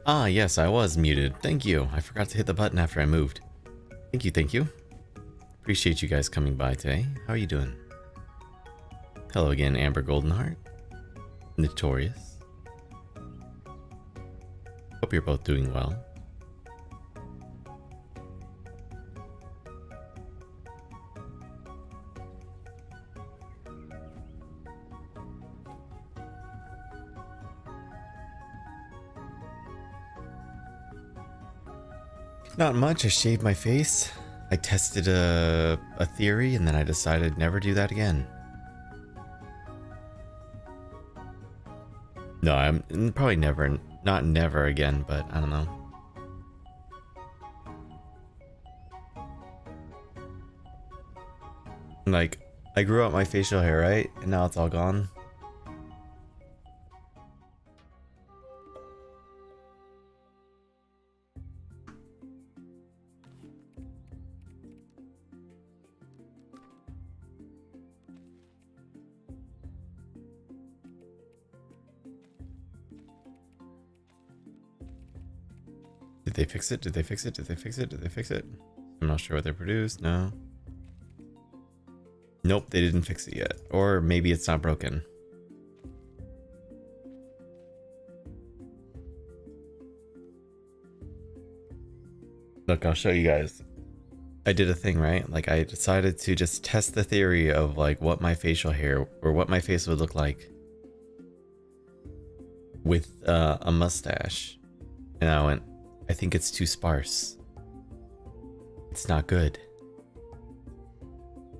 Ah, yes, I was muted. Thank you. I forgot to hit the button after I moved. Thank you, thank you. Appreciate you guys coming by today. How are you doing? Hello again, Amber Goldenheart. Notorious. Hope you're both doing well. Not much. I shaved my face. I tested a theory and then I decided never do that again. No, I'm probably never, not never again, but I don't know. Like, I grew out my facial hair, right? And now it's all gone. Did they fix it? Did they fix it? Did they fix it? Did they fix it? I'm not sure what they produced. No. Nope, they didn't fix it yet. Or maybe it's not broken. Look, I'll show you guys. I did a thing, right? Like, I decided to just test the theory of like what my facial hair or what my face would look like with a mustache. And I went, I think it's too sparse. It's not good.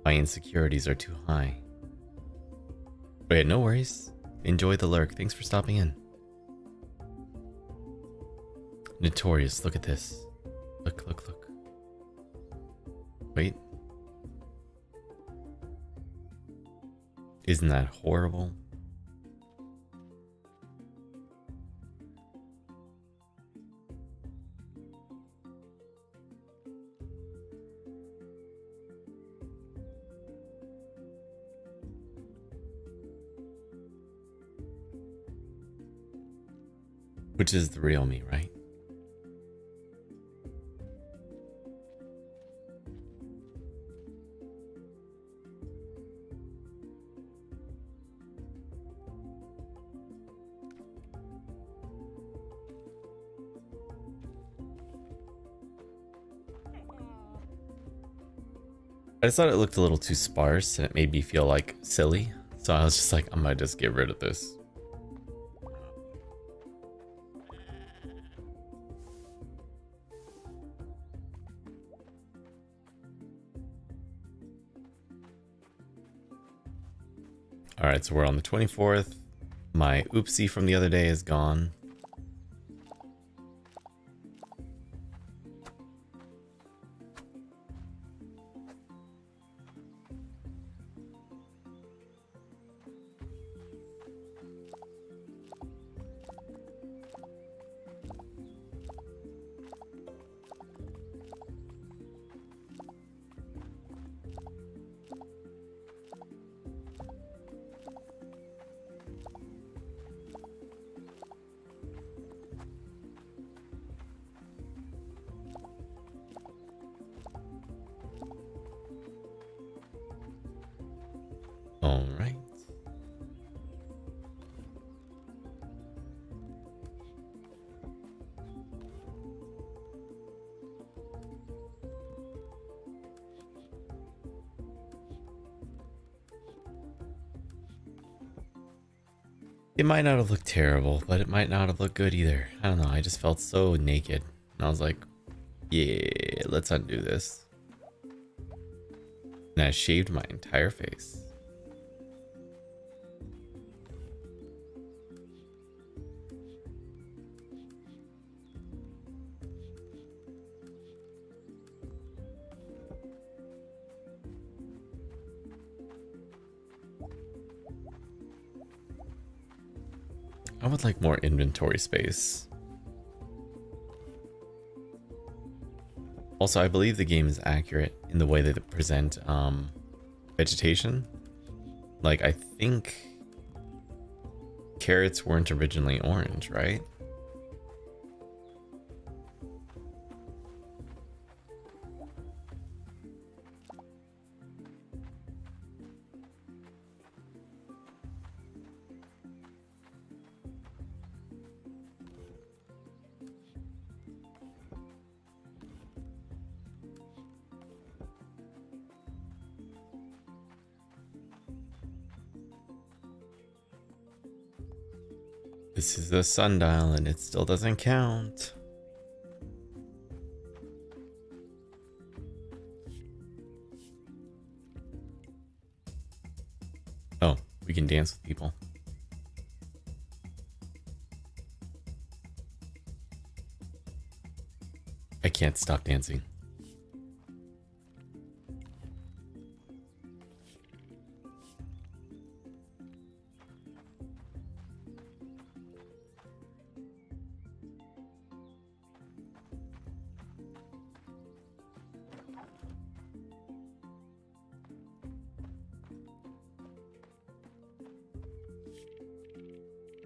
My insecurities are too high. But yeah, no worries. Enjoy the lurk. Thanks for stopping in. Notorious, look at this. Look, look, look. Wait. Isn't that horrible? Which is the real me, right? I just thought it looked a little too sparse and it made me feel like silly. So I was just like, I might just get rid of this. Alright, so we're on the 24th. My oopsie from the other day is gone. All right. It might not have looked terrible, but it might not have looked good either. I don't know. I just felt so naked. And I was like, yeah, let's undo this. And I shaved my entire face. I would like more inventory space. Also, I believe the game is accurate in the way that it present vegetation. Like, I think carrots weren't originally orange, right? This is a sundial and it still doesn't count. Oh, we can dance with people. I can't stop dancing.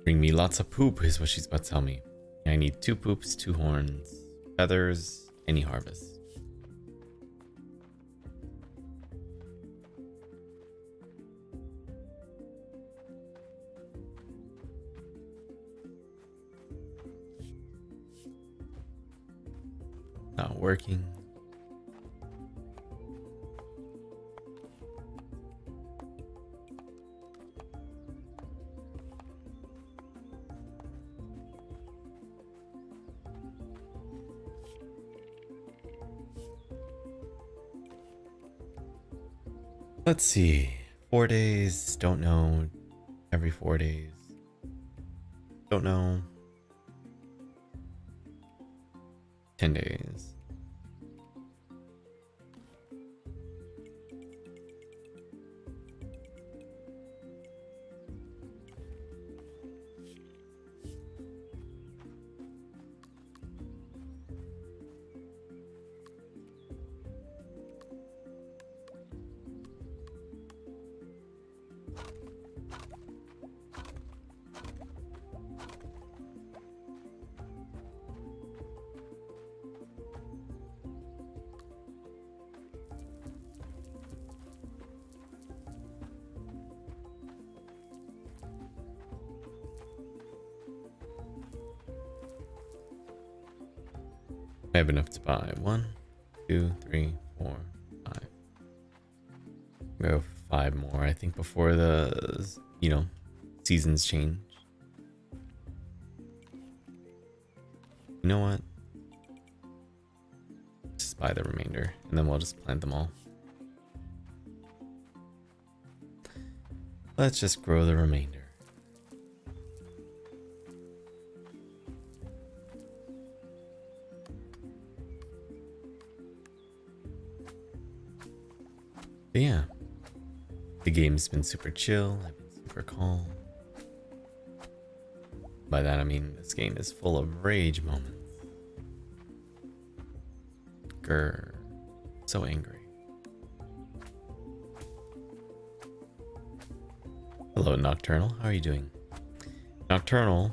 Bring me lots of poop is what she's about to tell me. I need 2 poops, 2 horns, feathers, any harvest. Not working. Let's see. 4 days, don't know. Every 4 days. Don't know. 10 days. I have enough to buy 1, 2, 3, 4, 5. Go 5 more, I think, before the, seasons change. You know what? Just buy the remainder, and then we'll just plant them all. Let's just grow the remainder. But yeah, the game's been super chill, I've been super calm. By that I mean this game is full of rage moments. Grr, so angry. Hello Nocturnal, how are you doing? Nocturnal,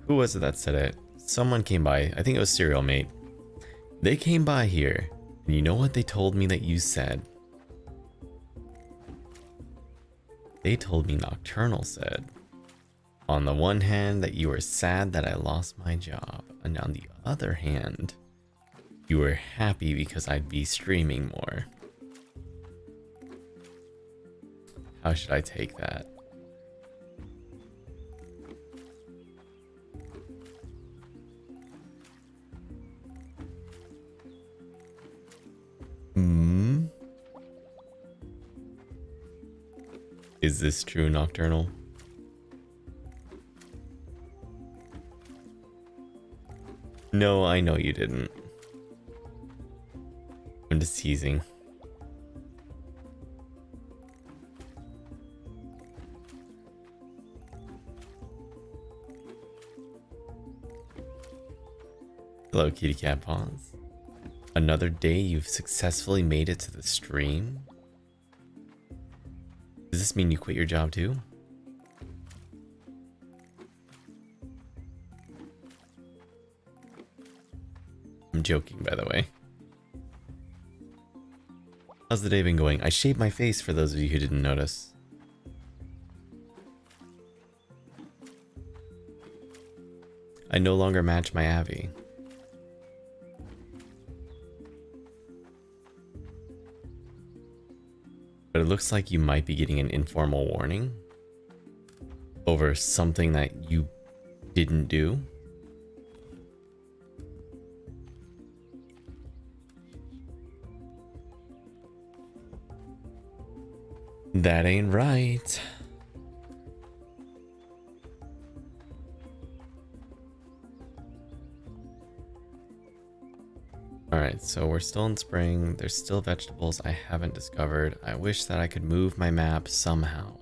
who was it that said it? Someone came by, I think it was Serial Mate. They came by here. And you know what they told me that you said? They told me Nocturnal said, on the one hand, that you were sad that I lost my job, and on the other hand, you were happy because I'd be streaming more. How should I take that? Is this true, Nocturnal? No, I know you didn't. I'm just teasing. Hello, Kitty Cat Paws. Another day you've successfully made it to the stream? Does this mean you quit your job too? I'm joking, by the way. How's the day been going? I shaved my face for those of you who didn't notice. I no longer match my Abby. But it looks like you might be getting an informal warning. over something that you didn't do. That ain't right. Alright, so we're still in spring. There's still vegetables I haven't discovered. I wish that I could move my map somehow.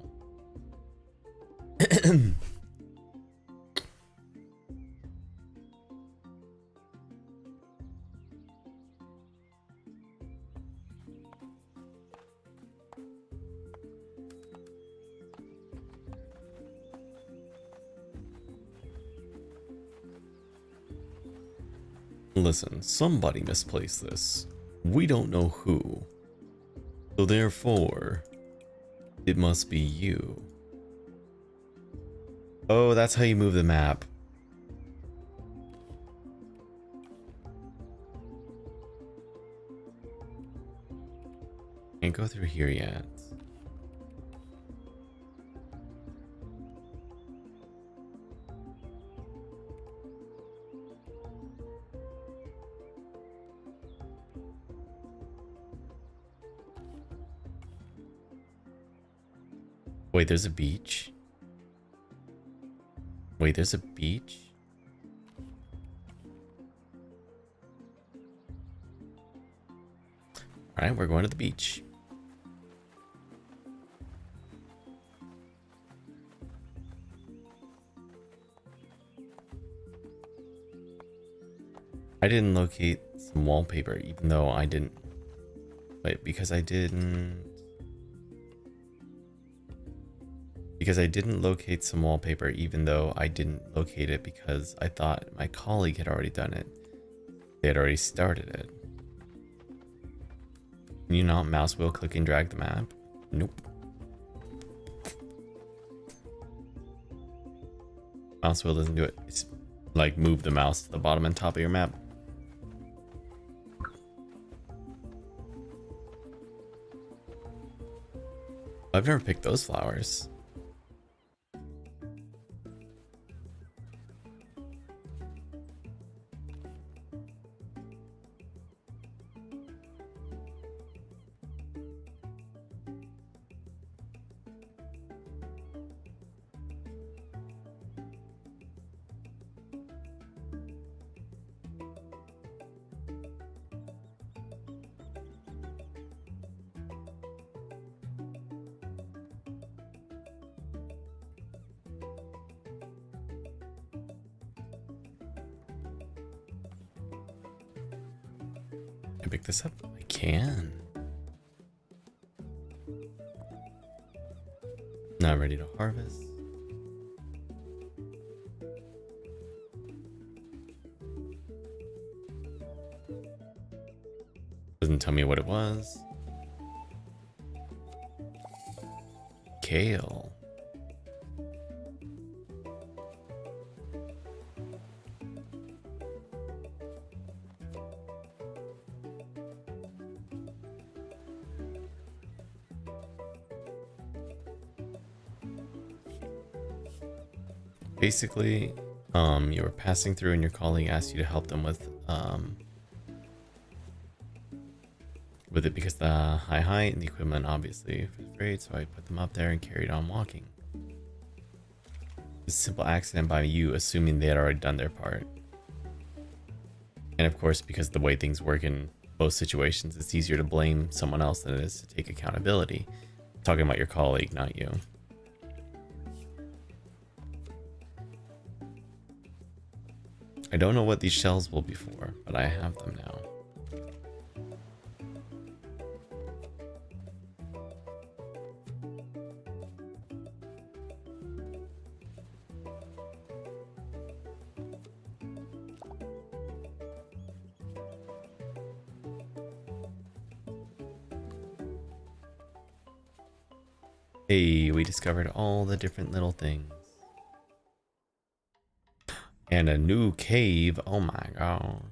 Listen, somebody misplaced this. We don't know who. So therefore, it must be you. Oh, that's how you move the map. Can't go through here yet. Wait, there's a beach? Wait, there's a beach? Alright, we're going to the beach. I didn't locate some wallpaper, even though I didn't... Wait, because I didn't locate some wallpaper, even though I didn't locate it because I thought my colleague had already done it. They had already started it. Can you not mouse wheel click and drag the map? Nope. Mouse wheel doesn't do it. It's like move the mouse to the bottom and top of your map. I've never picked those flowers. Can I pick this up? I can. Now I'm ready to harvest. Doesn't tell me what it was. Kale. Basically, you were passing through and your colleague asked you to help them with it because the high height and the equipment obviously was great, so I put them up there and carried on walking. It's a simple accident by you assuming they had already done their part. And of course, because the way things work in most situations, it's easier to blame someone else than it is to take accountability. I'm talking about your colleague, not you. I don't know what these shells will be for, but I have them now. Hey, we discovered all the different little things. And a new cave. Oh my gosh.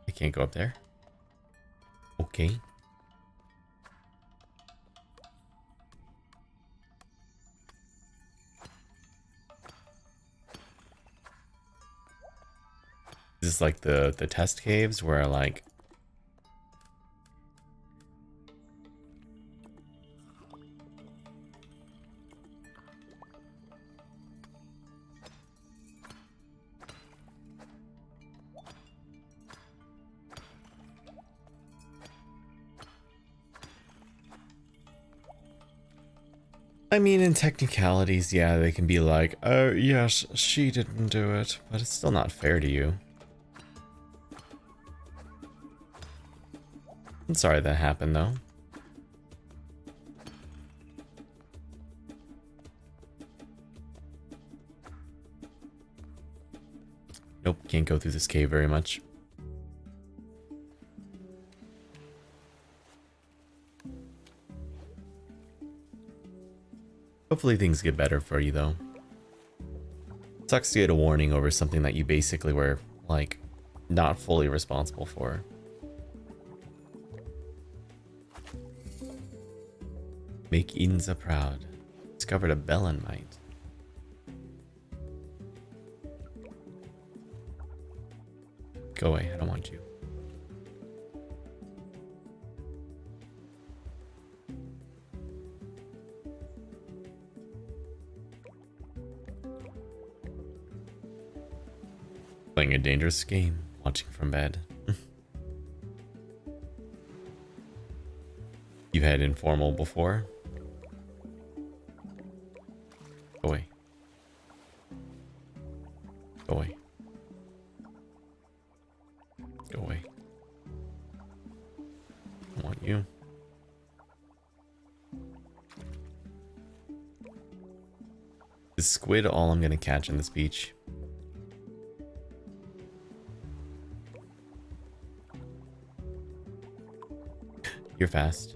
I can't go up there. Okay. Is this like the test caves where like I mean, in technicalities, yeah, they can be like, oh, yes, she didn't do it, but it's still not fair to you. I'm sorry that happened, though. Nope, can't go through this cave very much. Hopefully things get better for you, though. Sucks to get a warning over something that you basically were, like, not fully responsible for. Make Edenza proud. Discovered a Belenmite. Go away, I don't want you. Playing a dangerous game, watching from bed. You had informal before? Go away. Go away. Go away. I want you. Is squid all I'm gonna catch in this beach? You're fast.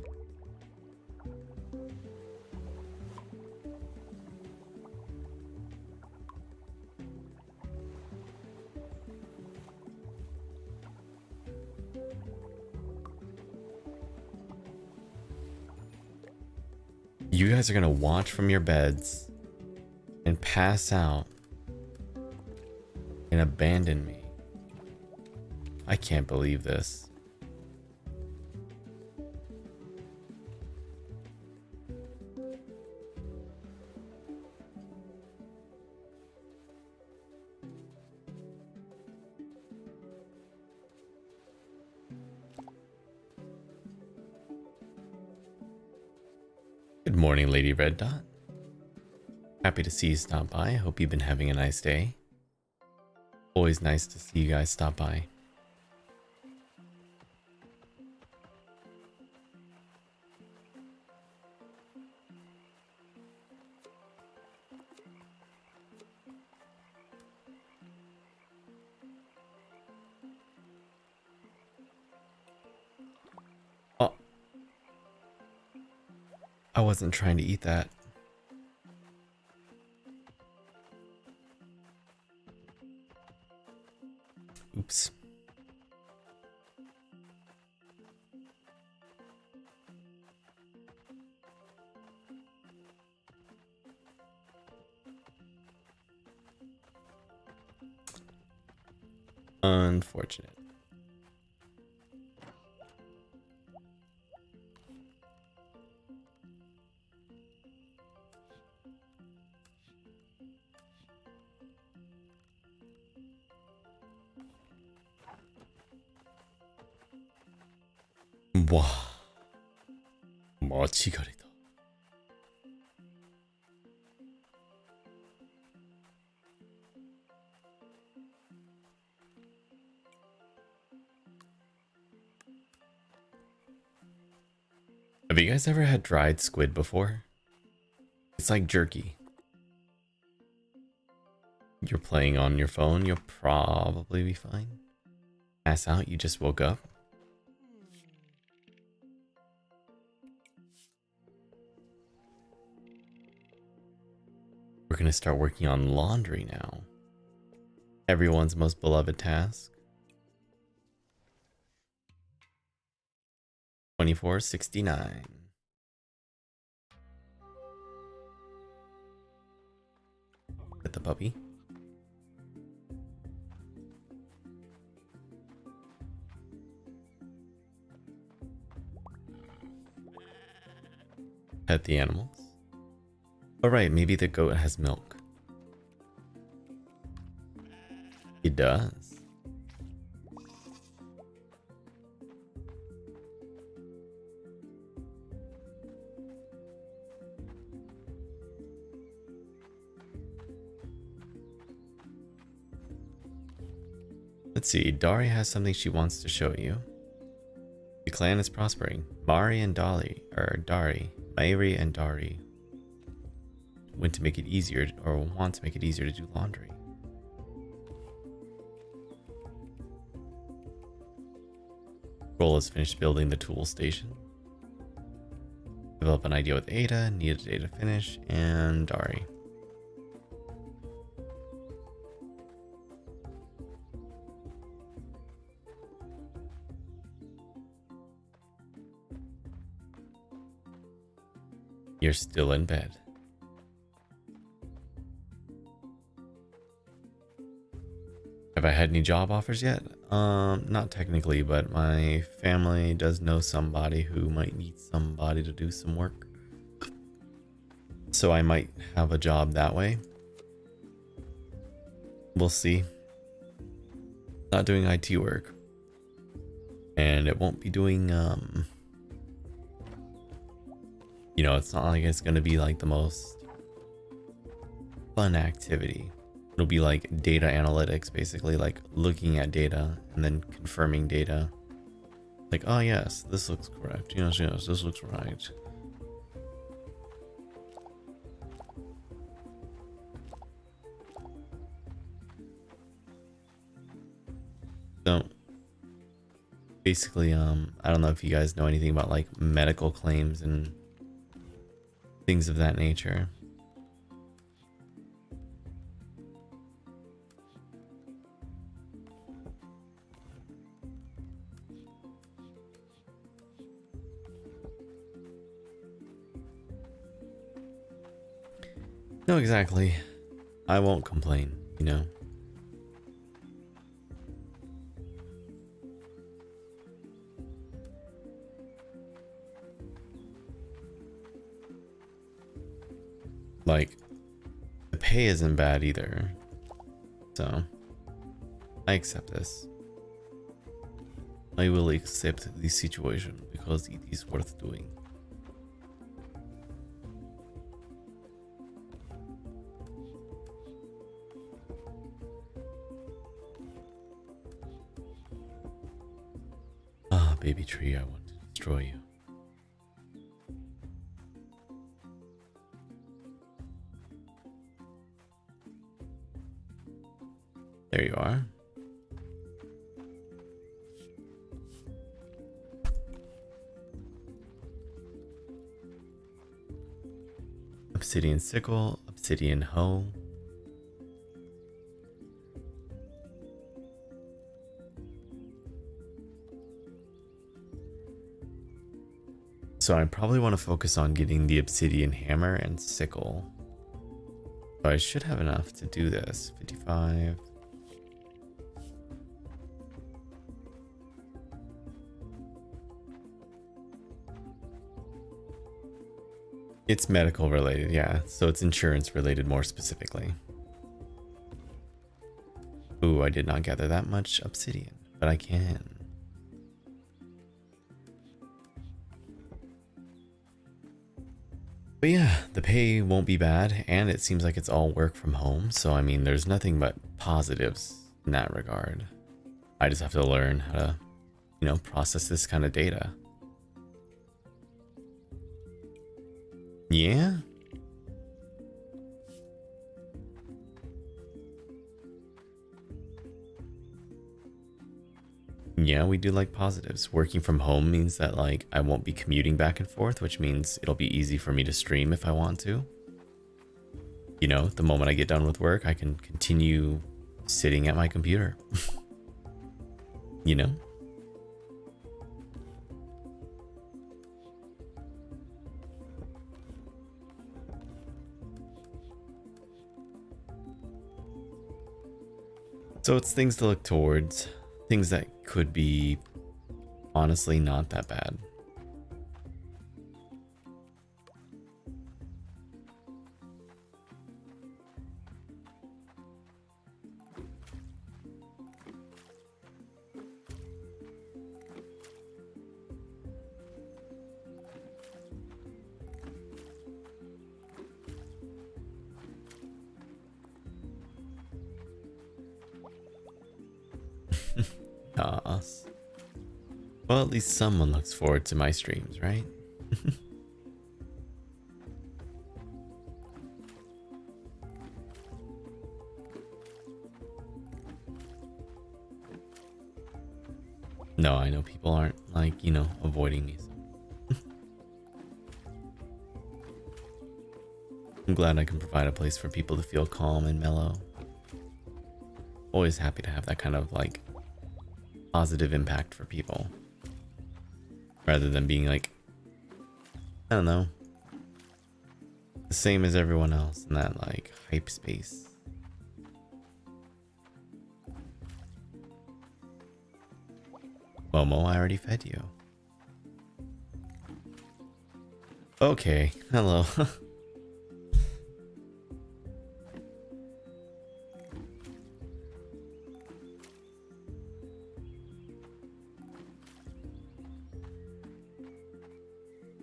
You guys are gonna watch from your beds and pass out and abandon me. I can't believe this. Good morning, Lady Red Dot. Happy to see you stop by. Hope you've been having a nice day. Always nice to see you guys stop by. Oh. I wasn't trying to eat that. Oops. Unfortunate. 와, 마치가리다. Have you guys ever had dried squid before? It's like jerky. You're playing on your phone, you'll probably be fine. Pass out, you just woke up. We're gonna start working on laundry now. Everyone's most beloved task. 2469. Get the puppy. Pet the animals. Oh right, maybe the goat has milk. It does. Let's see, Dari has something she wants to show you. The clan is prospering. Mari and Mairi and Dari want to make it easier to do laundry. Roll has finished building the tool station. Develop an idea with Ada, need a day to finish, and Dari. You're still in bed. Have I had any job offers yet? Not technically, but my family does know somebody who might need somebody to do some work. So I might have a job that way. We'll see. Not doing IT work. And it won't be doing, you know, it's not like it's going to be like the most fun activity. It'll be like data analytics, basically, like looking at data and then confirming data. Like, oh yes, this looks correct. Yes, this looks right. So basically, I don't know if you guys know anything about like medical claims and things of that nature. No, exactly. I won't complain, you know. Like, the pay isn't bad either. So, I accept this. I will accept the situation because it is worth doing. Ah, baby tree, I want to destroy you. There you are. Obsidian sickle, obsidian hoe. So I probably want to focus on getting the obsidian hammer and sickle. So I should have enough to do this. 55. It's medical related, yeah. So it's insurance related more specifically. Ooh, I did not gather that much obsidian, but I can. But yeah, the pay won't be bad, and it seems like it's all work from home. So I mean, there's nothing but positives in that regard. I just have to learn how to, you know, process this kind of data. Yeah. Yeah, we do like positives. Working from home means that like I won't be commuting back and forth, which means it'll be easy for me to stream if I want to. You know, the moment I get done with work, I can continue sitting at my computer. You know? So it's things to look towards. Things that could be honestly not that bad. Us. Well, at least someone looks forward to my streams, right? No, I know people aren't like, you know, avoiding me. So. I'm glad I can provide a place for people to feel calm and mellow. Always happy to have that kind of like positive impact for people. Rather than being like, I don't know, the same as everyone else in that like hype space. Momo, I already fed you. Okay, hello.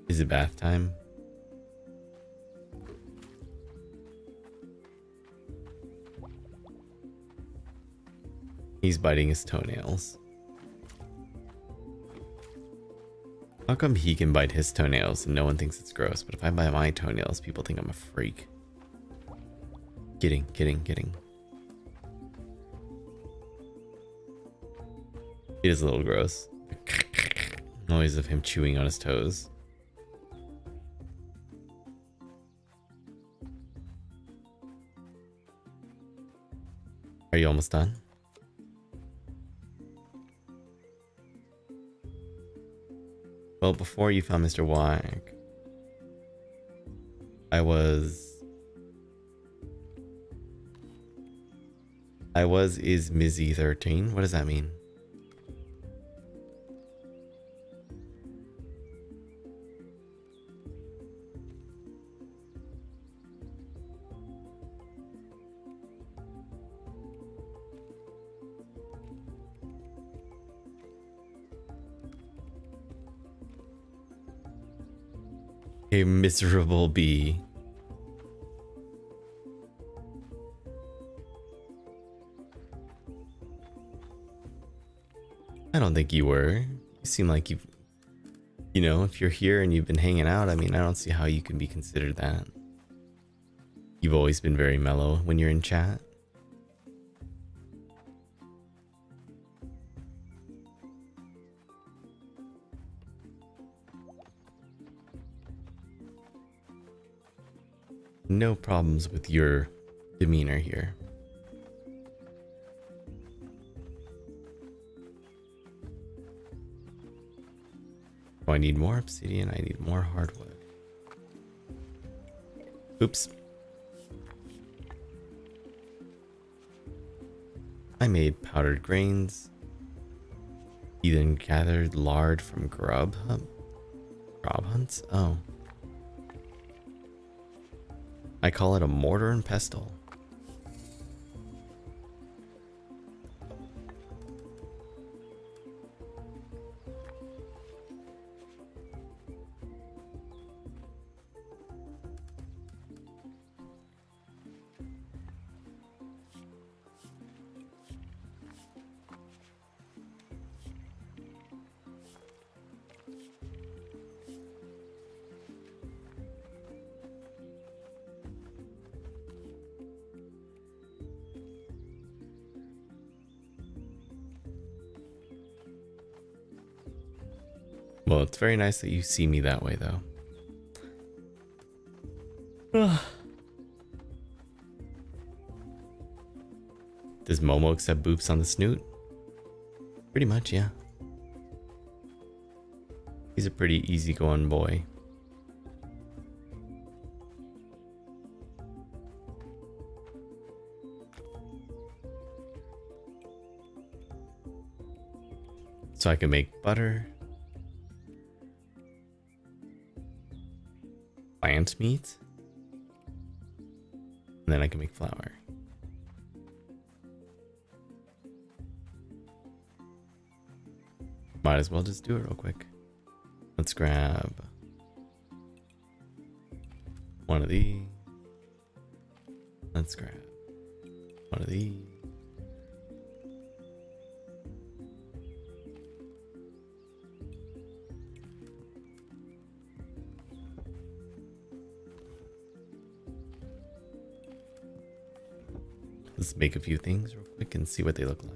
Is it bath time? He's biting his toenails. How come he can bite his toenails and no one thinks it's gross, but if I bite my toenails, people think I'm a freak? Getting. It is a little gross. Noise of him chewing on his toes. Are you almost done? Well, before you found Mr. Wag, I was is Mizzy 13. What does that mean? A miserable bee. I don't think you were. You seem like you've, you know, if you're here and you've been hanging out, I mean, I don't see how you can be considered that. You've always been very mellow when you're in chat. No problems with your demeanor here. Oh, I need more obsidian. I need more hardwood. Oops. I made powdered grains. He then gathered lard from grub hunts? Oh. I call it a mortar and pestle. Well, it's very nice that you see me that way, though. Does Momo accept boops on the snoot? Pretty much, yeah. He's a pretty easygoing boy. So I can make butter, plant meat, and then I can make flour. Might as well just do it real quick. Let's grab one of these. Let's grab one of these. Let's make a few things real quick and see what they look like.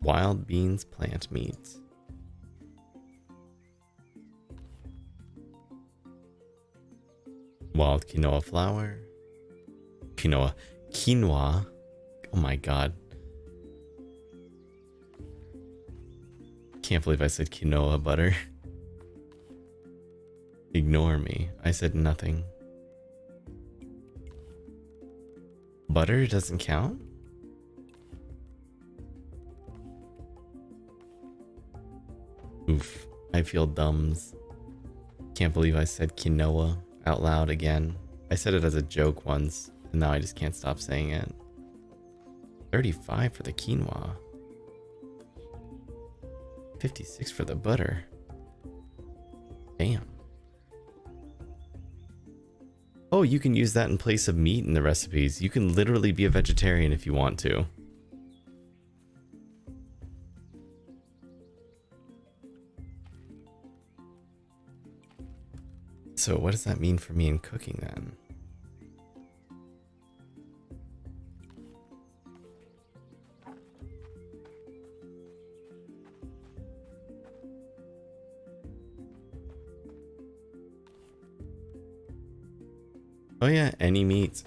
Wild beans plant meat. Wild quinoa flour. Quinoa. Oh my god. Can't believe I said quinoa butter. Ignore me. I said nothing. Butter doesn't count? Oof, I feel dumbs. Can't believe I said quinoa out loud again. I said it as a joke once, and now I just can't stop saying it. 35 for the quinoa. 56 for the butter. Damn. Oh, you can use that in place of meat in the recipes. You can literally be a vegetarian if you want to. So what does that mean for me in cooking then? Oh yeah, any meat.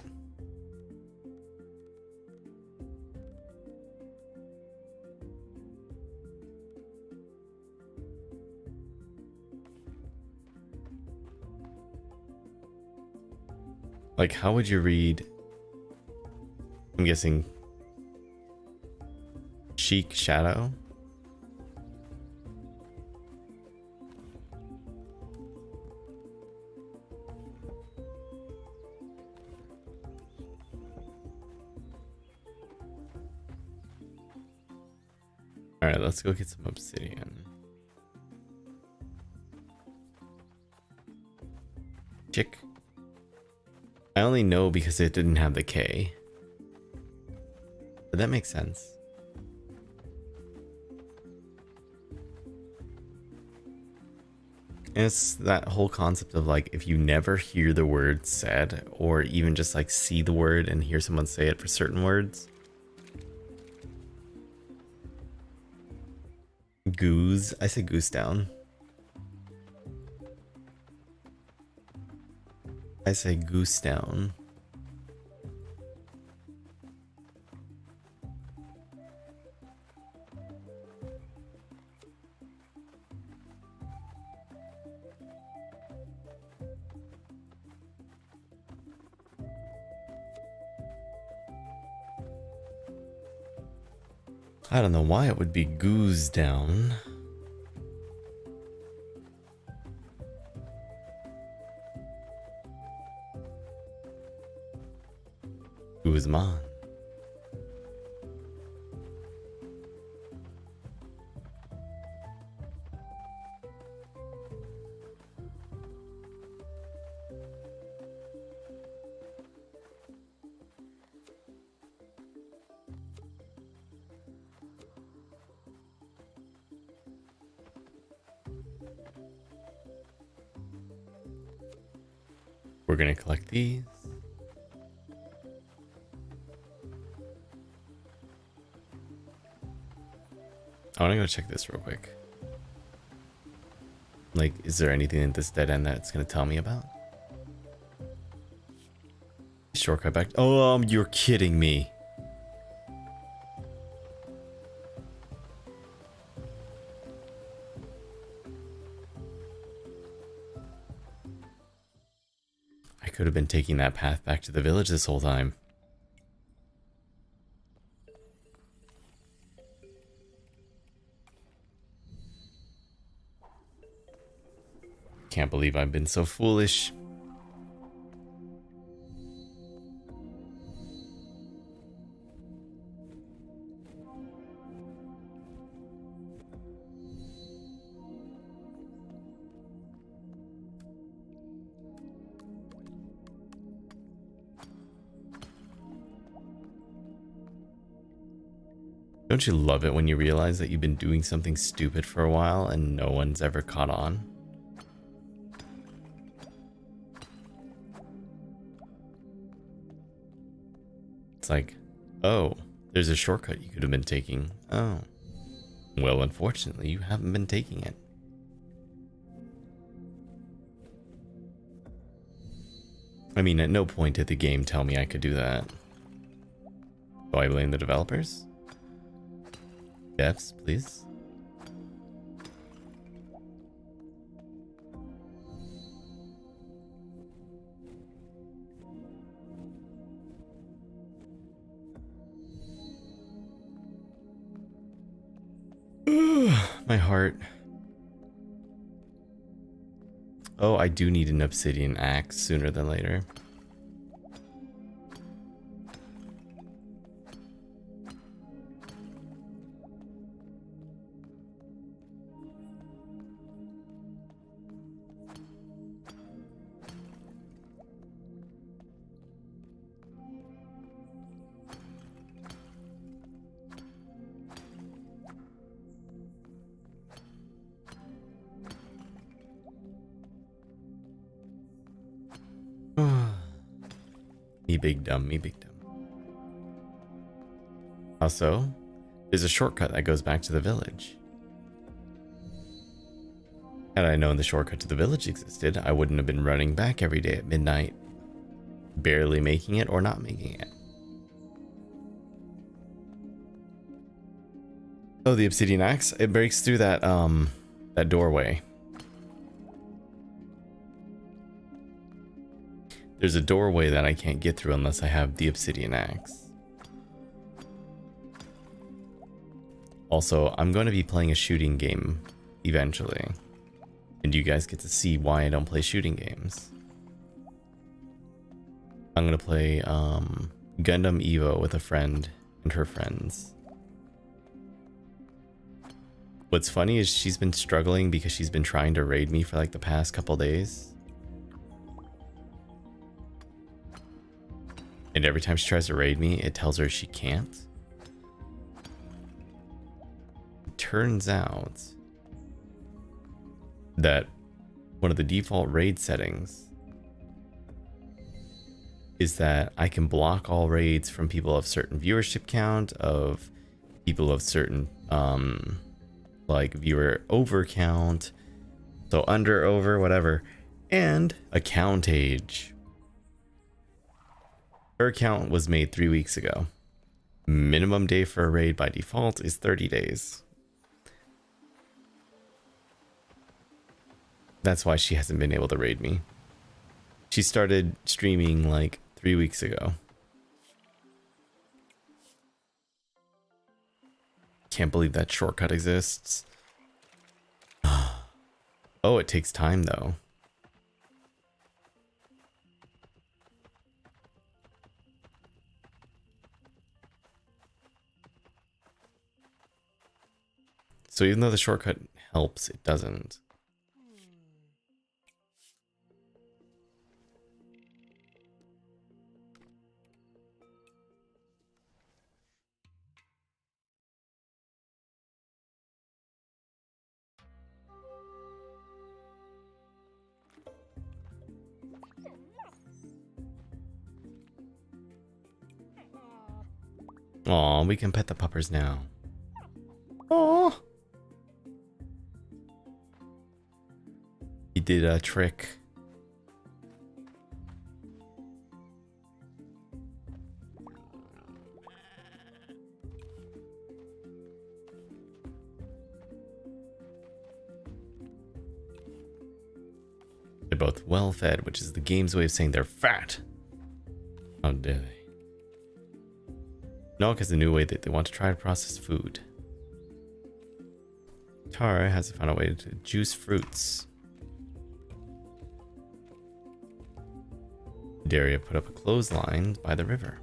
Like, how would you read? I'm guessing cheek shadow. All right, let's go get some obsidian. Chick. I only know because it didn't have the K. But that makes sense. And it's that whole concept of like, if you never hear the word said, or even just like see the word and hear someone say it for certain words. Goose. I say goose down. I say goose down. I don't know why it would be goose down. Guzman. We're gonna collect these. I want to go check this real quick. Like, is there anything in this dead end that's gonna tell me about? Shortcut back. Oh, you're kidding me. I could have been taking that path back to the village this whole time. Can't believe I've been so foolish. Don't you love it when you realize that you've been doing something stupid for a while and no one's ever caught on? It's like, oh, there's a shortcut you could have been taking. Oh. Well, unfortunately, you haven't been taking it. I mean, at no point did the game tell me I could do that. Do I blame the developers? Devs, please. My heart. Oh, I do need an obsidian axe sooner than later. Me big dumb, me big dumb. Also, there's a shortcut that goes back to the village. Had I known the shortcut to the village existed, I wouldn't have been running back every day at midnight, barely making it or not making it. Oh, the obsidian axe, it breaks through that that doorway. There's a doorway that I can't get through unless I have the obsidian axe. Also, I'm going to be playing a shooting game eventually. And you guys get to see why I don't play shooting games. I'm going to play Gundam Evo with a friend and her friends. What's funny is she's been struggling because she's been trying to raid me for like the past couple days. And every time she tries to raid me, it tells her she can't. It turns out that one of the default raid settings is that I can block all raids from people of certain viewership count, of people of certain like viewer over count, so under, over, whatever, and account age. Her account was made 3 weeks ago. Minimum day for a raid by default is 30 days. That's why she hasn't been able to raid me. She started streaming like 3 weeks ago. Can't believe that shortcut exists. Oh, it takes time though. So even though the shortcut helps, it doesn't. Aw, we can pet the puppers now. Aw. did a trick. They're both well fed, which is the game's way of saying they're fat. How dare they? Nog has a new way that they want to try to process food. Tara has found a way to juice fruits. Daria put up a clothesline by the river.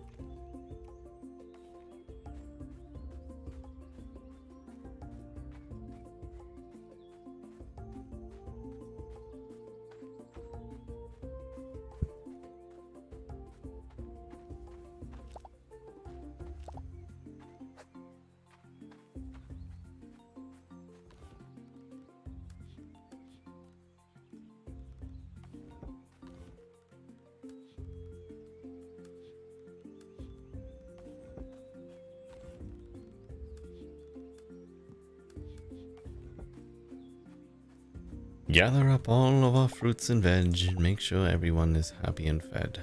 Gather up all of our fruits and veg and make sure everyone is happy and fed.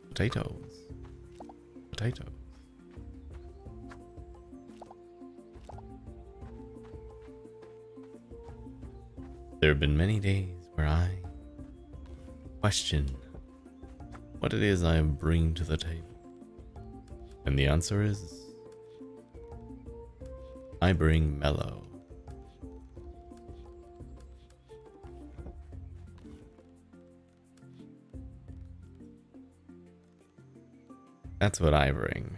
Potatoes. Potatoes. There have been many days where I question what it is I bring to the table. And the answer is, I bring mellow. That's what I bring.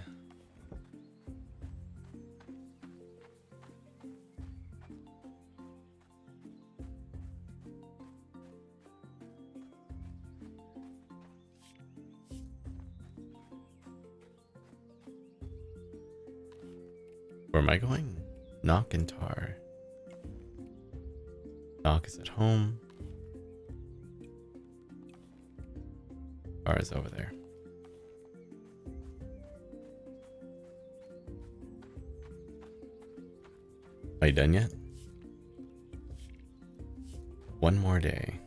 Where am I going? Knock and Tar. Knock is at home. Tar is over there. Are you done yet? One more day.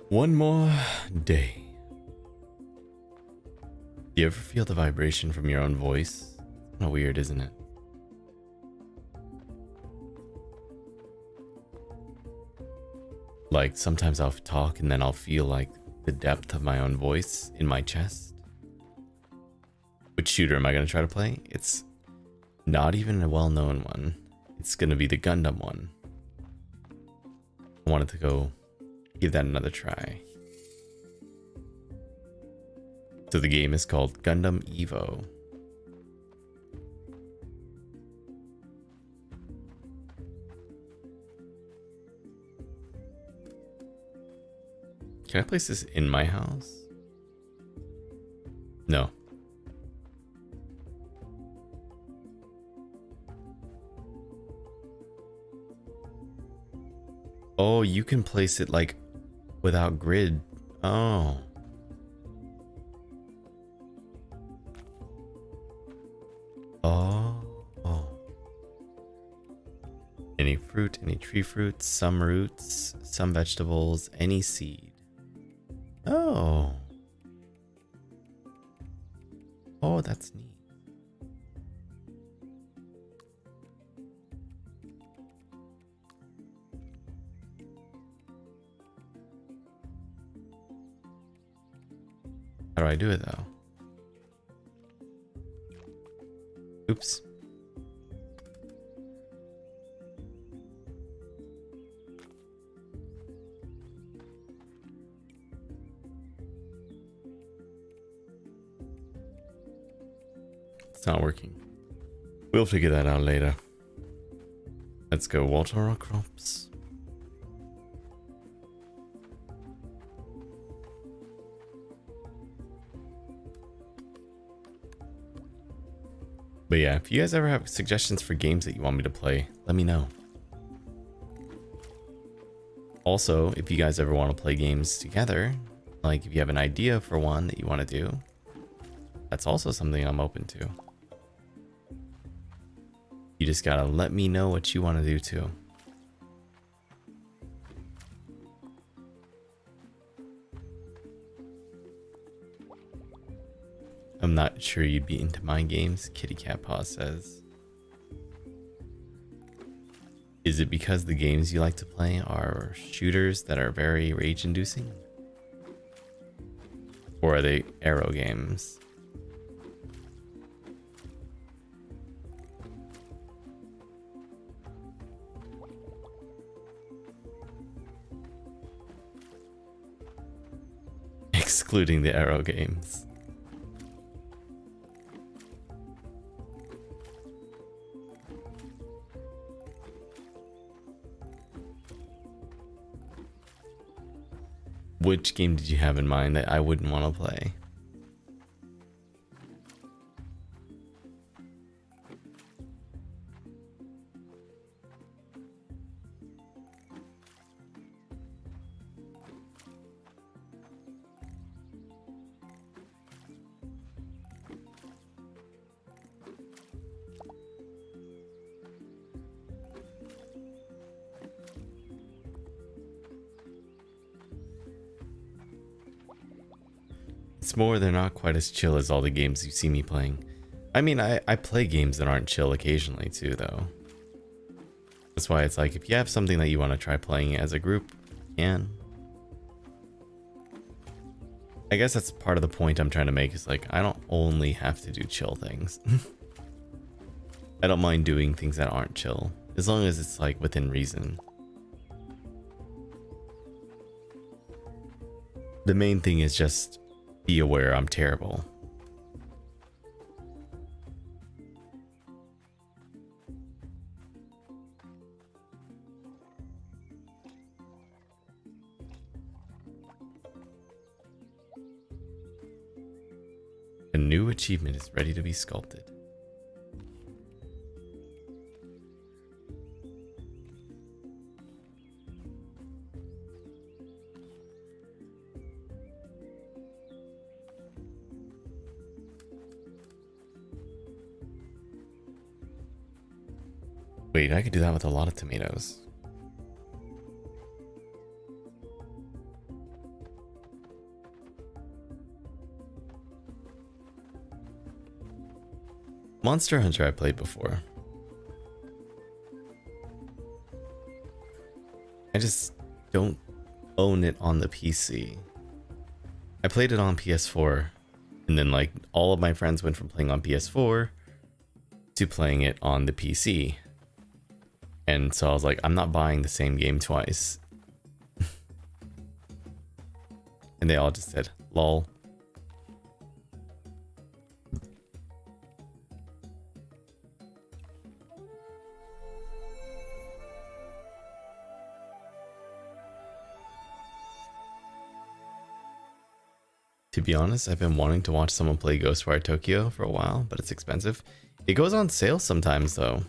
One more day. Do you ever feel the vibration from your own voice? Kind of weird, isn't it? Like sometimes I'll talk and then I'll feel like the depth of my own voice in my chest. Which shooter am I going to try to play? It's not even a well-known one. It's going to be the Gundam one. I wanted to go give that another try. So the game is called Gundam Evo. Can I place this in my house? No. Oh, you can place it like without grid. Oh. Oh. Any fruit, any tree fruits, some roots, some vegetables, any seed. Oh. Oh, that's neat. How do I do it though? Oops. It's not working. We'll figure that out later. Let's go water our crops. But yeah, if you guys ever have suggestions for games that you want me to play, let me know. Also, if you guys ever want to play games together, like if you have an idea for one that you want to do, that's also something I'm open to. You just gotta let me know what you want to do too. I'm not sure you'd be into my games, Kitty Cat Paw says. Is it because the games you like to play are shooters that are very rage-inducing? Or are they arrow games? Excluding the arrow games. Which game did you have in mind that I wouldn't want to play? It's more they're not quite as chill as all the games you see me playing. I mean, I play games that aren't chill occasionally too, though. That's why it's like, if you have something that you want to try playing as a group, you can. I guess that's part of the point I'm trying to make, is like, I don't only have to do chill things. I don't mind doing things that aren't chill, as long as it's like within reason. The main thing is just be aware I'm terrible. A new achievement is ready to be sculpted. Wait, I could do that with a lot of tomatoes. Monster Hunter I played before. I just don't own it on the PC. I played it on PS4, and then like all of my friends went from playing on PS4 to playing it on the PC. And so I was like, I'm not buying the same game twice. And they all just said, lol. To be honest, I've been wanting to watch someone play Ghostwire Tokyo for a while, but it's expensive. It goes on sale sometimes though.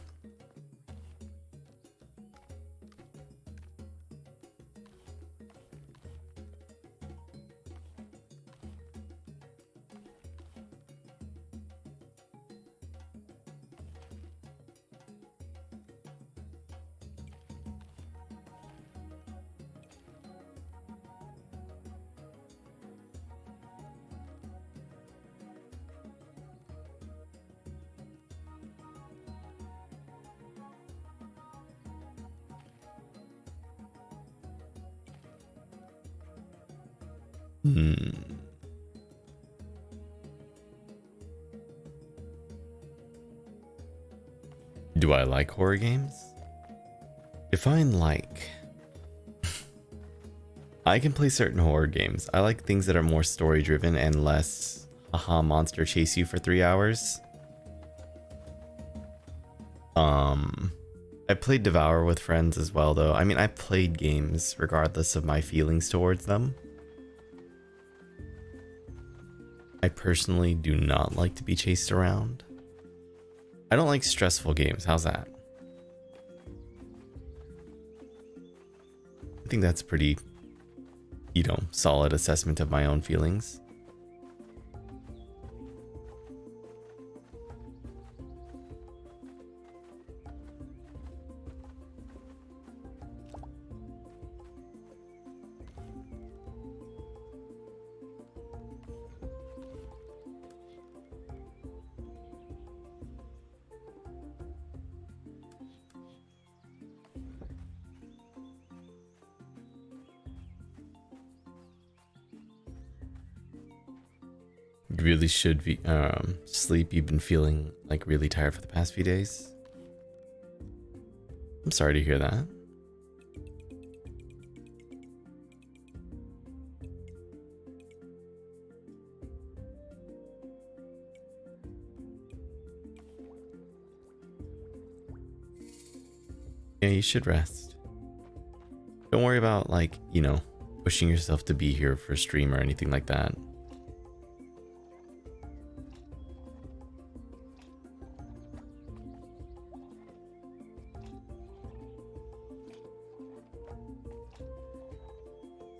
Do I like horror games? Define like. I can play certain horror games. I like things that are more story driven and less haha monster chase you for 3 hours. I played Devour with friends as well though. I mean, I played games regardless of my feelings towards them. I personally do not like to be chased around. I don't like stressful games. How's that? I think that's pretty, you know, solid assessment of my own feelings. You really should be sleep. You've been feeling like really tired for the past few days. I'm sorry to hear that. Yeah, you should rest. Don't worry about, like, you know, pushing yourself to be here for stream or anything like that.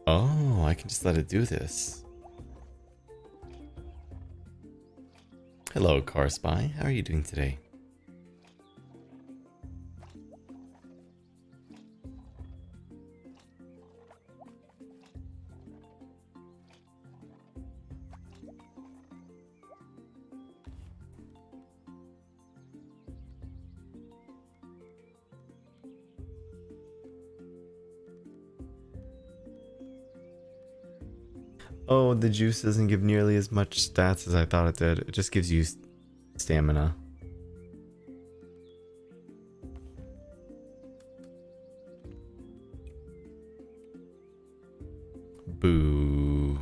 Oh, I can just let it do this. Hello, Car Spy. How are you doing today? Oh, the juice doesn't give nearly as much stats as I thought it did. It just gives you stamina. Boo.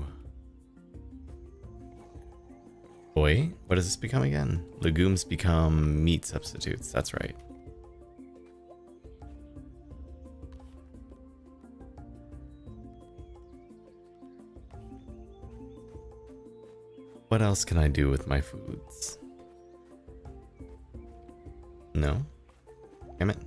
Boy, what does this become again? Legumes become meat substitutes. That's right. What else can I do with my foods? No? Damn it.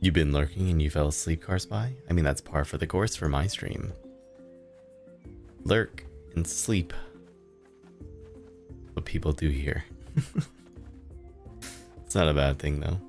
You've been lurking and you fell asleep, Car Spy? I mean, that's par for the course for my stream. Lurk and sleep. What people do here. It's not a bad thing, though.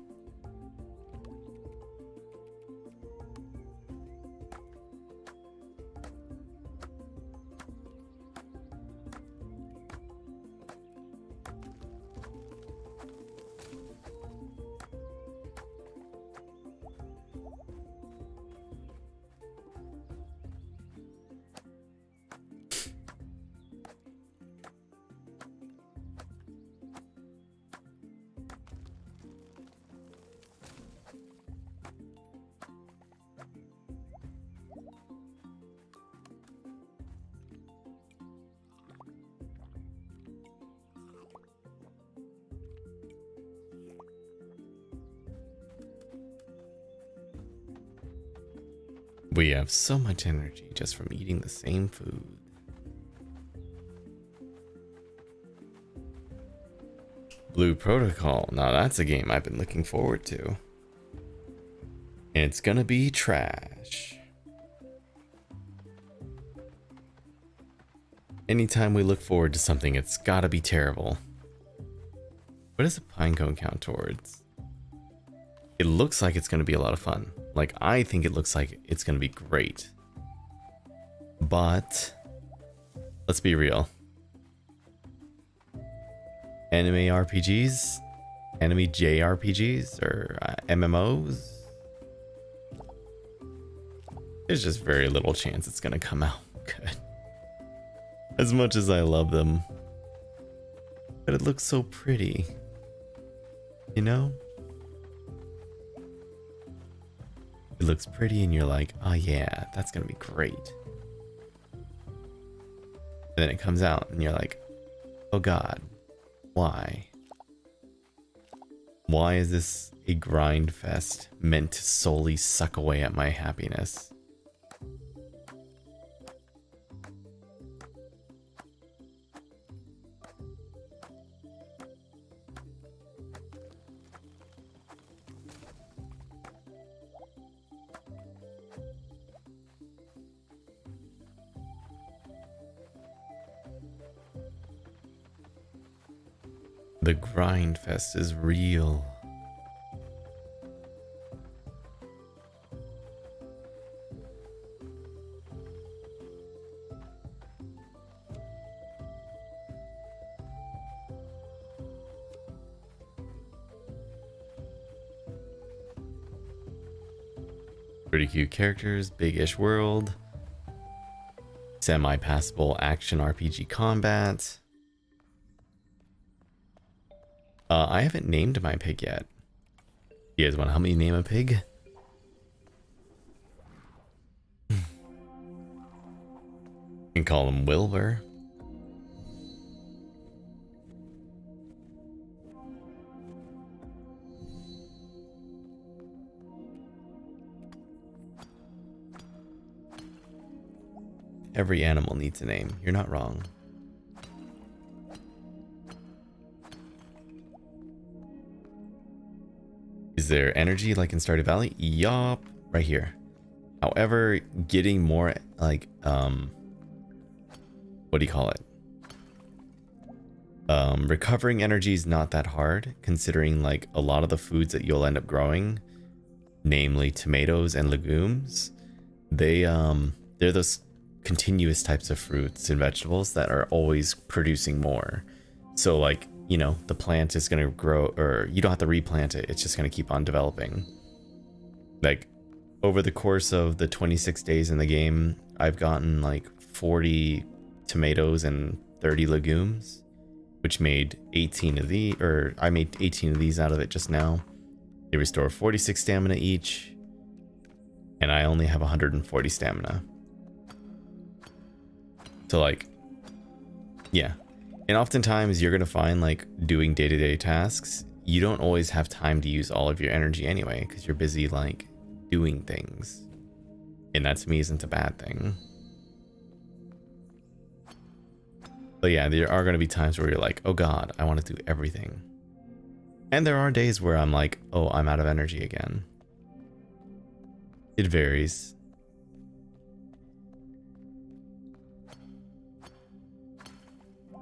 We have so much energy just from eating the same food. Blue Protocol. Now that's a game I've been looking forward to. And it's gonna be trash. Anytime we look forward to something, it's gotta be terrible. What does a pinecone count towards? It looks like it's gonna be a lot of fun. Like, I think it looks like it's gonna be great. But let's be real. Anime RPGs, anime JRPGs, or MMOs, there's just very little chance it's gonna come out good. As much as I love them. But it looks so pretty. You know? It looks pretty and you're like, oh yeah, that's gonna be great. And then it comes out and you're like, oh god, why? Why is this a grind fest meant to solely suck away at my happiness? The grind fest is real. Pretty cute characters, big-ish world. Semi-passable action RPG combat. I haven't named my pig yet. You guys want to help me name a pig? You can call him Wilbur. Every animal needs a name. You're not wrong. Is there energy like in Stardew Valley? Yup, right here. However, getting more like what do you call it? Recovering energy is not that hard, considering like a lot of the foods that you'll end up growing, namely tomatoes and legumes, they're those continuous types of fruits and vegetables that are always producing more. So like, you know, the plant is going to grow, or you don't have to replant it. It's just going to keep on developing. Like over the course of the 26 days in the game, I've gotten like 40 tomatoes and 30 legumes, which made 18 of these, or I made 18 of these out of it just now. They restore 46 stamina each, and I only have 140 stamina. So like, yeah. And oftentimes you're going to find like doing day-to-day tasks, you don't always have time to use all of your energy anyway, because you're busy like doing things. And that to me isn't a bad thing. But yeah, there are going to be times where you're like, oh God, I want to do everything. And there are days where I'm like, oh, I'm out of energy again. It varies.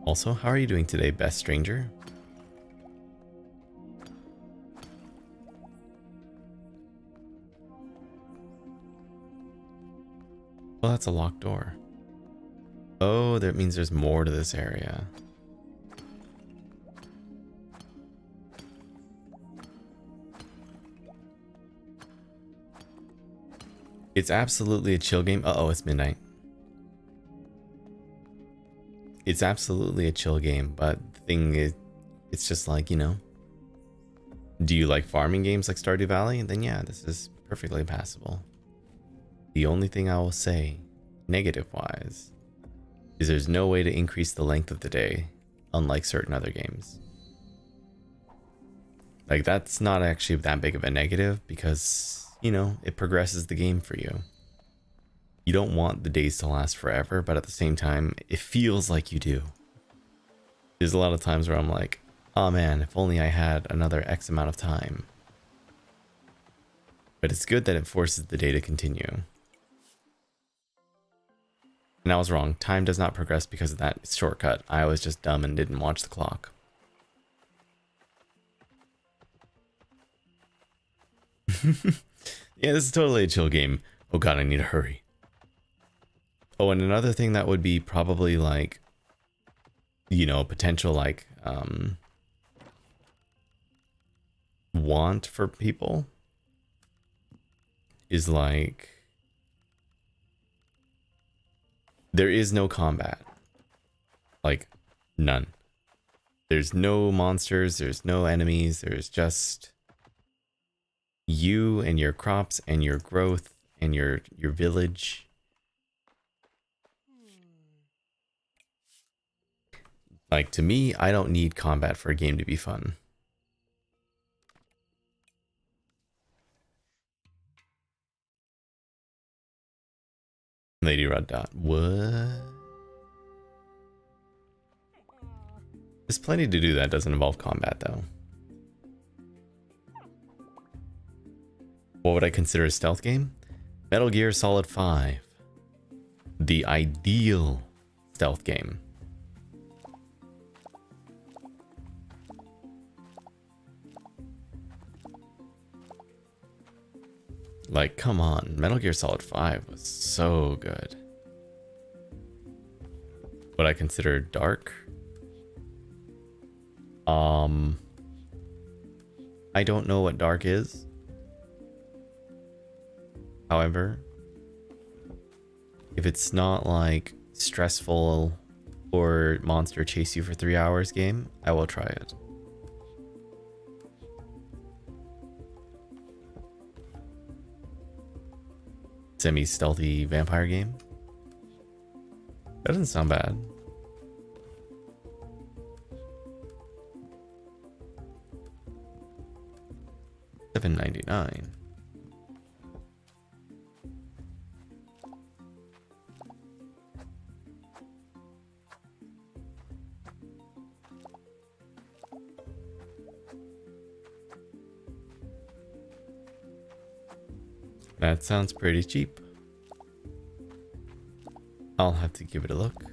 Also, how are you doing today, best stranger? Well, that's a locked door. Oh, that means there's more to this area. It's absolutely a chill game. Uh-oh, it's midnight. It's absolutely a chill game, but the thing is, it's just like, you know, do you like farming games like Stardew Valley? Then yeah, this is perfectly passable. The only thing I will say, negative-wise, is there's no way to increase the length of the day, unlike certain other games. Like, that's not actually that big of a negative because, you know, it progresses the game for you. You don't want the days to last forever, but at the same time, it feels like you do. There's a lot of times where I'm like, oh man, if only I had another X amount of time. But it's good that it forces the day to continue. And I was wrong. Time does not progress because of that shortcut. I was just dumb and didn't watch the clock. Yeah, this is totally a chill game. Oh God, I need to hurry. Oh, and another thing that would be probably like, you know, potential like want for people is like, there is no combat. Like, none. There's no monsters, there's no enemies, there's just you and your crops and your growth and your village. Like, to me, I don't need combat for a game to be fun. Lady Red Dot. What? There's plenty to do that doesn't involve combat, though. What would I consider a stealth game? Metal Gear Solid 5. The ideal stealth game. Like, come on. Metal Gear Solid 5 was so good. What I consider dark? I don't know what dark is. However, if it's not like stressful or monster chase you for 3 hours game, I will try it. Semi-stealthy vampire game. That doesn't sound bad. $7.99. That sounds pretty cheap. I'll have to give it a look.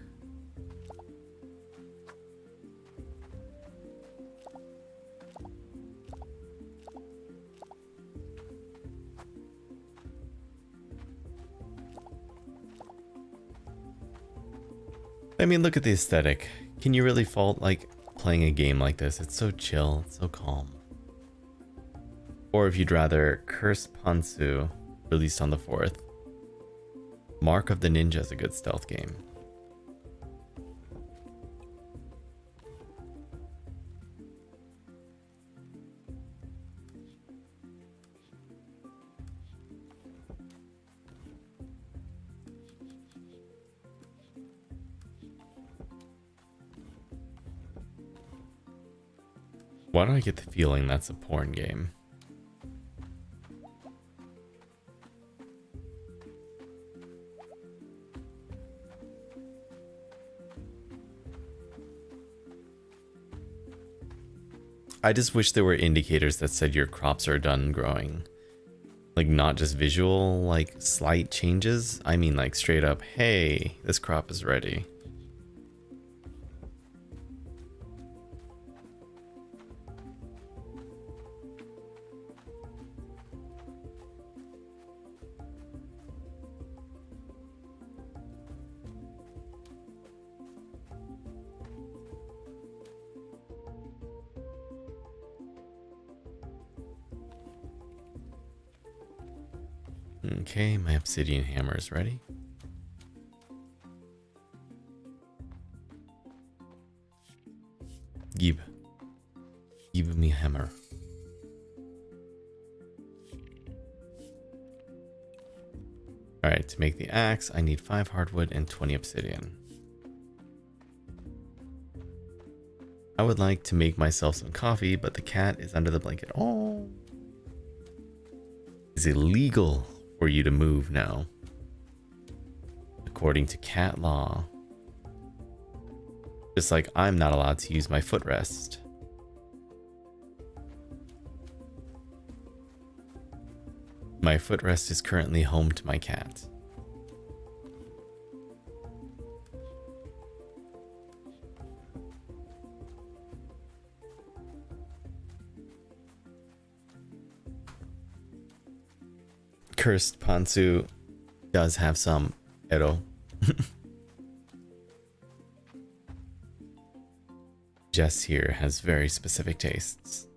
I mean, look at the aesthetic. Can you really fault like playing a game like this? It's so chill, it's so calm. Or if you'd rather, Cursed Pansu, released on the 4th. Mark of the Ninja is a good stealth game. Why do I get the feeling that's a porn game? I just wish there were indicators that said your crops are done growing. Like not just visual, like slight changes. I mean like straight up, hey, this crop is ready. Okay, my obsidian hammer is ready. Give me a hammer. Alright, to make the axe, I need 5 hardwood and 20 obsidian. I would like to make myself some coffee, but the cat is under the blanket. Oh! It's illegal for you to move now, according to cat law. Just like I'm not allowed to use my footrest. My footrest is currently home to my cat. Cursed Pansu does have some ero. Jess here has very specific tastes.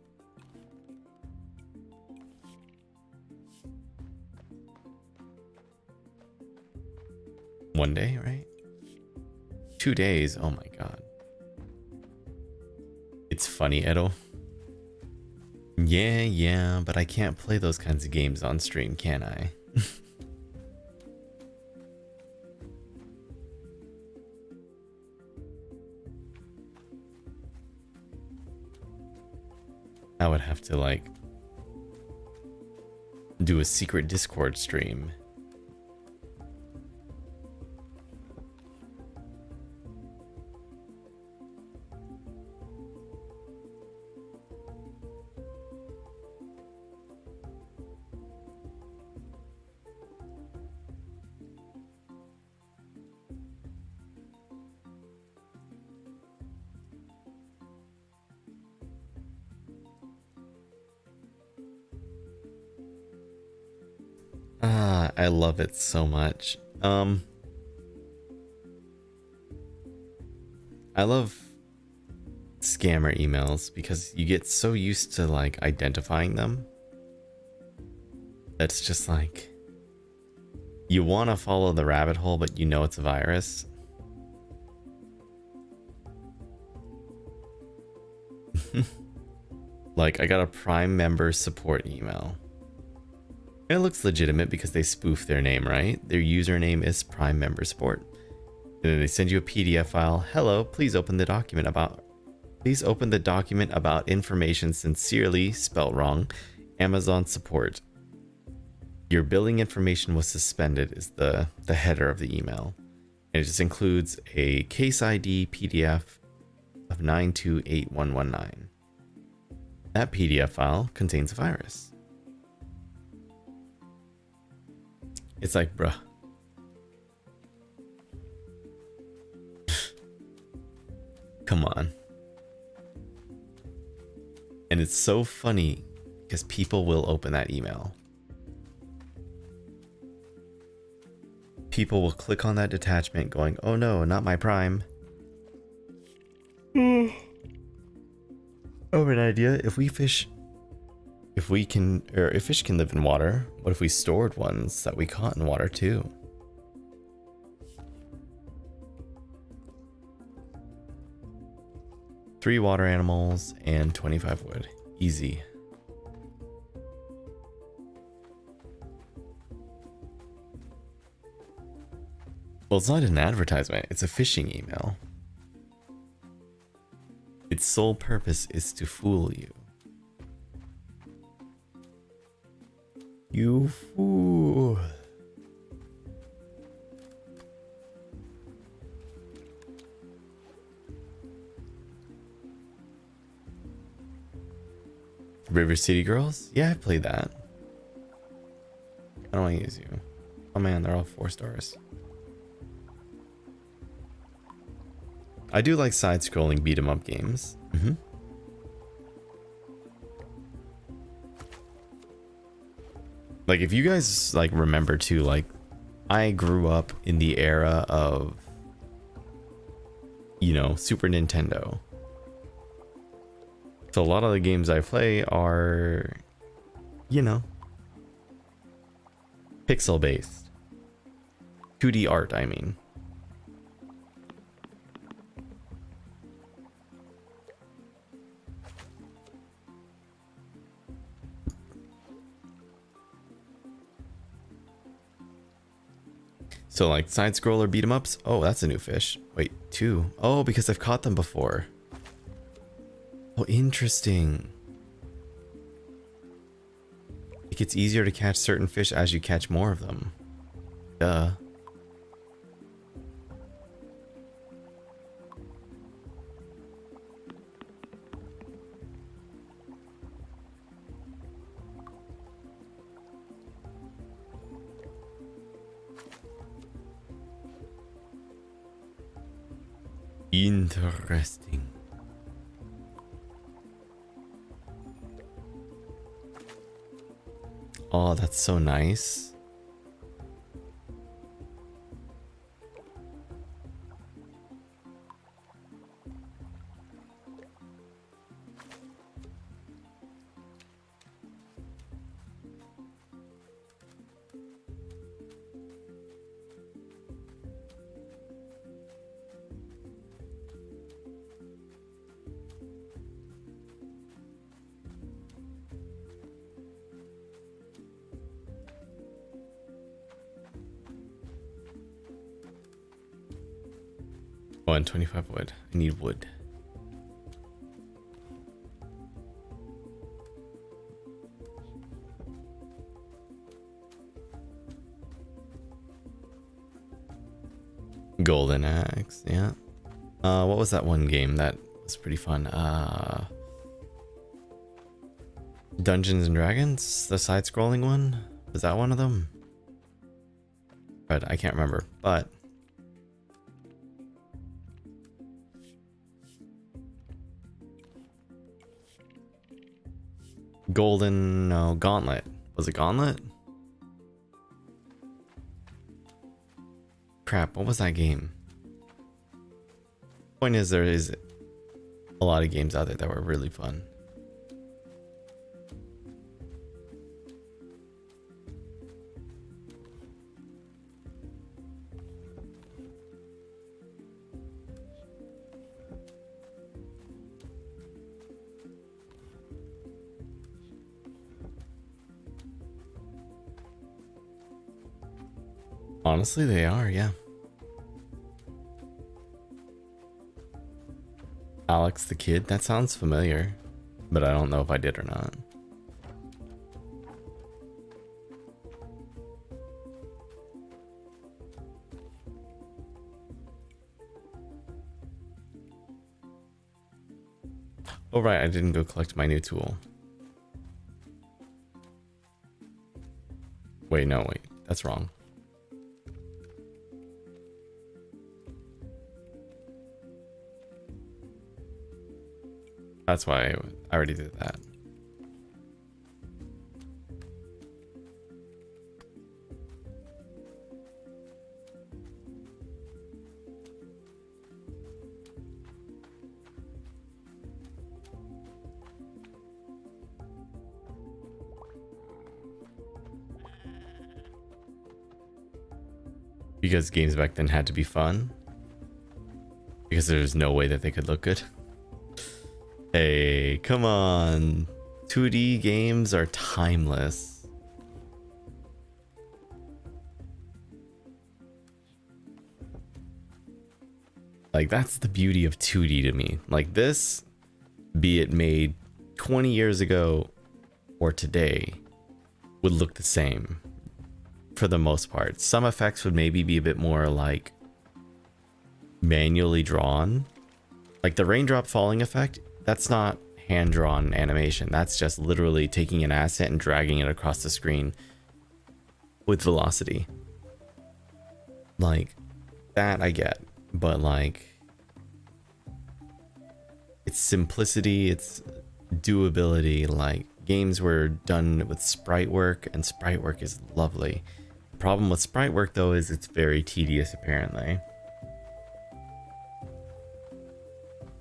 One day, right? 2 days, oh my god. It's funny, Edo. Yeah, but I can't play those kinds of games on stream, can I? I would have to, like, do a secret Discord stream. I love it so much. I love scammer emails because you get so used to like identifying them. That's just like, You want to follow the rabbit hole, but you know it's a virus. Like, I got a Prime member support email. And it looks legitimate because they spoof their name, right? Their username is Prime member support. And then they send you a PDF file. Hello, please open the document about information sincerely, spelled wrong, Amazon support. Your billing information was suspended is the header of the email. And it just includes a case ID PDF of 928119. That PDF file contains a virus. It's like, bruh. Come on. And it's so funny because people will open that email. People will click on that detachment going, oh no, not my Prime. Oh, an idea. If fish can live in water, what if we stored ones that we caught in water too? Three water animals and 25 wood. Easy. Well, it's not an advertisement, it's a phishing email. Its sole purpose is to fool you. You fool. River City Girls? Yeah, I played that. I don't want to use you. Oh man, they're all 4 stars. I do like side-scrolling beat-em-up games. Like, if you guys like remember too, like, I grew up in the era of, you know, Super Nintendo. So a lot of the games I play are, you know, pixel-based. 2D art, I mean. So like side scroller beat 'em ups. Oh, that's a new fish. Wait, 2. Oh, because I've caught them before. Oh, interesting. It gets easier to catch certain fish as you catch more of them. Duh. Interesting. Oh, that's so nice. Oh, and 25 wood. I need wood. Golden axe, yeah. What was that one game that was pretty fun? Dungeons and Dragons, the side-scrolling one. Was that one of them? But I can't remember. But Golden, no, Gauntlet. Was it Gauntlet? Crap, what was that game? Point is, there is a lot of games out there that were really fun. Honestly, they are, yeah. Alex the Kid, that sounds familiar, but I don't know if I did or not. Oh right, I didn't go collect my new tool. Wait, no, wait, that's wrong. That's why I already did that. Because games back then had to be fun. Because there's no way that they could look good. Hey, come on. 2D games are timeless. Like, that's the beauty of 2D to me. Like this, be it made 20 years ago or today, would look the same for the most part. Some effects would maybe be a bit more like manually drawn. Like the raindrop falling effect, that's not hand-drawn animation. That's just literally taking an asset and dragging it across the screen with velocity. Like, that I get. But like, it's simplicity, it's doability. Like, games were done with sprite work, and sprite work is lovely. The problem with sprite work though is it's very tedious apparently.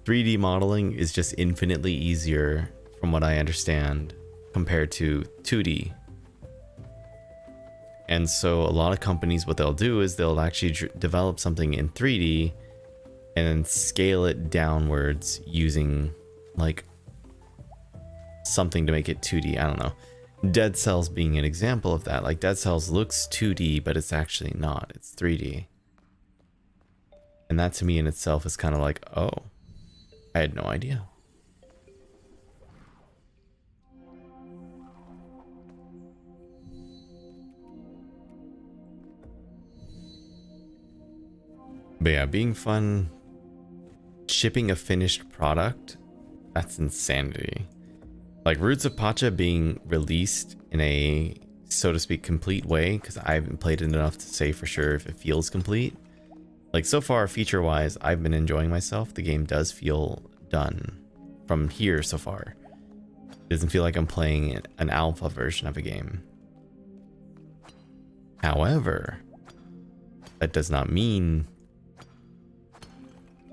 3D modeling is just infinitely easier from what I understand compared to 2D. And so a lot of companies, what they'll do is they'll actually develop something in 3D and then scale it downwards using like something to make it 2D. I don't know. Dead Cells being an example of that. Like Dead Cells looks 2D, but it's actually not. It's 3D. And that to me in itself is kind of like, oh, I had no idea. But yeah, being fun, shipping a finished product, that's insanity. Like Roots of Pacha being released in a, so to speak, complete way, because I haven't played it enough to say for sure if it feels complete. Like so far, feature-wise, I've been enjoying myself. The game does feel done from here so far. It doesn't feel like I'm playing an alpha version of a game. However, that does not mean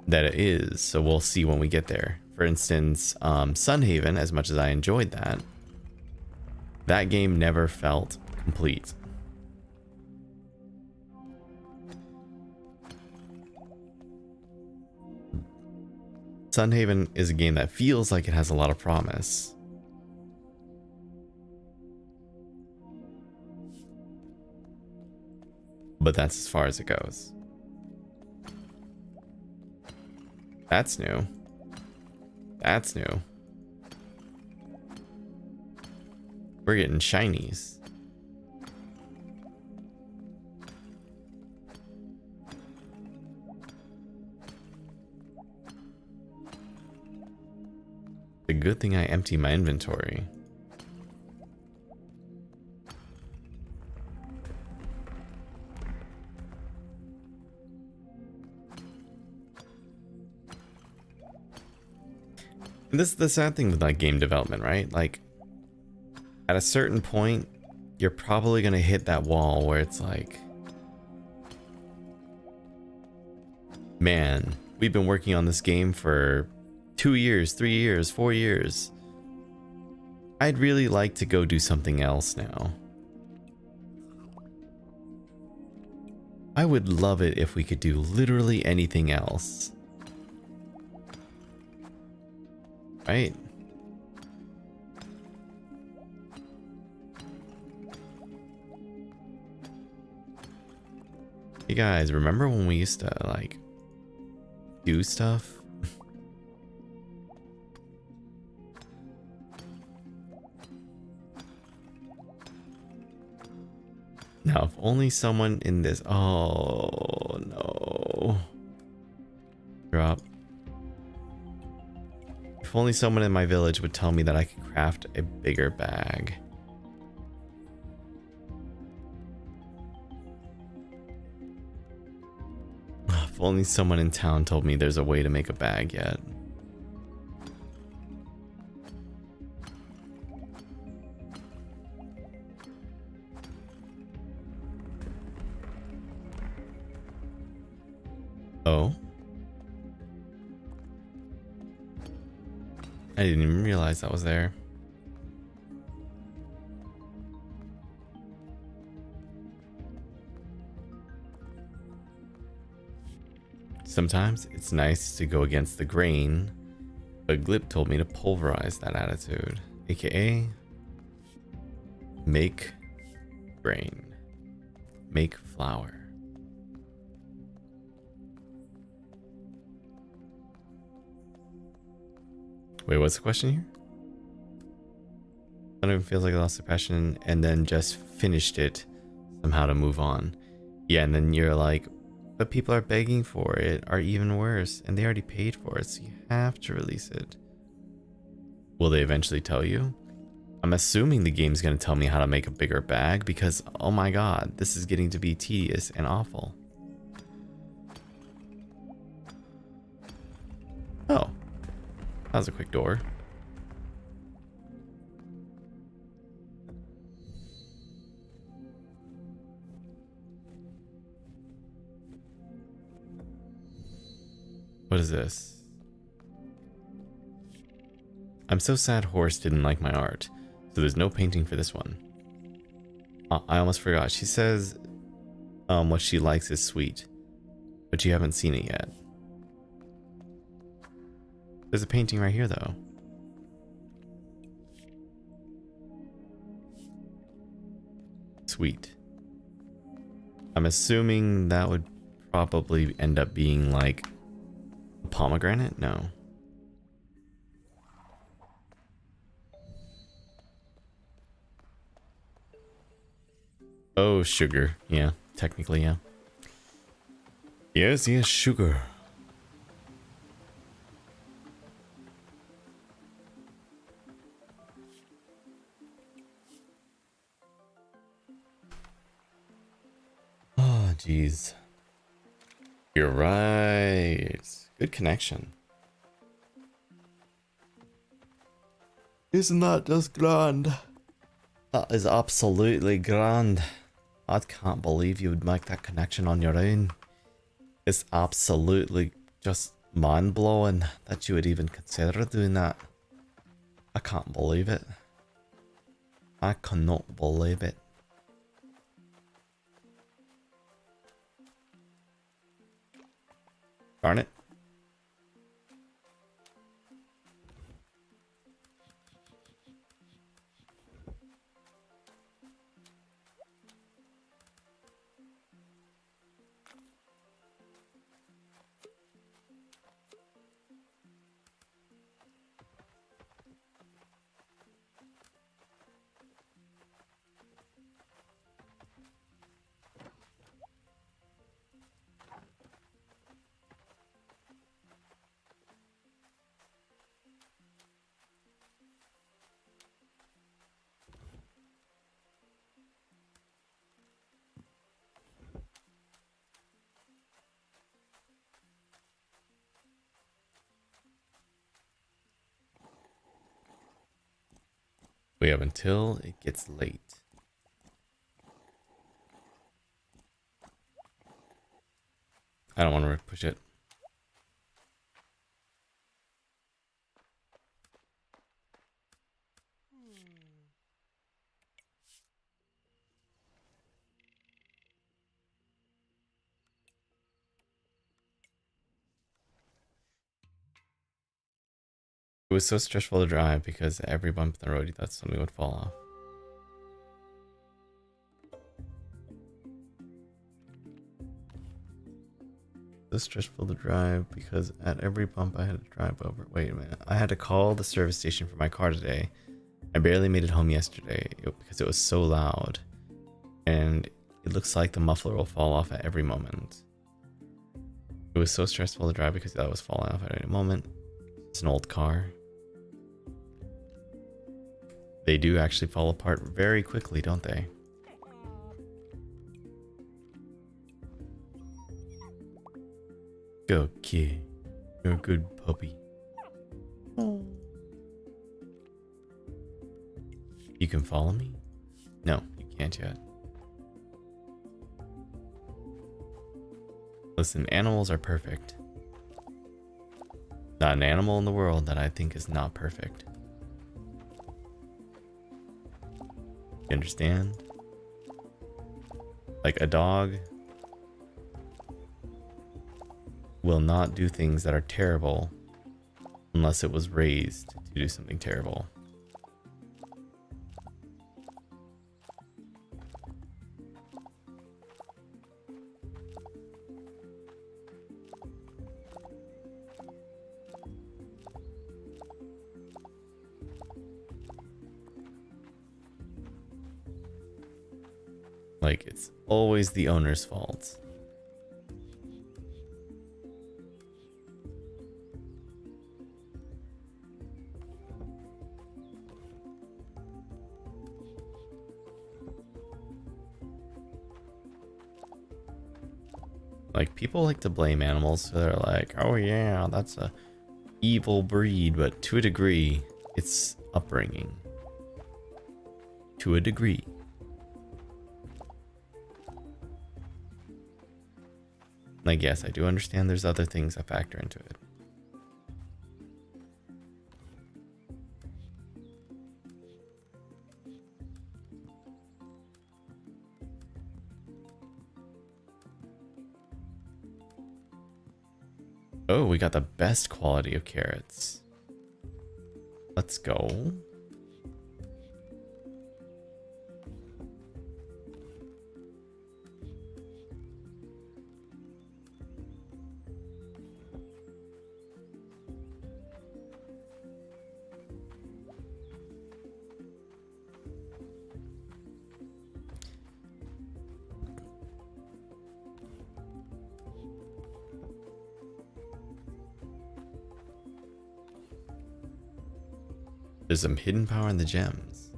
that it is, so we'll see when we get there. For instance, Sunhaven, as much as I enjoyed that, that game never felt complete. Sunhaven is a game that feels like it has a lot of promise. But that's as far as it goes. That's new. That's new. We're getting shinies. It's a good thing I empty my inventory. And this is the sad thing with like game development, right? Like at a certain point, you're probably gonna hit that wall where it's like, man, we've been working on this game for 2 years, 3 years, 4 years. I'd really like to go do something else now. I would love it if we could do literally anything else. Right? You guys, remember when we used to, like, do stuff? Now, if only someone in this... Oh, no. Drop. If only someone in my village would tell me that I could craft a bigger bag. If only someone in town told me there's a way to make a bag yet. Oh? I didn't even realize that was there. Sometimes it's nice to go against the grain, but Glip told me to pulverize that attitude, aka make grain, make flour. Wait, what's the question here? I don't even feel like I lost the passion and then just finished it somehow to move on. Yeah, and then you're like, but people are begging for it, or even worse, and they already paid for it, so you have to release it. Will they eventually tell you? I'm assuming the game's gonna tell me how to make a bigger bag because, oh my god, this is getting to be tedious and awful. Oh, that was a quick door. What is this? I'm so sad Horse didn't like my art, so there's no painting for this one. I almost forgot. She says what she likes is sweet, but you haven't seen it yet. There's a painting right here, though. Sweet. I'm assuming that would probably end up being like a pomegranate? No. Oh, sugar. Yeah, technically, yeah. Yes, yes, sugar. Oh, jeez. You're right. Good connection. Isn't that just grand? That is absolutely grand. I can't believe you would make that connection on your own. It's absolutely just mind-blowing that you would even consider doing that. I can't believe it. I cannot believe it. Darn it. We have until it gets late. I don't want to push it. It was so stressful to drive because every bump in the road you thought something would fall off. So stressful to drive because at every bump I had to drive over. Wait a minute. I had to call the service station for my car today. I barely made it home yesterday because it was so loud. And it looks like the muffler will fall off at every moment. It was so stressful to drive because that was falling off at any moment. It's an old car. They do actually fall apart very quickly, don't they? Go, kid. You're a good puppy. Oh. You can follow me? No, you can't yet. Listen, animals are perfect. Not an animal in the world that I think is not perfect. You understand? Like a dog will not do things that are terrible unless it was raised to do something terrible. Like, it's always the owner's fault. Like, people like to blame animals, so they're like, oh yeah, that's a evil breed, but to a degree, it's upbringing. To a degree. Like, yes, I do understand there's other things that factor into it. Oh, we got the best quality of carrots. Let's go. There's some hidden power in the gems.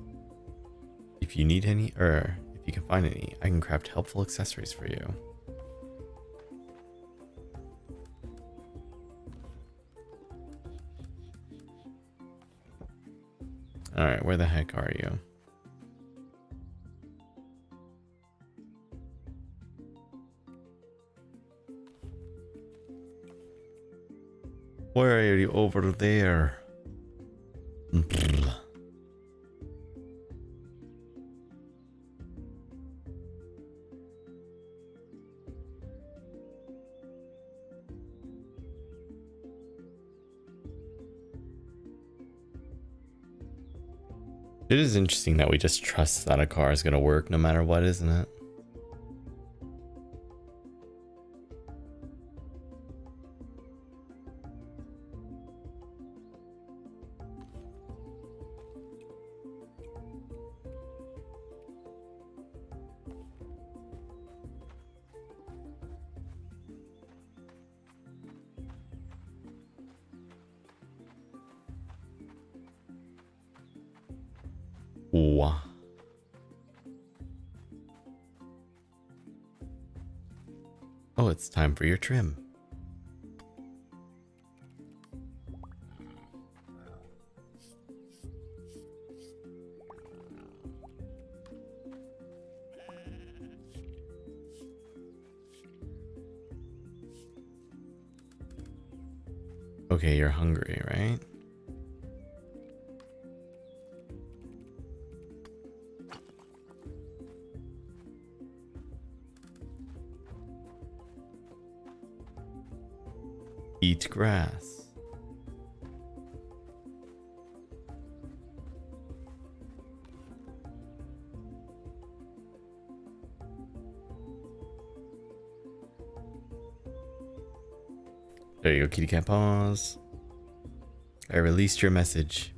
If you need any, or if you can find any, I can craft helpful accessories for you. Alright, where the heck are you? Where are you? Over there? It is interesting that we just trust that a car is going to work no matter what, isn't it? Wow. Oh, it's time for your trim. Okay, you're hungry, right? Eat grass. There you go, kitty cat paws. I released your message.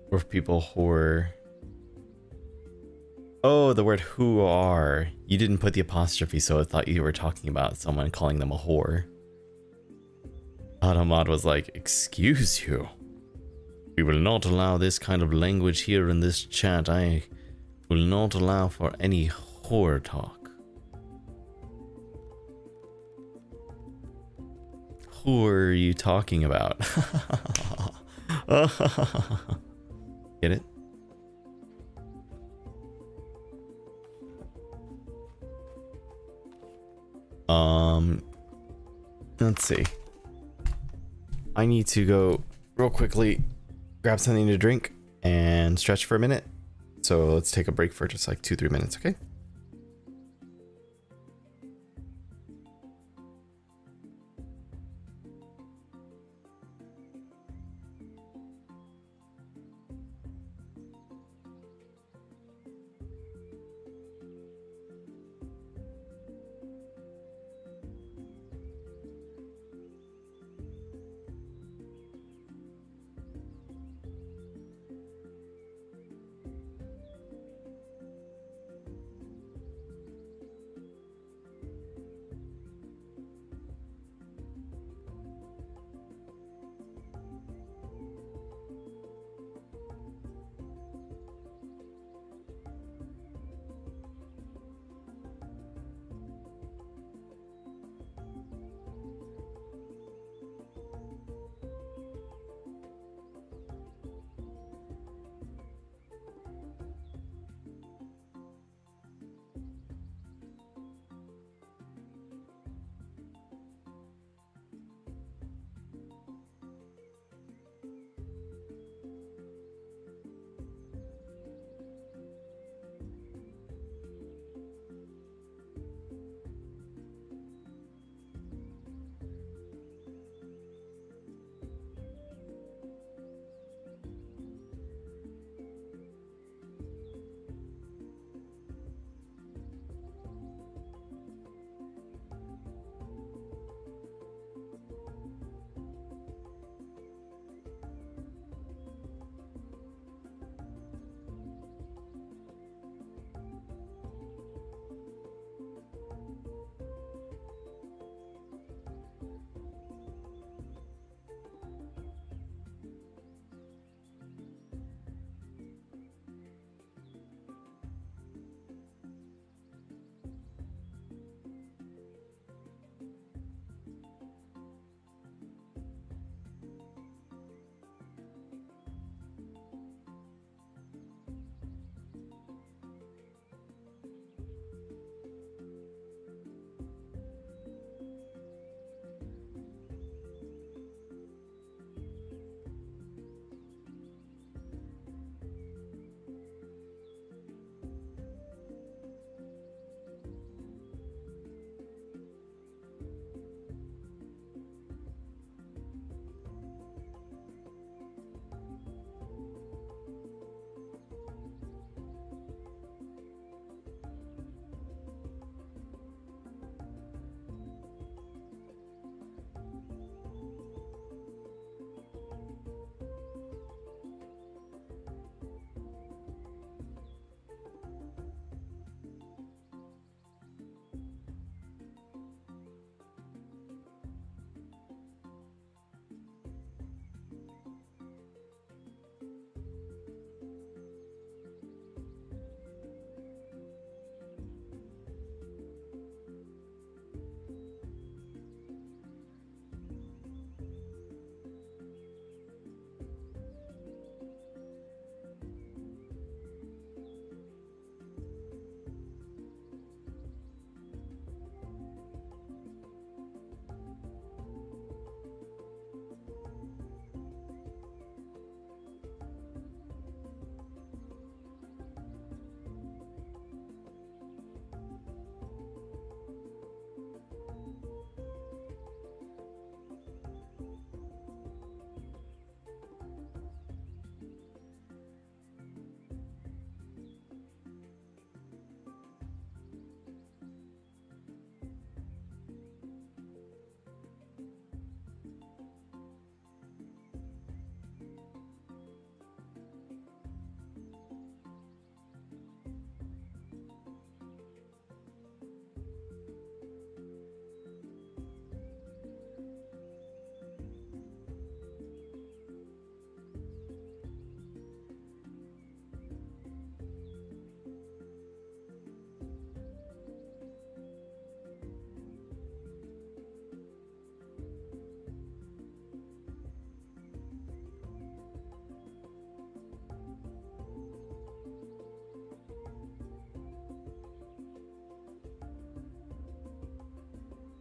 Or if people whore. Oh, the word who are. You didn't put the apostrophe, so I thought you were talking about someone calling them a whore. Automod was like, excuse you. We will not allow this kind of language here in this chat. I will not allow for any whore talk. Who are you talking about? Get it? Let's see. I need to go real quickly grab something to drink and stretch for a minute. So let's take a break for just like 2-3 minutes, okay?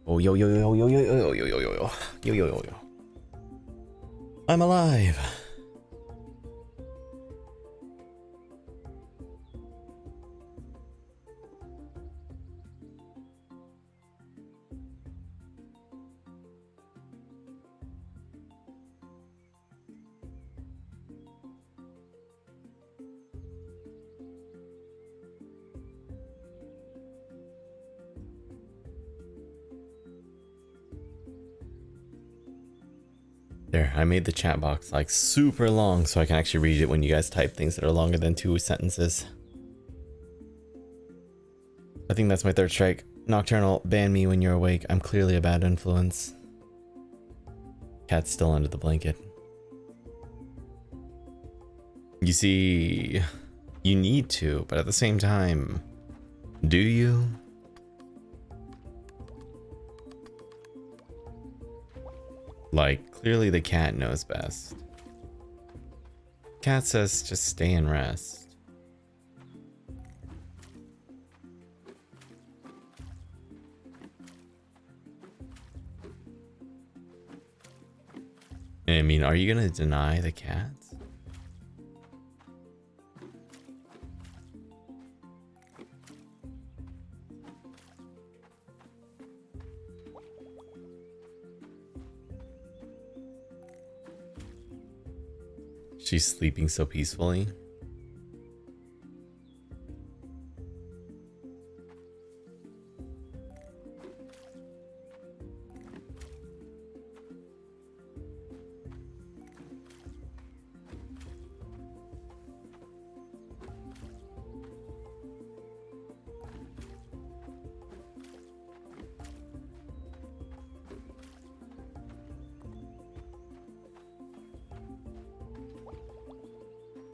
Oh, yo, yo, yo, yo, yo, yo, yo, yo, yo, yo, yo, yo, yo, yo. I'm alive. There, I made the chat box like super long so I can actually read it when you guys type things that are longer than 2 sentences. I think that's my third strike. Nocturnal, ban me when you're awake. I'm clearly a bad influence. Cat's still under the blanket. You see, you need to, but at the same time, do you? Like, clearly the cat knows best. Cat says just stay and rest. I mean, are you gonna deny the cat? She's sleeping so peacefully.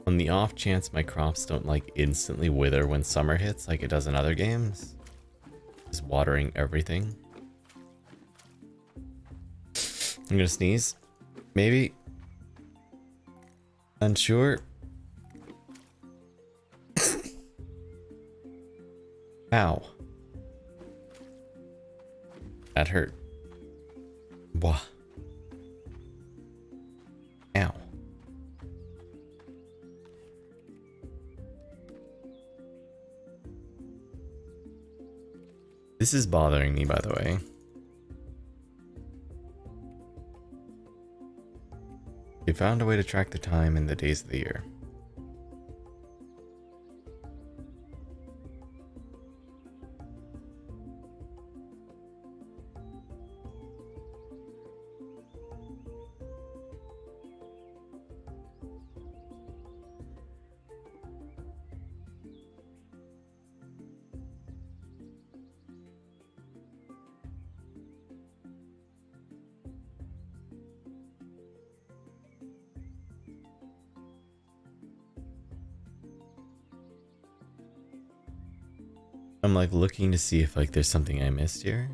On the off chance my crops don't like instantly wither when summer hits like it does in other games, just watering everything. I'm gonna sneeze. Maybe. Unsure. Ow. That hurt. Wah. Ow. This is bothering me, by the way. You found a way to track the time and the days of the year. I'm like looking to see if like there's something I missed here.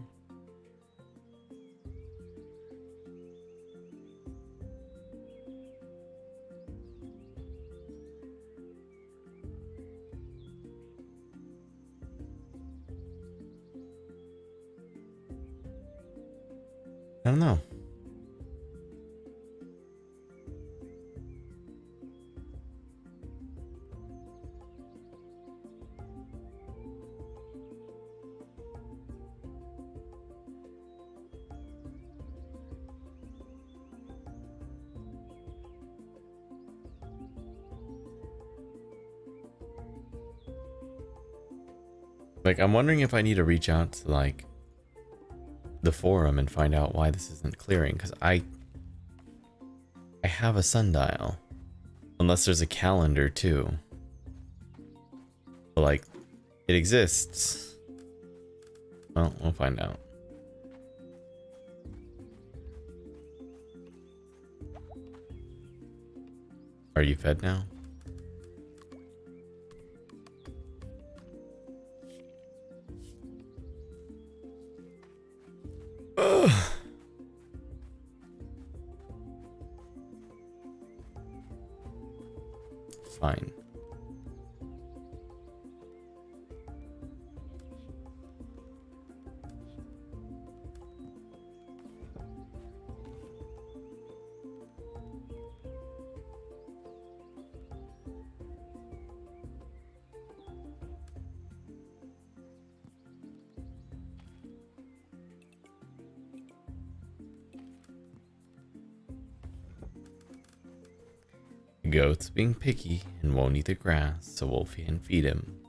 I don't know. Like, I'm wondering if I need to reach out to, like, the forum and find out why this isn't clearing, because I have a sundial. Unless there's a calendar, too. But, like, it exists. Well, we'll find out. Are you fed now? Ugh. Fine. Goat's being picky and won't eat the grass, so we'll feed him.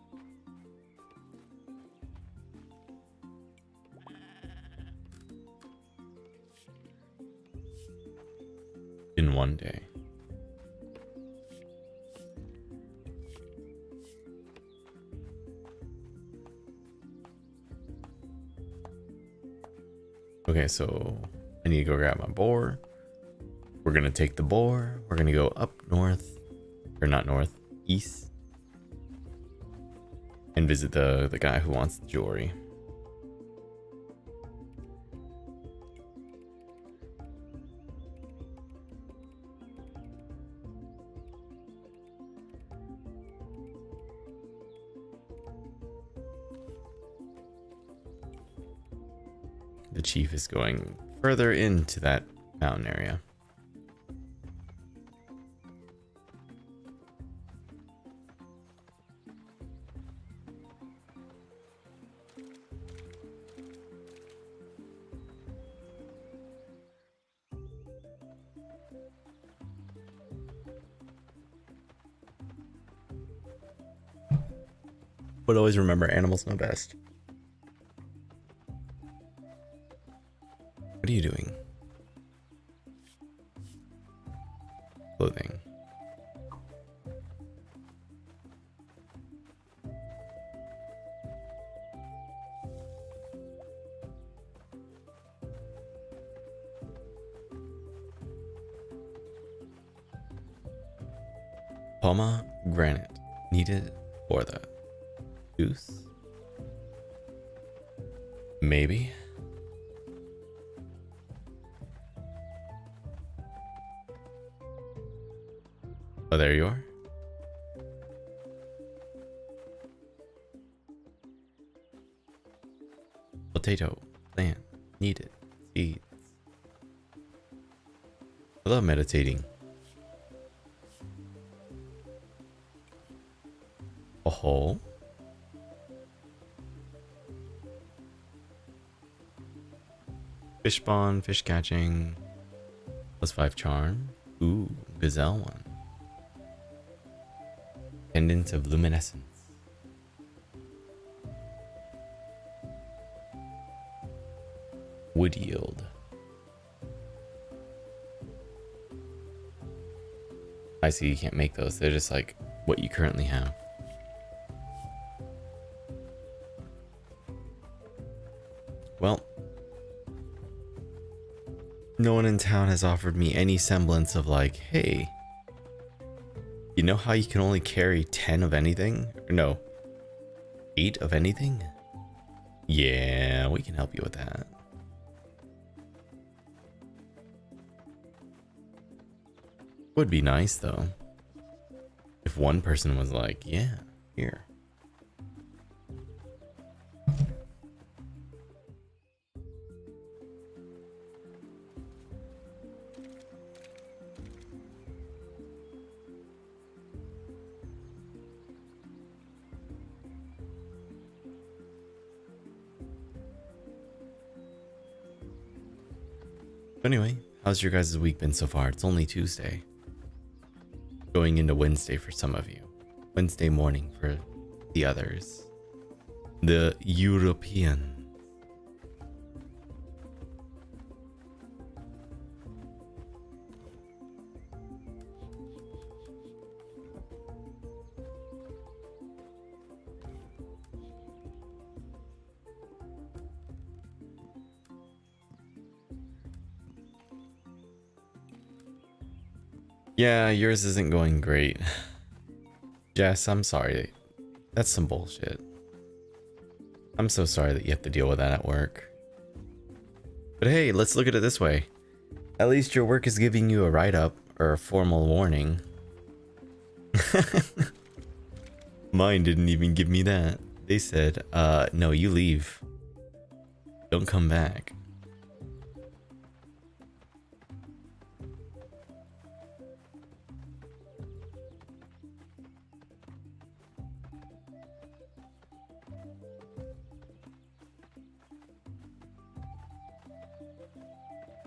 In one day. Okay, so I need to go grab my boar. We're gonna take the boar. We're gonna go up north, or not north, east, and visit the guy who wants the jewelry. The chief is going further into that mountain area. But always remember, animals know best. What are you doing? Clothing. Pomegranate needed for the juice? Maybe. Oh, there you are. Potato, plant, needed, seeds. I love meditating. A hole. Fish spawn, fish catching. +5 charm. Ooh, gazelle one. Pendant of luminescence. Wood yield. I see you can't make those. They're just like what you currently have. Well, no one in town has offered me any semblance of like, hey, you know how you can only carry 10 of anything? Or no, 8 of anything? Yeah, we can help you with that. Would be nice though, if one person was like, yeah, here. Anyway, how's your guys' week been so far? It's only Tuesday. Going into Wednesday for some of you. Wednesday morning for the others. The European. Yeah, yours isn't going great. Jess, I'm sorry. That's some bullshit. I'm so sorry that you have to deal with that at work. But hey, let's look at it this way. At least your work is giving you a write-up or a formal warning. Mine didn't even give me that. They said, no, you leave. Don't come back.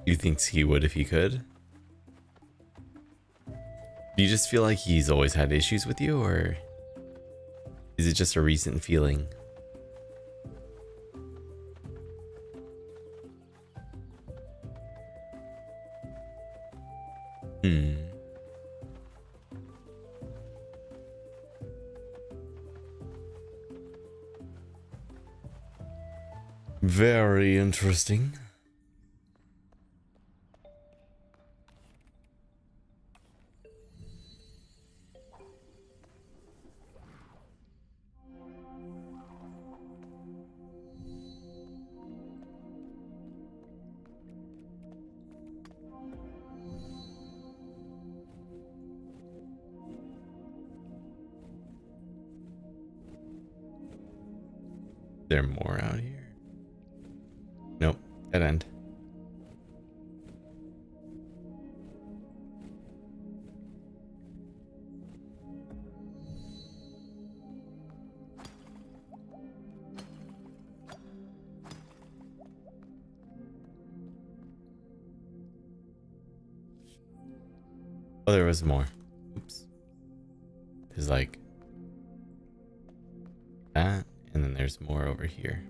You think he would if he could? Do you just feel like he's always had issues with you, or is it just a recent feeling? Hmm. Very interesting. There more out here? Nope, dead end. Oh, there was more. Oops. There's like that, and then there's more over here.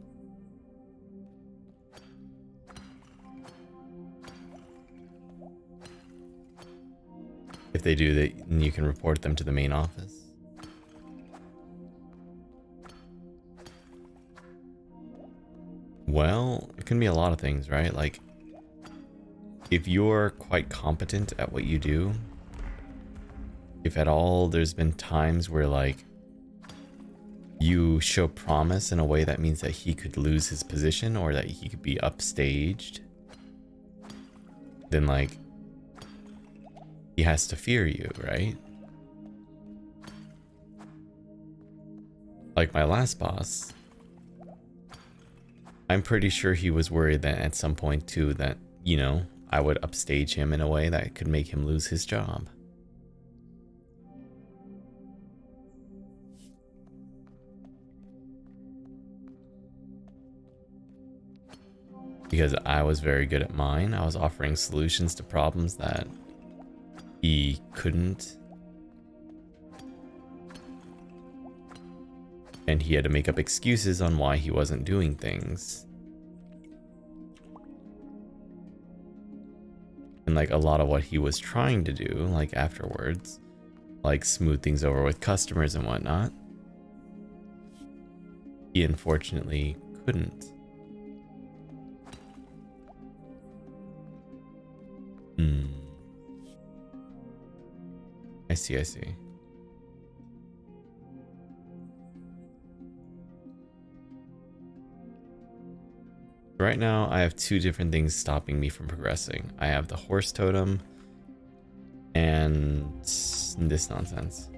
If they do, then you can report them to the main office. Well, it can be a lot of things, right? Like, if you're quite competent at what you do, if at all there's been times where, like, you show promise in a way that means that he could lose his position or that he could be upstaged, then, like, he has to fear you, right? Like my last boss, I'm pretty sure he was worried that at some point too that, you know, I would upstage him in a way that could make him lose his job. Because I was very good at mine. I was offering solutions to problems that he couldn't. And he had to make up excuses on why he wasn't doing things. And like a lot of what he was trying to do, like afterwards, like smooth things over with customers and whatnot, he unfortunately couldn't. I see, I see. Right now, I have two different things stopping me from progressing. I have the horse totem and this nonsense.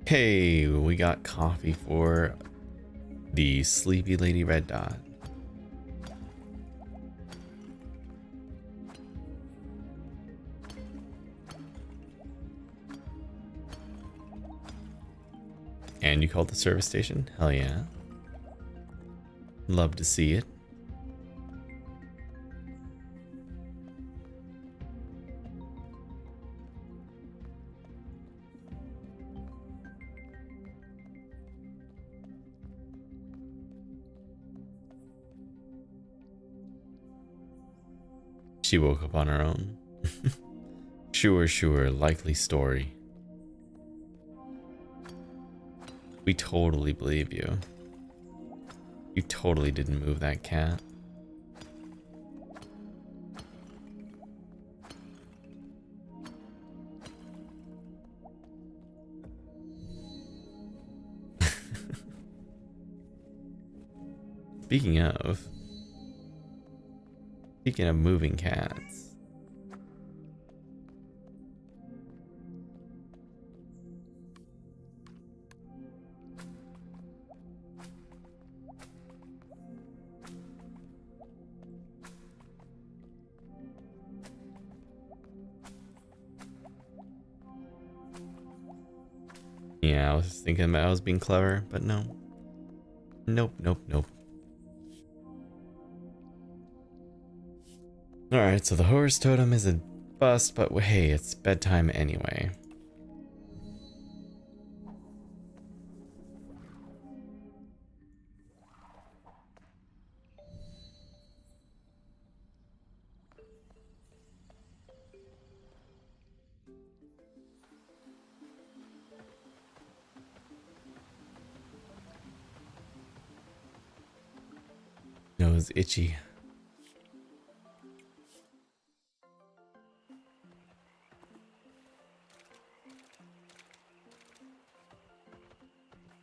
Hey, we got coffee for the Sleepy Lady Red Dot. And you called the service station? Hell yeah. Love to see it. She woke up on her own. Sure, likely story. We totally believe you. You totally didn't move that cat. Speaking of moving cats. Yeah, I was thinking I was being clever, but no. Nope, nope, nope. Alright, so the horse totem is a bust, but hey, it's bedtime anyway. Nose itchy.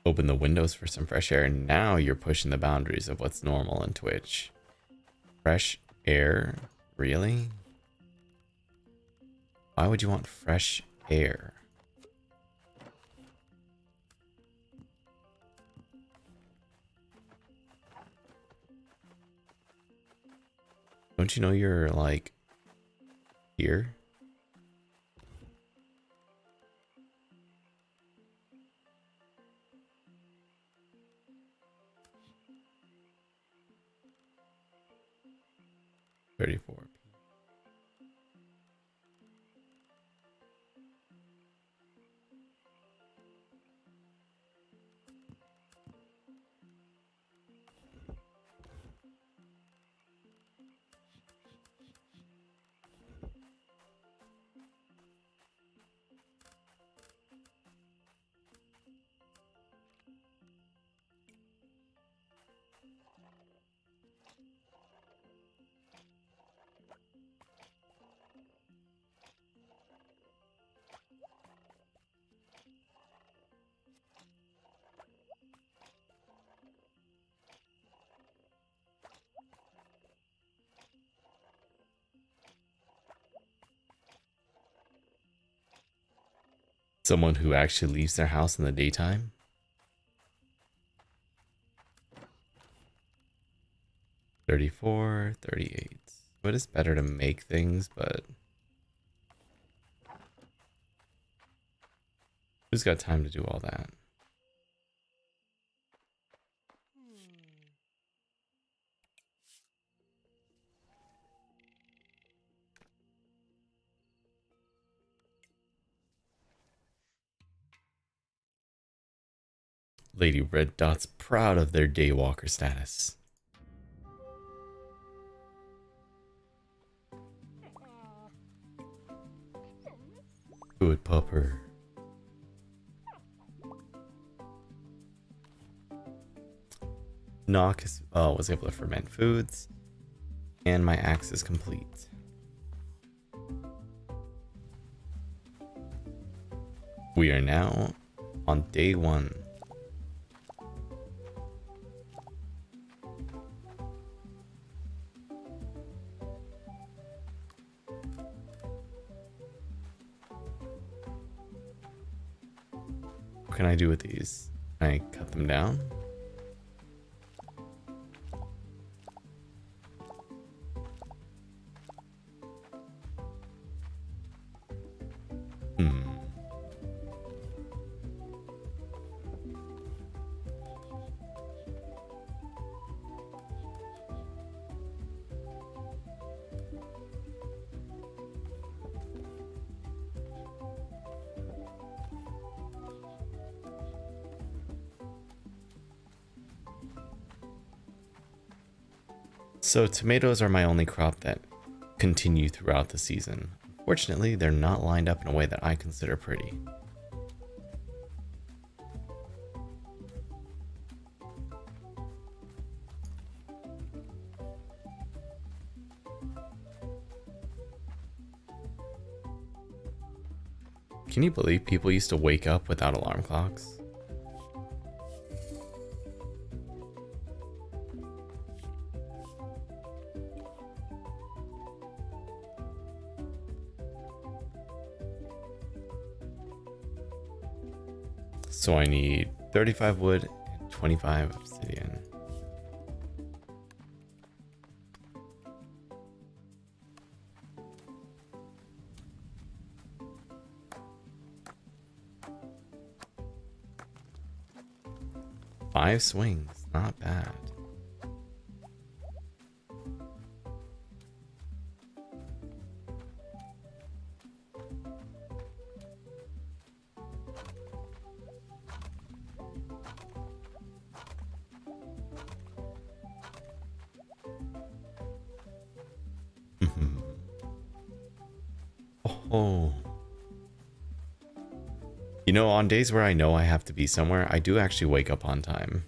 Open the windows for some fresh air. Now you're pushing the boundaries of what's normal in Twitch. Fresh air? Really? Why would you want fresh air? Don't you know you're like here? $34. Someone who actually leaves their house in the daytime? 34, 38. But it's better to make things, but who's got time to do all that? Lady Red Dot's proud of their daywalker status. Good pupper. Knock was able to ferment foods, and my axe is complete. We are now on day 1. What can I do with these? Can I cut them down? So tomatoes are my only crop that continue throughout the season. Fortunately, they're not lined up in a way that I consider pretty. Can you believe people used to wake up without alarm clocks? So I need 35 wood and 25 obsidian. 5 swings. Not bad. Oh. You know, on days where I know I have to be somewhere, I do actually wake up on time.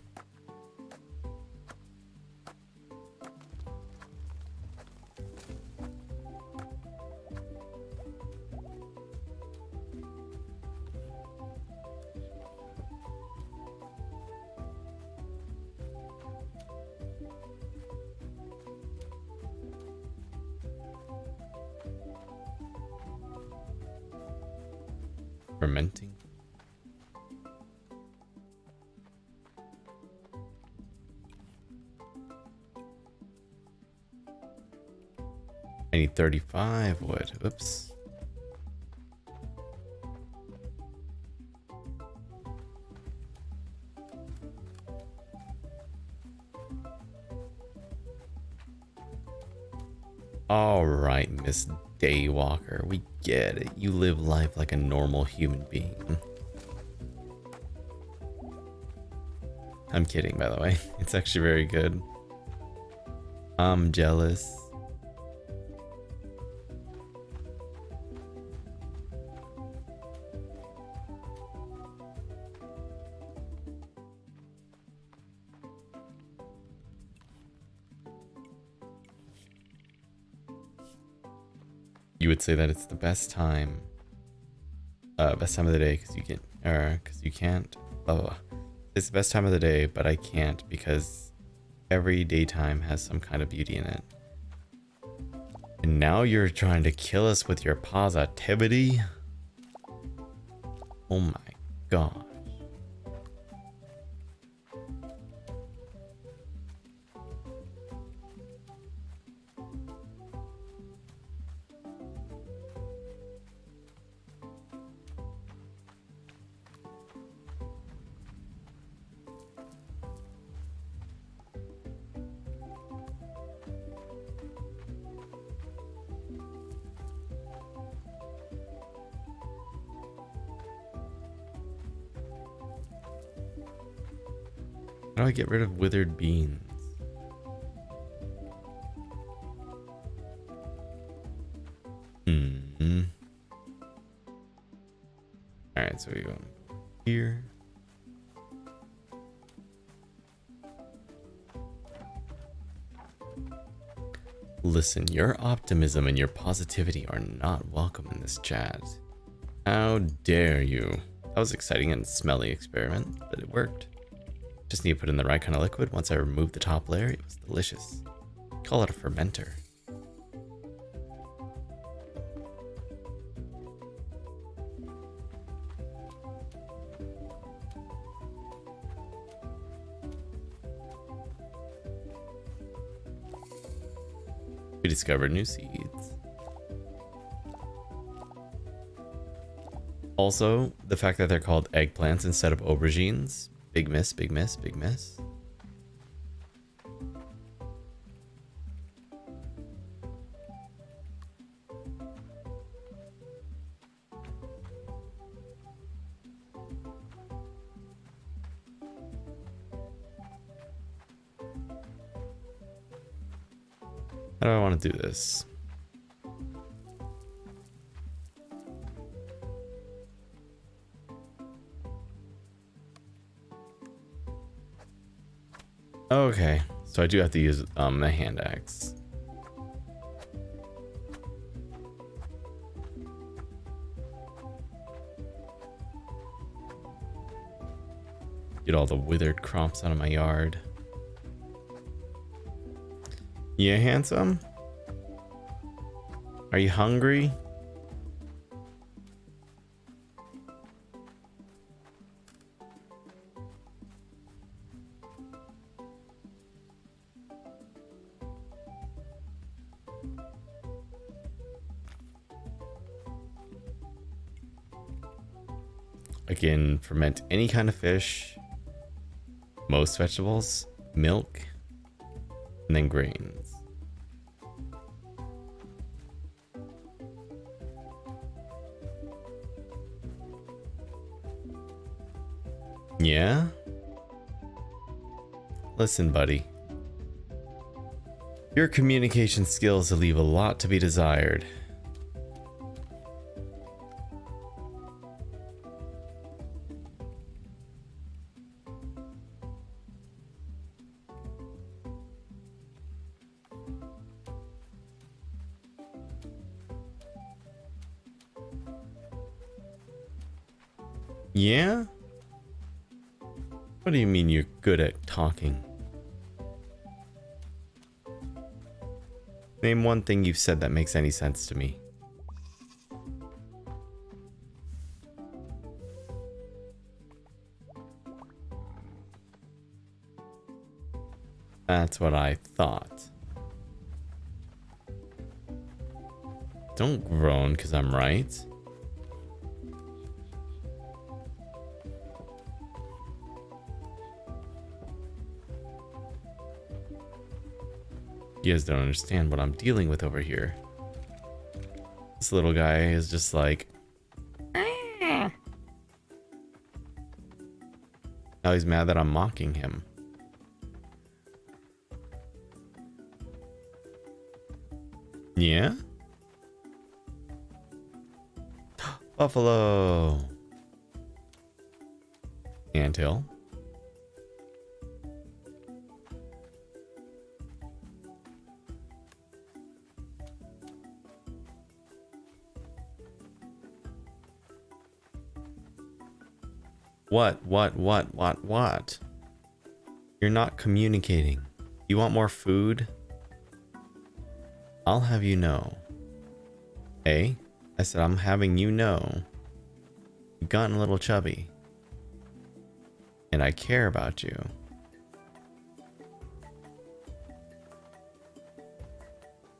Fermenting. I need 35 wood. Oops. All right, Miss Daywalker, we get it. You live life like a normal human being. I'm kidding, by the way. It's actually very good. I'm jealous. You would say that it's the best time of the day because you can, or because you can't, blah, blah, blah. It's the best time of the day, but I can't because every daytime has some kind of beauty in it. And now you're trying to kill us with your positivity? Oh my god. How do I get rid of withered beans? Alright, so we go here. Listen, your optimism and your positivity are not welcome in this chat. How dare you? That was an exciting and smelly experiment, but it worked. Just need to put in the right kind of liquid. Once I removed the top layer, it was delicious. Call it a fermenter. We discovered new seeds. Also, the fact that they're called eggplants instead of aubergines. Big miss, big miss, big miss. How do I want to do this? Okay, so I do have to use a hand axe. Get all the withered crops out of my yard. Yeah, handsome? Are you hungry? I can ferment any kind of fish. Most vegetables, milk, and then grains. Yeah? Listen, buddy. Your communication skills leave a lot to be desired. Yeah? What do you mean you're good at talking? Name one thing you've said that makes any sense to me. That's what I thought. Don't groan because I'm right. You guys don't understand what I'm dealing with over here. This little guy is just like... Now he's mad that I'm mocking him. Yeah? Buffalo. Anthill. What? You're not communicating. You want more food? I'll have you know. Hey, I said I'm having you know. You've gotten a little chubby. And I care about you.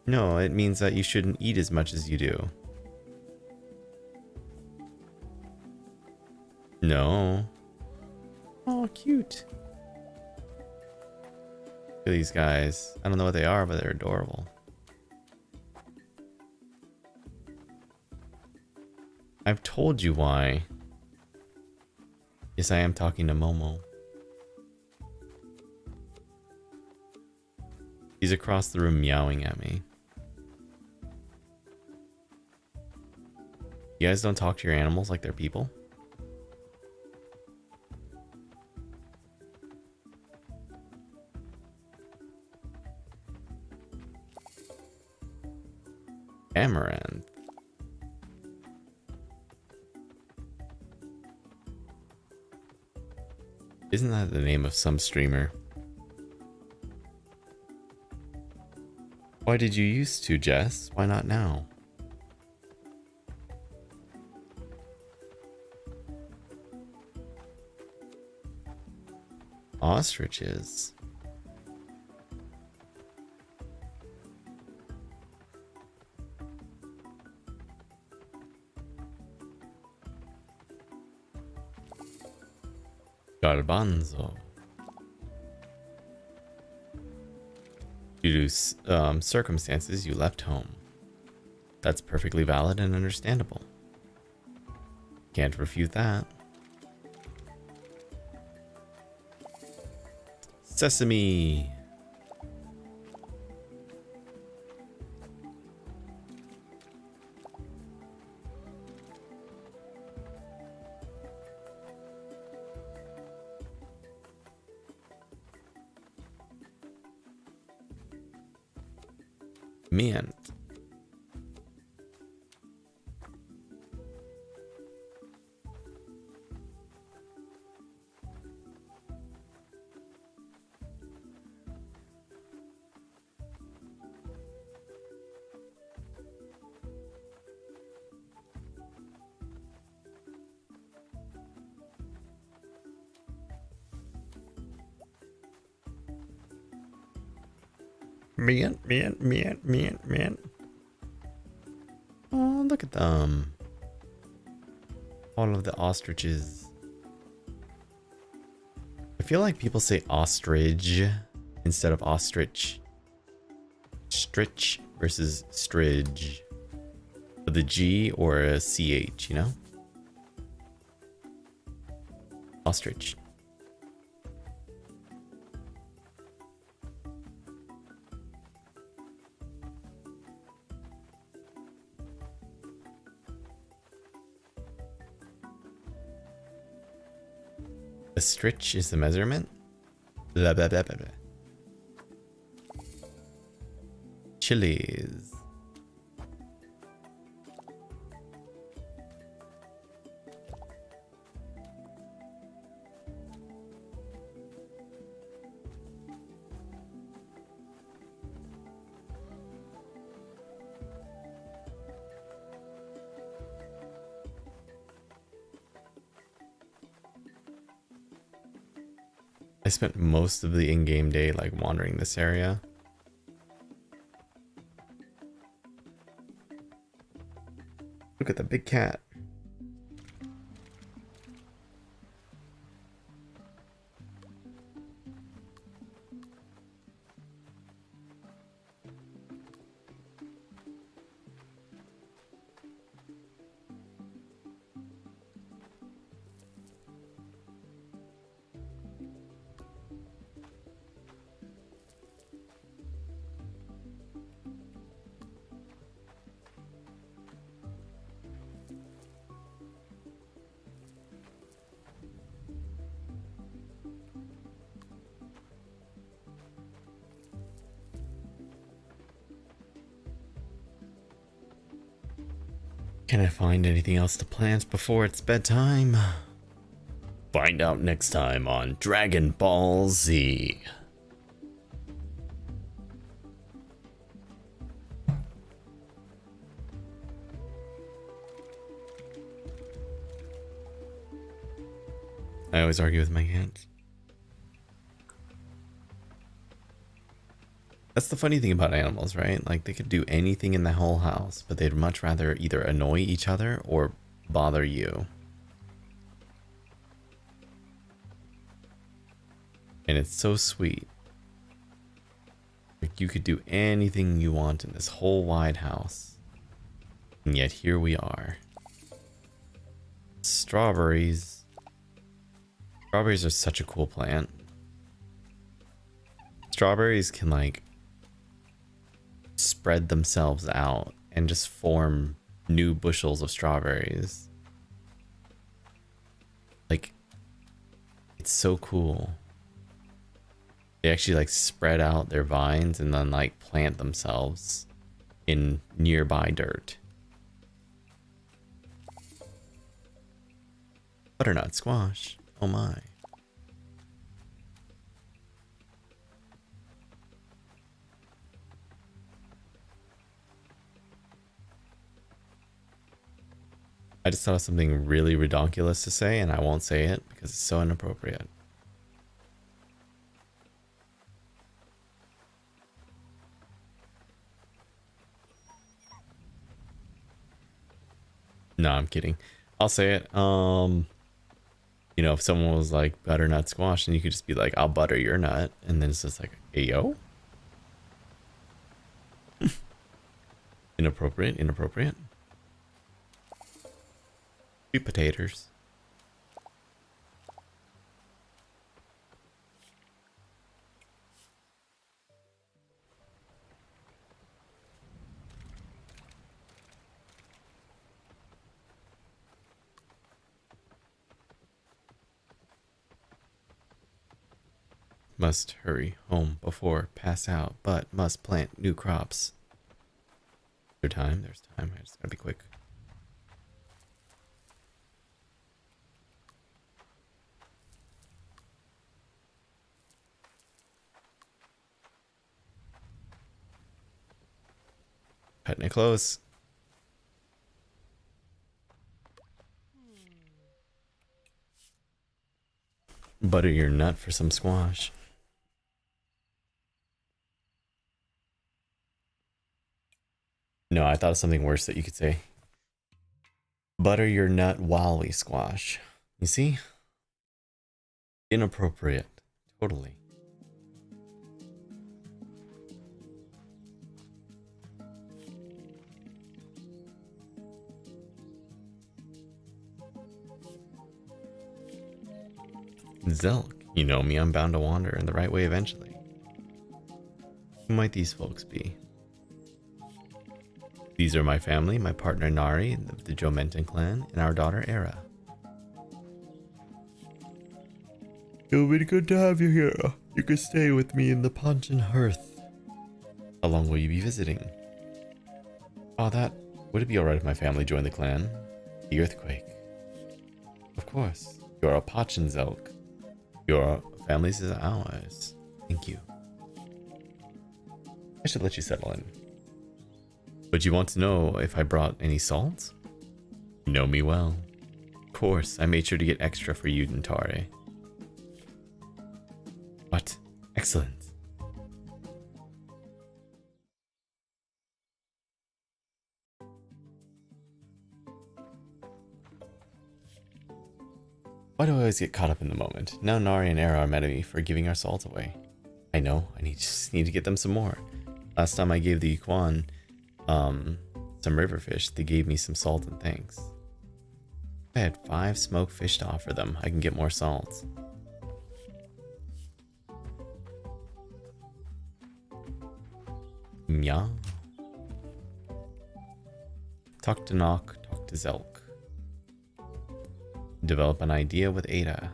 No, it means that you shouldn't eat as much as you do. No. Oh, cute. Look at these guys. I don't know what they are, but they're adorable. I've told you why. Yes, I am talking to Momo. He's across the room meowing at me. You guys don't talk to your animals like they're people? Amaranth. Isn't that the name of some streamer? Why did you used to, Jess? Why not now? Ostriches. Garbanzo. Due to circumstances, you left home. That's perfectly valid and understandable. Can't refute that. Sesame. Mint. Mint. Oh, look at them. All of the ostriches. I feel like people say ostrich instead of ostrich. Stritch versus stridge. With a G or a CH, you know? Ostrich. A stritch is the measurement? Blah, blah, blah, blah, blah. Chilies. I spent most of the in-game day like wandering this area. Look at the big cat. Can I find anything else to plant before it's bedtime? Find out next time on Dragon Ball Z. I always argue with my hands. That's the funny thing about animals, right? Like, they could do anything in the whole house, but they'd much rather either annoy each other or bother you. And it's so sweet. Like, you could do anything you want in this whole wide house. And yet here we are. Strawberries. Strawberries are such a cool plant. Strawberries can, like, spread themselves out and just form new bushels of strawberries. Like, it's so cool. They actually like spread out their vines and then like plant themselves in nearby dirt. Butternut squash. Oh my. I just thought of something really redonkulous to say, and I won't say it because it's so inappropriate. No, I'm kidding. I'll say it. You know, if someone was like butternut squash, and you could just be like, "I'll butter your nut," and then it's just like, "Hey yo." Inappropriate. Inappropriate. Sweet potatoes. Must hurry home before pass out, but must plant new crops. There's time. There's time. I just gotta be quick. Cutting it close. Butter your nut for some squash. No, I thought of something worse that you could say. Butter your nut while we squash. You see? Inappropriate. Totally. Zelk, you know me, I'm bound to wander in the right way eventually. Who might these folks be? These are my family, my partner Nari of the Jomentan clan, and our daughter Era. It'll be good to have you here. You can stay with me in the Panchan hearth. How long will you be visiting? Oh, would it be alright if my family joined the clan? The earthquake. Of course. You're a Pachan Zelk. Your family's is ours. Thank you. I should let you settle in. But you want to know if I brought any salt? You know me well. Of course, I made sure to get extra for you, Dantare. What? Excellent. Why do I always get caught up in the moment? Now Nari and Era are mad at me for giving our salt away. I know, just need to get them some more. Last time I gave the Yuquan some river fish, they gave me some salt and thanks. I had 5 smoked fish to offer them. I can get more salt. Yeah. Talk to Nock, talk to Zelk. Develop an idea with Ada.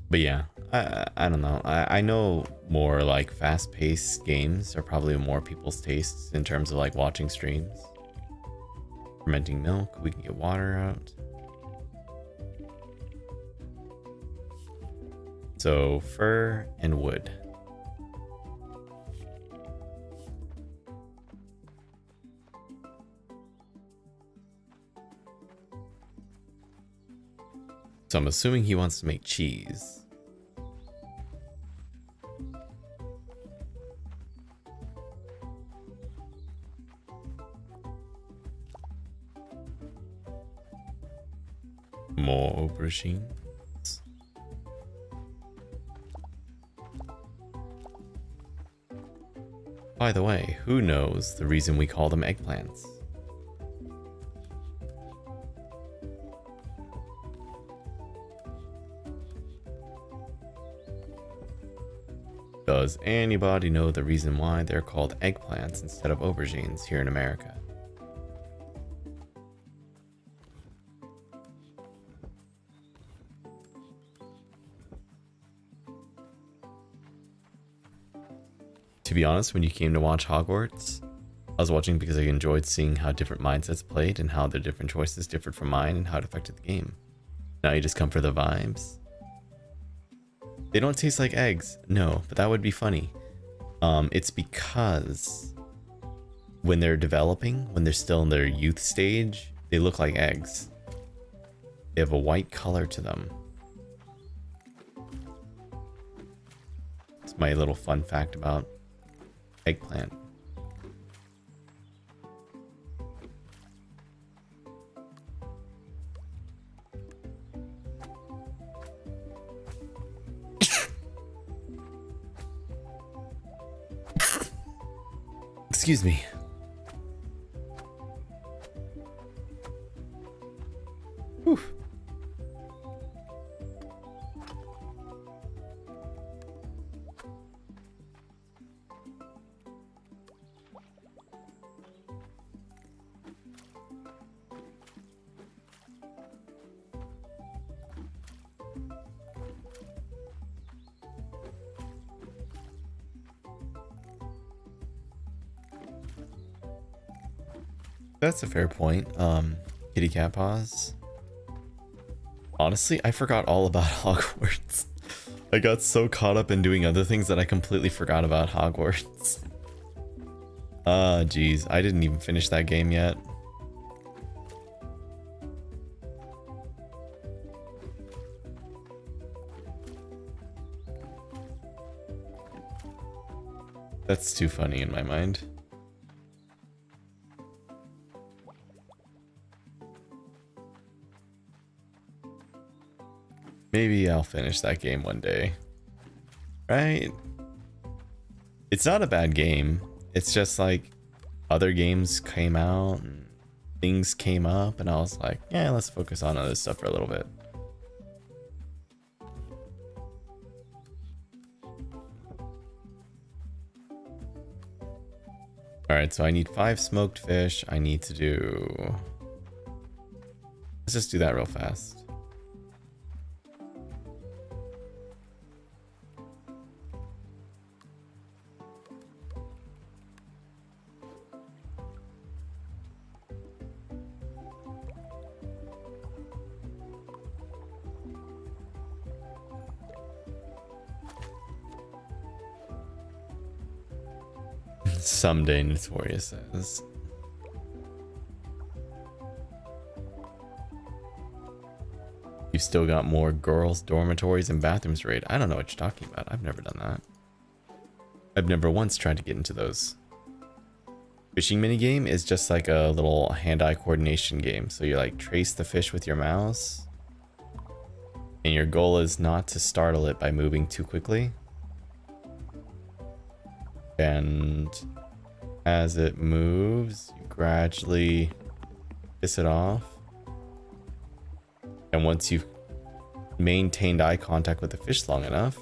But yeah, I don't know. I know more like fast-paced games are probably more people's tastes in terms of like watching streams. Fermenting milk, we can get water out. So fur and wood. So I'm assuming he wants to make cheese. More aubergines. By the way, who knows the reason we call them eggplants? Does anybody know the reason why they're called eggplants instead of aubergines here in America? To be honest, when you came to watch Hogwarts, I was watching because I enjoyed seeing how different mindsets played and how their different choices differed from mine and how it affected the game. Now you just come for the vibes? They don't taste like eggs. No, but that would be funny. It's because when they're developing, when they're still in their youth stage, they look like eggs. They have a white color to them. It's my little fun fact about eggplant. Excuse me. Whew. That's a fair point. Kitty cat paws. Honestly, I forgot all about Hogwarts. I got so caught up in doing other things that I completely forgot about Hogwarts. Geez, I didn't even finish that game yet. That's too funny in my mind. Maybe I'll finish that game one day. Right? It's not a bad game. It's just like other games came out and things came up and I was like, yeah, let's focus on other stuff for a little bit. Alright, so I need 5 smoked fish. I need to do... Let's just do that real fast. Someday, Notorious says. You've still got more girls' dormitories and bathrooms to raid. I don't know what you're talking about. I've never done that. I've never once tried to get into those. Fishing minigame is just like a little hand-eye coordination game. So you like trace the fish with your mouse. And your goal is not to startle it by moving too quickly. And as it moves, you gradually piss it off. And once you've maintained eye contact with the fish long enough,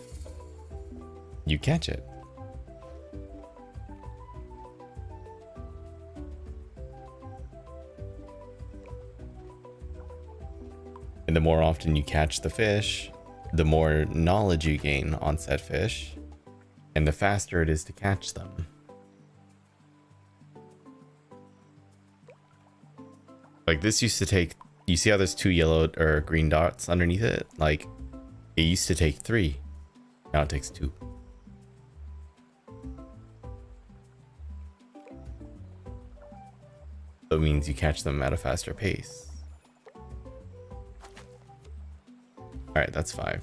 you catch it. And the more often you catch the fish, the more knowledge you gain on said fish, and the faster it is to catch them. Like this used to take, you see how there's 2 yellow or green dots underneath it? Like it used to take 3. Now it takes 2. So it means you catch them at a faster pace. Alright, that's 5.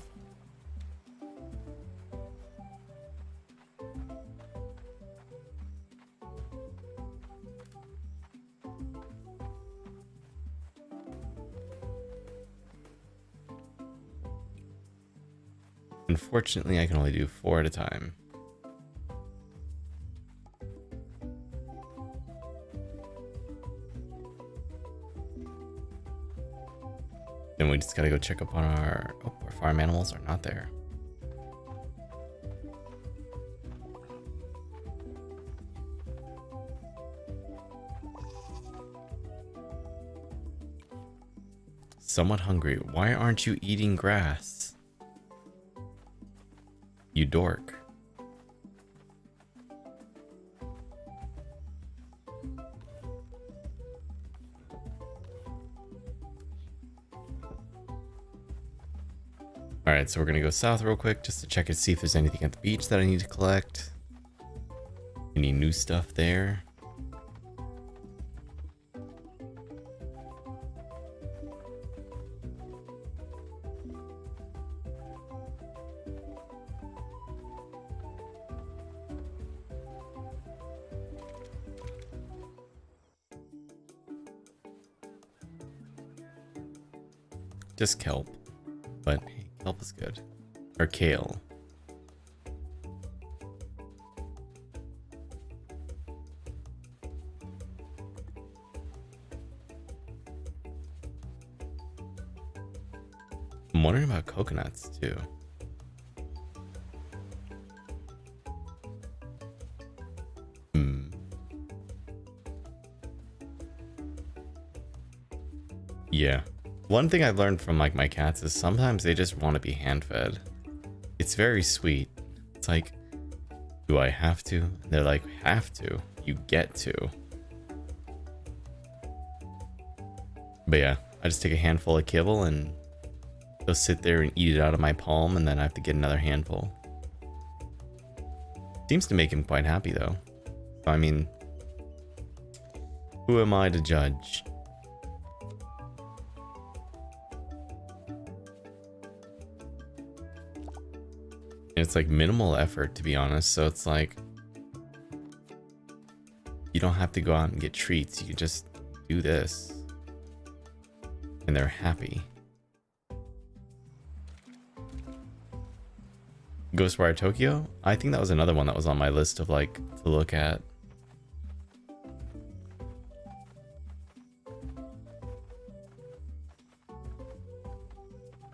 Unfortunately, I can only do 4 at a time. Then we just gotta go check up on our... Oh, our farm animals are not there. Somewhat hungry. Why aren't you eating grass? You dork. Alright, so we're gonna go south real quick just to check and see if there's anything at the beach that I need to collect. Any new stuff there? Just kelp, but hey, kelp is good. Or kale. I'm wondering about coconuts too. Yeah. One thing I've learned from like my cats is sometimes they just want to be hand fed. It's very sweet. It's like, do I have to? And they're like, have to. You get to. But yeah, I just take a handful of kibble and go sit there and eat it out of my palm, and then I have to get another handful. Seems to make him quite happy though. So, I mean, who am I to judge? It's like minimal effort, to be honest. So it's like you don't have to go out and get treats. You can just do this and they're happy. Ghostwire Tokyo? I think that was another one that was on my list of like to look at.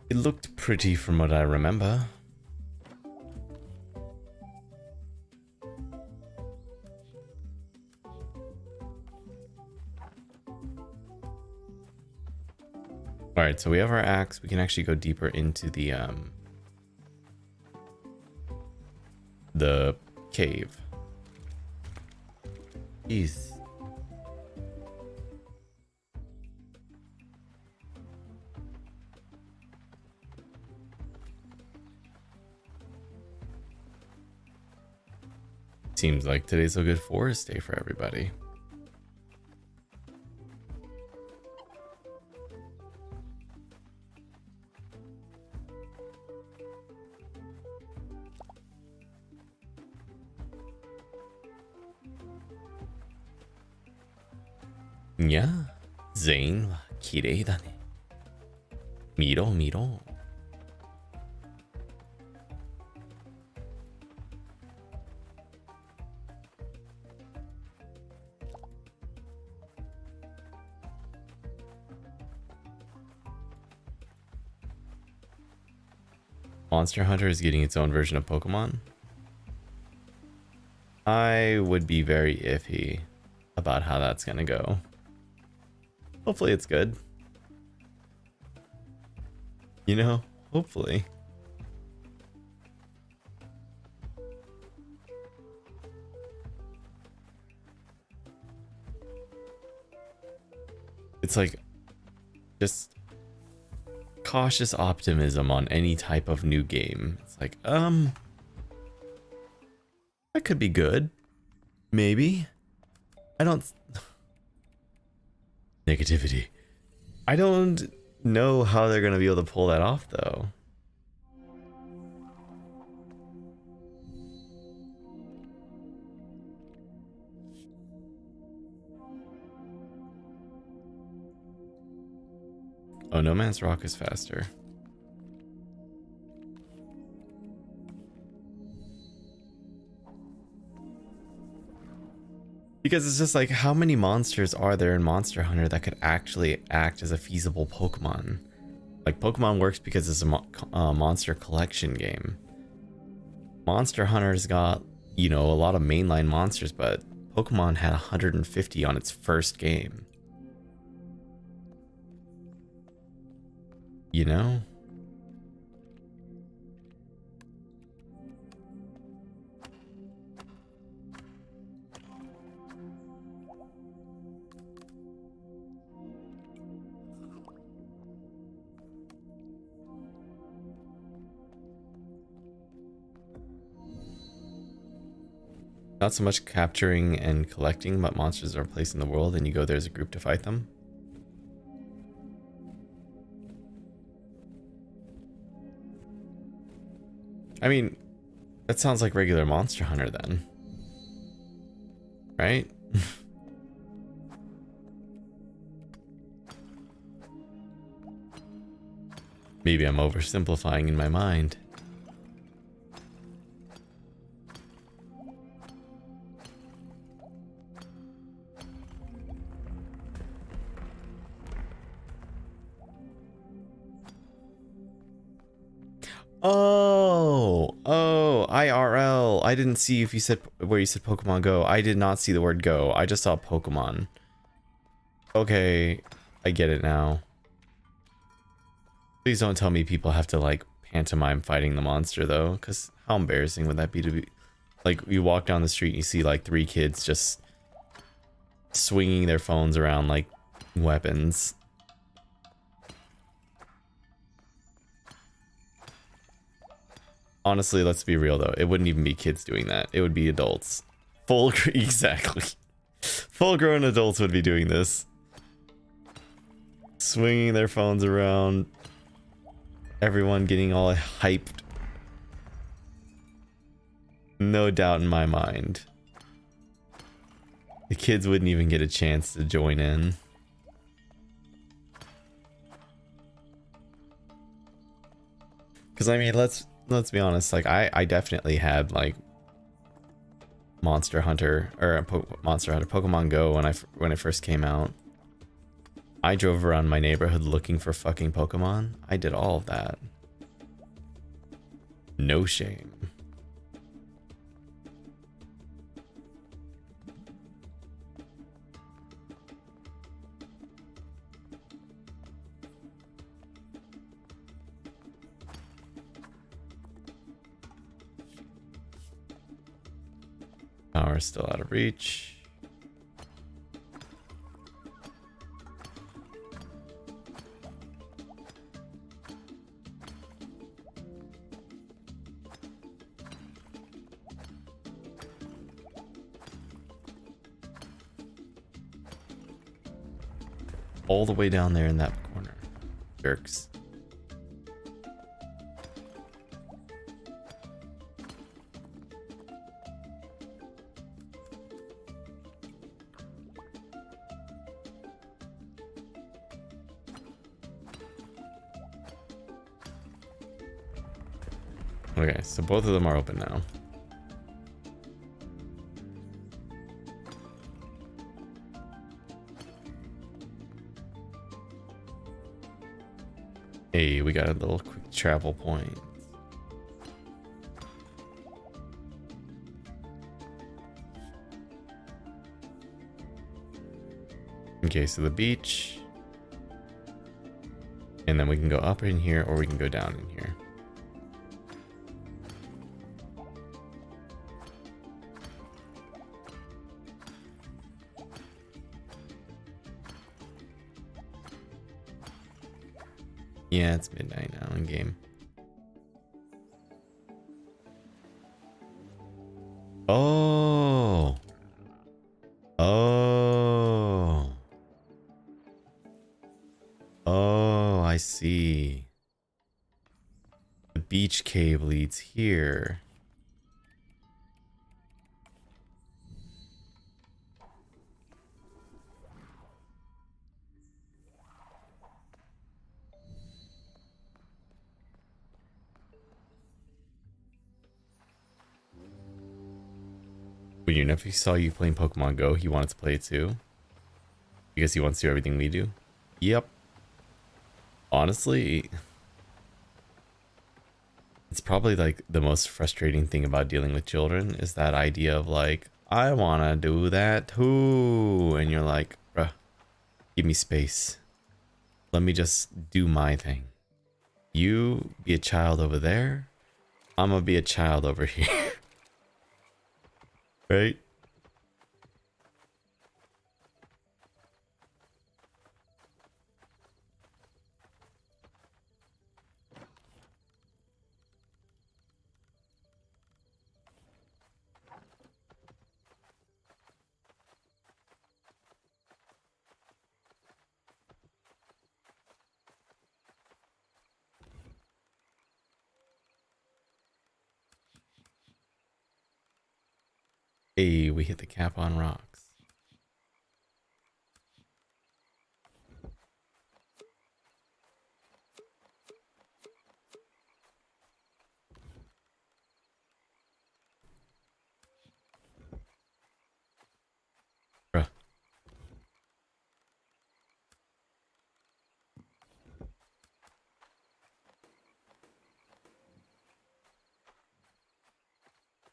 It looked pretty from what I remember. Alright, so we have our axe. We can actually go deeper into the cave. Jeez. Seems like today's a good forest day for everybody. Yeah, Zane wa kirei da ne. Miro miro. Monster Hunter is getting its own version of Pokemon. I would be very iffy about how that's gonna go. Hopefully it's good. You know, hopefully. It's like just cautious optimism on any type of new game. It's like, that could be good. Maybe. I don't... Negativity. I don't know how they're gonna be able to pull that off, though. Oh, No Man's Rock is faster. Because it's just like, how many monsters are there in Monster Hunter that could actually act as a feasible Pokemon? Like, Pokemon works because it's a monster collection game. Monster Hunter's got, you know, a lot of mainline monsters, but Pokemon had 150 on its first game. You know? Not so much capturing and collecting, but monsters are placed in the world and you go there as a group to fight them. I mean, that sounds like regular Monster Hunter then. Right? Maybe I'm oversimplifying in my mind. Oh, IRL. I didn't see if you said where you said Pokemon Go. I did not see the word go. I just saw Pokemon. Okay, I get it now. Please don't tell me people have to like pantomime fighting the monster though, because how embarrassing would that be to be like you walk down the street and you see like 3 kids just swinging their phones around like weapons. Honestly, let's be real though. It wouldn't even be kids doing that. It would be adults. Exactly. Full-grown adults would be doing this. Swinging their phones around. Everyone getting all hyped. No doubt in my mind. The kids wouldn't even get a chance to join in. Because I mean, let's let's be honest, like I definitely had like Monster Hunter or Monster Hunter Pokemon Go when it first came out. I drove around my neighborhood looking for fucking Pokemon. I did all of that. No shame. Power still out of reach. All the way down there in that corner. Jerks. Okay, so both of them are open now. Hey, we got a little quick travel point. Okay, so the beach. And then we can go up in here or we can go down in here. Yeah, it's midnight now in game. Oh. Oh. Oh, I see. The beach cave leads here. When your nephew saw you playing Pokemon Go, he wanted to play it too? Because he wants to do everything we do? Yep. Honestly, it's probably like the most frustrating thing about dealing with children is that idea of like, I want to do that too. And you're like, bruh, give me space. Let me just do my thing. You be a child over there. I'm gonna be a child over here. Right? Hey, we hit the cap on rocks. Bruh.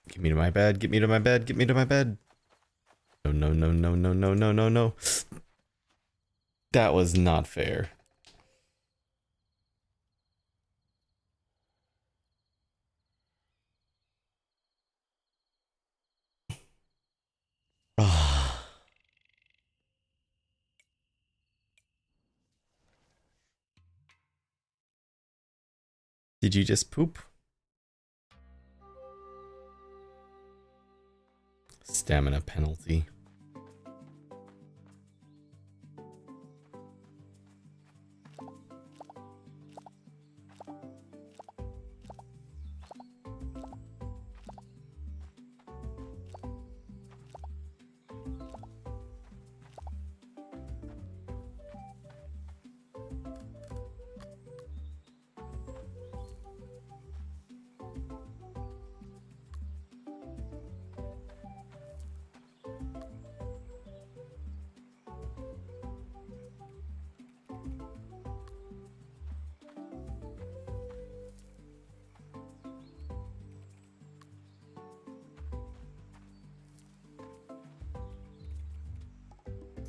Get me to my bed, get me to my bed, get me to my bed. No, no, no, no, no, no, no, no, no. That was not fair. Did you just poop? Stamina penalty.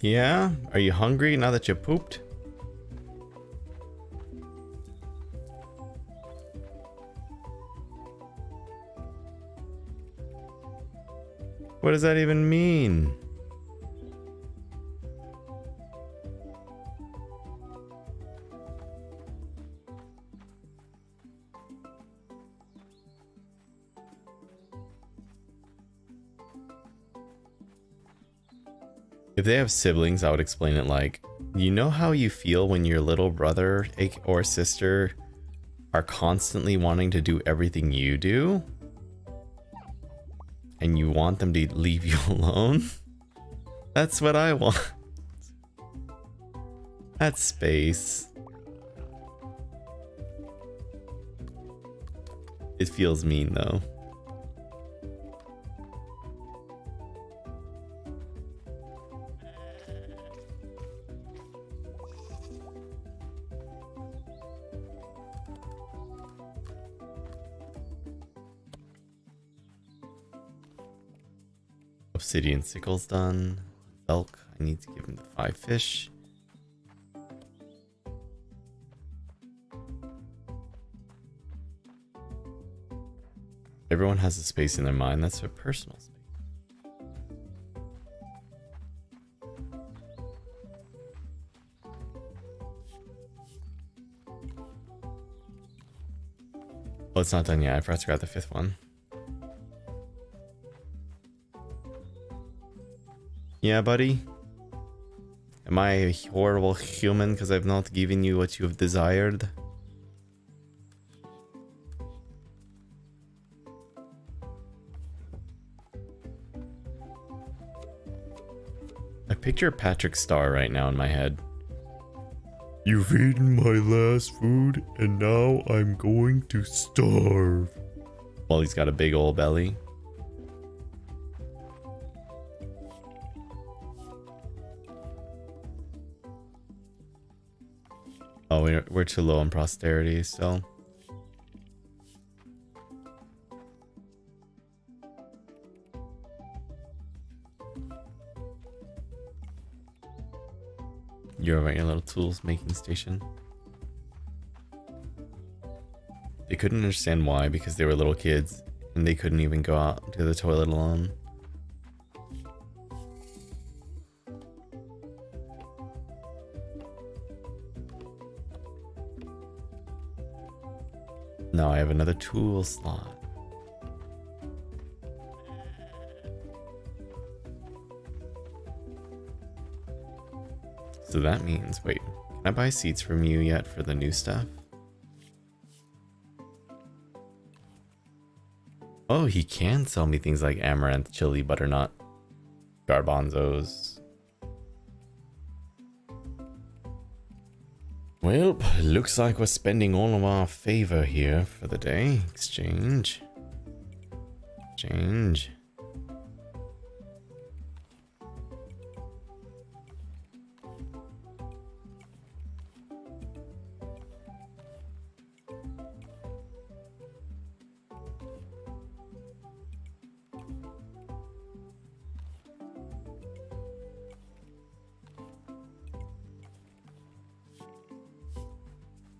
Yeah? Are you hungry now that you pooped? What does that even mean? If they have siblings, I would explain it like, you know how you feel when your little brother or sister are constantly wanting to do everything you do? And you want them to leave you alone? That's what I want. That's space. It feels mean though. Obsidian sickle's done. Elk, I need to give him the 5 fish. Everyone has a space in their mind. That's their personal space. Oh, it's not done yet. I forgot to grab the 5th one. Yeah, buddy? Am I a horrible human because I've not given you what you have desired? I picture Patrick Star right now in my head. You've eaten my last food and now I'm going to starve. Well, he's got a big old belly. Oh, we're too low on posterity, so. You're over at your little tools making station. They couldn't understand why, because they were little kids and they couldn't even go out to the toilet alone. Now I have another tool slot. So that means, wait, can I buy seeds from you yet for the new stuff? Oh, he can sell me things like amaranth, chili, butternut, garbanzos. Well, looks like we're spending all of our favor here for the day. Exchange. Exchange.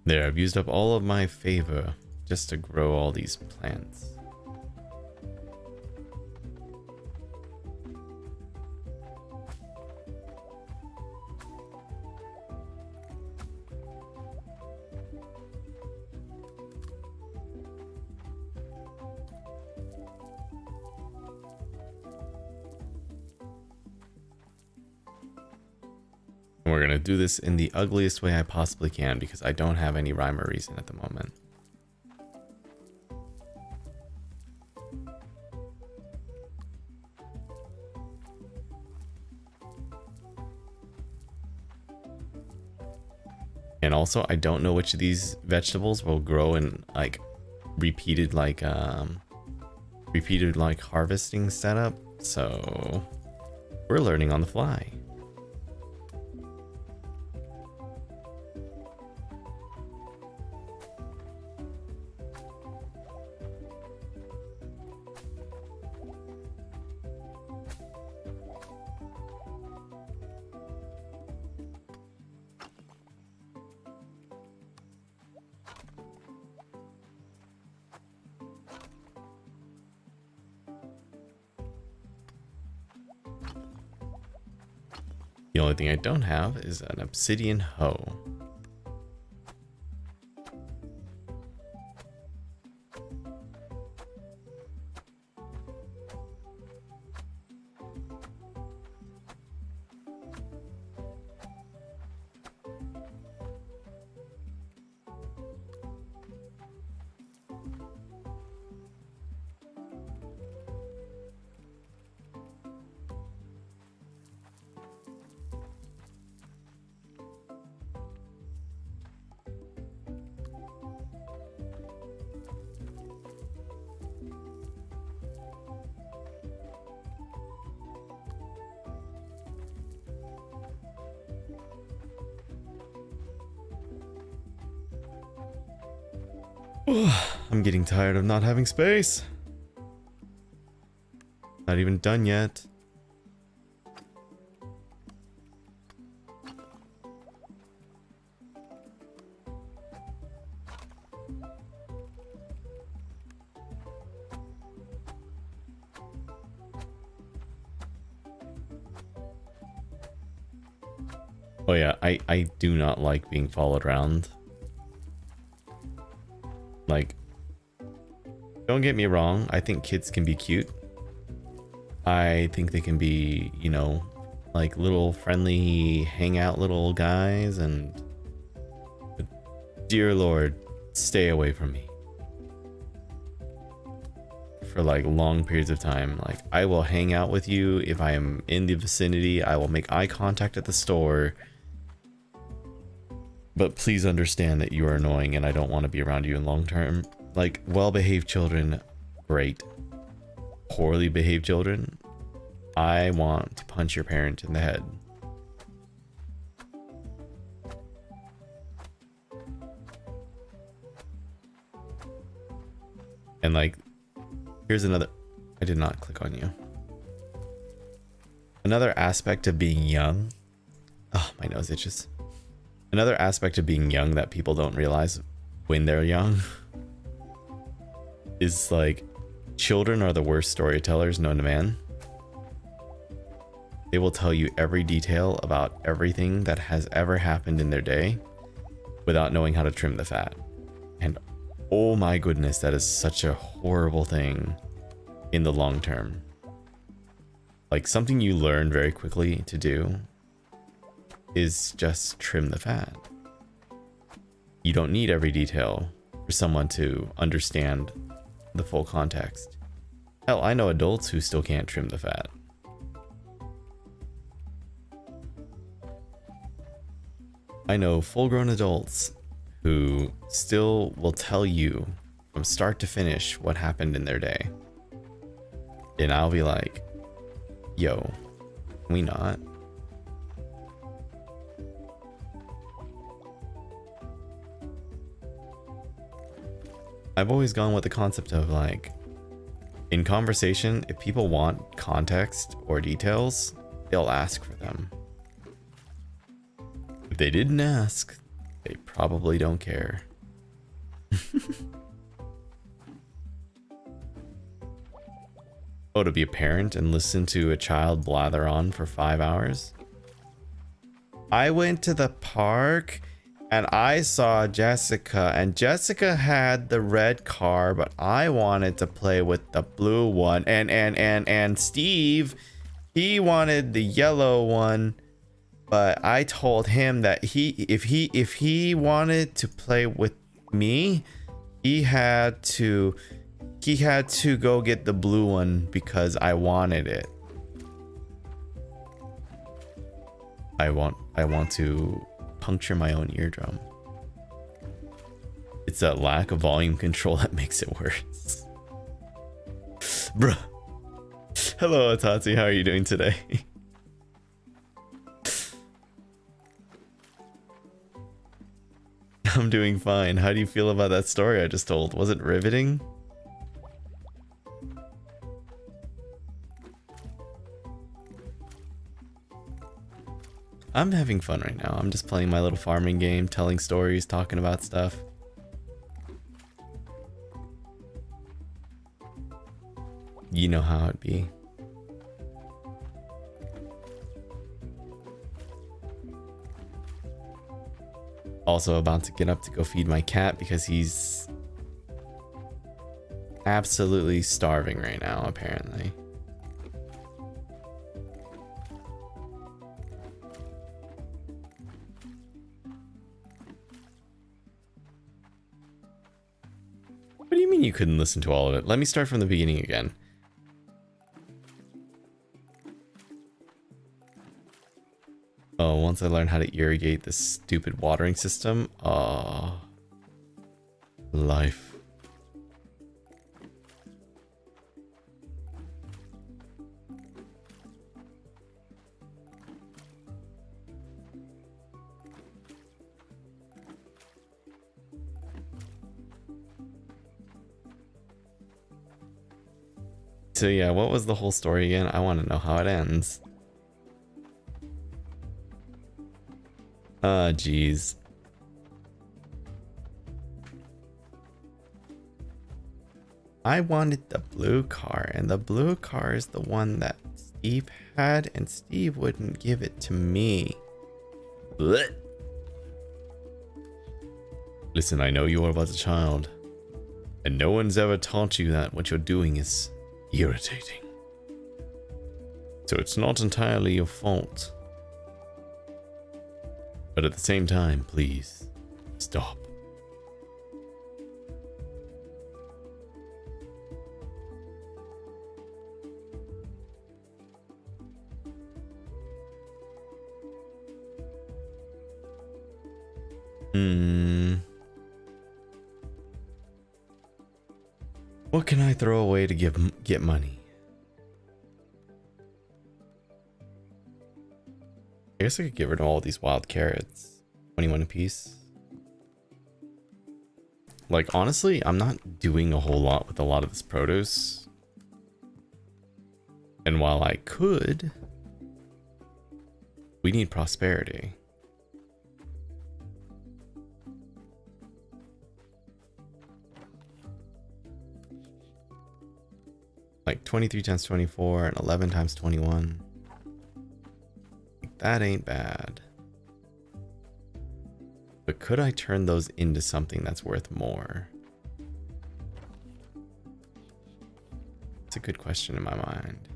There, I've used up all of my favor just to grow all these plants. We're gonna do this in the ugliest way I possibly can because I don't have any rhyme or reason at the moment. And also, I don't know which of these vegetables will grow in like repeated harvesting setup. So we're learning on the fly. The only thing I don't have is an obsidian hoe. I'm getting tired of not having space. Not even done yet. Oh yeah, I do not like being followed around. Like, don't get me wrong, I think kids can be cute. I think they can be, you know, like little friendly hangout little guys, and but dear Lord, stay away from me. For like long periods of time. Like, I will hang out with you if I am in the vicinity. I will make eye contact at the store. But please understand that you are annoying and I don't want to be around you in long term. Like, well-behaved children, great. Poorly behaved children, I want to punch your parent in the head. And like, here's another, I did not click on you. Another aspect of being young. Oh, my nose itches. Another aspect of being young that people don't realize when they're young is like, children are the worst storytellers known to man. They will tell you every detail about everything that has ever happened in their day without knowing how to trim the fat. And oh my goodness, that is such a horrible thing in the long term. Like, something you learn very quickly to do is just trim the fat. You don't need every detail for someone to understand the full context. Hell, I know adults who still can't trim the fat. I know full-grown adults who still will tell you from start to finish what happened in their day. And I'll be like, yo, can we not? I've always gone with the concept of like, in conversation, if people want context or details, they'll ask for them. If they didn't ask, they probably don't care. Oh, to be a parent and listen to a child blather on for 5 hours? I went to the park and I saw Jessica, and Jessica had the red car, but I wanted to play with the blue one. And Steve, he wanted the yellow one, but I told him that if he wanted to play with me, he had to go get the blue one because I wanted it. I want to puncture my own eardrum. It's that lack of volume control that makes it worse. Bruh. Hello, Atati. How are you doing today? I'm doing fine. How do you feel about that story I just told? Was it riveting? I'm having fun right now. I'm just playing my little farming game, telling stories, talking about stuff. You know how it be. Also about to get up to go feed my cat because he's absolutely starving right now, apparently. What do you mean you couldn't listen to all of it? Let me start from the beginning again. Oh, once I learn how to irrigate this stupid watering system, life. So yeah, what was the whole story again? I want to know how it ends. Geez. I wanted the blue car, and the blue car is the one that Steve had, and Steve wouldn't give it to me. Blech. Listen, I know you are but a child, and no one's ever taught you that what you're doing is irritating. So it's not entirely your fault. But at the same time, please, stop. What can I throw away to get money? I guess I could get rid of all these wild carrots. 21 apiece. Like, honestly, I'm not doing a whole lot with a lot of this produce. And while I could, we need prosperity. Like 23 times 24 and 11 times 21. That ain't bad. But could I turn those into something that's worth more? It's a good question in my mind.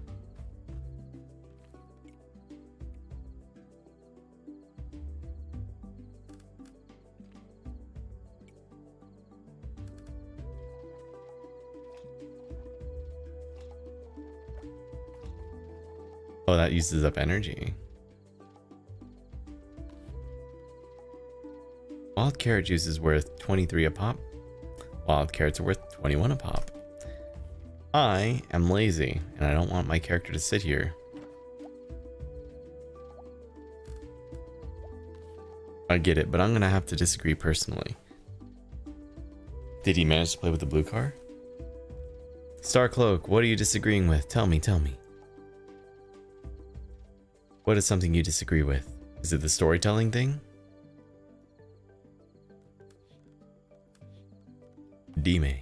Oh, that uses up energy. Wild carrot juice is worth 23 a pop. Wild carrots are worth 21 a pop. I am lazy, and I don't want my character to sit here. I get it, but I'm gonna have to disagree personally. Did he manage to play with the blue car? Starcloak, what are you disagreeing with? Tell me, tell me. What is something you disagree with? Is it the storytelling thing? Dime.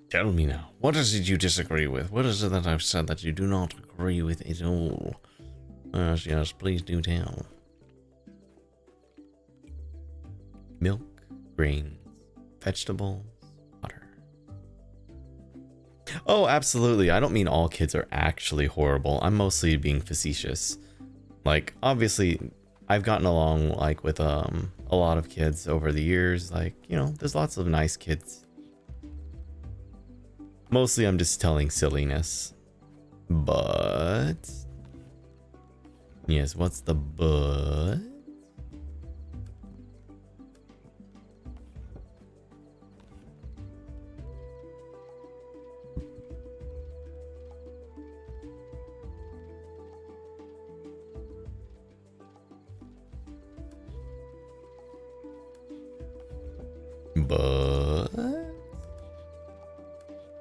Tell me now, what is it you disagree with? What is it that I've said that you do not agree with at all? Yes, yes, please do tell. Milk, grains, vegetables, water. Oh, absolutely. I don't mean all kids are actually horrible. I'm mostly being facetious. Like, obviously, I've gotten along, like, with a lot of kids over the years. Like, you know, there's lots of nice kids. Mostly I'm just telling silliness. But... yes, what's the but? But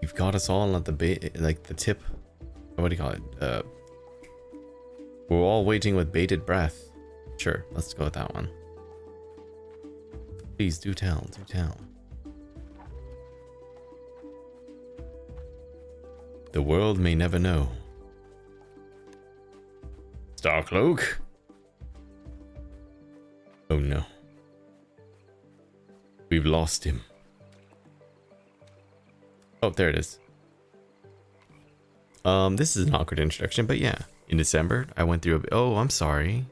you've got us all at the the tip. What do you call it? We're all waiting with bated breath. Sure, let's go with that one. Please do tell, do tell. The world may never know, Starcloak. Oh no. We've lost him. Oh, there it is. This is an awkward introduction, but yeah. In December, I went through oh, I'm sorry.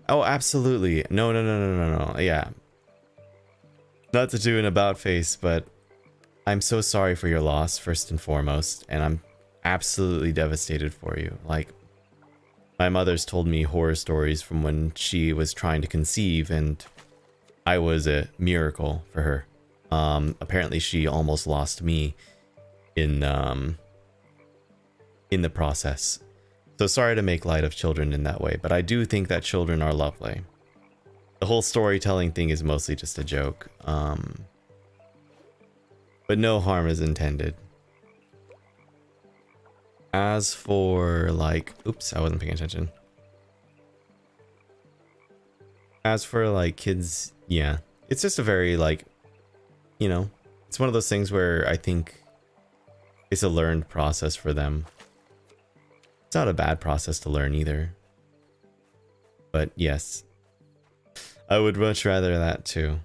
Oh, absolutely. No. Yeah. Not to do an about face, but I'm so sorry for your loss, first and foremost, and I'm absolutely devastated for you. Like, my mother's told me horror stories from when she was trying to conceive, and I was a miracle for her. Apparently she almost lost me in the process. So sorry to make light of children in that way, but I do think that children are lovely. The whole storytelling thing is mostly just a joke. But no harm is intended. As for like, oops, I wasn't paying attention. As for like kids, yeah, it's just a very like, you know, it's one of those things where I think it's a learned process for them. It's not a bad process to learn either. But yes, I would much rather that too.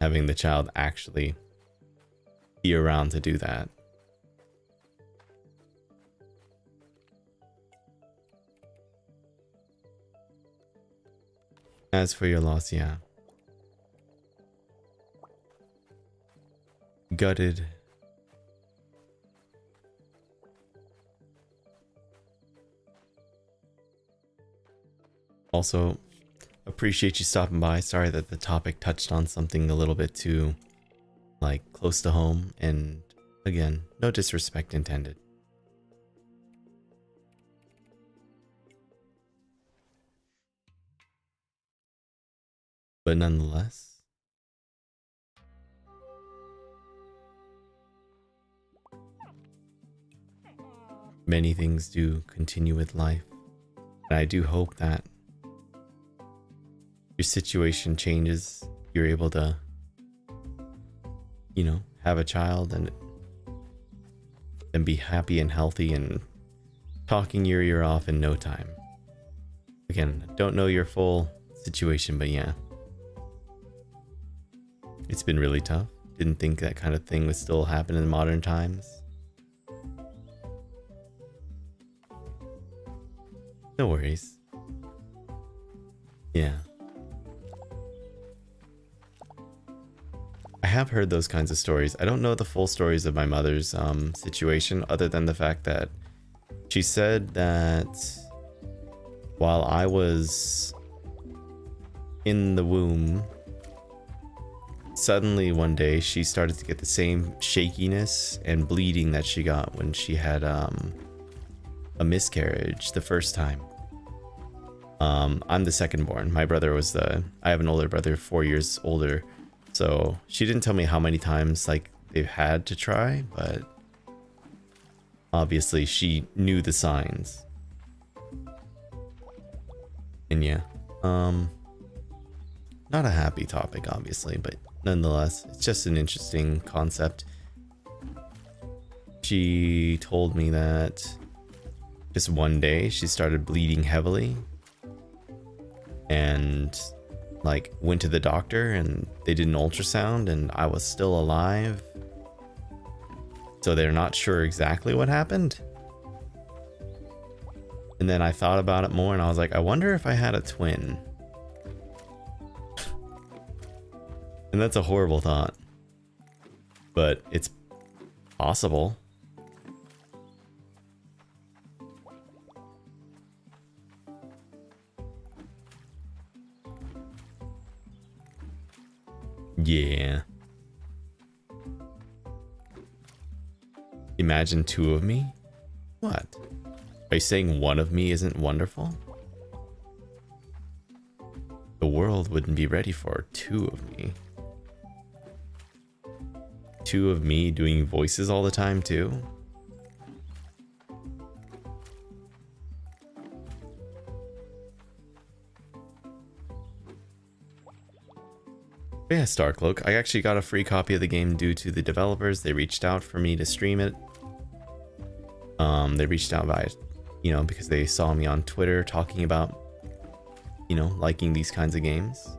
Having the child actually be around to do that. As for your loss, yeah. Gutted. Also, appreciate you stopping by. Sorry that the topic touched on something a little bit too, like, close to home, and again, no disrespect intended. But nonetheless, many things do continue with life, and I do hope that your situation changes, you're able to, you know, have a child and be happy and healthy and talking your ear off in no time. Again, don't know your full situation, but yeah. It's been really tough. Didn't think that kind of thing would still happen in modern times. No worries. Yeah. I have heard those kinds of stories. I don't know the full stories of my mother's situation, other than the fact that she said that while I was in the womb, suddenly one day she started to get the same shakiness and bleeding that she got when she had a miscarriage the first time. I'm the second born. My brother was I have an older brother, 4 years older. So she didn't tell me how many times like they've had to try, but obviously she knew the signs. And yeah, not a happy topic obviously, but nonetheless, it's just an interesting concept. She told me that just one day she started bleeding heavily and like went to the doctor and they did an ultrasound and I was still alive. So they're not sure exactly what happened. And then I thought about it more and I was like, I wonder if I had a twin. And that's a horrible thought, but it's possible. Yeah. Imagine two of me? What? Are you saying one of me isn't wonderful? The world wouldn't be ready for two of me. Two of me doing voices all the time too? But yeah, Starcloak. I actually got a free copy of the game due to the developers. They reached out for me to stream it. They reached out via you know, because they saw me on Twitter talking about, you know, liking these kinds of games.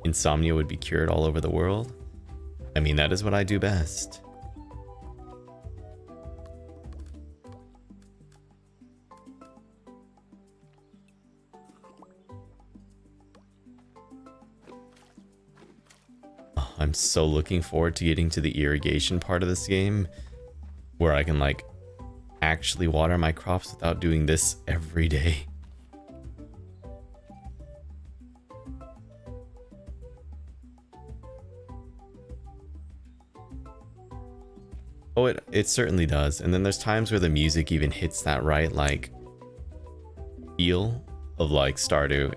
Insomnia would be cured all over the world. I mean, that is what I do best. Oh, I'm so looking forward to getting to the irrigation part of this game, where I can like actually water my crops without doing this every day. Oh, it certainly does. And then there's times where the music even hits that right, like, feel of, like, Stardew.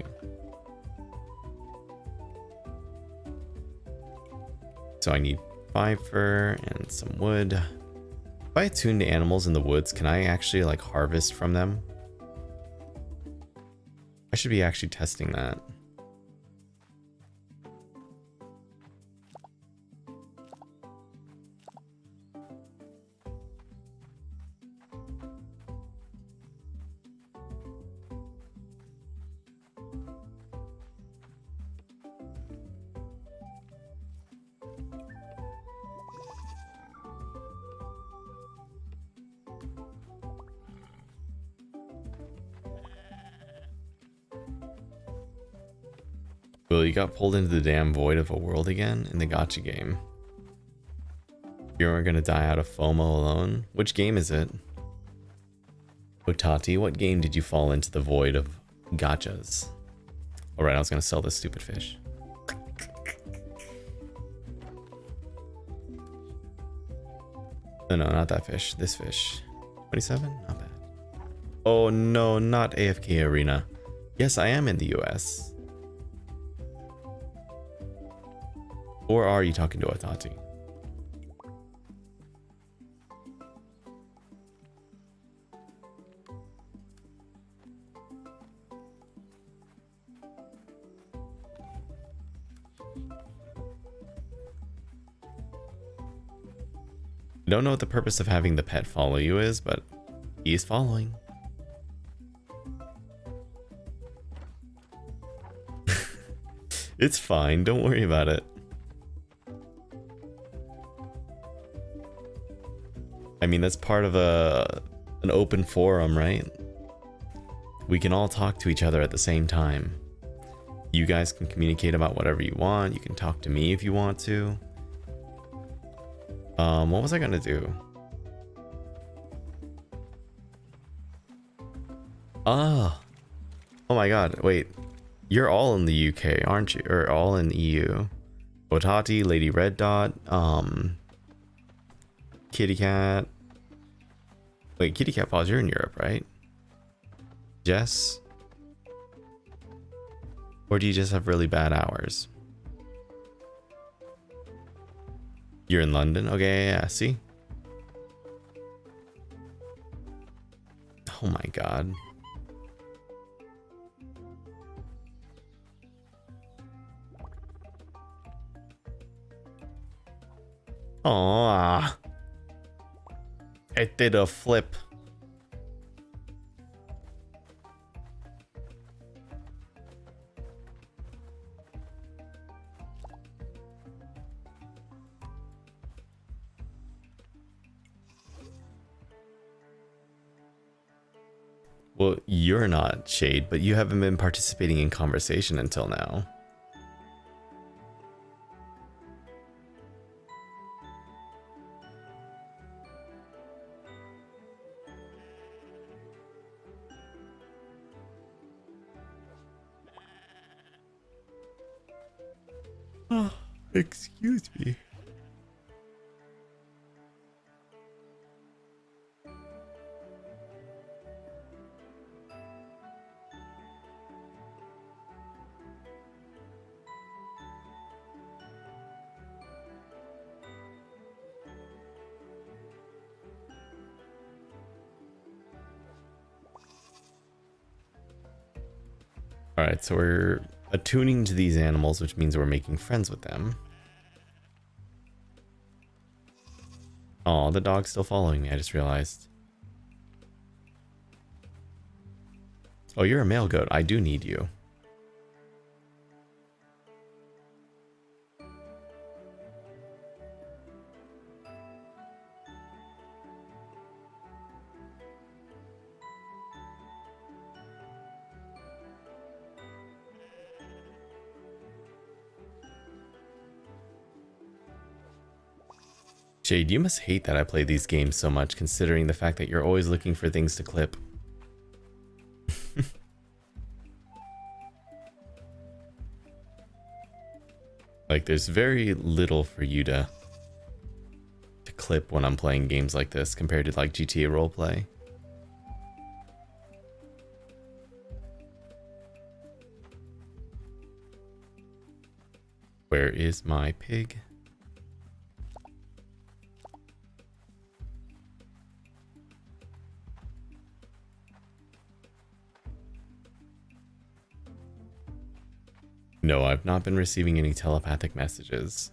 So I need fiber and some wood. If I attune to animals in the woods, can I actually, like, harvest from them? I should be actually testing that. Well, you got pulled into the damn void of a world again in the gacha game. You're gonna die out of FOMO alone? Which game is it? Otati, what game did you fall into the void of gachas? Alright, I was gonna sell this stupid fish. No, not that fish. This fish. 27? Not bad. Oh no, not AFK Arena. Yes, I am in the US. Or are you talking to Otati? I don't know what the purpose of having the pet follow you is, but he's following. It's fine, don't worry about it. I mean, that's part of an open forum, right? We can all talk to each other at the same time. You guys can communicate about whatever you want. You can talk to me if you want to. What was I gonna do? Ah. Oh my god, wait. You're all in the UK, aren't you? Or all in the EU. Otati, Lady Red Dot, Kitty Cat. Wait, Kitty Cat Paws, you're in Europe, right? Jess? Or do you just have really bad hours? You're in London? Okay, yeah, see? Oh my god. Aww. It did a flip. Well, you're not, Shade, but you haven't been participating in conversation until now. Oh, excuse me. Alright, so we're attuning to these animals, which means we're making friends with them. Oh, the dog's still following me, I just realized. Oh, you're a male goat. I do need you. Jade, you must hate that I play these games so much, considering the fact that you're always looking for things to clip. Like, there's very little for you to clip when I'm playing games like this compared to like GTA roleplay. Where is my pig? No, I've not been receiving any telepathic messages.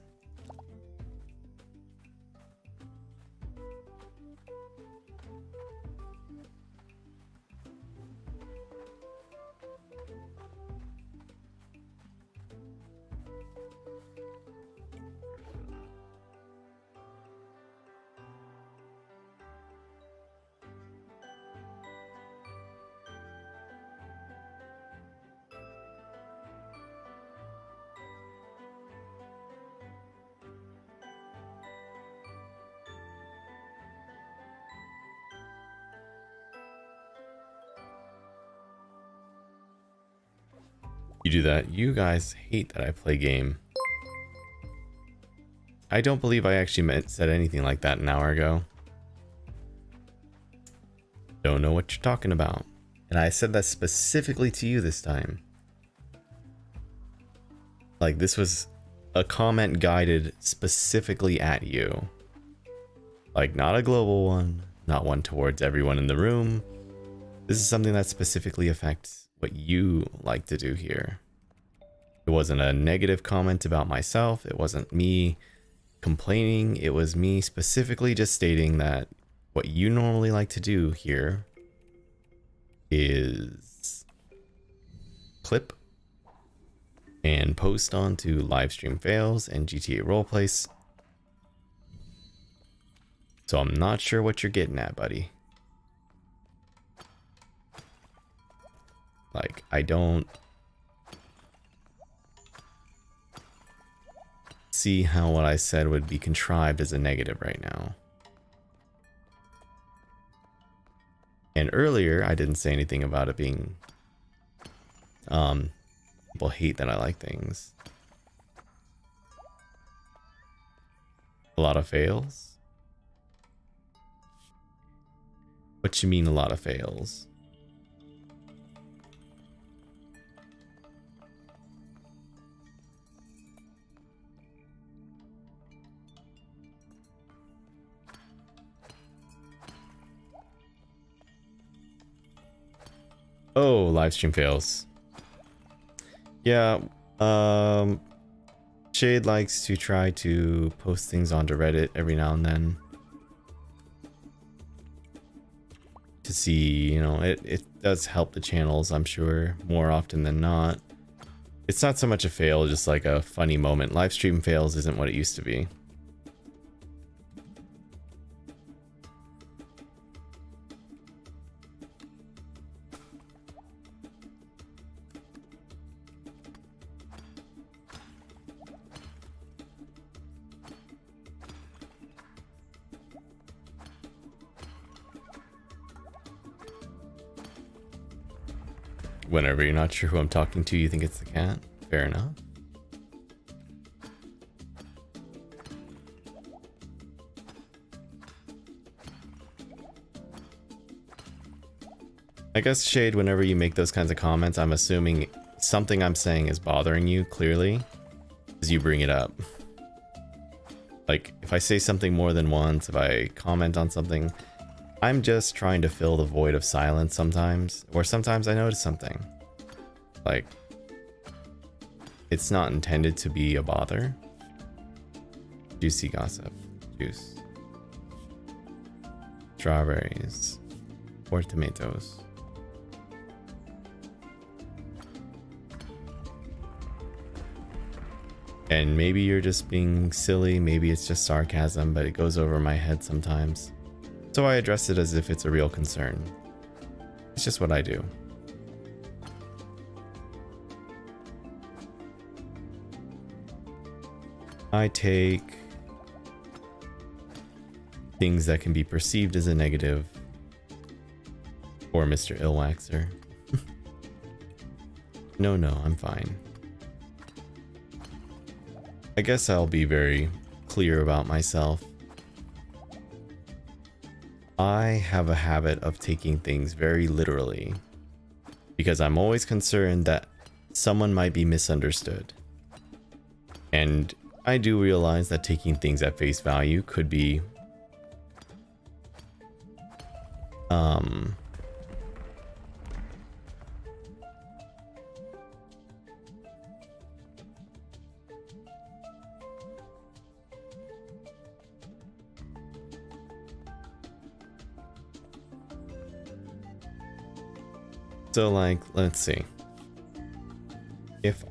You do that. You guys hate that I play game. I don't believe I actually said anything like that an hour ago. Don't know what you're talking about. And I said that specifically to you this time. Like, this was a comment guided specifically at you. Like, not a global one, not one towards everyone in the room. This is something that specifically affects what you like to do here. It wasn't a negative comment about myself. It wasn't me complaining. It was me specifically just stating that what you normally like to do here is clip and post onto livestream fails and GTA roleplays. So I'm not sure what you're getting at, buddy. Like, I don't see how what I said would be contrived as a negative right now. And earlier, I didn't say anything about it being, people hate that I like things. A lot of fails? What you mean a lot of fails? Oh, live stream fails. Yeah, Shade likes to try to post things onto Reddit every now and then. To see, you know, it does help the channels, I'm sure, more often than not. It's not so much a fail, just like a funny moment. Live stream fails isn't what it used to be. Whenever you're not sure who I'm talking to, you think it's the cat. Fair enough. I guess, Shade, whenever you make those kinds of comments, I'm assuming something I'm saying is bothering you, clearly, as you bring it up. Like, if I say something more than once, if I comment on something, I'm just trying to fill the void of silence sometimes, or sometimes I notice something. Like, it's not intended to be a bother. Juicy gossip. Juice. strawberries or tomatoes. And maybe you're just being silly, maybe it's just sarcasm, but it goes over my head sometimes. So I address it as if it's a real concern. It's just what I do. I take things that can be perceived as a negative for Mr. Illwaxer. No, I'm fine. I guess I'll be very clear about myself. I have a habit of taking things very literally because I'm always concerned that someone might be misunderstood. And I do realize that taking things at face value could be so like, let's see. If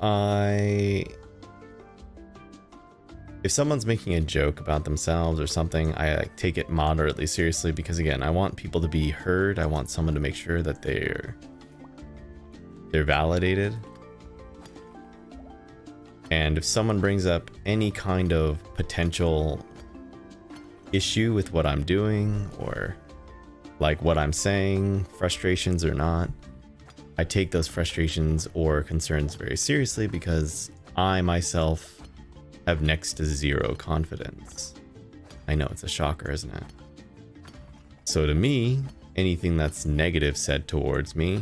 someone's making a joke about themselves or something, I like take it moderately seriously because again, I want people to be heard. I want someone to make sure that they're validated. And if someone brings up any kind of potential issue with what I'm doing or like what I'm saying, frustrations or not, I take those frustrations or concerns very seriously because I myself have next to zero confidence. I know it's a shocker, isn't it? So to me, anything that's negative said towards me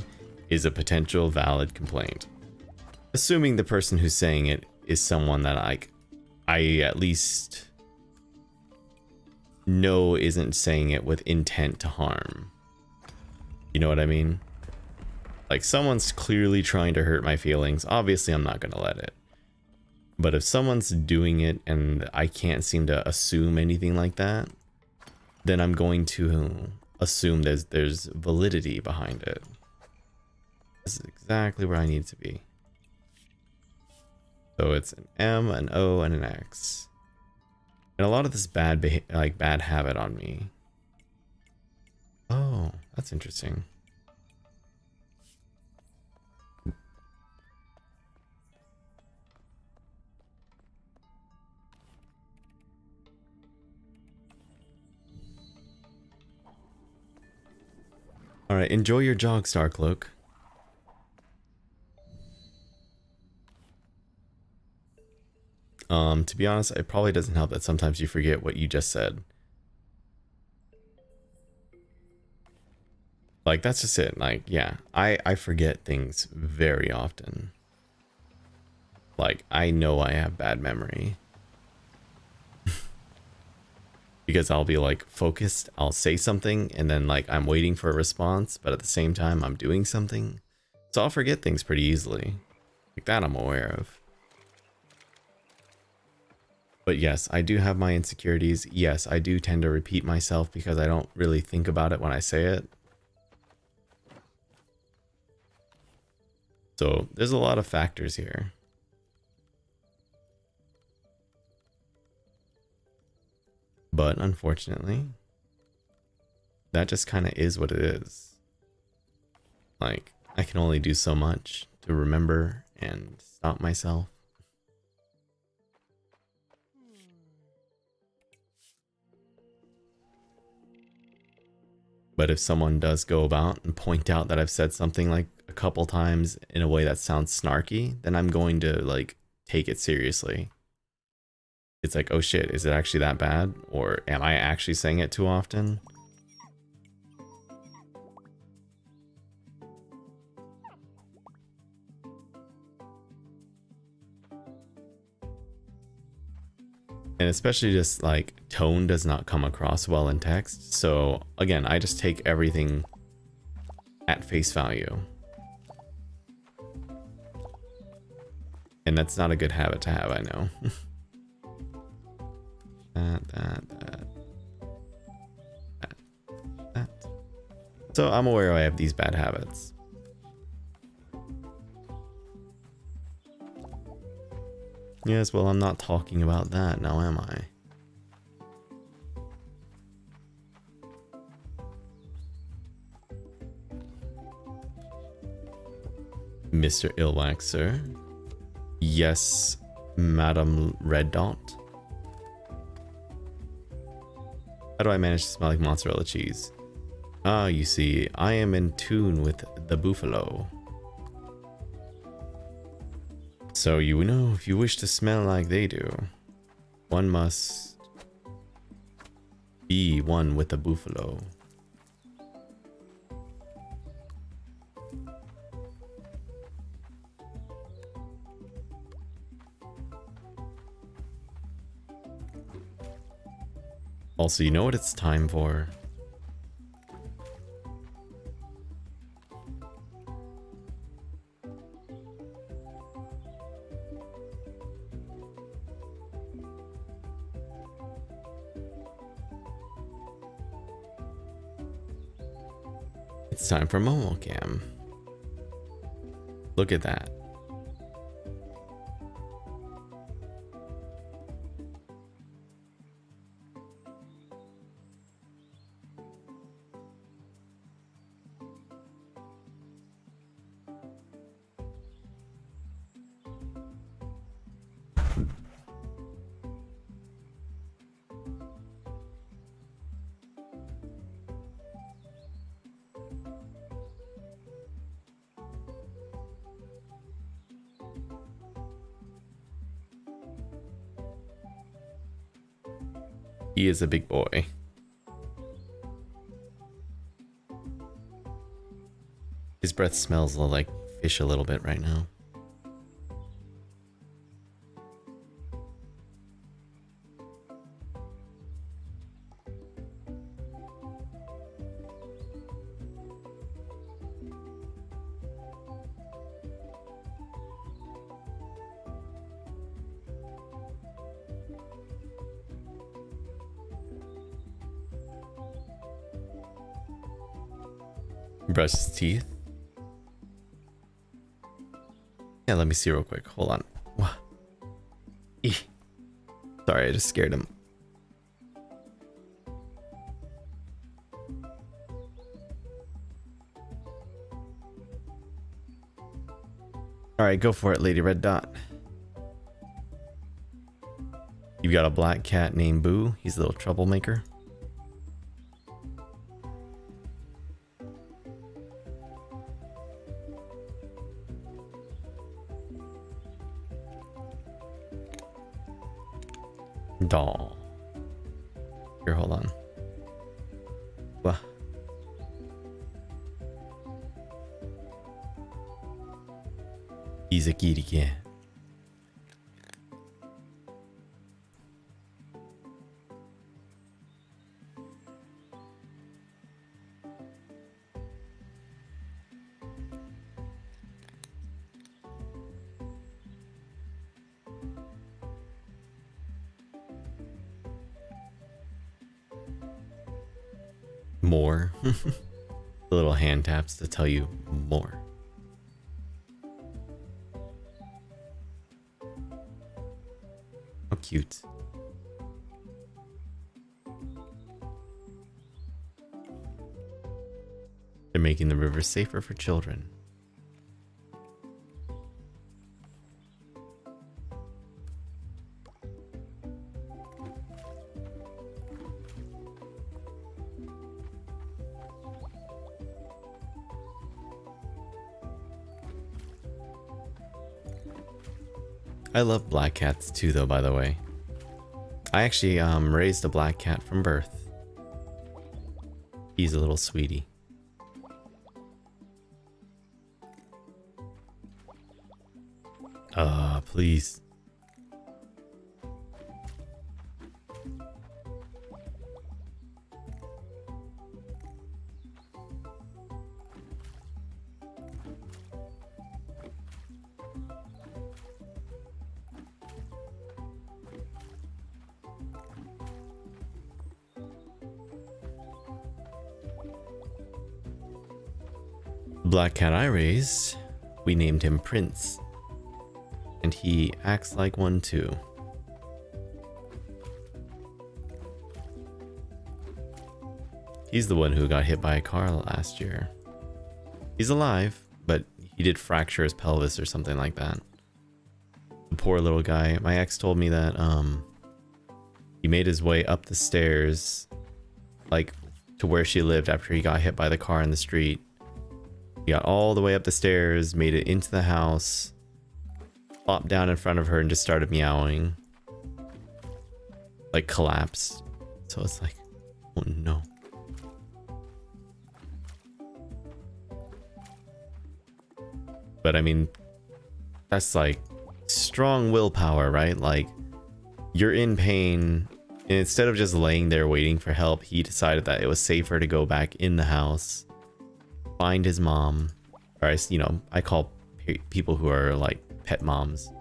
is a potential valid complaint. Assuming the person who's saying it is someone that I at least know isn't saying it with intent to harm. You know what I mean? Like someone's clearly trying to hurt my feelings. Obviously, I'm not going to let it. But if someone's doing it and I can't seem to assume anything like that, then I'm going to assume there's validity behind it. This is exactly where I need to be. So it's an M, an O, and an X. And a lot of this bad habit on me. Oh, that's interesting. All right, enjoy your jog, Starcloak. To be honest, it probably doesn't help that sometimes you forget what you just said. Like, that's just it. Like, yeah, I forget things very often. Like, I know I have bad memory. Because I'll be like focused, I'll say something, and then like I'm waiting for a response, but at the same time I'm doing something. So I'll forget things pretty easily. Like that I'm aware of. But yes, I do have my insecurities. Yes, I do tend to repeat myself because I don't really think about it when I say it. So there's a lot of factors here. But unfortunately, that just kind of is what it is. Like, I can only do so much to remember and stop myself. But if someone does go about and point out that I've said something like a couple times in a way that sounds snarky, then I'm going to like take it seriously. It's like, oh shit, is it actually that bad? Or am I actually saying it too often? And especially just like tone does not come across well in text. So again, I just take everything at face value. And that's not a good habit to have, I know. That. So I'm aware I have these bad habits. Yes, well, I'm not talking about that now, am I? Mr. Ilwax, sir? Yes, Madam Red Dot? How do I manage to smell like mozzarella cheese? Ah, you see, I am in tune with the buffalo. So you know, if you wish to smell like they do, one must be one with the buffalo. Also, you know what it's time for? It's time for MomoCam. Look at that. He is a big boy. His breath smells like fish a little bit right now. Brush his teeth. Yeah, let me see real quick. Hold on. Sorry, I just scared him. Alright, go for it, Lady Red Dot. You've got a black cat named Boo. He's a little troublemaker. Doll. Here, hold on. What? He's a kitty cat. More. The little hand taps to tell you more. How cute. They're making the river safer for children. I love black cats too, though, by the way. I actually raised a black cat from birth. He's a little sweetie. Please. Black cat I raised, we named him Prince. And he acts like one too. He's the one who got hit by a car last year. He's alive, but he did fracture his pelvis or something like that. The poor little guy. My ex told me that he made his way up the stairs, like to where she lived after he got hit by the car in the street. He got all the way up the stairs, made it into the house, plopped down in front of her and just started meowing. Like collapsed. So it's like, oh no. But I mean, that's like strong willpower, right? Like, you're in pain, and instead of just laying there waiting for help, he decided that it was safer to go back in the house, find his mom, or I call people who are like pet moms,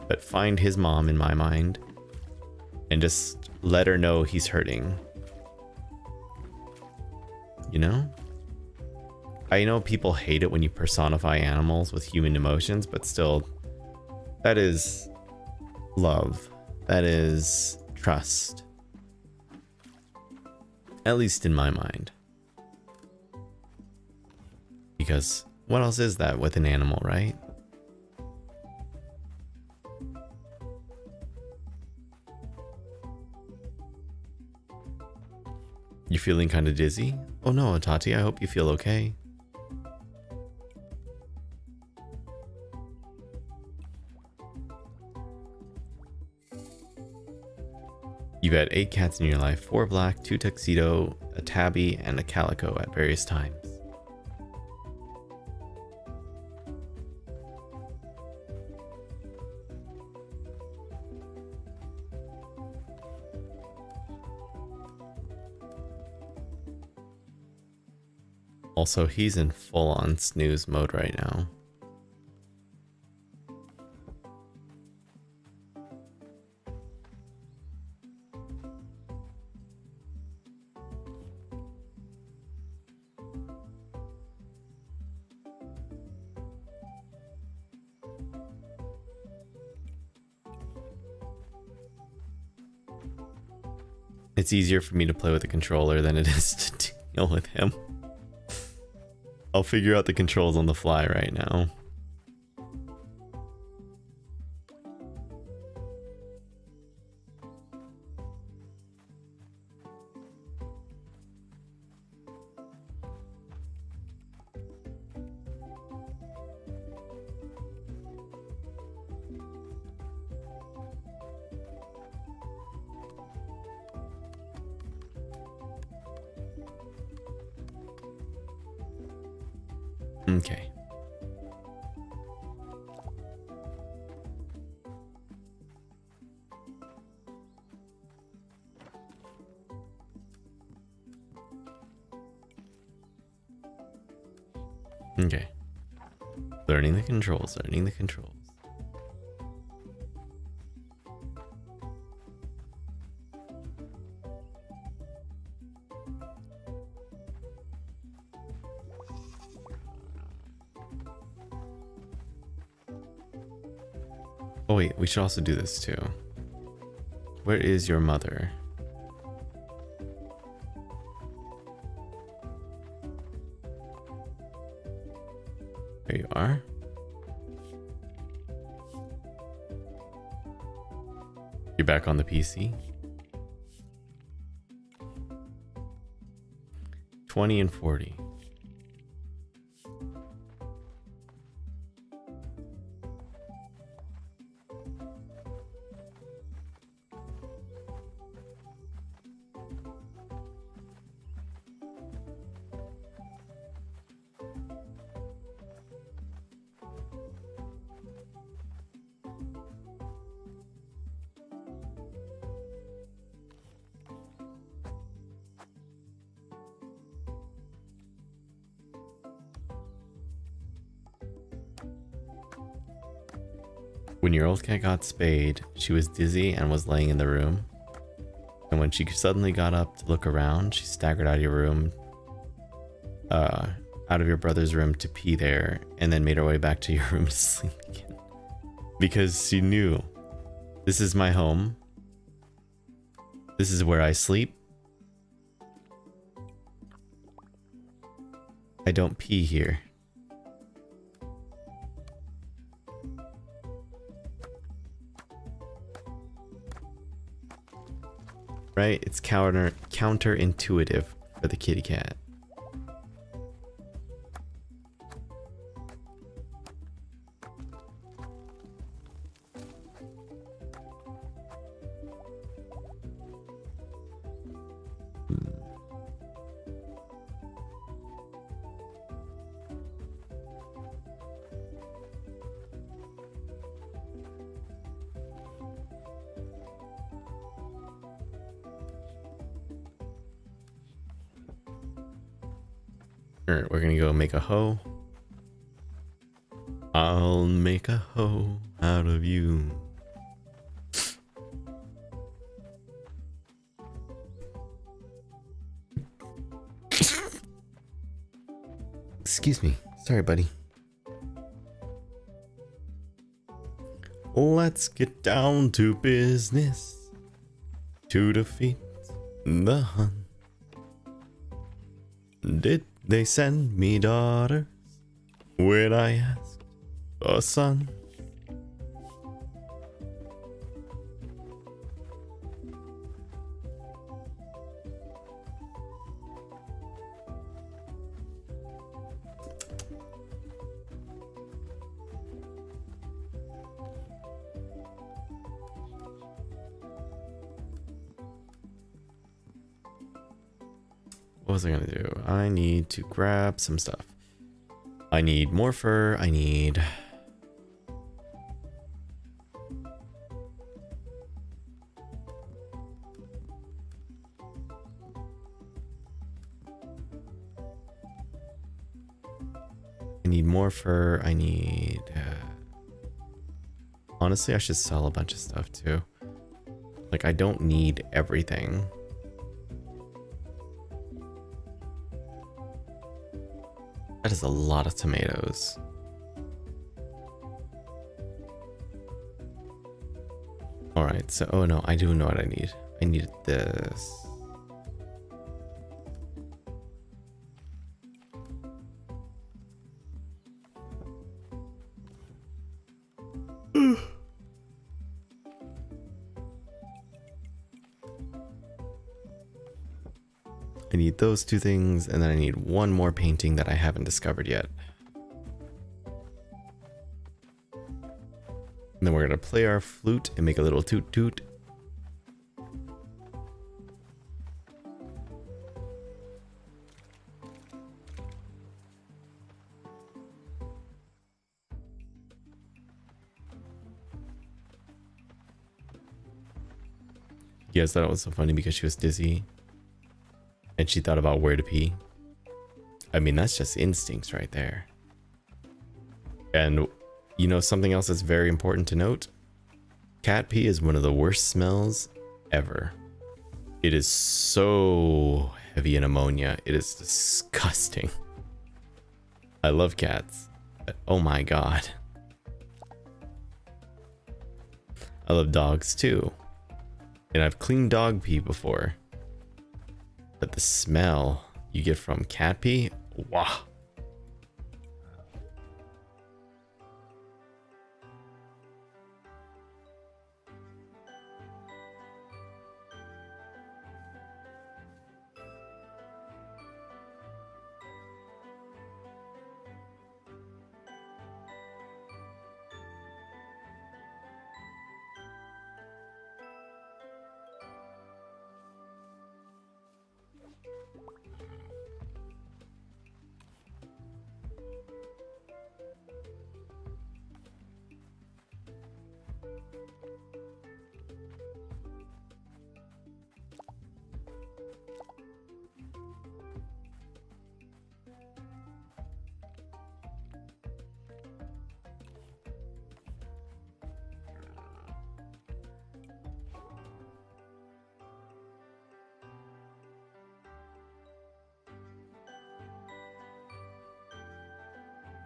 but find his mom in my mind, and just let her know he's hurting. You know? I know people hate it when you personify animals with human emotions, but still, that is love. That is trust. At least in my mind. Because what else is that with an animal, right? You feeling kind of dizzy? Oh no, Tati, I hope you feel okay. You've had 8 cats in your life, 4 black, 2 tuxedo, a tabby, and a calico at various times. Also, he's in full-on snooze mode right now. It's easier for me to play with the controller than it is to deal with him. I'll figure out the controls on the fly right now. Okay. Okay. Learning the controls, learning the controls. Oh wait, we should also do this too. Where is your mother? There you are. You're back on the PC. 20 and 40. When your old cat got spayed, she was dizzy and was laying in the room. And when she suddenly got up to look around, she staggered out of your room out of your brother's room to pee there and then made her way back to your room to sleep again. Because she knew, this is my home. This is where I sleep. I don't pee here. Right? It's counterintuitive for the kitty cat. Alright, we're gonna go make a hoe. I'll make a hoe out of you. Excuse me. Sorry, buddy. Let's get down to business to defeat the Hun. Did they send me daughters when I asked a son? What was I gonna do? I need to grab some stuff. I need more fur. I need... more fur. I need... Honestly, I should sell a bunch of stuff too. Like, I don't need everything. That is a lot of tomatoes. Alright, so, oh no, I do know what I need. I need this. I need those two things, and then I need one more painting that I haven't discovered yet. And then we're gonna play our flute and make a little toot toot. Yes, that was so funny because she was dizzy. And she thought about where to pee. I mean, that's just instincts right there. And you know something else that's very important to note? Cat pee is one of the worst smells ever. It is so heavy in ammonia. It is disgusting. I love cats. But oh my god. I love dogs too. And I've cleaned dog pee before. But the smell you get from cat pee, wow.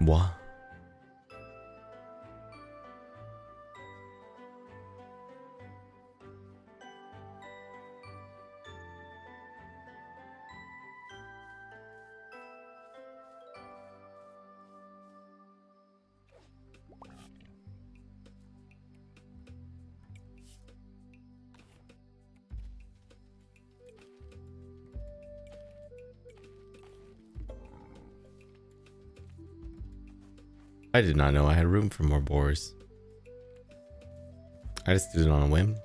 What? I did not know I had room for more boars. I just did it on a whim.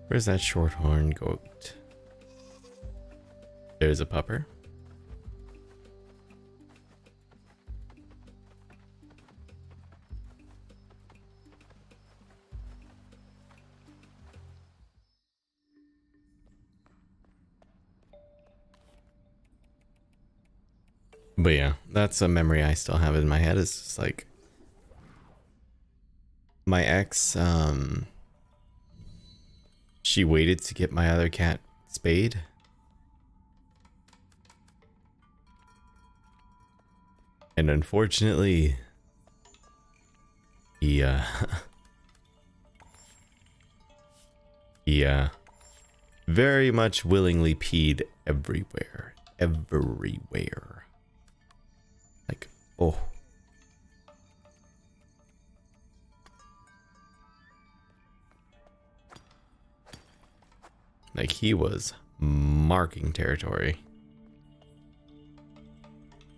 Where's that shorthorn goat? There's a pupper. But yeah, that's a memory I still have in my head. It's just like my ex, she waited to get my other cat spayed. And unfortunately, he very much willingly peed everywhere. Everywhere. Like, oh. Like, he was marking territory.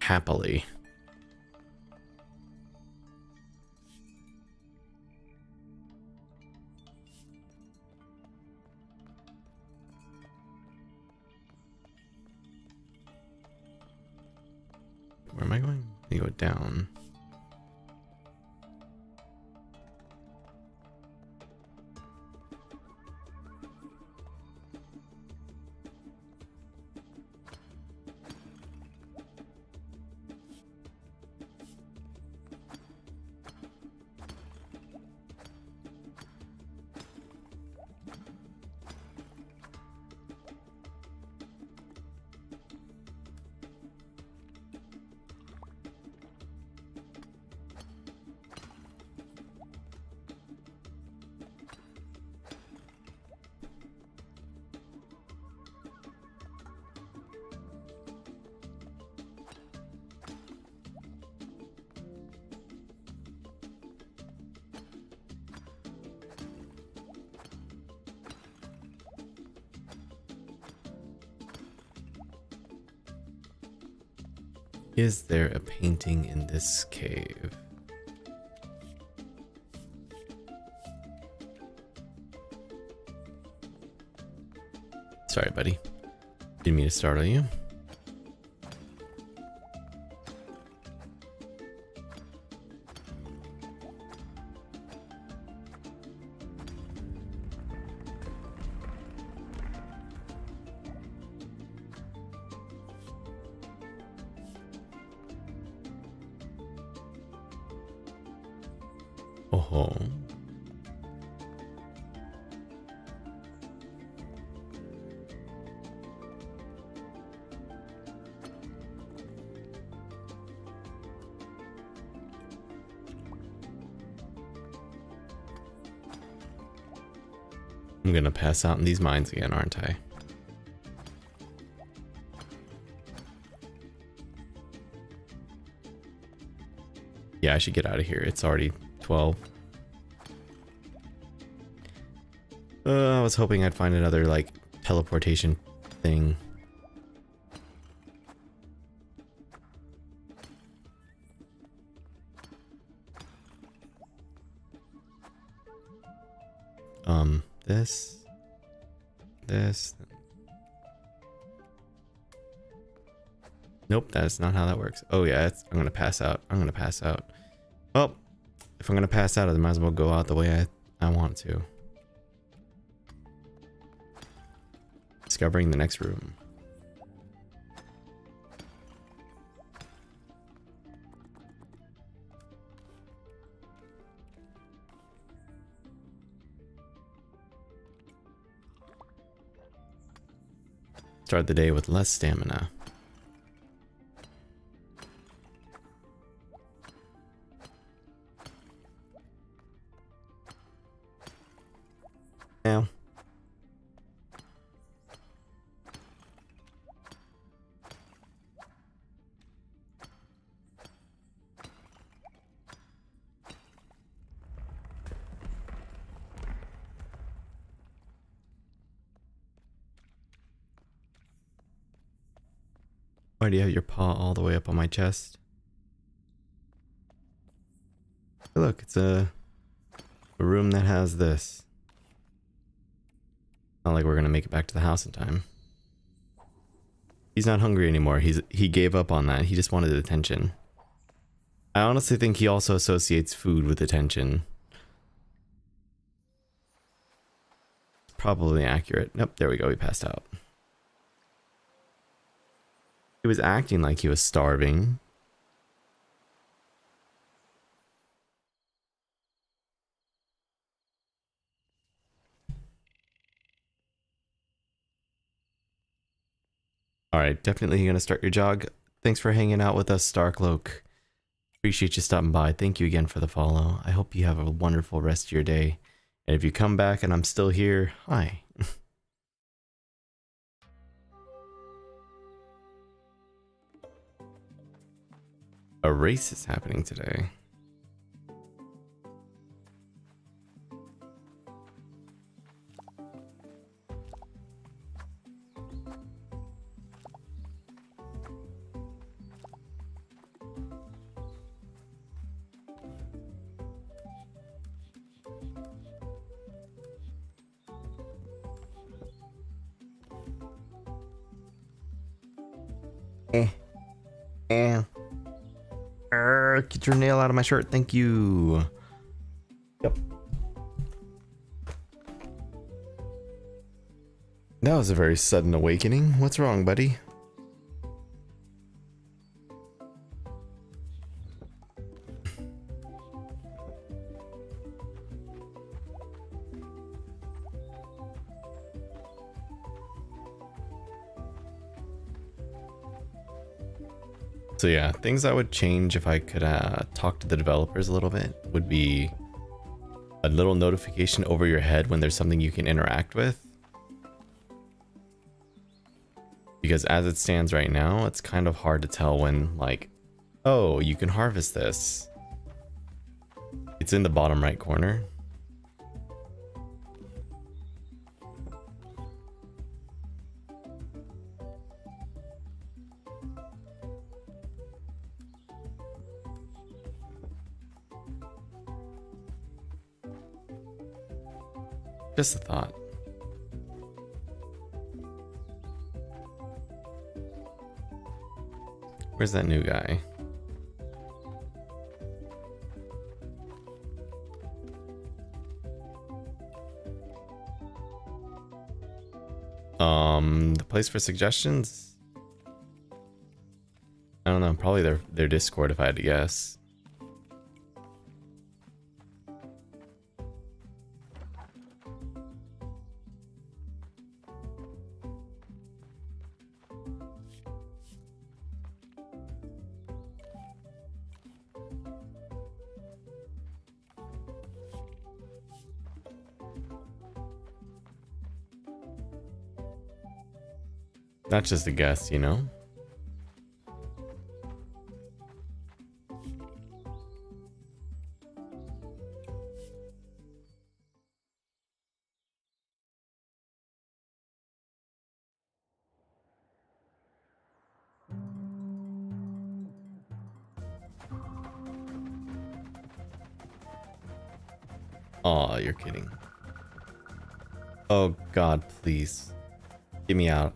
Happily. Where am I going? You go down. Is there a painting in this cave? Sorry, buddy. Didn't mean to startle you. Oh, I'm gonna pass out in these mines again, aren't I? Yeah, I should get out of here. It's already 12. I was hoping I'd find another, like, teleportation thing. This. Nope, that's not how that works. Oh yeah, I'm gonna pass out. I'm gonna pass out. Well, if I'm gonna pass out, I might as well go out the way I want to. Discovering the next room. Start the day with less stamina. Now. Why do you have your paw all the way up on my chest? Hey, look, it's a room that has this. Not like we're gonna make it back to the house in time. He's not hungry anymore. He gave up on that. He just wanted attention. I honestly think he also associates food with attention. Probably accurate. Nope, there we go. He passed out. He was acting like he was starving. Alright, definitely gonna start your jog. Thanks for hanging out with us, Starcloak. Appreciate you stopping by. Thank you again for the follow. I hope you have a wonderful rest of your day. And if you come back and I'm still here, hi. A race is happening today. Get your nail out of my shirt. Thank you. Yep. That was a very sudden awakening. What's wrong, buddy? So yeah, things I would change if I could talk to the developers a little bit would be a little notification over your head when there's something you can interact with. Because as it stands right now, it's kind of hard to tell when, like, oh, you can harvest this. It's in the bottom right corner. Just a thought. Where's that new guy? The place for suggestions? I don't know, probably their Discord if I had to guess. Not just a guess, you know? Aw, you're kidding. Oh god, please. Get me out.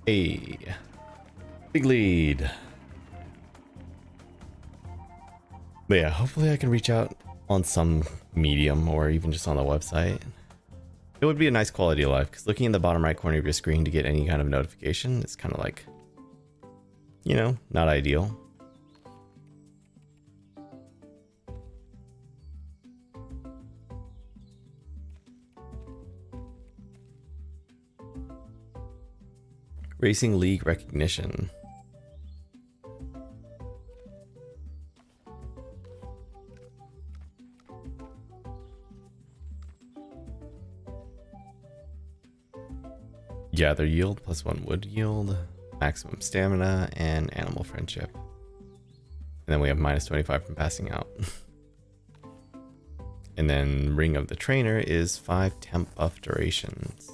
Hey, big lead. But yeah, hopefully I can reach out on some medium or even just on the website. It would be a nice quality of life because looking in the bottom right corner of your screen to get any kind of notification, it's kind of like, you know, not ideal. Racing League recognition. Gather yield plus 1 wood yield, maximum stamina, and animal friendship. And then we have minus 25 from passing out. And then Ring of the Trainer is 5 temp buff durations.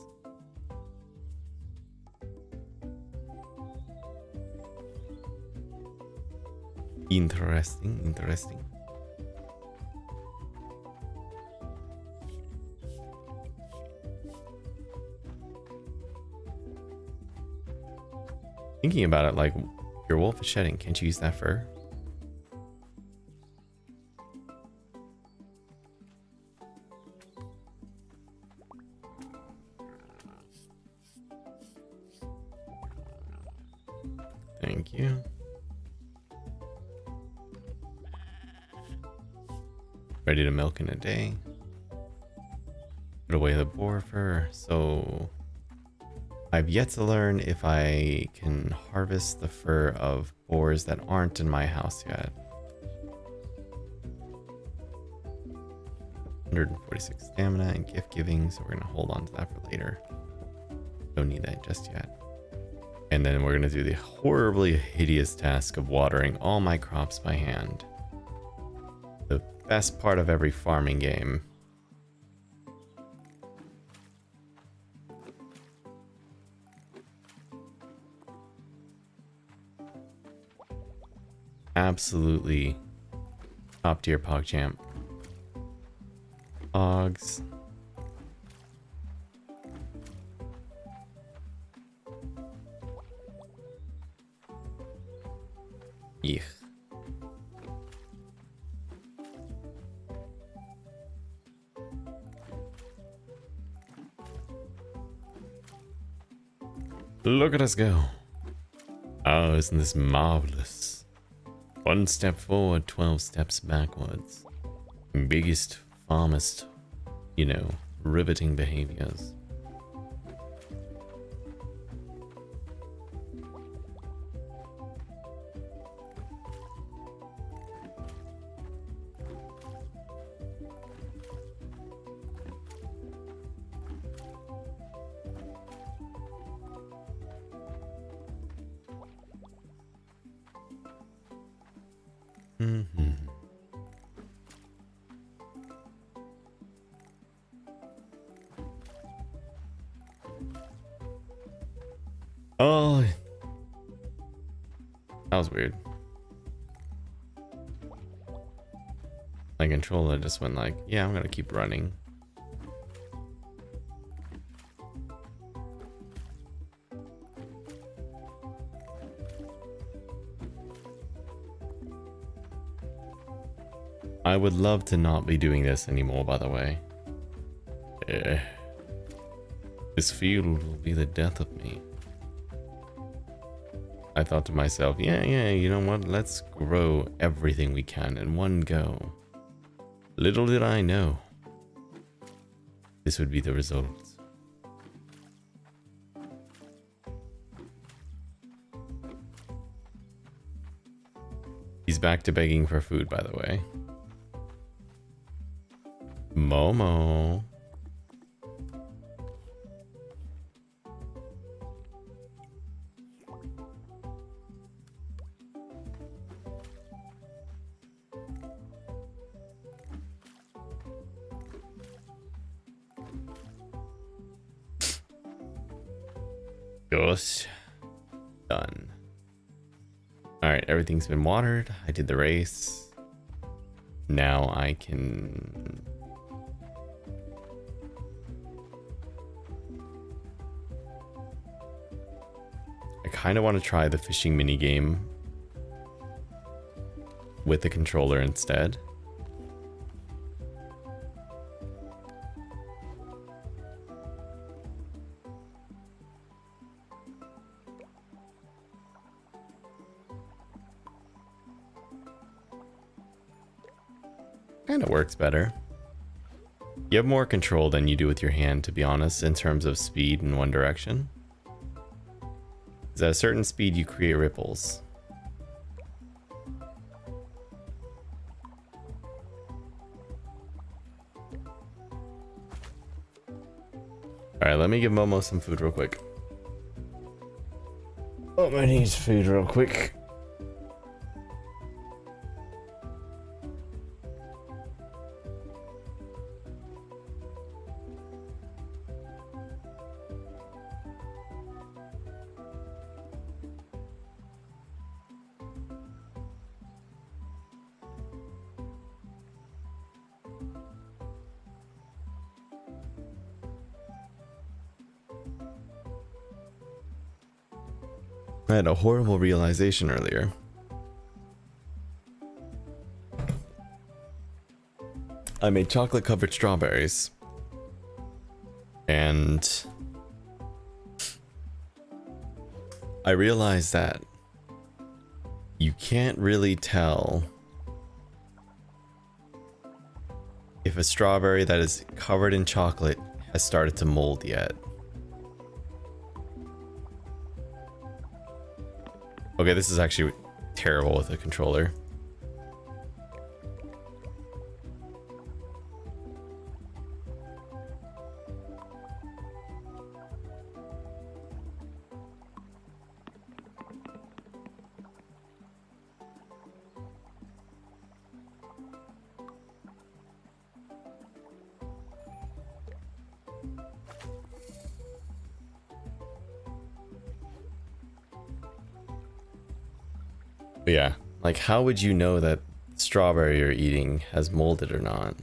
Interesting, interesting. Thinking about it, like, your wolf is shedding. Can't you use that fur? Thank you. Ready to milk in a day. Put away the boar fur. So I've yet to learn if I can harvest the fur of boars that aren't in my house yet. 146 stamina and gift giving, so we're gonna hold on to that for later. Don't need that just yet. And then we're gonna do the horribly hideous task of watering all my crops by hand. The best part of every farming game. Absolutely top tier PogChamp. Pogs. Eek. Look at us go. Oh, isn't this marvelous? 1 step forward, 12 steps backwards. Biggest, farmest, you know, riveting behaviors. Oh, that was weird. My controller just went like, yeah, I'm gonna keep running. I would love to not be doing this anymore, by the way. This field will be the death of me. I thought to myself, yeah, you know what? Let's grow everything we can in one go. Little did I know this would be the result. He's back to begging for food, by the way. Momo. Gosh. Done. Alright, everything's been watered. I did the race. Now I can... kind of want to try the fishing mini game with the controller instead. Kind of works better. You have more control than you do with your hand, to be honest, in terms of speed in one direction. Because at a certain speed, you create ripples. Alright, let me give Momo some food real quick. Momo needs food real quick. I had a horrible realization earlier. I made chocolate covered strawberries. And I realized that you can't really tell if a strawberry that is covered in chocolate has started to mold yet. Okay, this is actually terrible with a controller. But yeah, like how would you know that strawberry you're eating has molded or not?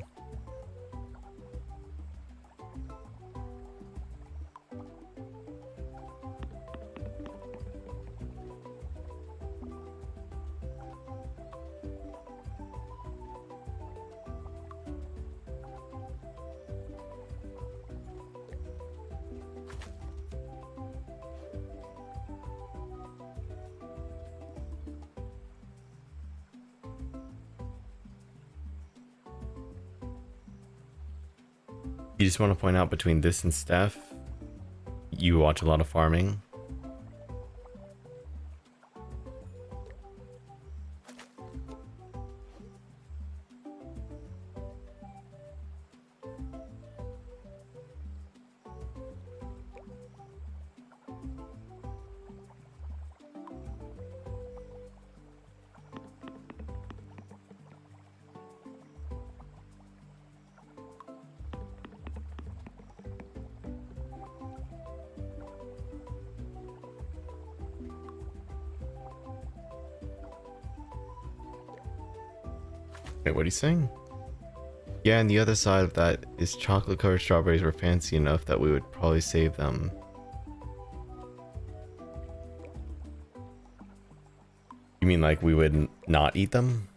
You just want to point out between this and Steph, you watch a lot of farming. Wait, what are you saying? Yeah, and the other side of that is chocolate covered strawberries were fancy enough that we would probably save them. You mean like we would not eat them?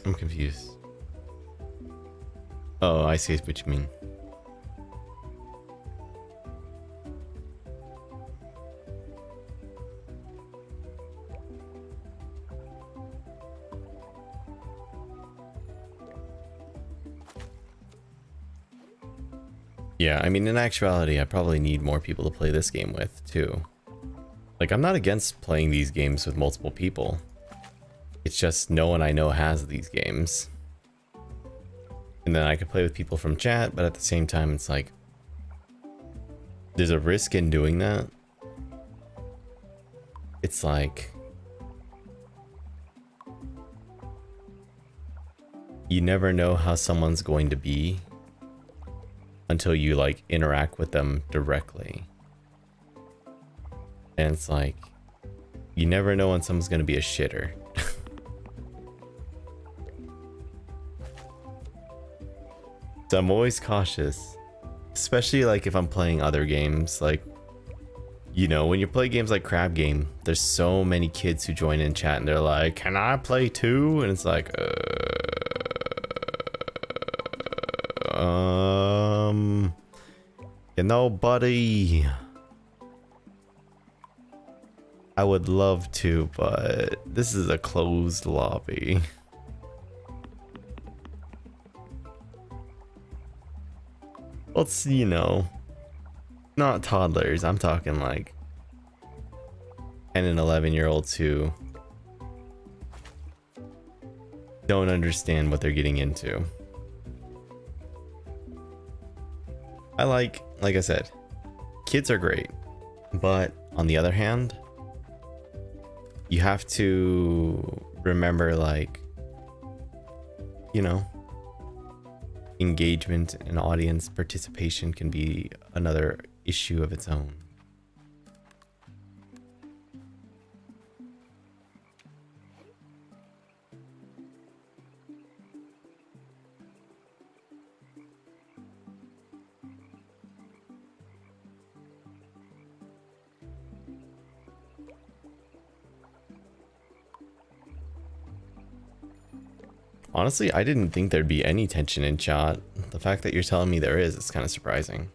I'm confused. Oh, I see what you mean. Yeah, I mean, in actuality, I probably need more people to play this game with, too. Like, I'm not against playing these games with multiple people. It's just no one I know has these games. And then I could play with people from chat, but at the same time, it's like, there's a risk in doing that. It's like, you never know how someone's going to be until you like interact with them directly. And it's like, you never know when someone's going to be a shitter. So I'm always cautious, especially like if I'm playing other games. Like, you know, when you play games like Crab Game, there's so many kids who join in chat and they're like, can I play too? And it's like, you know, buddy, I would love to, but this is a closed lobby. Let's, you know, not toddlers. I'm talking like 10 and 11-year-olds who don't understand what they're getting into. Like I said, kids are great, but on the other hand, you have to remember, like, you know, engagement and audience participation can be another issue of its own. Honestly, I didn't think there'd be any tension in chat. The fact that you're telling me there is kind of surprising.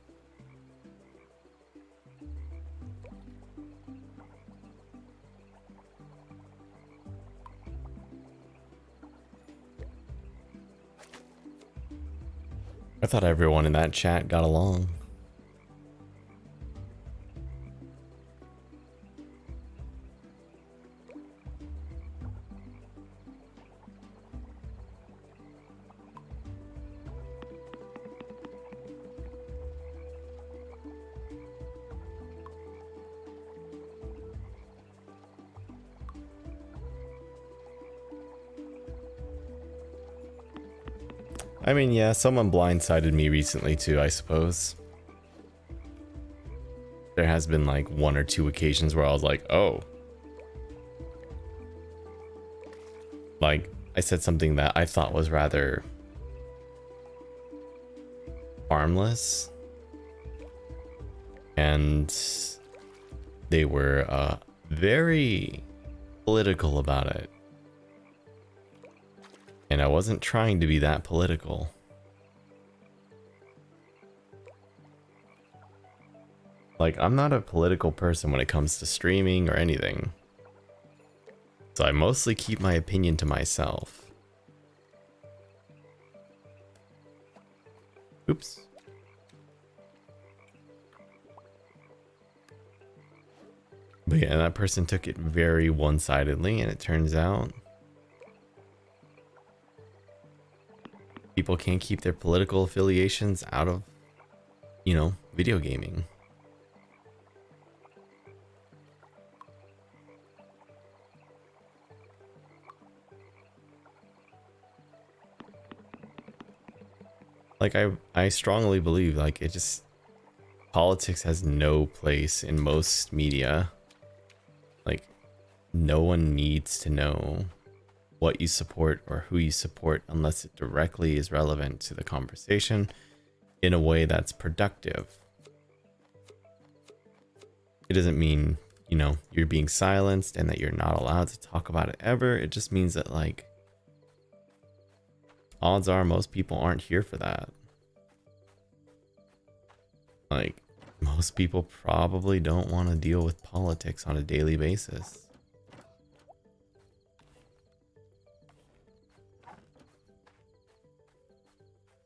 I thought everyone in that chat got along. I mean, yeah, someone blindsided me recently too, I suppose. There has been like one or two occasions where I was like, oh. Like, I said something that I thought was rather harmless. And they were very political about it. And I wasn't trying to be that political. Like, I'm not a political person when it comes to streaming or anything. So I mostly keep my opinion to myself. Oops. But yeah, that person took it very one-sidedly, and it turns out people can't keep their political affiliations out of, you know, video gaming. Like, I strongly believe, like, it just, politics has no place in most media. Like, no one needs to know what you support or who you support unless it directly is relevant to the conversation in a way that's productive. It doesn't mean, you know, you're being silenced and that you're not allowed to talk about it ever. It just means that, like, odds are most people aren't here for that. Like, most people probably don't want to deal with politics on a daily basis.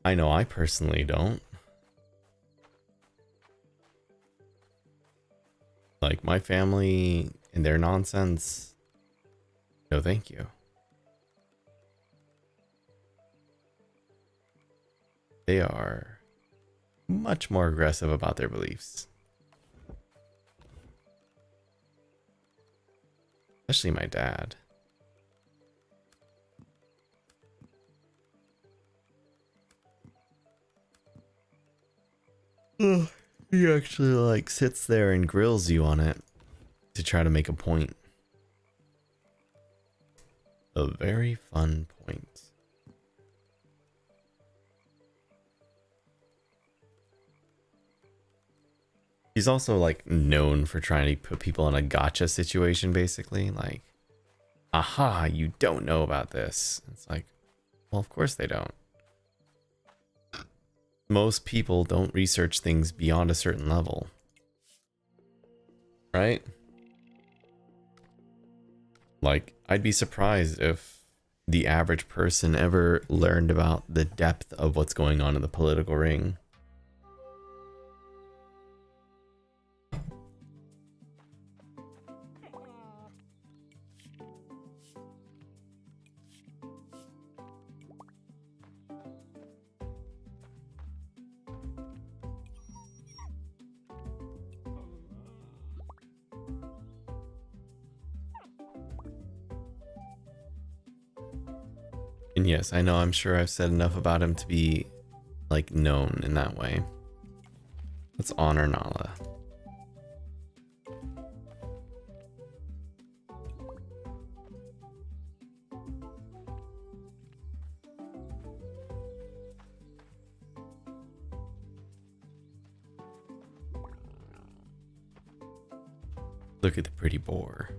I know I personally don't. Like, my family and their nonsense, no thank you. They are much more aggressive about their beliefs. Especially my dad. Ugh, he actually like sits there and grills you on it to try to make a point. A very fun point. He's also like known for trying to put people in a gotcha situation, basically. Like, aha, you don't know about this. It's like, well, of course they don't. Most people don't research things beyond a certain level. Right? Like, I'd be surprised if the average person ever learned about the depth of what's going on in the political ring. And yes, I know, I'm sure I've said enough about him to be, like, known in that way. Let's honor Nala. Look at the pretty boar.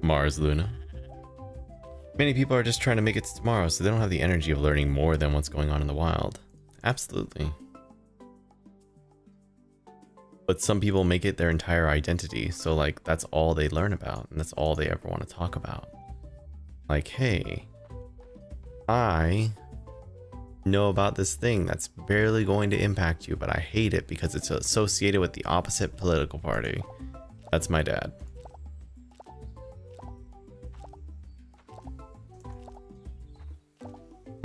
Mars Luna. Many people are just trying to make it to tomorrow, so they don't have the energy of learning more than what's going on in the wild. Absolutely. But some people make it their entire identity, so like that's all they learn about, and that's all they ever want to talk about. Like, hey, I know about this thing that's barely going to impact you, but I hate it because it's associated with the opposite political party. That's my dad.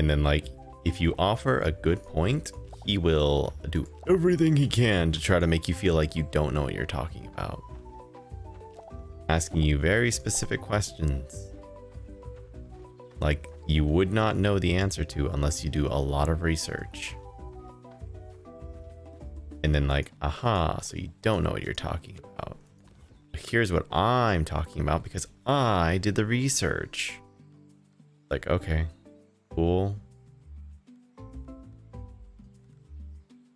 And then, like, if you offer a good point, he will do everything he can to try to make you feel like you don't know what you're talking about. Asking you very specific questions, like you would not know the answer to unless you do a lot of research. And then like, aha, so you don't know what you're talking about. Here's what I'm talking about because I did the research. Like, okay. Cool.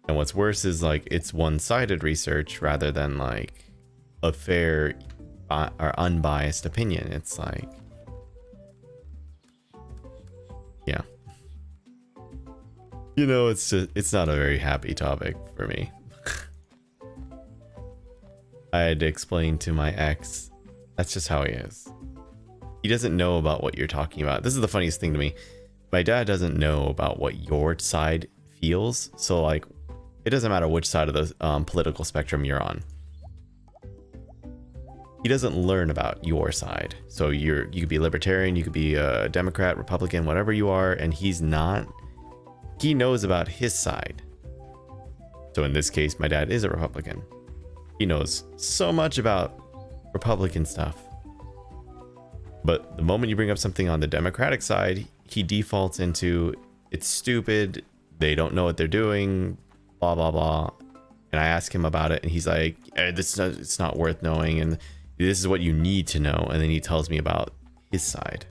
And what's worse is like it's one-sided research rather than like a fair or unbiased opinion. It's like, yeah, you know, it's not a very happy topic for me. I had to explain to my ex, that's just how he is. He doesn't know about what you're talking about. This is the funniest thing to me. My dad doesn't know about what your side feels, so like it doesn't matter which side of the political spectrum you're on. He doesn't learn about your side. So you could be libertarian, you could be a Democrat, Republican, whatever you are, and he's not. He knows about his side. So in this case, my dad is a Republican. He knows so much about Republican stuff. But the moment you bring up something on the Democratic side, he defaults into, it's stupid, they don't know what they're doing, blah, blah, blah. And I ask him about it, and he's like, it's not worth knowing, and this is what you need to know. And then he tells me about his side.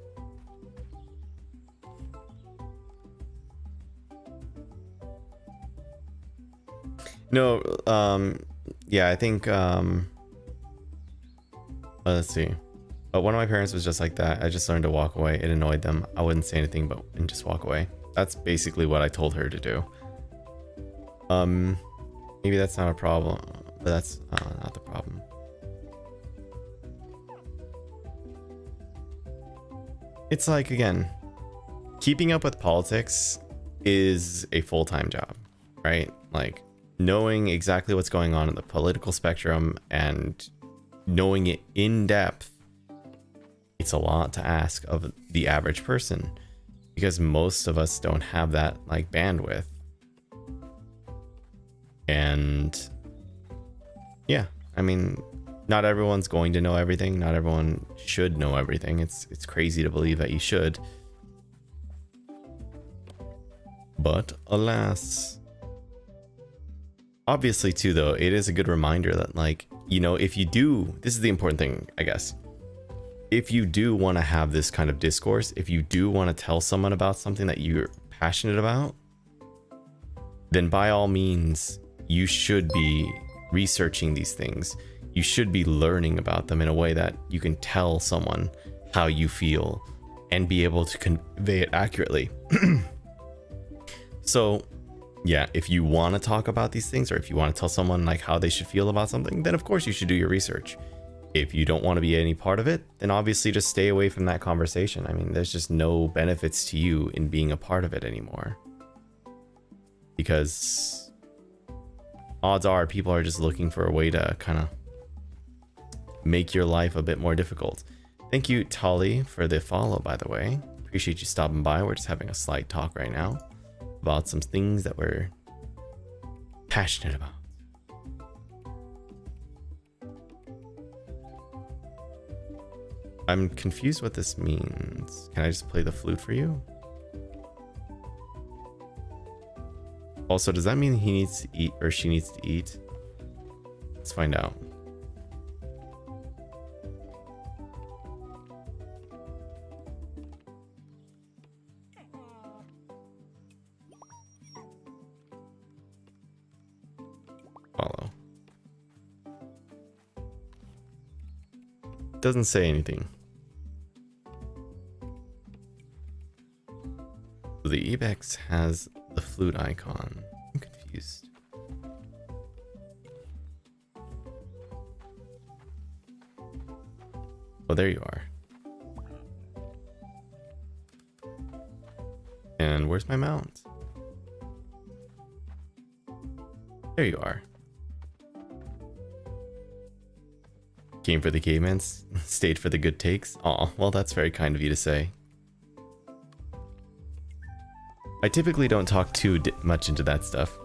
No, yeah, I think, let's see. But one of my parents was just like that. I just learned to walk away. It annoyed them. I wouldn't say anything, and just walk away. That's basically what I told her to do. Maybe that's not a problem, but that's not the problem. It's like, again, keeping up with politics is a full-time job, right? Like knowing exactly what's going on in the political spectrum and knowing it in depth. It's a lot to ask of the average person because most of us don't have that like bandwidth. And Yeah, I mean, not everyone's going to know everything. Not everyone should know everything. It's crazy to believe that you should. But alas. Obviously, too, though, it is a good reminder that, like, you know, if you do, this is the important thing, I guess. If you do want to have this kind of discourse, if you do want to tell someone about something that you're passionate about, then by all means, you should be researching these things. You should be learning about them in a way that you can tell someone how you feel and be able to convey it accurately. So, yeah, if you want to talk about these things, or if you want to tell someone like how they should feel about something, then of course you should do your research. If you don't want to be any part of it, then obviously just stay away from that conversation. I mean, there's just no benefits to you in being a part of it anymore. Because odds are people are just looking for a way to kind of make your life a bit more difficult. Thank you, Tali, for the follow, by the way. Appreciate you stopping by. We're just having a slight talk right now about some things that we're passionate about. I'm confused what this means. Can I just play the flute for you? Also, does that mean he needs to eat or she needs to eat? Let's find out. Follow. Doesn't say anything. So the Ebex has the flute icon. I'm confused. Oh, there you are. And where's my mount? There you are. Came for the cavemen, stayed for the good takes. Aw, well, that's very kind of you to say. I typically don't talk too much into that stuff.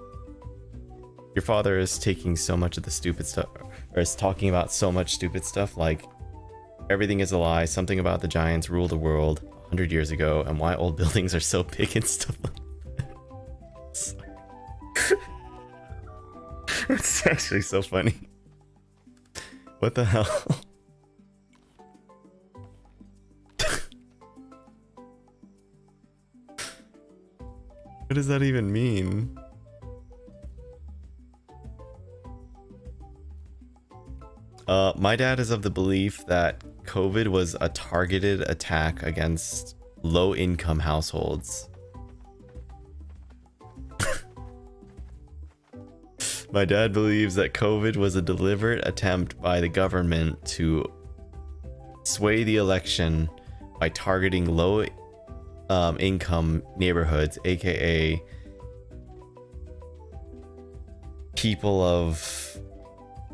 Your father is taking so much of the stupid stuff, or is talking about so much stupid stuff, like everything is a lie, something about the giants ruled the world 100 years ago, and why old buildings are so big and stuff like that. It's actually so funny. What the hell? What does that even mean? My dad is of the belief that COVID was a targeted attack against low-income households. My dad believes that COVID was a deliberate attempt by the government to sway the election by targeting low income neighborhoods, aka people of,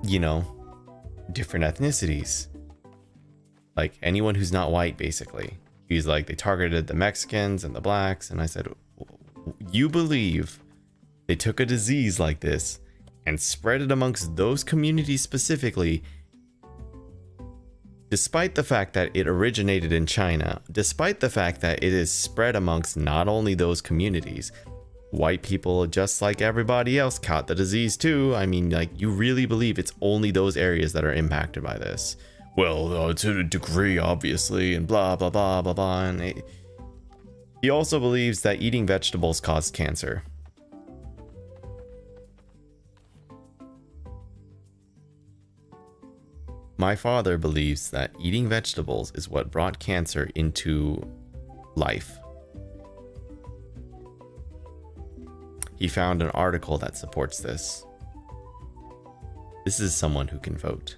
you know, different ethnicities, like anyone who's not white, basically. He's like, they targeted the Mexicans and the blacks, and I said, you believe they took a disease like this and spread it amongst those communities specifically, despite the fact that it originated in China, despite the fact that it is spread amongst not only those communities, white people just like everybody else caught the disease too. I mean, like, you really believe it's only those areas that are impacted by this? Well, to a degree, obviously, and blah, blah, blah, blah, blah. And he also believes that eating vegetables caused cancer. My father believes that eating vegetables is what brought cancer into life. He found an article that supports this. This is someone who can vote.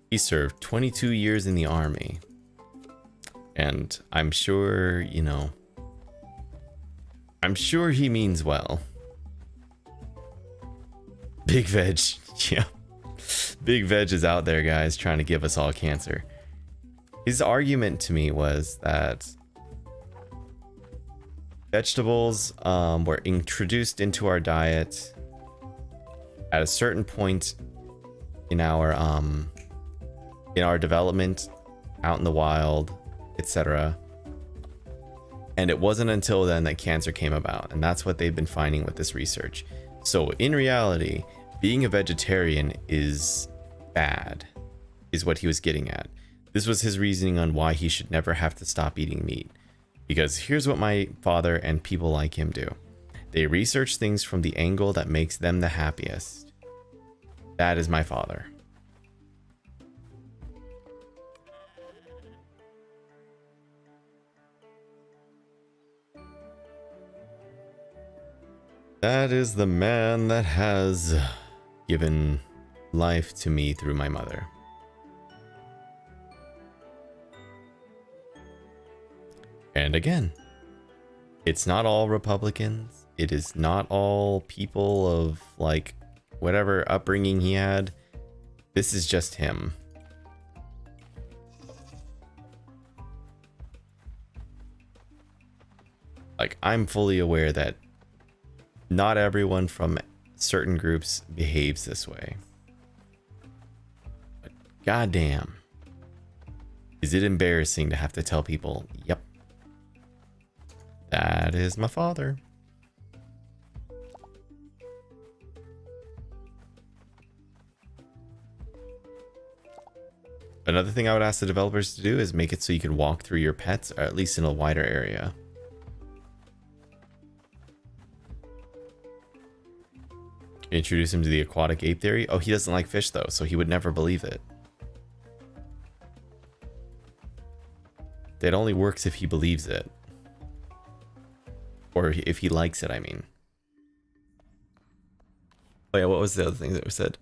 He served 22 years in the army. And I'm sure, you know, I'm sure he means well. Big veg, yeah. Big Veg is out there, guys, trying to give us all cancer. His argument to me was that vegetables were introduced into our diet at a certain point in our development out in the wild, etc. And it wasn't until then that cancer came about, and that's what they've been finding with this research. So in reality, being a vegetarian is bad, is what he was getting at. This was his reasoning on why he should never have to stop eating meat. Because here's what my father and people like him do. They research things from the angle that makes them the happiest. That is my father. That is the man that has given life to me through my mother. And again, it's not all Republicans. It is not all people of like whatever upbringing he had. This is just him. Like, I'm fully aware that not everyone from certain groups behaves this way. But goddamn, is it embarrassing to have to tell people, yep, that is my father. Another thing I would ask the developers to do is make it so you can walk through your pets, or at least in a wider area. Introduce him to the aquatic ape theory. Oh, he doesn't like fish though, so he would never believe it. It only works if he believes it. Or if he likes it, I mean. Oh yeah, what was the other thing that was said?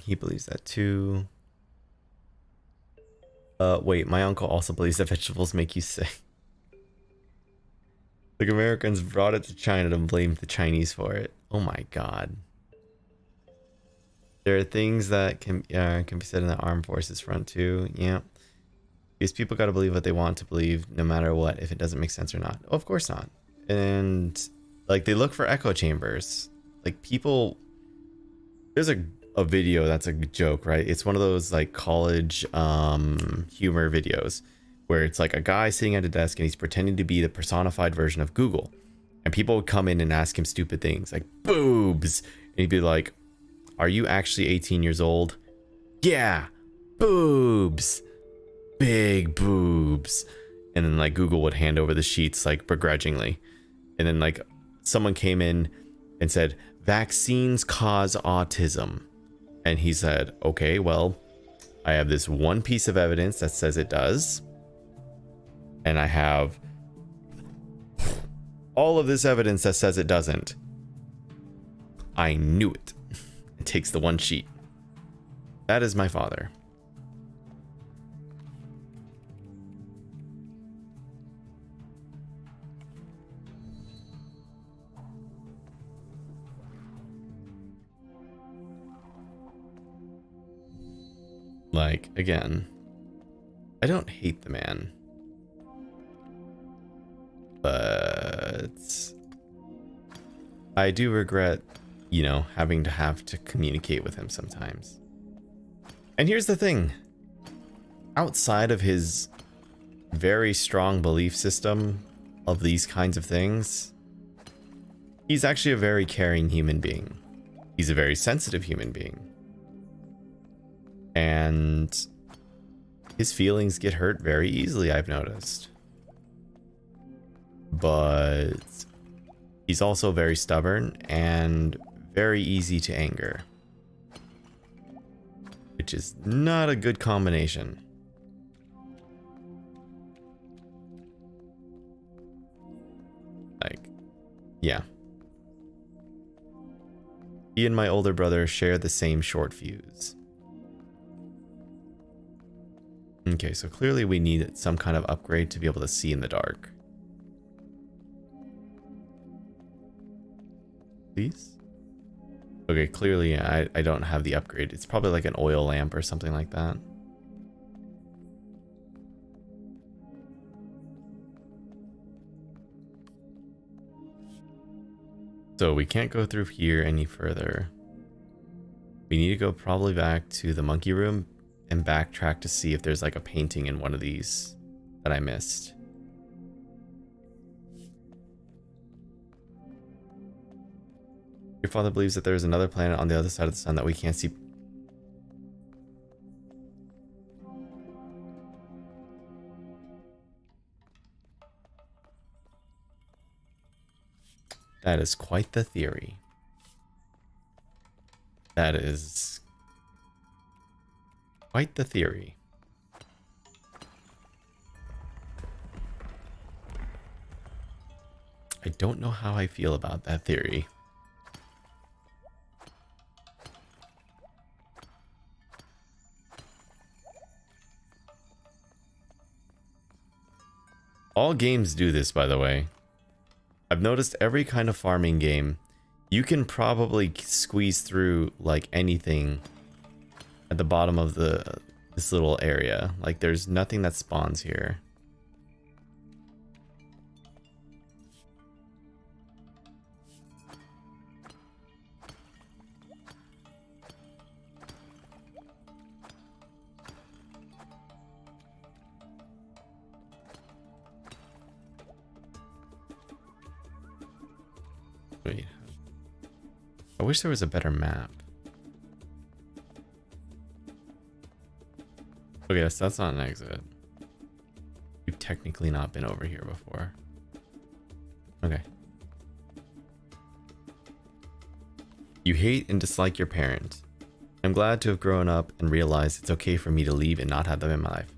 He believes that too. Wait, my uncle also believes that vegetables make you sick. Like, Americans brought it to China and blamed the Chinese for it. Oh my god. There are things that can be said in the armed forces front too. Yeah. Because people gotta believe what they want to believe, no matter what, if it doesn't make sense or not. Oh, of course not. And like, they look for echo chambers. Like, people, there's a video that's a joke, right? It's one of those like college humor videos where it's like a guy sitting at a desk and he's pretending to be the personified version of Google, and people would come in and ask him stupid things like boobs, and he'd be like, are you actually 18 years old? Yeah, boobs, big boobs. And then like Google would hand over the sheets like begrudgingly, and then like someone came in and said vaccines cause autism, and he said, okay, well, I have this one piece of evidence that says it does, and I have all of this evidence that says it doesn't. I knew it. It takes the one sheet. That is my father. Like, again, I don't hate the man, but I do regret, you know, having to communicate with him sometimes. And here's the thing. Outside of his very strong belief system of these kinds of things, he's actually a very caring human being. He's a very sensitive human being. And his feelings get hurt very easily, I've noticed. But he's also very stubborn and very easy to anger, which is not a good combination. Like, yeah. He and my older brother share the same short fuse. Okay, so clearly we need some kind of upgrade to be able to see in the dark. Please? Okay, clearly I don't have the upgrade. It's probably like an oil lamp or something like that. So we can't go through here any further. We need to go probably back to the monkey room and backtrack to see if there's like a painting in one of these that I missed. Your father believes that there is another planet on the other side of the sun that we can't see. That is quite the theory. That is quite the theory. I don't know how I feel about that theory. All games do this, by the way. I've noticed every kind of farming game, you can probably squeeze through like anything at the bottom of this little area. Like there's nothing that spawns here. Wait. I wish there was a better map. Okay, that's not an exit. We've technically not been over here before. Okay. You hate and dislike your parent. I'm glad to have grown up and realized it's okay for me to leave and not have them in my life.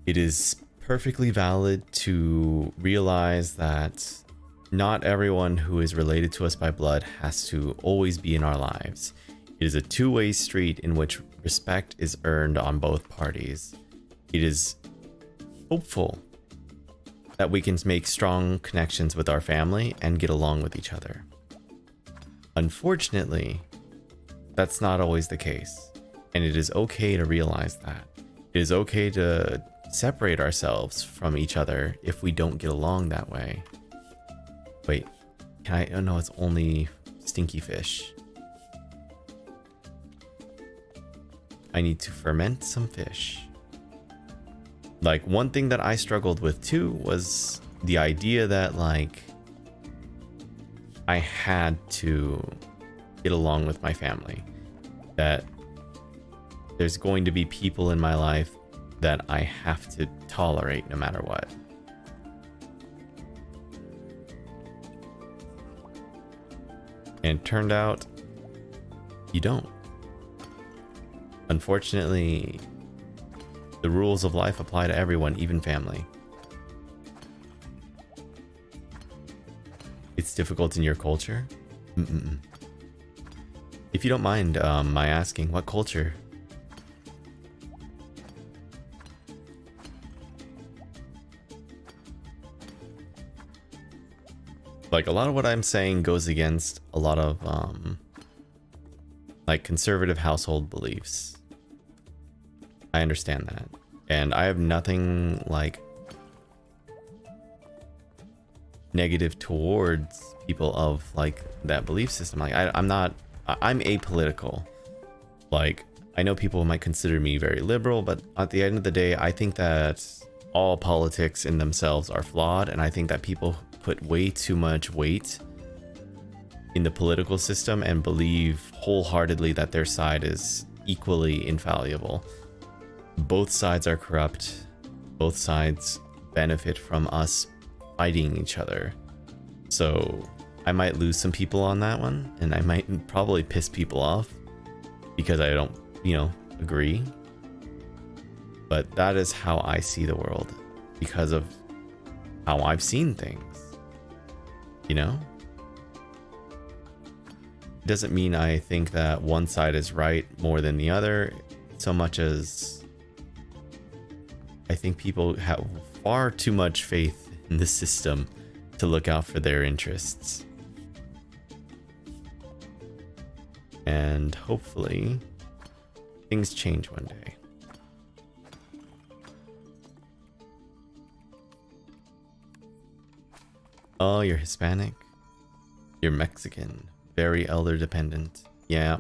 It is perfectly valid to realize that not everyone who is related to us by blood has to always be in our lives. It is a two-way street in which respect is earned on both parties. It is hopeful that we can make strong connections with our family and get along with each other. Unfortunately, that's not always the case, and it is okay to realize that. It is okay to separate ourselves from each other if we don't get along that way. Wait, can I? Oh no, it's only stinky fish. I need to ferment some fish. Like, one thing that I struggled with too was the idea that like I had to get along with my family, that there's going to be people in my life that I have to tolerate no matter what. And it turned out you don't. Unfortunately, the rules of life apply to everyone, even family. It's difficult in your culture? If you don't mind my asking, what culture? Like, a lot of what I'm saying goes against a lot of like conservative household beliefs. I understand that, and I have nothing like negative towards people of like that belief system. Like I'm apolitical. Like, I know people might consider me very liberal, but at the end of the day, I think that all politics in themselves are flawed, and I think that people put way too much weight in the political system and believe wholeheartedly that their side is equally infallible. Both sides are corrupt. Both sides benefit from us fighting each other. So I might lose some people on that one, and I might probably piss people off because I don't, agree. But that is how I see the world because of how I've seen things. It doesn't mean I think that one side is right more than the other, so much as I think people have far too much faith in the system to look out for their interests. And hopefully things change one day. Oh, you're Hispanic? You're Mexican. Very elder dependent. Yeah.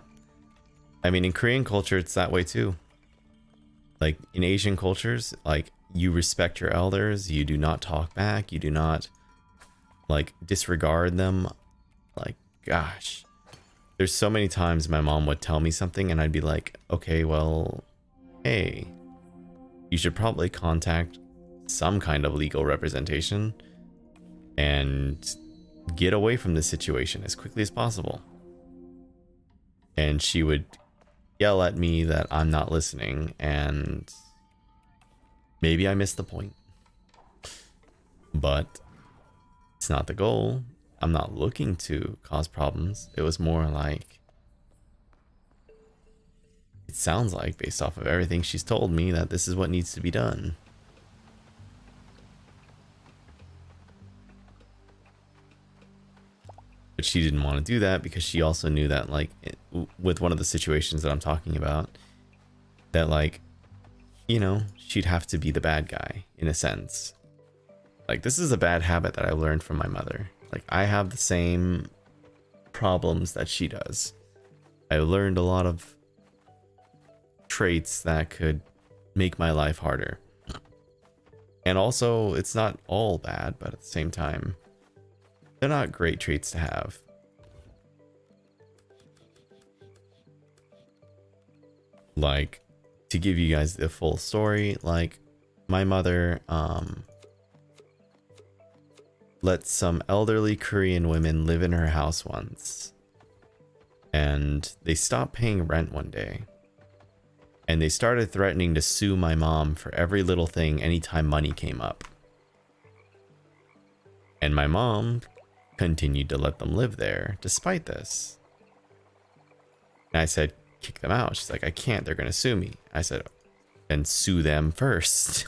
I mean, in Korean culture, it's that way too. Like, in Asian cultures, like, you respect your elders. You do not talk back. You do not, like, disregard them. Like, gosh. There's so many times my mom would tell me something and I'd be like, okay, well, hey, you should probably contact some kind of legal representation and get away from this situation as quickly as possible. And she would yell at me that I'm not listening, and maybe I missed the point. But it's not the goal. I'm not looking to cause problems. It was more like, it sounds like, based off of everything she's told me, that this is what needs to be done. But she didn't want to do that because she also knew that, like, with one of the situations that I'm talking about, that, like, you know, she'd have to be the bad guy in a sense. Like, this is a bad habit that I learned from my mother. Like, I have the same problems that she does. I learned a lot of traits that could make my life harder. And also, it's not all bad, but at the same time, they're not great traits to have. Like, to give you guys the full story, like, my mother, let some elderly Korean women live in her house once. And they stopped paying rent one day. And they started threatening to sue my mom for every little thing anytime money came up. And my mom continued to let them live there despite this. And I said, kick them out. She's like, I can't, they're gonna sue me. I said, then sue them first.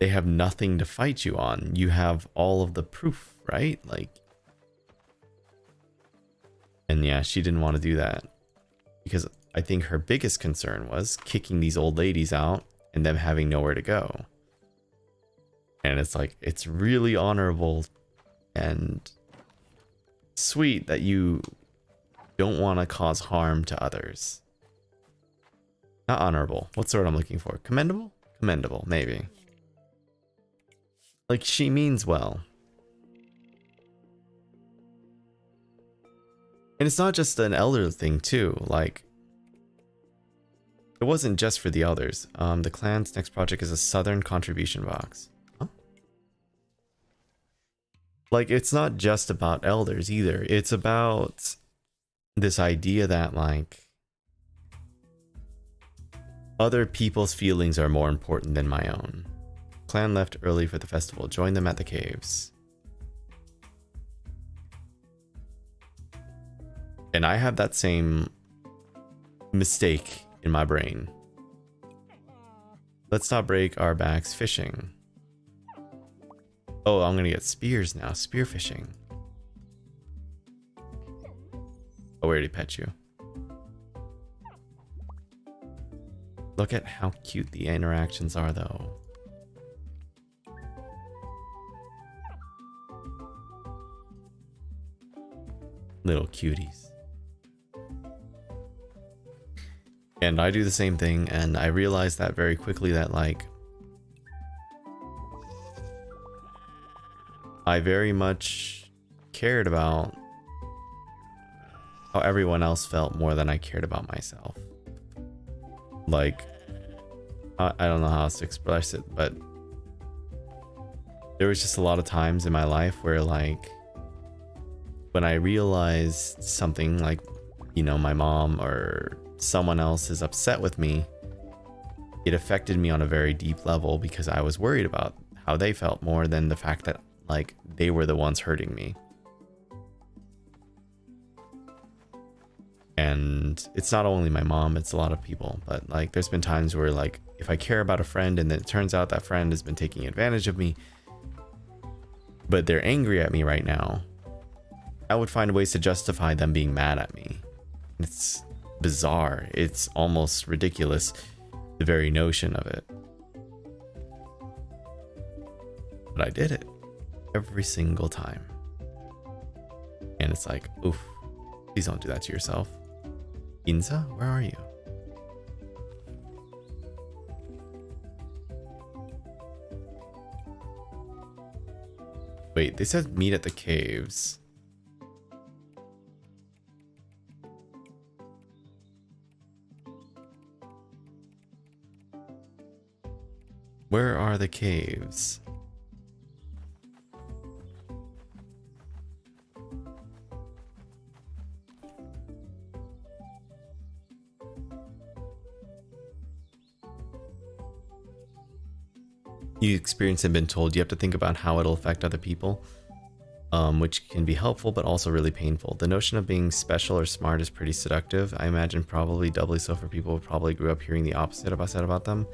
They have nothing to fight you on. You have all of the proof, right? Like, and yeah, she didn't want to do that because I think her biggest concern was kicking these old ladies out and them having nowhere to go. And it's like, it's really honorable and sweet that you don't want to cause harm to others. Not honorable. What's the word I'm looking for? Commendable? Commendable, maybe. Like, she means well. And it's not just an elder thing too. Like, it wasn't just for the elders. The clan's next project is a Southern contribution box. Huh? Like, it's not just about elders either. It's about this idea that, like, other people's feelings are more important than my own. Clan left early for the festival. Join them at the caves. And I have that same mistake in my brain. Let's not break our backs fishing. Oh, I'm gonna get spears now. Spear fishing. Oh, we already pet you. Look at how cute the interactions are, though. Little cuties. And I do the same thing, and I realized that very quickly that, like, I very much cared about how everyone else felt more than I cared about myself. Like, I don't know how else to express it, but there was just a lot of times in my life where, like, when I realized something, like, you know, my mom or someone else is upset with me, it affected me on a very deep level because I was worried about how they felt more than the fact that, like, they were the ones hurting me. And it's not only my mom, it's a lot of people, but, like, there's been times where, like, if I care about a friend and then it turns out that friend has been taking advantage of me, but they're angry at me right now, I would find ways to justify them being mad at me. It's bizarre. It's almost ridiculous, the very notion of it. But I did it every single time. And it's like, oof, please don't do that to yourself. Inza, where are you? Wait, they said meet at the caves. Where are the caves? You experience and been told, you have to think about how it'll affect other people, which can be helpful but also really painful. The notion of being special or smart is pretty seductive. I imagine probably doubly so for people who probably grew up hearing the opposite of I said about them.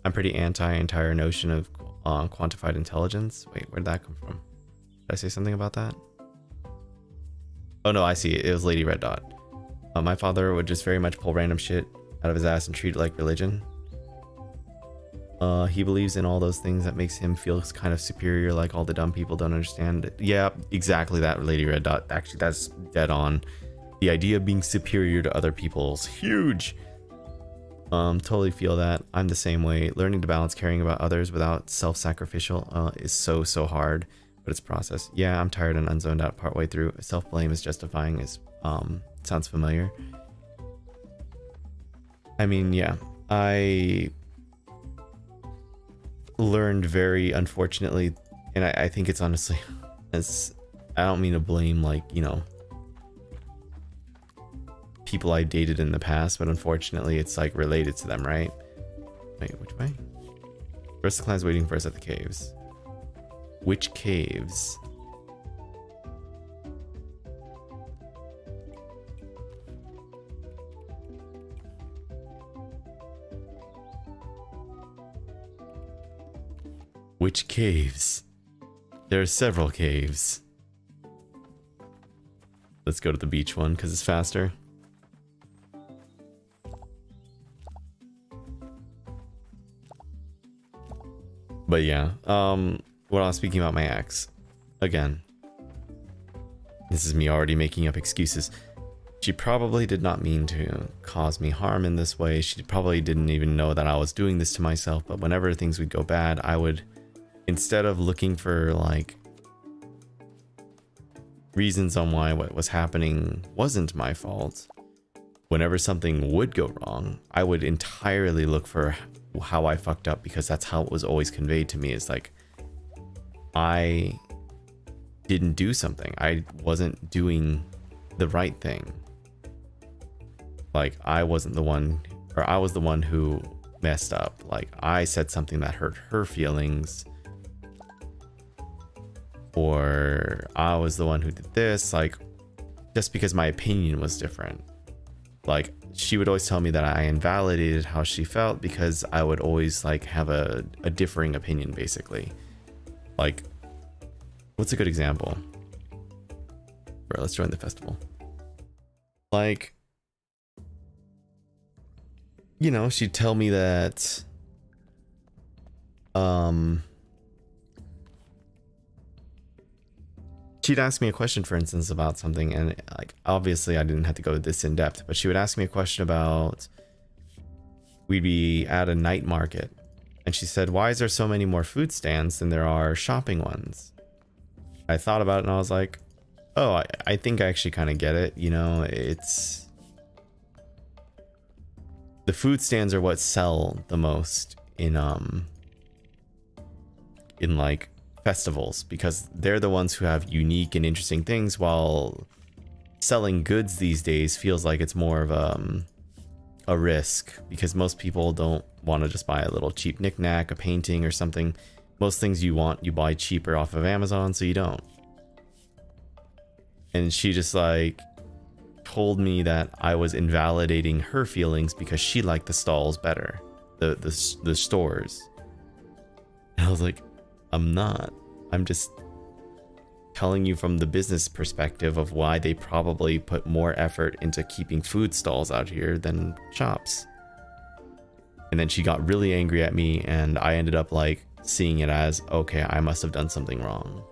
I'm pretty anti-entire notion of quantified intelligence. Wait, where did that come from? Did I say something about that? Oh no, I see. It was Lady Red Dot. My father would just very much pull random shit out of his ass and treat it like religion. He believes in all those things that makes him feel kind of superior, like all the dumb people don't understand it. Yeah, exactly that, Lady Red Dot. Actually, that's dead on. The idea of being superior to other people is huge. Totally feel that. I'm the same way. Learning to balance caring about others without self-sacrificial is so hard, but it's a process. Yeah, I'm tired and unzoned out partway through. Self-blame is justifying is sounds familiar. I mean, yeah, I learned very unfortunately, and I think it's honestly, I don't mean to blame, like, you know, people I dated in the past, but unfortunately it's like related to them, right? Wait, which way? The rest of the clan's waiting for us at the caves. Which caves? Which caves? There are several caves. Let's go to the beach one because it's faster. But yeah, when I was speaking about my ex, again, this is me already making up excuses. She probably did not mean to cause me harm in this way. She probably didn't even know that I was doing this to myself. But whenever things would go bad, I would, instead of looking for like reasons on why what was happening wasn't my fault, whenever something would go wrong, I would entirely look for how I fucked up, because that's how it was always conveyed to me. Is like, I didn't do something. I wasn't doing the right thing. Like, I wasn't the one, or I was the one who messed up. Like, I said something that hurt her feelings, or I was the one who did this, like, just because my opinion was different. Like, she would always tell me that I invalidated how she felt because I would always like have a differing opinion, basically. Like, what's a good example? Bro, let's join the festival. Like, you know, she'd tell me that she'd ask me a question, for instance, about something, and like, obviously I didn't have to go this in depth, but she would ask me a question about, we'd be at a night market, and she said, why is there so many more food stands than there are shopping ones? I thought about it and I was like, oh, I think I actually kind of get it. You know, it's, the food stands are what sell the most in like festivals, because they're the ones who have unique and interesting things, while selling goods these days feels like it's more of a risk, because most people don't want to just buy a little cheap knickknack, a painting or something. Most things you want, you buy cheaper off of Amazon, so you don't. And she just like told me that I was invalidating her feelings because she liked the stalls better, the stores. And I was like, I'm not. I'm just telling you from the business perspective of why they probably put more effort into keeping food stalls out here than shops. And then she got really angry at me, and I ended up like seeing it as, okay, I must have done something wrong.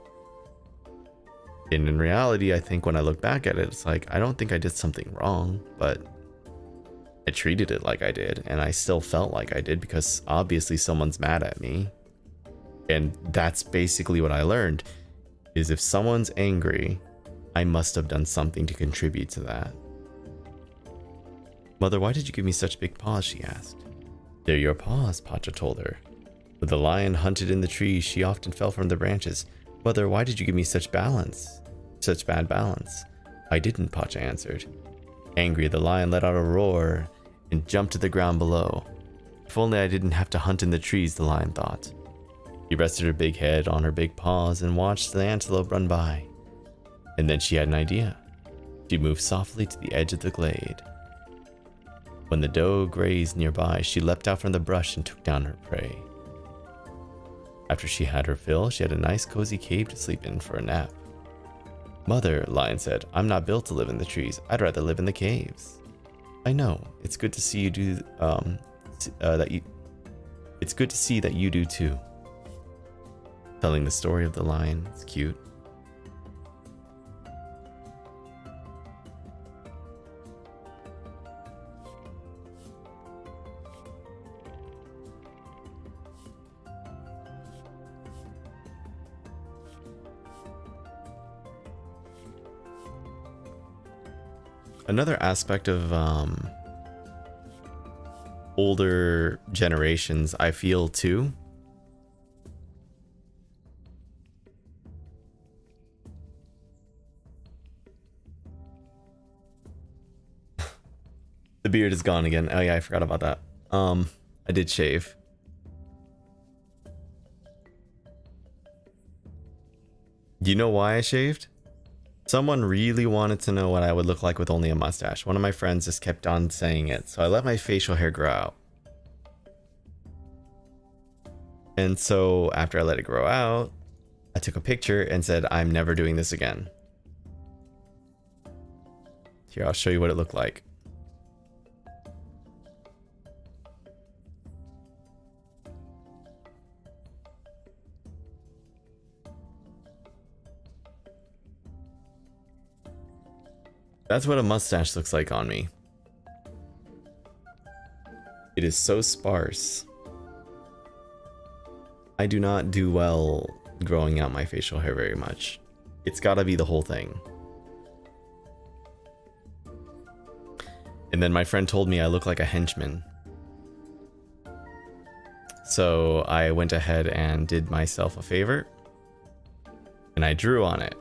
And in reality, I think when I look back at it, it's like, I don't think I did something wrong, but I treated it like I did, and I still felt like I did because obviously someone's mad at me. And that's basically what I learned, is if someone's angry, I must have done something to contribute to that. Mother, why did you give me such big paws? She asked. They're your paws, Pacha told her. When the lion hunted in the trees, she often fell from the branches. Mother, why did you give me such bad balance? I didn't, Pacha answered. Angry, the lion let out a roar and jumped to the ground below. If only I didn't have to hunt in the trees, the lion thought. She rested her big head on her big paws and watched the antelope run by. And then she had an idea. She moved softly to the edge of the glade. When the doe grazed nearby, she leapt out from the brush and took down her prey. After she had her fill, she had a nice cozy cave to sleep in for a nap. Mother, Lion said, I'm not built to live in the trees. I'd rather live in the caves. I know. It's good to see you do It's good to see that you do too. Telling the story of the lion. It's cute. Another aspect of older generations, I feel too, the beard is gone again. Oh yeah, I forgot about that. I did shave. Do you know why I shaved? Someone really wanted to know what I would look like with only a mustache. One of my friends just kept on saying it, so I let my facial hair grow out. And so after I let it grow out, I took a picture and said, I'm never doing this again. Here, I'll show you what it looked like. That's what a mustache looks like on me. It is so sparse. I do not do well growing out my facial hair very much. It's gotta be the whole thing. And then my friend told me I look like a henchman. So I went ahead and did myself a favor. And I drew on it.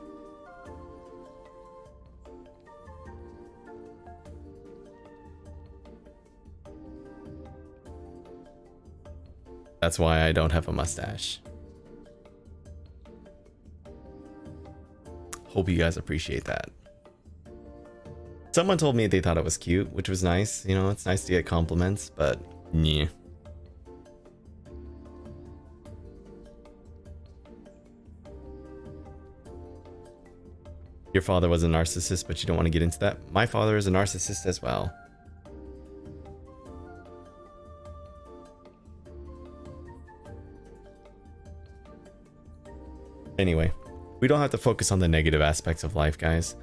That's why I don't have a mustache. Hope you guys appreciate that. Someone told me they thought it was cute, which was nice. You know, it's nice to get compliments, but yeah. Your father was a narcissist, but you don't want to get into that. My father is a narcissist as well. Anyway, we don't have to focus on the negative aspects of life, guys.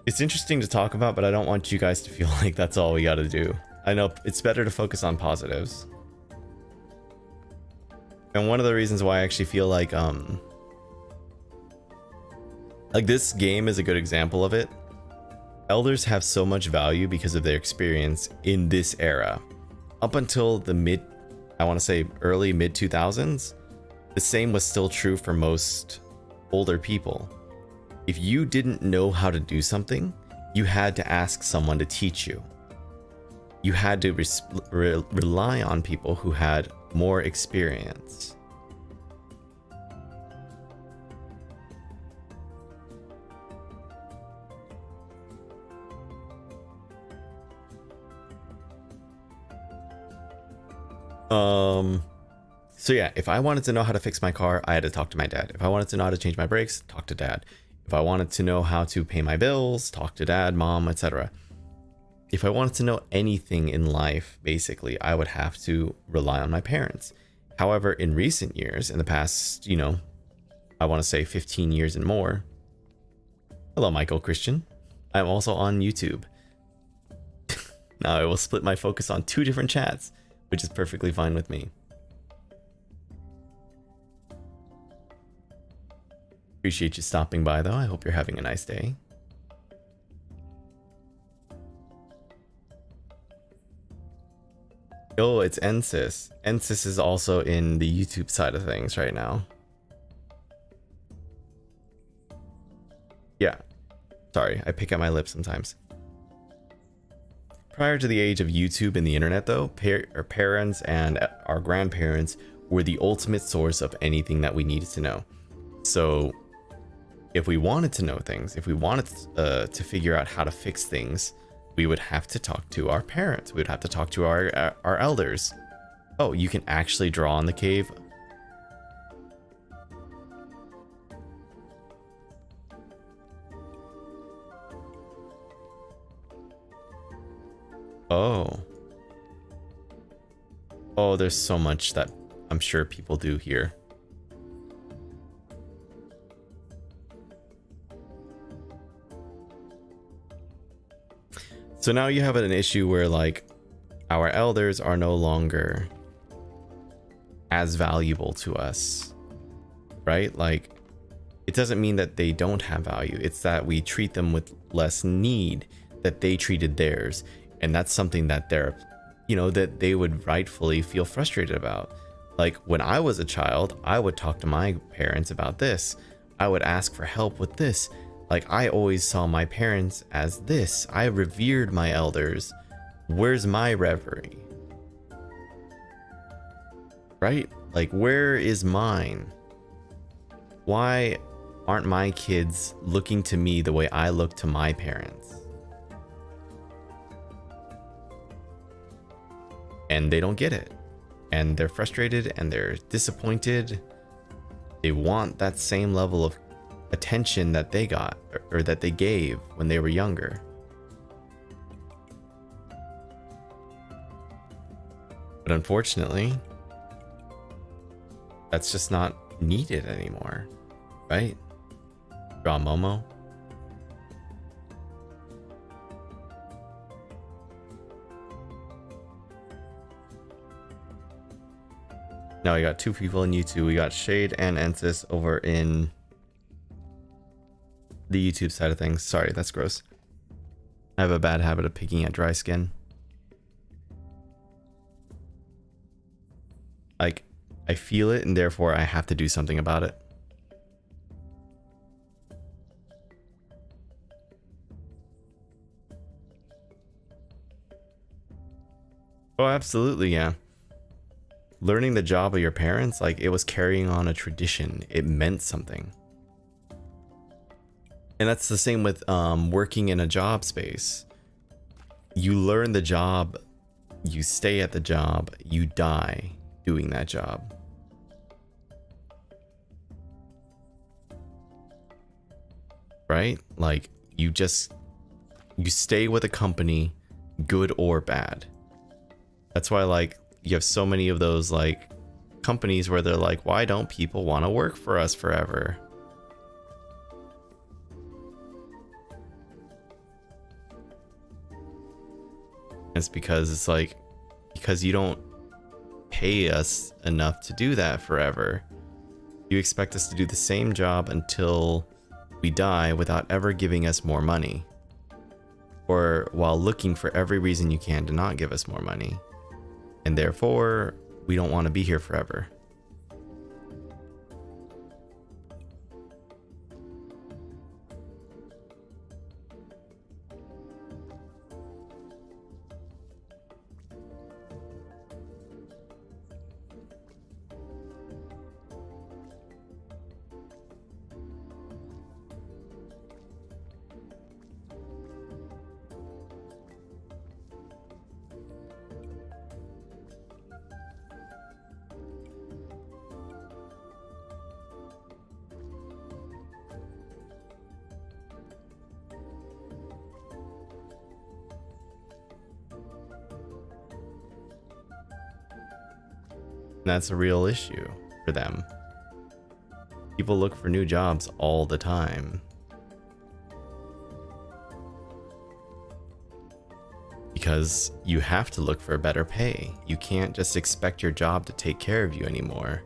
It's interesting to talk about, but I don't want you guys to feel like that's all we gotta do. I know it's better to focus on positives. And one of the reasons why I actually feel like this game is a good example of it. Elders have so much value because of their experience in this era. Up until the early mid 2000s, the same was still true for most older people. If you didn't know how to do something, you had to ask someone to teach you. You had to rely on people who had more experience. So yeah, if I wanted to know how to fix my car, I had to talk to my dad. If I wanted to know how to change my brakes, talk to dad. If I wanted to know how to pay my bills, talk to dad, mom, etc. If I wanted to know anything in life, basically, I would have to rely on my parents. However, in recent years, in the past, I want to say 15 years and more. Hello, Michael Christian. I'm also on YouTube. Now I will split my focus on 2 different chats, which is perfectly fine with me. Appreciate you stopping by, though. I hope you're having a nice day. Oh, it's NSYS. NSYS is also in the YouTube side of things right now. Yeah. Sorry, I pick at my lips sometimes. Prior to the age of YouTube and the internet, though, our parents and our grandparents were the ultimate source of anything that we needed to know. So if we wanted to know things, if we wanted to figure out how to fix things, we would have to talk to our parents. We would have to talk to our elders. Oh, you can actually draw on the cave. Oh. Oh, there's so much that I'm sure people do here. So now you have an issue where like our elders are no longer as valuable to us, right? Like it doesn't mean that they don't have value. It's that we treat them with less need that they treated theirs. And that's something that that they would rightfully feel frustrated about. Like when I was a child, I would talk to my parents about this. I would ask for help with this. Like I always saw my parents as this. I revered my elders. Where's my reverie? Right? Like where is mine? Why aren't my kids looking to me the way I look to my parents? And they don't get it. And they're frustrated and they're disappointed. They want that same level of attention that they got or that they gave when they were younger. But unfortunately, that's just not needed anymore, right? Draw Momo. Now we got 2 people in YouTube. We got Shade and Ensis over in the YouTube side of things. Sorry, that's gross. I have a bad habit of picking at dry skin. Like, I feel it and therefore I have to do something about it. Oh, absolutely, yeah. Learning the job of your parents, like it was carrying on a tradition. It meant something. And that's the same with working in a job space. You learn the job, you stay at the job, you die doing that job. Right? Like you stay with a company, good or bad. That's why like you have so many of those like companies where they're like, why don't people want to work for us forever? It's because you don't pay us enough to do that forever. You expect us to do the same job until we die without ever giving us more money, or while looking for every reason you can to not give us more money, and therefore we don't want to be here forever. And that's a real issue for them. People look for new jobs all the time. Because you have to look for better pay. You can't just expect your job to take care of you anymore.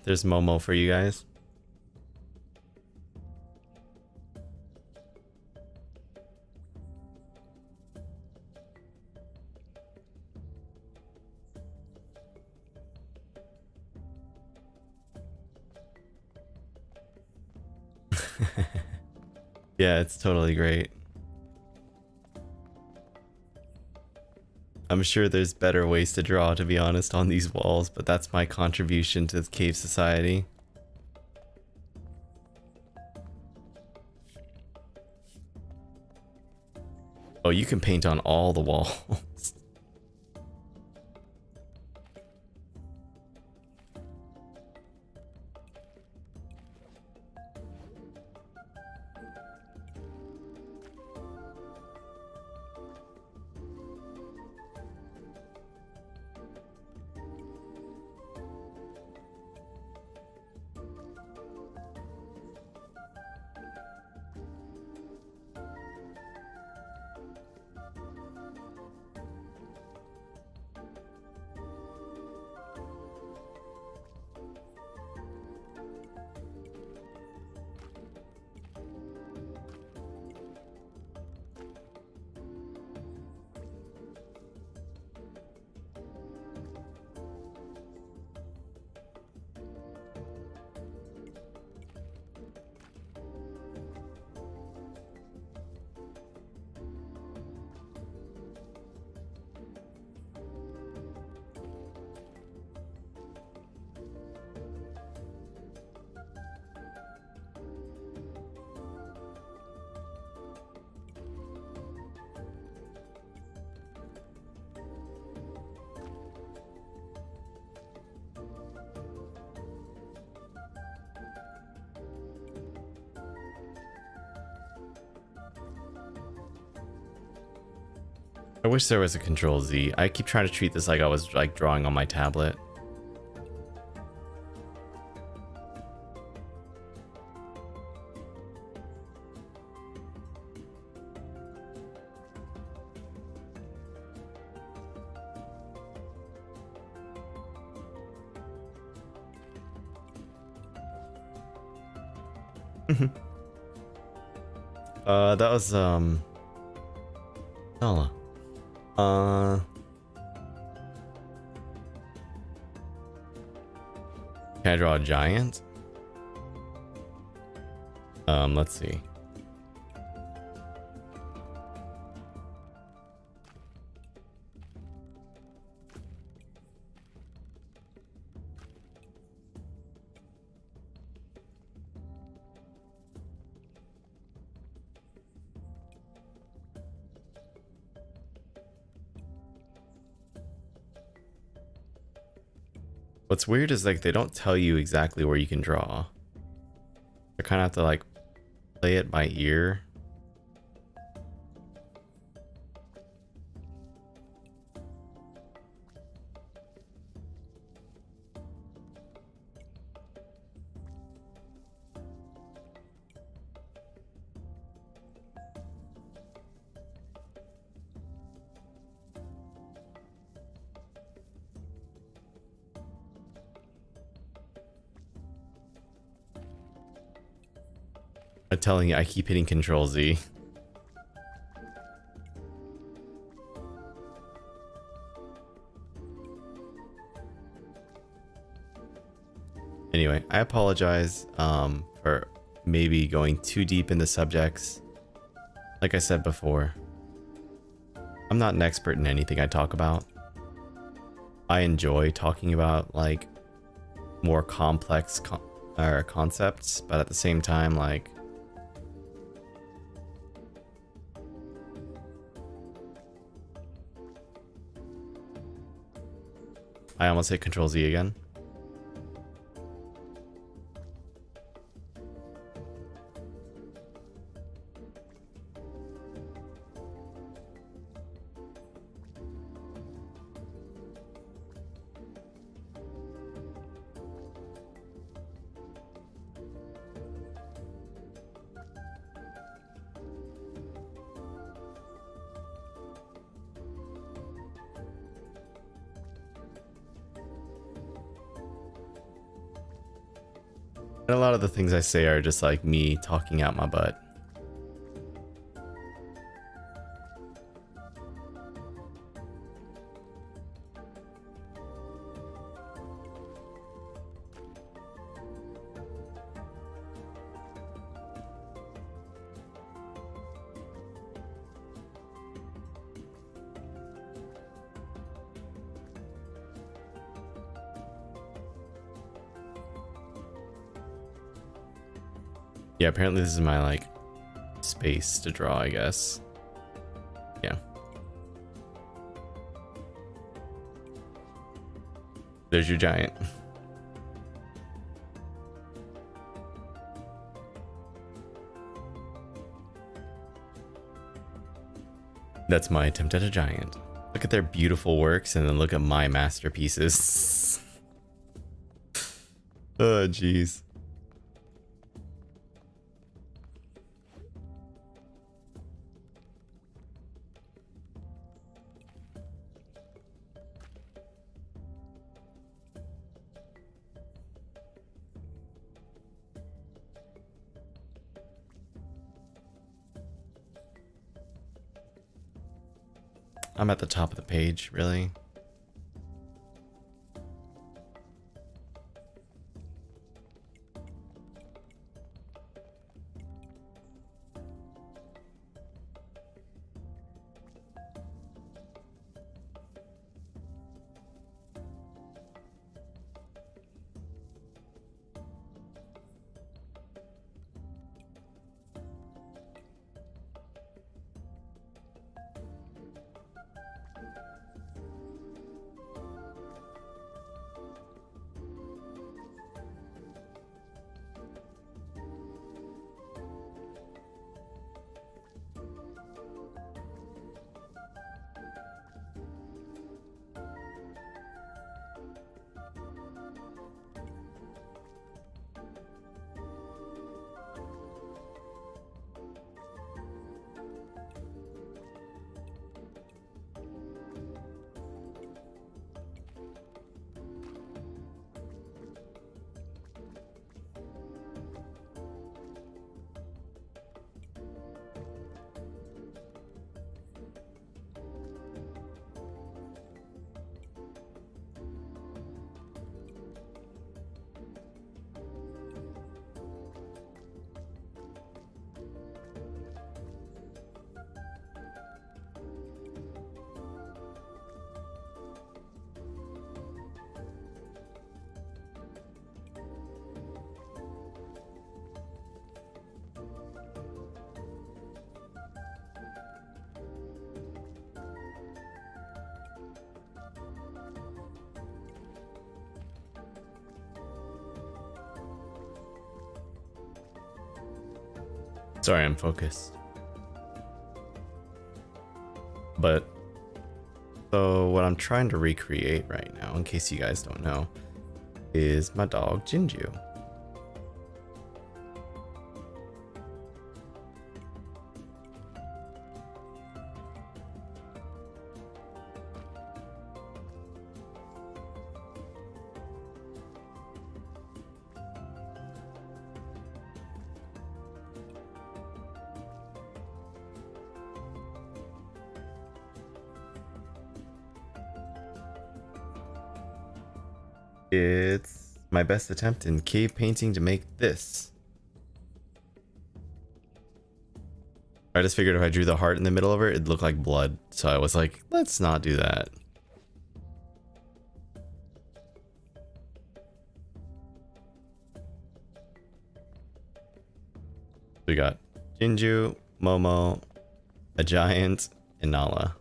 There's Momo for you guys. Yeah, it's totally great. I'm sure there's better ways to draw, to be honest, on these walls, but that's my contribution to the Cave Society. Oh, you can paint on all the walls. I wish there was a Control Z. I keep trying to treat this like I was like drawing on my tablet. That was Nala. Can I draw a giant? Let's see. What's weird is like they don't tell you exactly where you can draw. You kind of have to like play it by ear. I'm telling you, I keep hitting Control Z. Anyway, I apologize for maybe going too deep into subjects. Like I said before, I'm not an expert in anything I talk about. I enjoy talking about like more complex concepts, but at the same time, like I almost hit Control Z again. And a lot of the things I say are just like me talking out my butt. Yeah, apparently this is my like space to draw, I guess. Yeah. There's your giant. That's my attempt at a giant. Look at their beautiful works and then look at my masterpieces. Oh, jeez. I'm at the top of the page, really? Sorry, I'm focused. But, so what I'm trying to recreate right now, in case you guys don't know, is my dog Jinju. It's My best attempt in cave painting to make this. I just figured if I drew the heart in the middle of it, it'd look like blood. So I was like, let's not do that. We got Jinju, Momo, a giant, and Nala.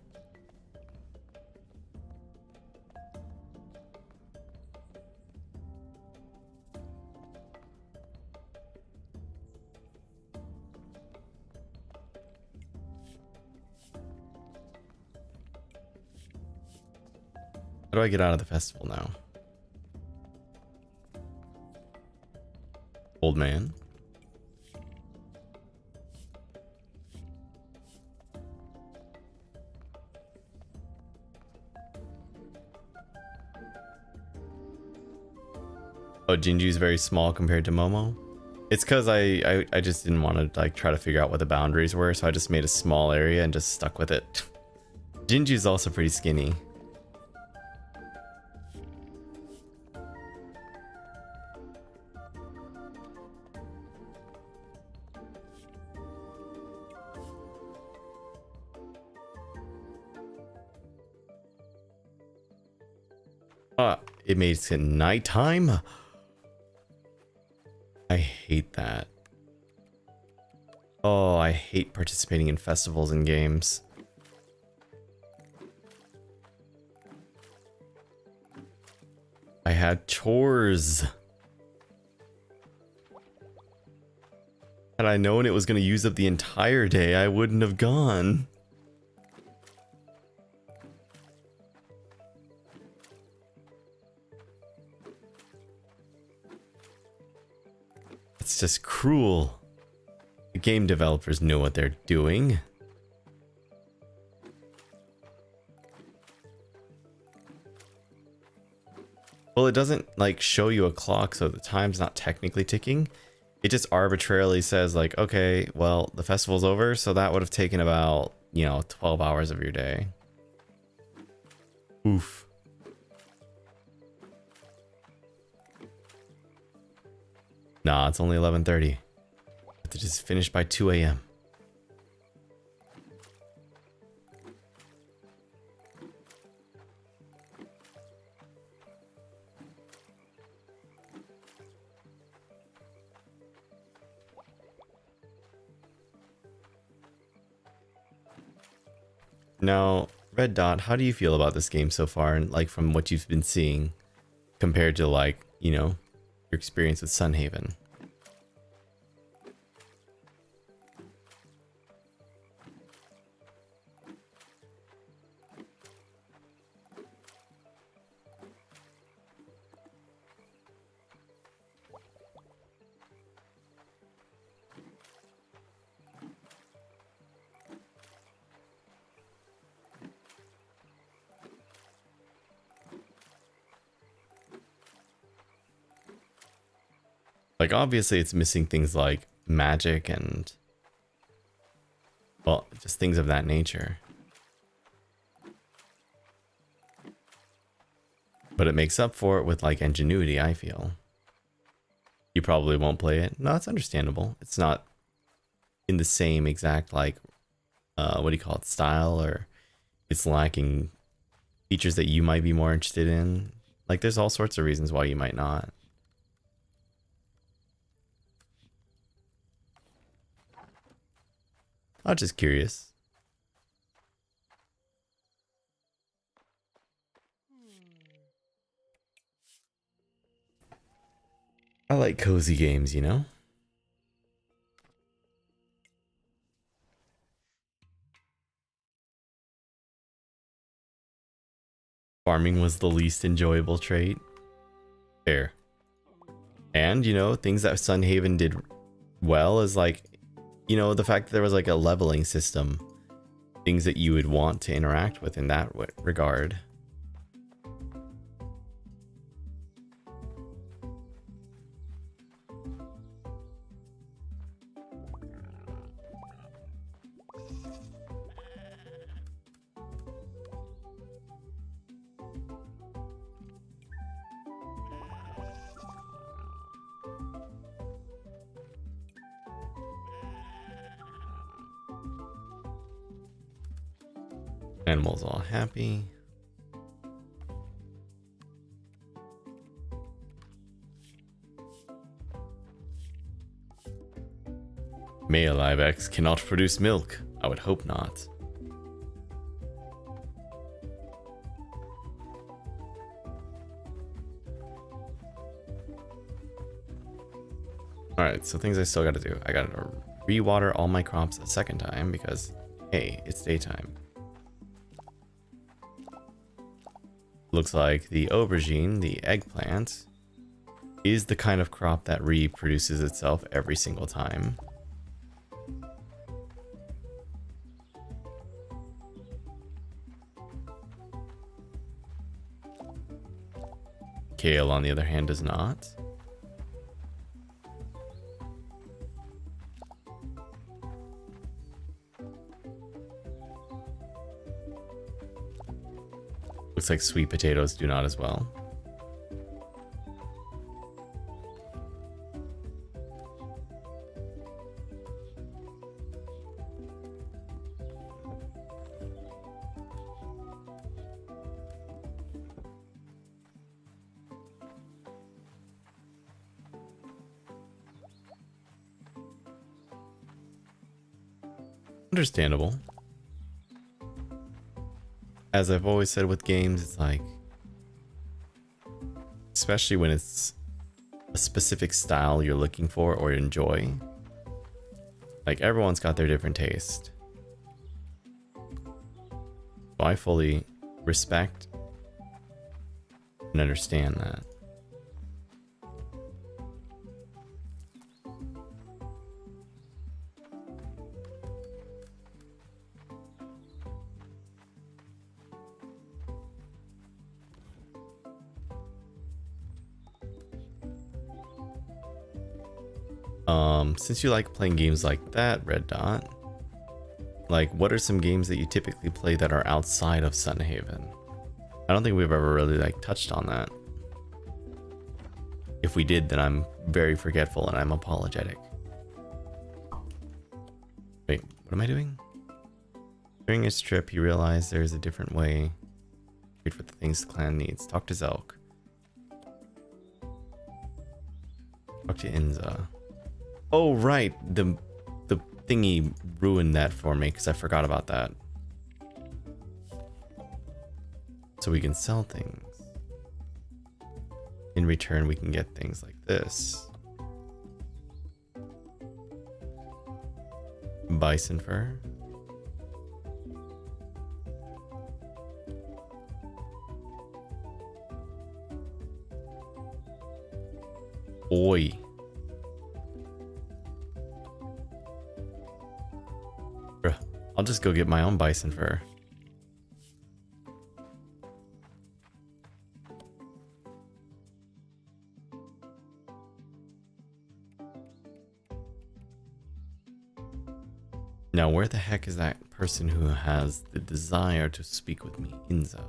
How do I get out of the festival now? Old man. Oh, Jinju's very small compared to Momo. It's because I just didn't want to like try to figure out what the boundaries were, so I just made a small area and just stuck with it. Jinju's also pretty skinny. It makes it nighttime. I hate that. Oh, I hate participating in festivals and games. I had chores. Had I known it was going to use up the entire day, I wouldn't have gone. It's just cruel. The game developers know what they're doing. Well, it doesn't like show you a clock, so the time's not technically ticking. It just arbitrarily says like, okay, well, the festival's over, so that would have taken about, 12 hours of your day. Oof. Nah, it's only 11:30. But to just finish by 2 a.m. Now, Red Dot, how do you feel about this game so far, and like from what you've been seeing compared to like, your experience with Sunhaven? Like, obviously it's missing things like magic and, well, just things of that nature. But it makes up for it with like ingenuity, I feel. You probably won't play it. No, it's understandable. It's not in the same exact like, what do you call it, style, or it's lacking features that you might be more interested in. Like, there's all sorts of reasons why you might not. I'm just curious. I like cozy games, Farming was the least enjoyable trait. Fair. And, things that Sunhaven did well is like, the fact that there was like a leveling system. Things that you would want to interact with in that regard. Animals all happy. Male ibex cannot produce milk. I would hope not. Alright, so things I still gotta do. I gotta rewater all my crops a second time because, hey, it's daytime. Looks like the aubergine, the eggplant, is the kind of crop that reproduces itself every single time. Kale, on the other hand, does not. Looks like sweet potatoes do not as well. Understandable. As I've always said with games, it's like, especially when it's a specific style you're looking for or enjoy, like everyone's got their different taste. So I fully respect and understand that. Since you like playing games like that, Red Dot, like what are some games that you typically play that are outside of Sunhaven? I don't think we've ever really like touched on that. If we did, then I'm very forgetful and I'm apologetic. Wait, what am I doing? During his trip, he realized there's a different way. Wait for the things the clan needs. Talk to Zelk. Talk to Inza. Oh, right. The thingy ruined that for me because I forgot about that. So we can sell things. In return, we can get things like this. Bison fur. Oi. I'll just go get my own bison fur. Now, where the heck is that person who has the desire to speak with me? Inza.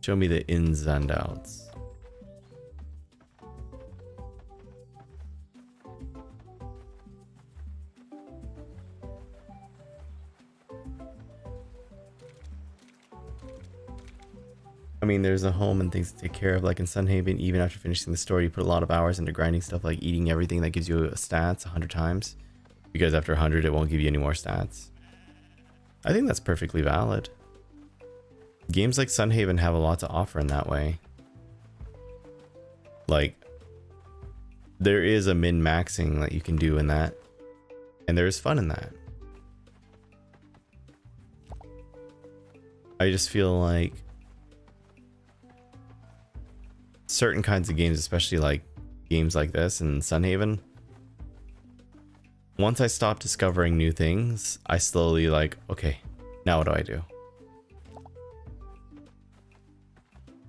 Show me the ins and outs. I mean, there's a home and things to take care of, like in Sunhaven. Even after finishing the story, you put a lot of hours into grinding stuff like eating everything that gives you stats 100 times. Because after 100, it won't give you any more stats. I think that's perfectly valid. Games like Sunhaven have a lot to offer in that way. Like, there is a min-maxing that you can do in that. And there is fun in that. I just feel like certain kinds of games, especially like games like this in Sunhaven, once I stop discovering new things, I slowly like, okay, now what do I do?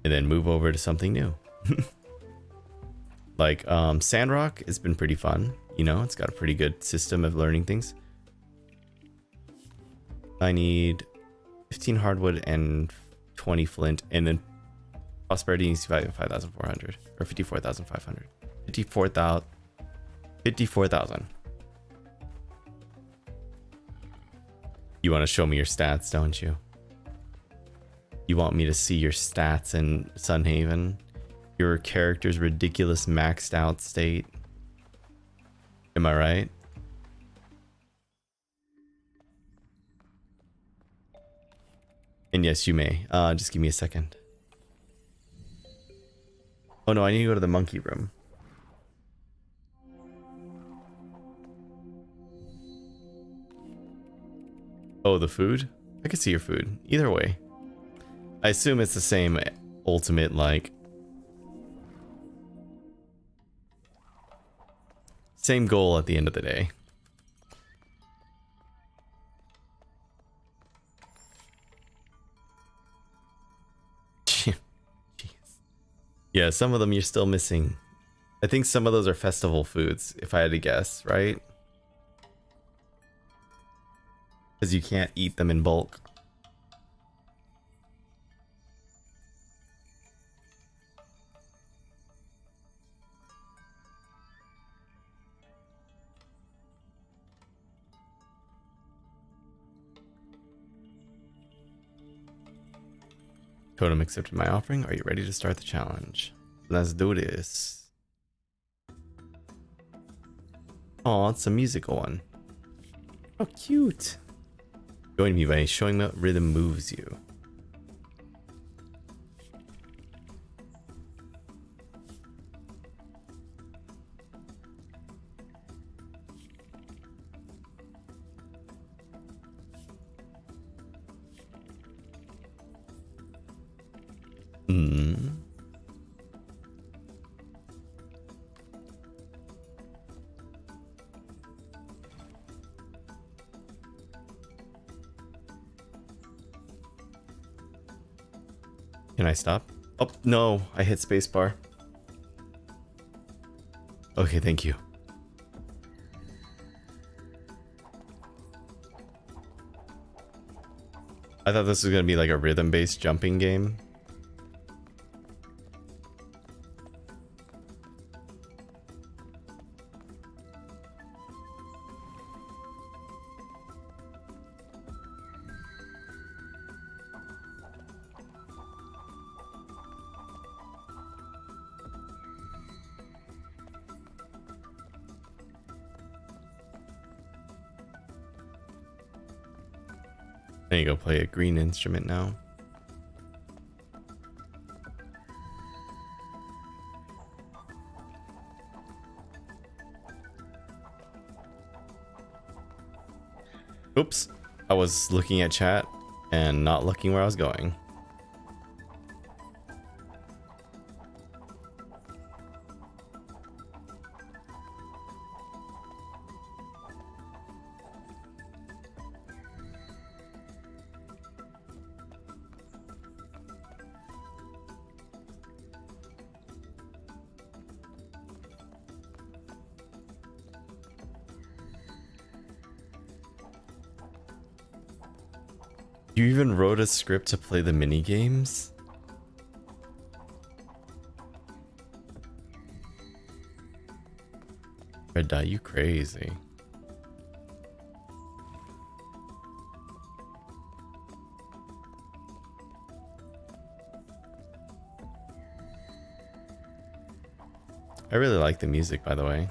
And then move over to something new. Like Sandrock has been pretty fun, you know, it's got a pretty good system of learning things. I need 15 hardwood and 20 flint, and then prosperity needs 5,400 or 54,500. 54,000. You want to show me your stats, don't you? You want me to see your stats in Sunhaven? Your character's ridiculous maxed out state? Am I right? And yes, you may. Just give me a second. Oh no, I need to go to the monkey room. Oh, the food? I can see your food. Either way. I assume it's the same ultimate, like... Same goal at the end of the day. Jeez. Yeah, some of them you're still missing. I think some of those are festival foods, if I had to guess, right? Because you can't eat them in bulk. Totem accepted my offering. Are you ready to start the challenge? Let's do this. Oh, it's a musical one. Oh, cute. Join me by showing me what rhythm moves you. Hmm. Can I stop? Oh, no, I hit spacebar. Okay, thank you. I thought this was going to be like a rhythm-based jumping game. I need to go play a green instrument now. Oops. I was looking at chat and not looking where I was going. You even wrote a script to play the mini games? Red Dot, you crazy. I really like the music, by the way.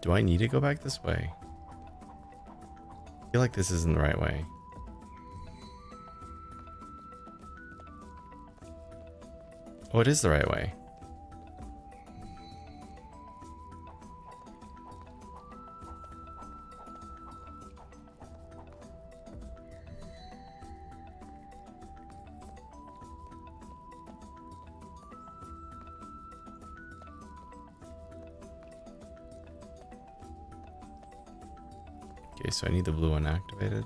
Do I need to go back this way? I feel like this isn't the right way. Oh, it is the right way. Okay, so I need the blue one activated.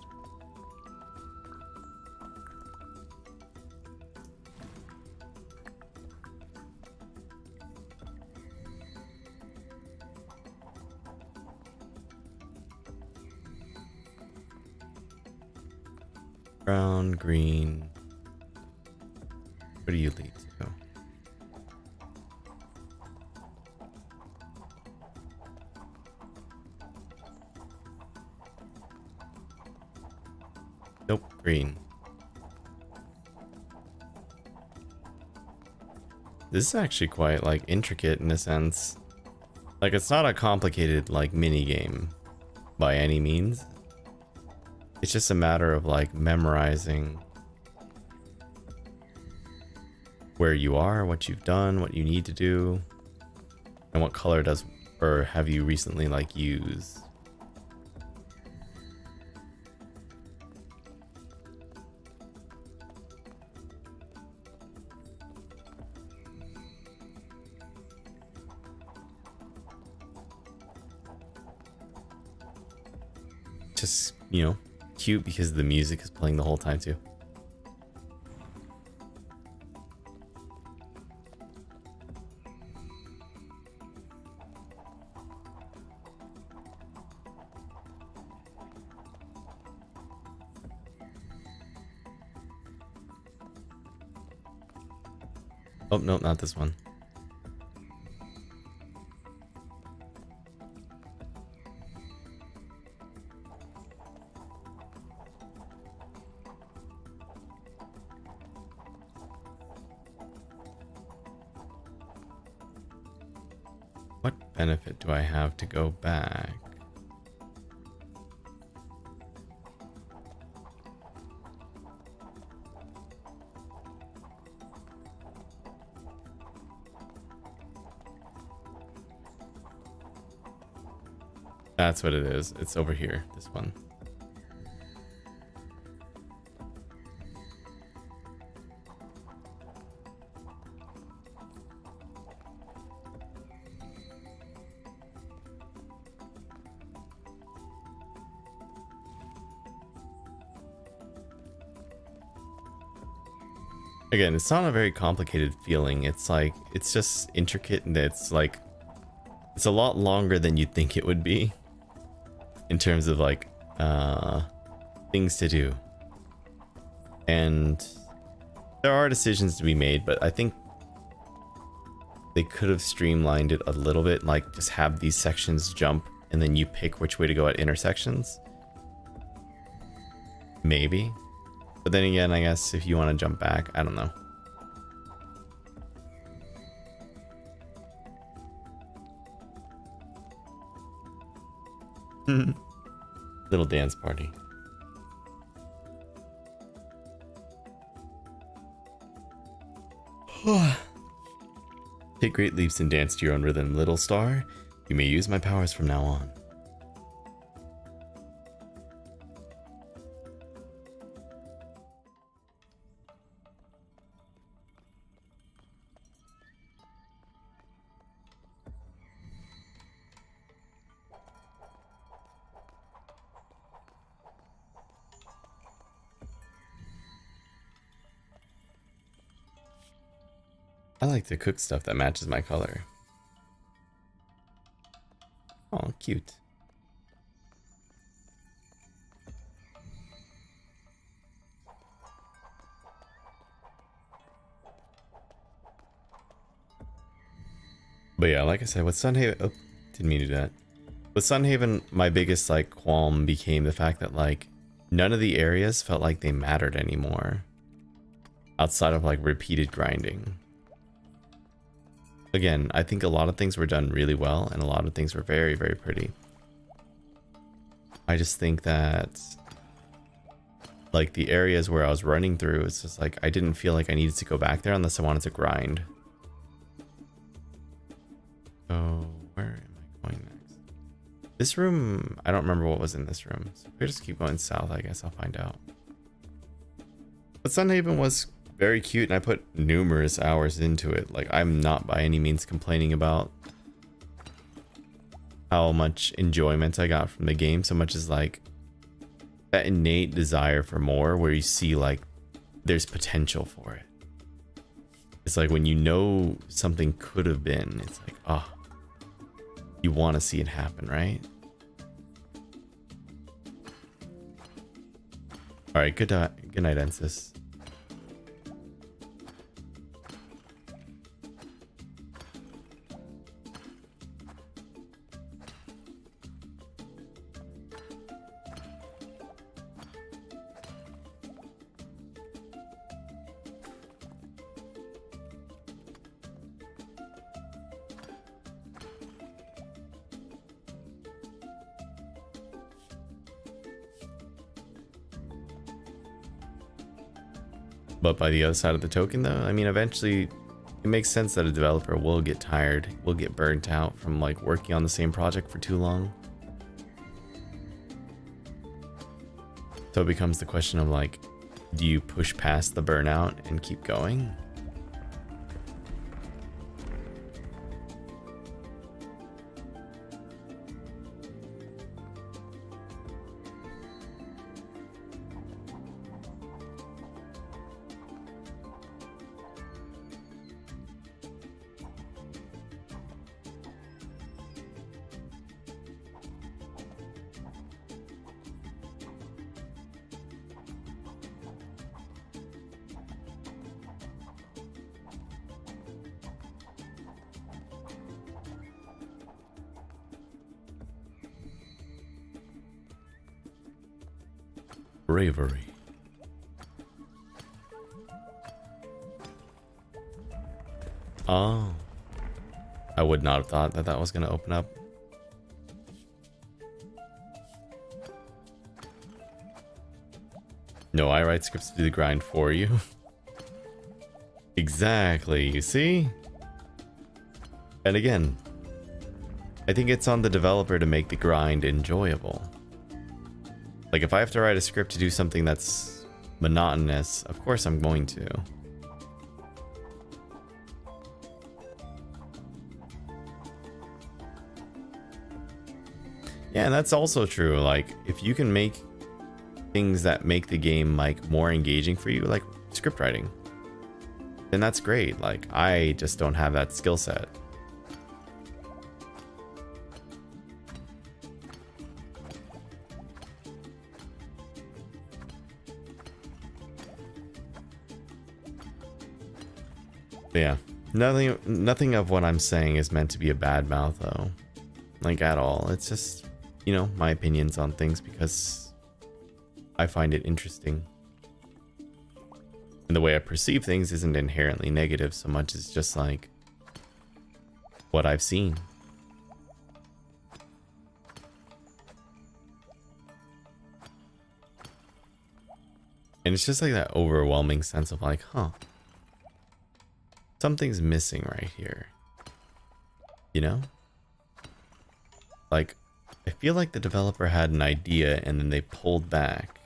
Brown, green. Where do you lead to? Nope, green. This is actually quite like intricate in a sense. Like it's not a complicated like mini game by any means. It's just a matter of like memorizing where you are, what you've done, what you need to do, and what color does or have you recently like used. Just, you know, cute because the music is playing the whole time too. Oh, no, not this one. What benefit do I have to go back? That's what it is. It's over here, this one. Again, it's not a very complicated feeling. It's like, it's just intricate and it's like, it's a lot longer than you'd think it would be in terms of like, things to do. And there are decisions to be made, but I think they could have streamlined it a little bit, like just have these sections jump and then you pick which way to go at intersections. Maybe. But then again, I guess if you want to jump back, I don't know. Little dance party. Take great leaps and dance to your own rhythm, little star. You may use my powers from now on. I like to cook stuff that matches my color. Oh, cute. But yeah, like I said, with Sunhaven, oh, didn't mean to do that. With Sunhaven, my biggest like qualm became the fact that like none of the areas felt like they mattered anymore, outside of like repeated grinding. Again, I think a lot of things were done really well and a lot of things were very, very pretty. I just think that like the areas where I was running through, it's just like I didn't feel like I needed to go back there unless I wanted to grind. So where am I going next? This room, I don't remember what was in this room. So if we just keep going south, I guess I'll find out. But Sunhaven was very cute and I put numerous hours into it. Like I'm not by any means complaining about how much enjoyment I got from the game, so much as like that innate desire for more where you see like there's potential for it. It's like when you know something could have been, it's like, oh, you want to see it happen, right? All right, good night, Ensis. But by the other side of the token, though, I mean, eventually it makes sense that a developer will get tired, will get burnt out from like working on the same project for too long. So it becomes the question of like, do you push past the burnout and keep going? Bravery. Oh. I would not have thought that that was going to open up. No, I write scripts to do the grind for you. Exactly, you see? And again, I think it's on the developer to make the grind enjoyable. Like, if I have to write a script to do something that's monotonous, of course I'm going to. Yeah, and that's also true. Like, if you can make things that make the game, like, more engaging for you, like script writing, then that's great. Like, I just don't have that skill set. Yeah, nothing of what I'm saying is meant to be a bad mouth, though, like at all. It's just, you know, my opinions on things because I find it interesting, and the way I perceive things isn't inherently negative so much as just like what I've seen. And it's just like that overwhelming sense of like, huh, something's missing right here, you know? Like, I feel like the developer had an idea and then they pulled back.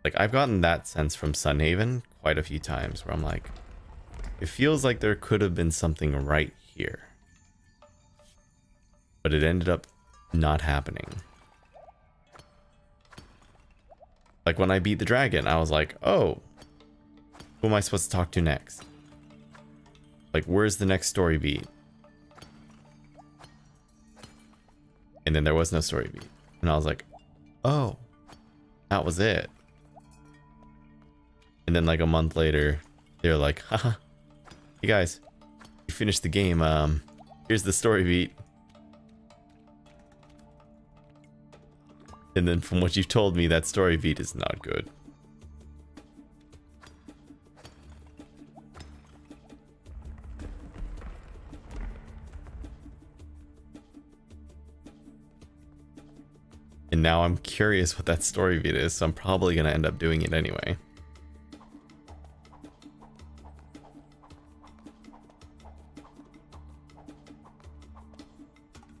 Like, I've gotten that sense from Sunhaven quite a few times where I'm like, it feels like there could have been something right here, but it ended up not happening. Like, when I beat the dragon, I was like, oh, who am I supposed to talk to next? Like, where's the next story beat? And then there was no story beat. And I was like, oh, that was it. And then like a month later, they're like, haha, hey guys, you finished the game. Here's the story beat. And then from what you've told me, that story beat is not good. And now I'm curious what that story beat is, so I'm probably going to end up doing it anyway.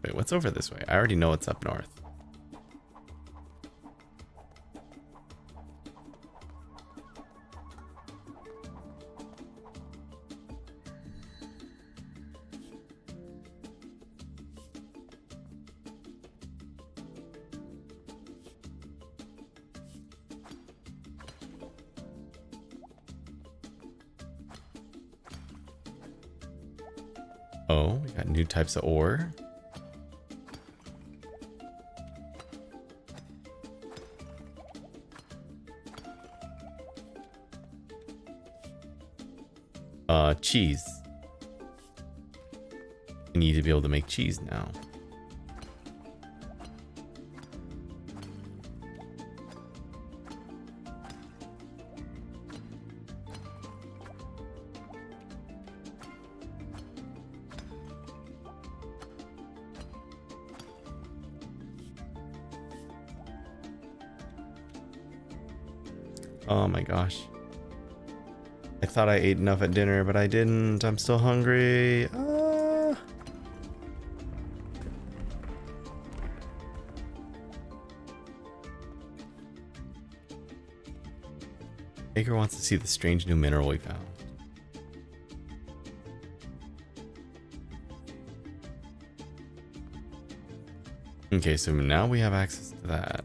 Wait, what's over this way? I already know what's up north. Oh, we got new types of ore. Cheese. I need to be able to make cheese now. Oh my gosh. I thought I ate enough at dinner, but I didn't. I'm still hungry. Ah. Baker wants to see the strange new mineral we found. Okay, so now we have access to that.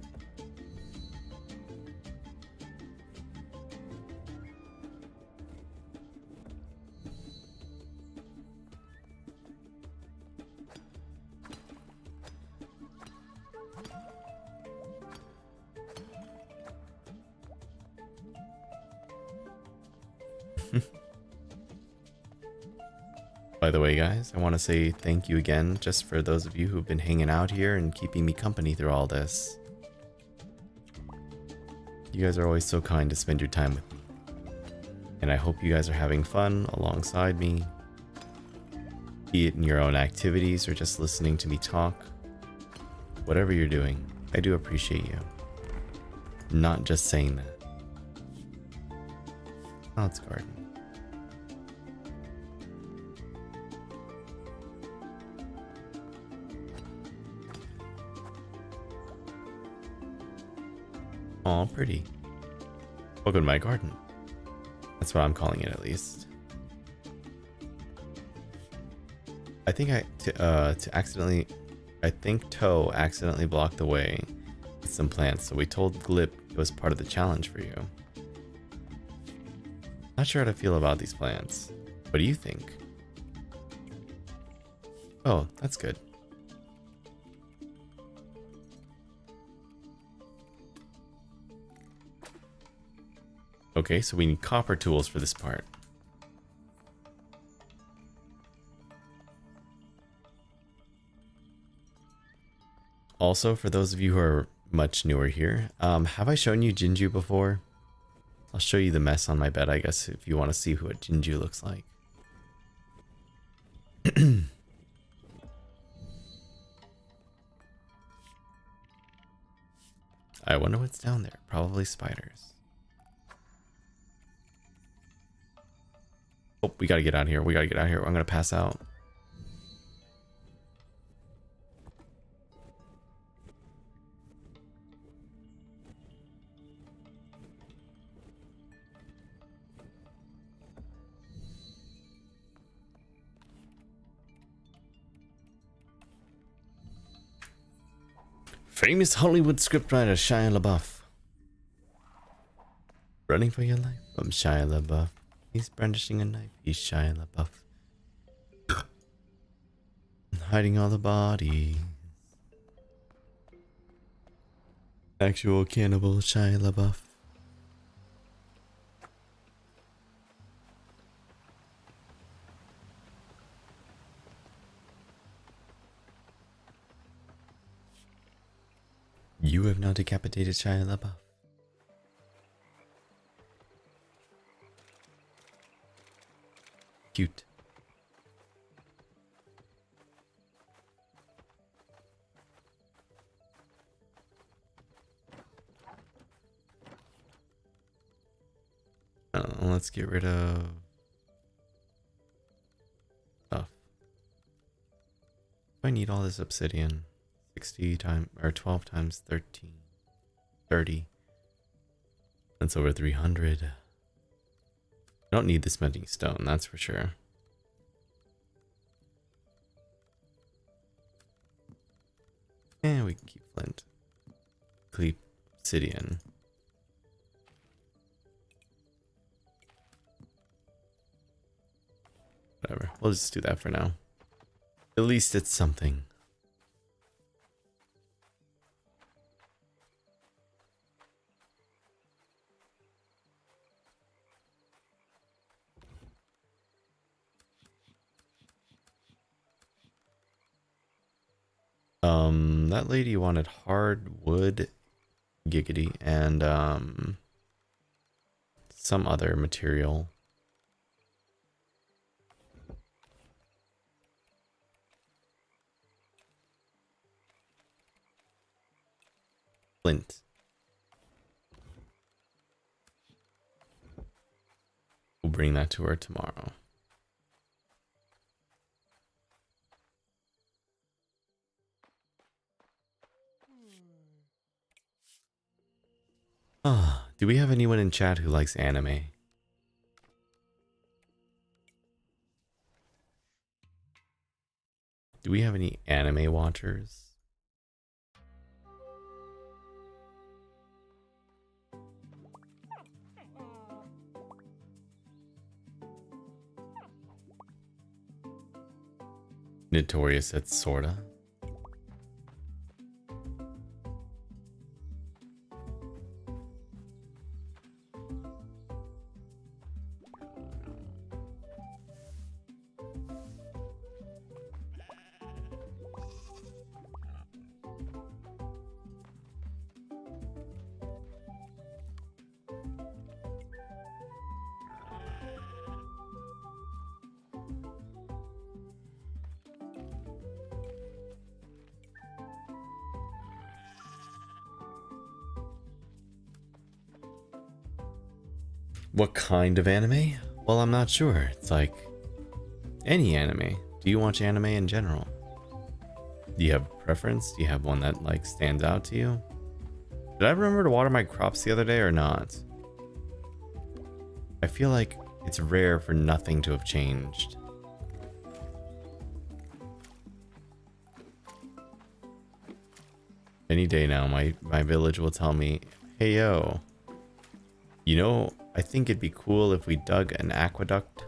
By the way, guys, I want to say thank you again just for those of you who've been hanging out here and keeping me company through all this. You guys are always so kind to spend your time with me. And I hope you guys are having fun alongside me, be it in your own activities or just listening to me talk. Whatever you're doing, I do appreciate you. Not just saying that. Oh, it's garden. Aw, pretty. Welcome to my garden. That's what I'm calling it, at least. I think I think Toe accidentally blocked the way with some plants, so we told Glip it was part of the challenge for you. Not sure how to feel about these plants. What do you think? Oh, that's good. Okay, so we need copper tools for this part. Also, for those of you who are much newer here, have I shown you Jinju before? I'll show you the mess on my bed, I guess, if you want to see what Jinju looks like. I wonder what's down there. Probably spiders. Oh, we gotta get out of here. We gotta get out of here. I'm gonna pass out. Famous Hollywood scriptwriter Shia LaBeouf. Running for your life from Shia LaBeouf. He's brandishing a knife. He's Shia LaBeouf. Hiding all the bodies. Actual cannibal Shia LaBeouf. You have now decapitated Shia LaBeouf. Cute. Let's get rid of stuff. I need all this obsidian. 60 times or 12 times 13. 30. That's over 300. I don't need the smelting stone, that's for sure. And we can keep flint. Keep obsidian. Whatever. We'll just do that for now. At least it's something. That lady wanted hardwood, giggity, and some other material. Flint. bring that to her tomorrow. Ah, do we have anyone in chat who likes anime? Do we have any anime watchers? Notorious said sorta. What kind of anime? Well, I'm not sure. It's like any anime. Do you watch anime in general? Do you have a preference? Do you have one that like stands out to you? Did I remember to water my crops the other day or not? I feel like it's rare for nothing to have changed. Any day now, my village will tell me, hey yo, you know, I think it'd be cool if we dug an aqueduct.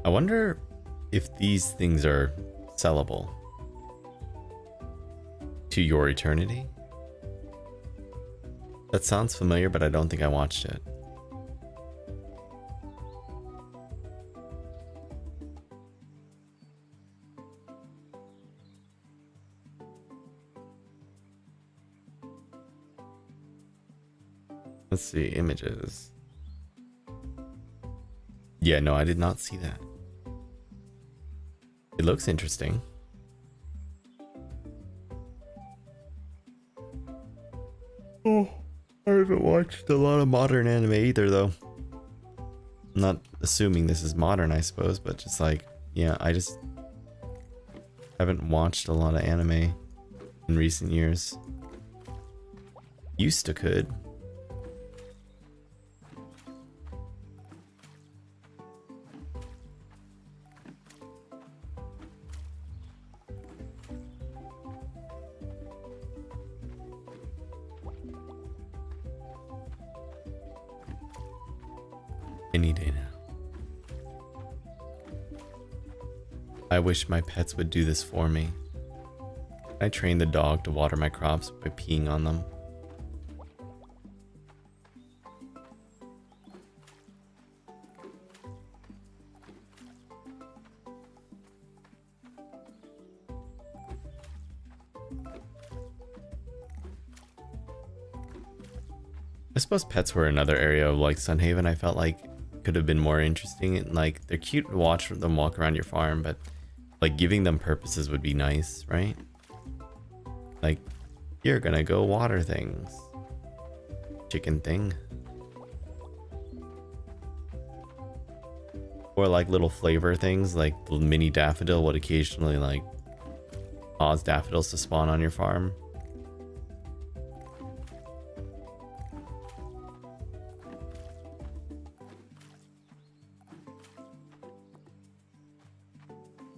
I wonder if these things are sellable to your eternity. That sounds familiar, but I don't think I watched it. Let's see, images. Yeah, no, I did not see that. It looks interesting. Oh, I haven't watched a lot of modern anime either, though. I'm not assuming this is modern, I suppose, but just like, yeah, I just haven't watched a lot of anime in recent years. Used to could. Any day now. I wish my pets would do this for me. I train the dog to water my crops by peeing on them. I suppose pets were another area of like Sunhaven I felt like could have been more interesting. And like, they're cute to watch them walk around your farm, but like giving them purposes would be nice, right? Like, you're gonna go water things. Chicken thing. Or like little flavor things, like the mini daffodil would occasionally like cause daffodils to spawn on your farm.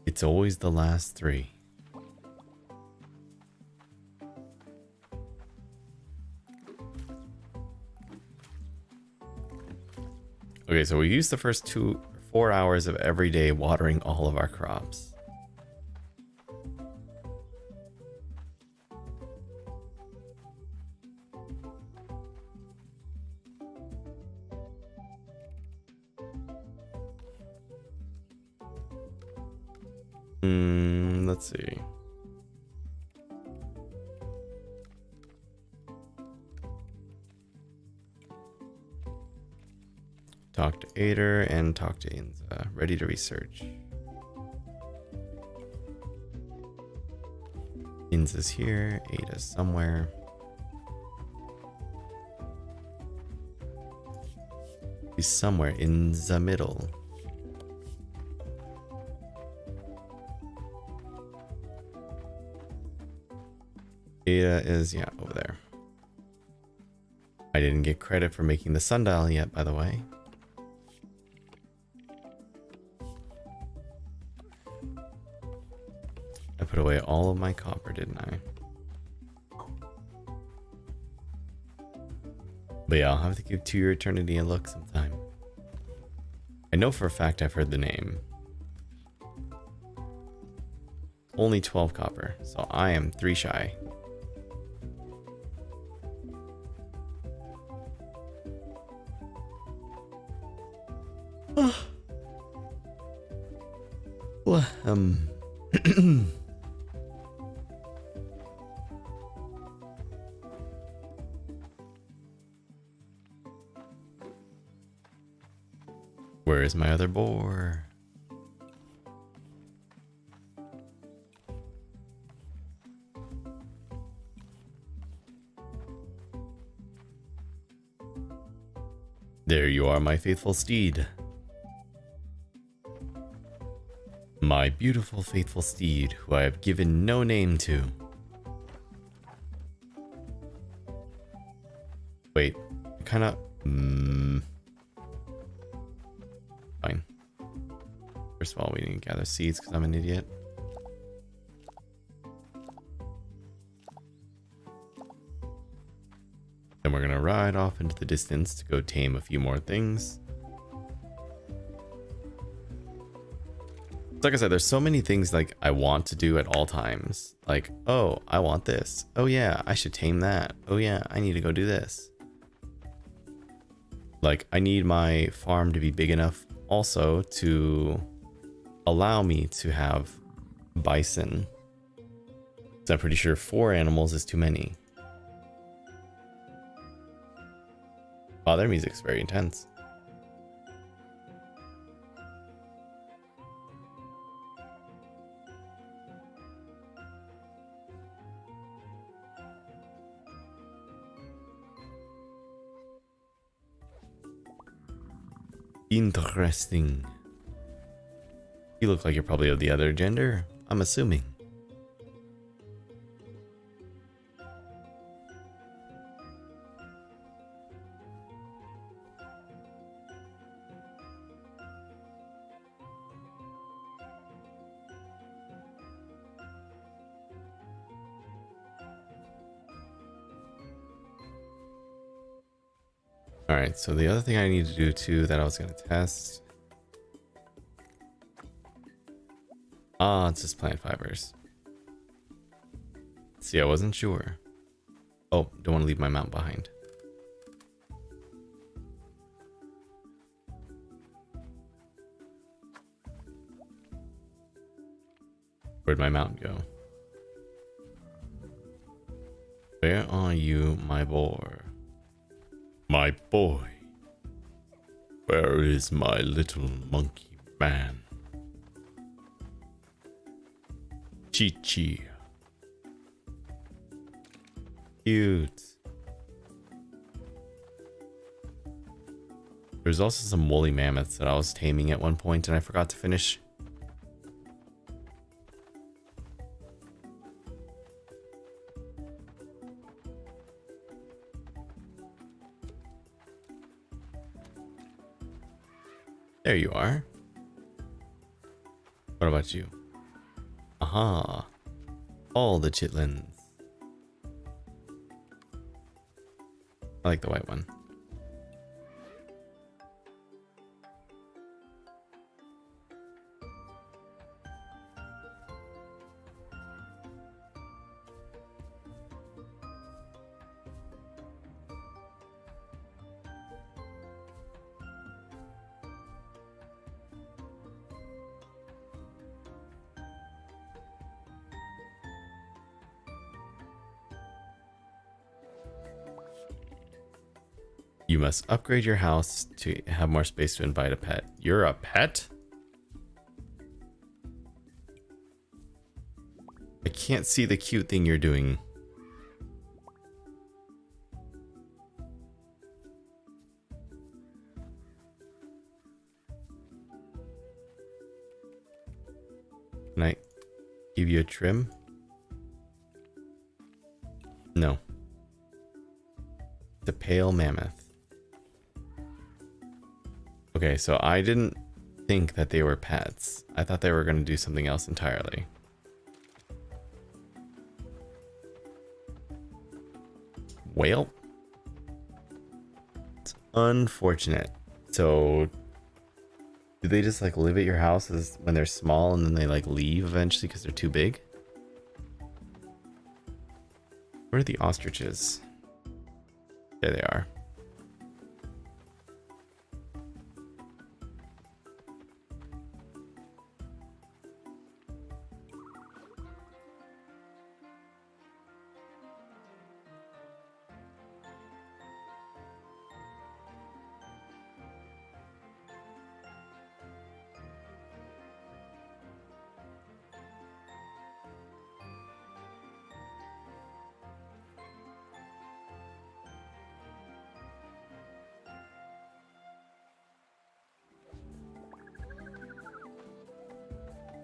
It's always the last three. Okay, so we used the first 4 hours of every day watering all of our crops. Let's see. talk to Ader and talk to Inza. Ready to research. Inza's here. Ada's somewhere. He's somewhere in the middle. Ada is, yeah, over there. I didn't get credit for making the sundial yet, by the way. I put away all of my copper, didn't I? But yeah, I'll have to give To Your Eternity a look sometime. I know for a fact I've heard the name. Only 12 copper, so I am 3 shy. Well, where is my other boar? There you are, my faithful steed. My beautiful, faithful steed, who I have given no name to. Wait, kinda... Fine. First of all, we need to gather seeds because I'm an idiot. Then we're gonna ride off into the distance to go tame a few more things. Like I said, there's so many things like I want to do at all times. Like, oh, I want this. Oh yeah, I should tame that. Oh yeah, I need to go do this. Like, I need my farm to be big enough also to allow me to have bison. So I'm pretty sure 4 animals is too many. Wow, their music's very intense. Interesting. You look like you're probably of the other gender, I'm assuming. Alright, so the other thing I need to do too that I was going to test. Ah, it's just plant fibers. See, I wasn't sure. Oh, don't want to leave my mount behind. Where'd my mount go? Where are you, my boar? My boy, where is my little monkey man? Chi-Chi. Cute. There's also some woolly mammoths that I was taming at one point and I forgot to finish. There you are. What about you? Aha. All the chitlins. I like the white one. You must upgrade your house to have more space to invite a pet. You're a pet? I can't see the cute thing you're doing. Can I give you a trim? No. The pale mammoth. Okay, so I didn't think that they were pets. I thought they were going to do something else entirely. Well, it's unfortunate. So, do they just like live at your house when they're small and then they like leave eventually because they're too big? Where are the ostriches? There they are.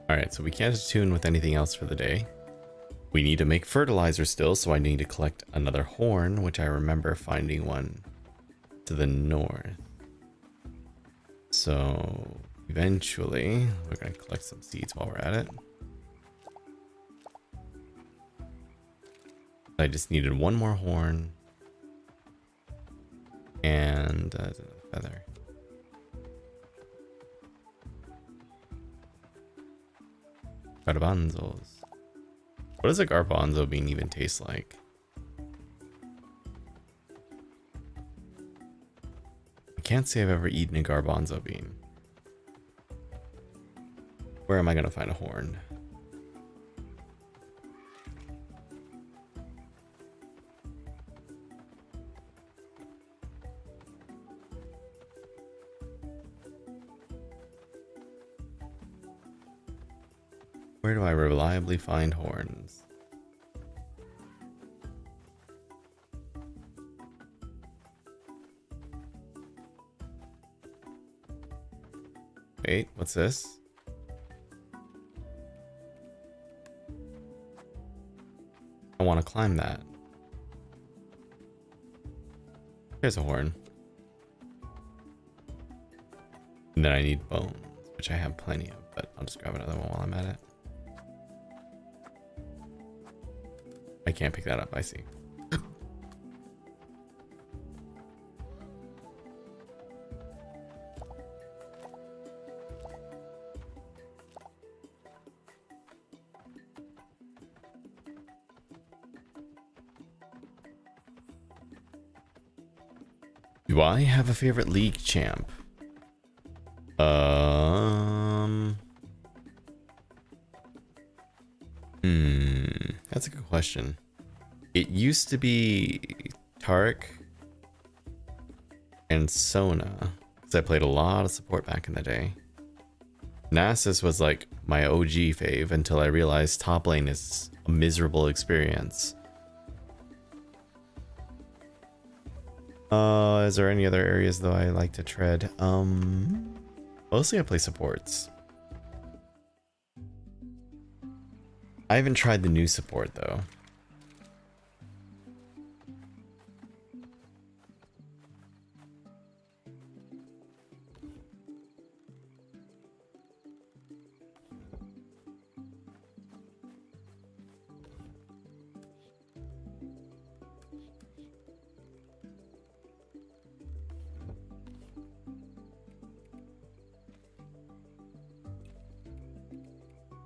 Alright, so we can't attune with anything else for the day. We need to make fertilizer still, so I need to collect another horn, which I remember finding one to the north. So eventually, we're going to collect some seeds while we're at it. I just needed one more horn and a feather. Garbanzos. What does a garbanzo bean even taste like? I can't say I've ever eaten a garbanzo bean. Where am I gonna find a horn? Where do I reliably find horns? Wait, what's this? I want to climb that. Here's a horn. And then I need bones, which I have plenty of, but I'll just grab another one while I'm at it. I can't pick that up, I see. Do I have a favorite league champ? That's a good question. It used to be Tarek and Sona, because I played a lot of support back in the day. Nasus was like my OG fave until I realized top lane is a miserable experience. Is there any other areas though I like to tread? Mostly I play supports. I haven't tried the new support though.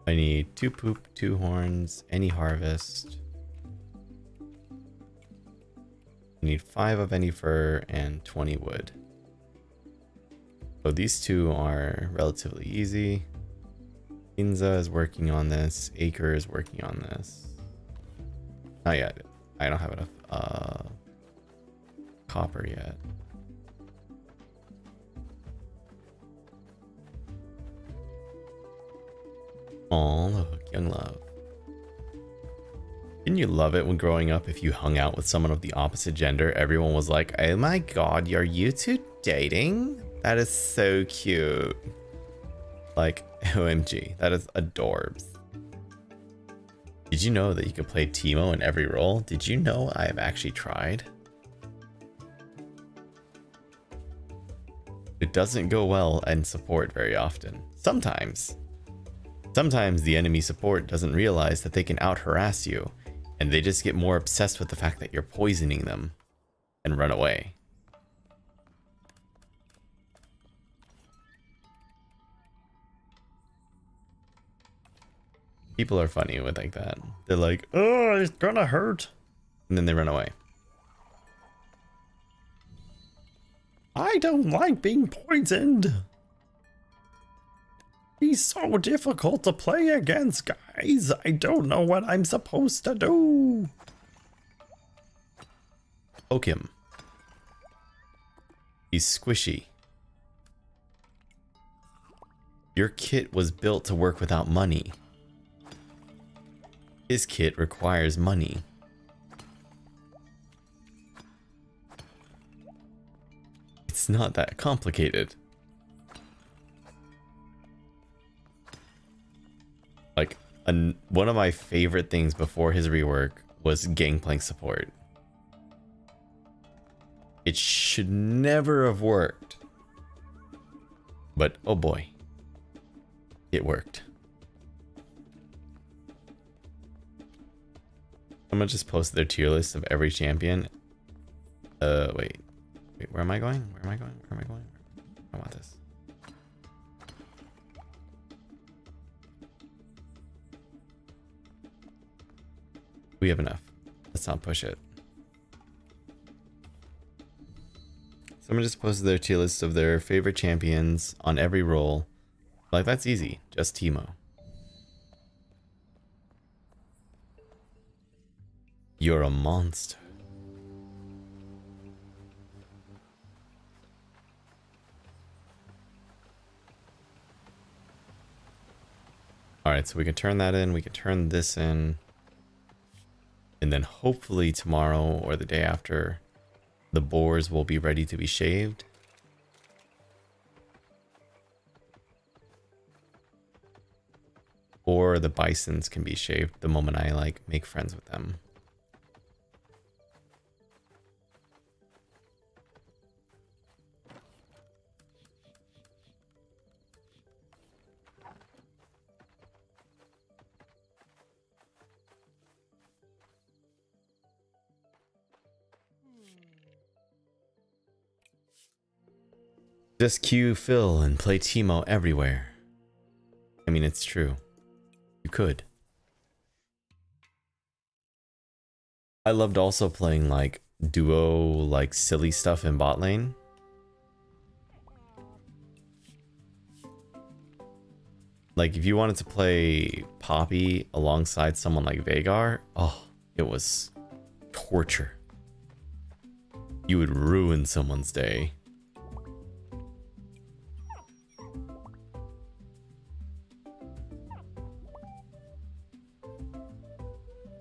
I need 2 poop, 2 horns, any harvest. I need 5 of any fur and 20 wood. So these two are relatively easy. Inza is working on this. Acre is working on this. Not yet. I don't have enough copper yet. Aw, look, young love. Didn't you love it when growing up, if you hung out with someone of the opposite gender, everyone was like, oh my god, are you two dating? That is so cute. Like, OMG, that is adorbs. Did you know that you could play Teemo in every role? Did you know I have actually tried? It doesn't go well in support very often. Sometimes. Sometimes the enemy support doesn't realize that they can out-harass you, and they just get more obsessed with the fact that you're poisoning them and run away. People are funny with like that. They're like, oh, it's gonna hurt. And then they run away. I don't like being poisoned. He's so difficult to play against, guys. I don't know what I'm supposed to do. Poke him. He's squishy. Your kit was built to work without money. His kit requires money. It's not that complicated. Like, one of my favorite things before his rework was Gangplank support. It should never have worked. But, oh boy. It worked. I'm gonna just post their tier list of every champion. Wait, where am I going? Where am I going? Where am I going? I want this. We have enough. Let's not push it. So I'm gonna just post their tier list of their favorite champions on every role. Like, that's easy. Just Teemo. You're a monster. Alright, so we can turn that in. We can turn this in. And then hopefully tomorrow or the day after, the boars will be ready to be shaved. Or the bisons can be shaved the moment I like make friends with them. Just queue Phil and play Teemo everywhere. I mean, it's true. You could. I loved also playing like duo, like silly stuff in bot lane. Like if you wanted to play Poppy alongside someone like Veigar, oh, it was torture. You would ruin someone's day.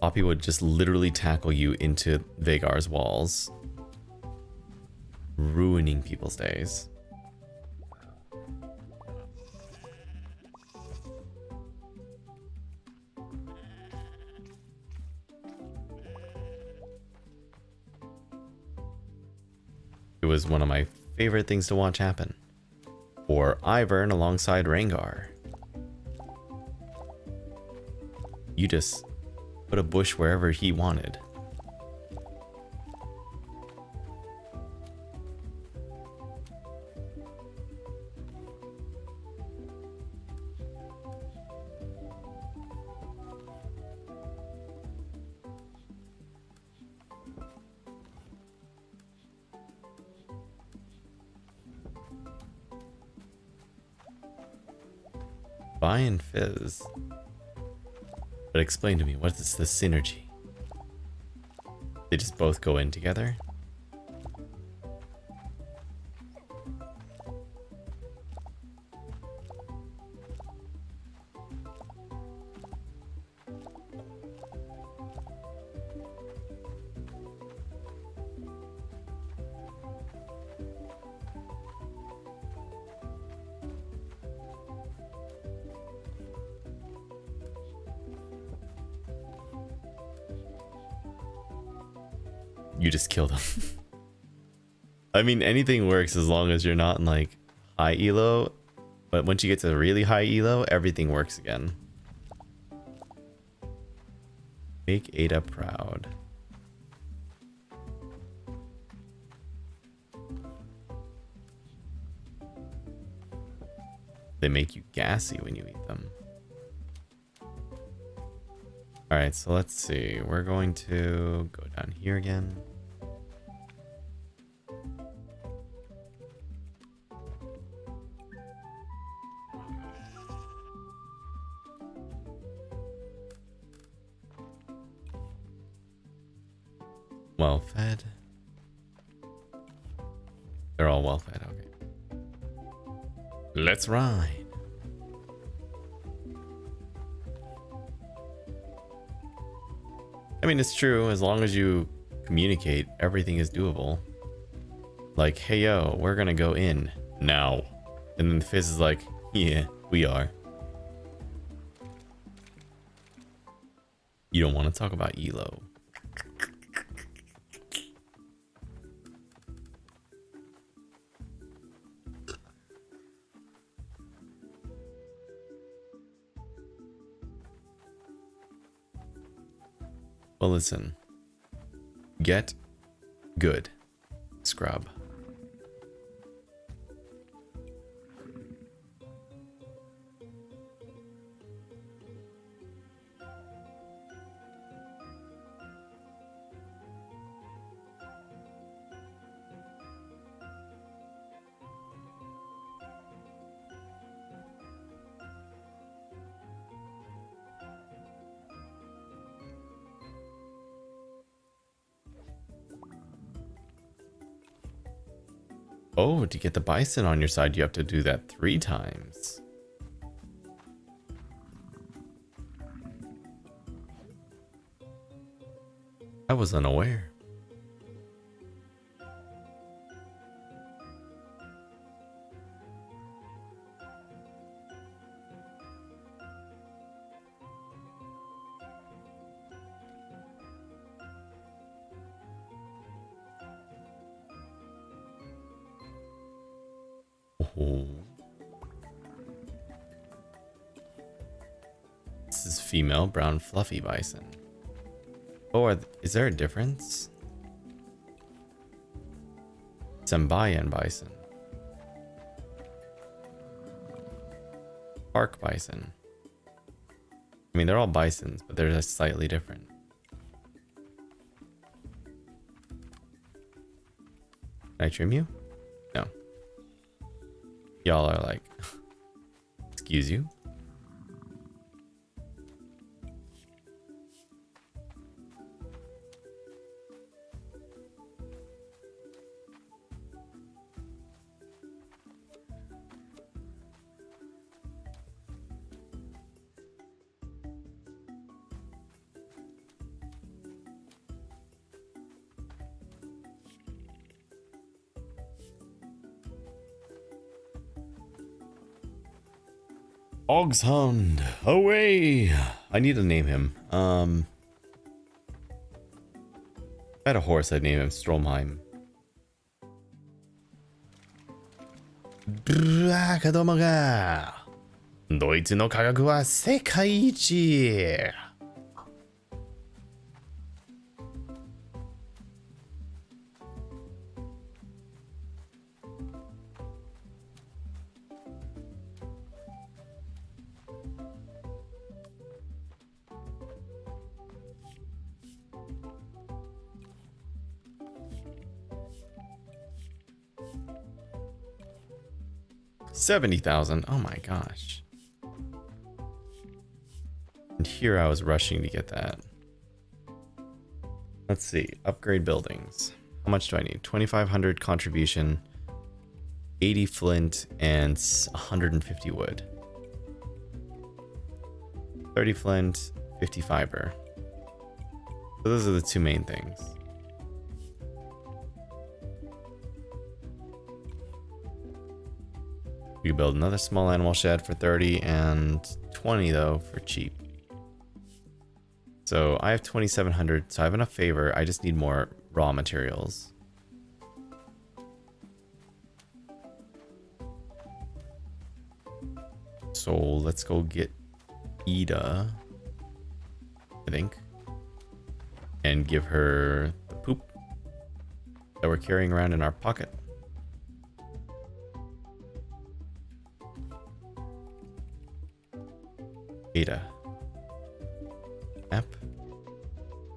Poppy would just literally tackle you into Veigar's walls, ruining people's days. It was one of my favorite things to watch happen. Or Ivern alongside Rengar. You just put a bush wherever he wanted. Vi and Fizz. But explain to me, what is the synergy? They just both go in together? You just killed him. I mean, anything works as long as you're not in like high elo. But once you get to really high elo, everything works again. Make Ada proud. They make you gassy when you eat them. Alright, so let's see. We're going to go down here again. Well fed. They're all well fed, okay. Let's ride. I mean, it's true. As long as you communicate, everything is doable. Like, hey, yo, we're gonna go in now. And then the Fizz is like, yeah, we are. You don't want to talk about Elo. Well, listen. Get good, scrub. Oh, to get the bison on your side, you have to do that 3 times. I was unaware. Oh. This is female brown fluffy bison. Oh, is there a difference? Sambayan bison. Park bison. I mean, they're all bisons, but they're just slightly different. Can I trim you? No. Y'all are like, excuse you? Ogshound, away! I need to name him. If I had a horse, I'd name him Stromheim. 子供がドイツの科学は世界一。$70,000. Oh my gosh. And here I was rushing to get that. Let's see. Upgrade buildings. How much do I need? 2,500 contribution, 80 flint, and 150 wood. 30 flint, 50 fiber. So those are the 2 main things. We can build another small animal shed for 30 and 20 though for cheap. So I have 2,700, so I have enough favor. I just need more raw materials. So let's go get Ida, I think, and give her the poop that we're carrying around in our pocket. Ada. App.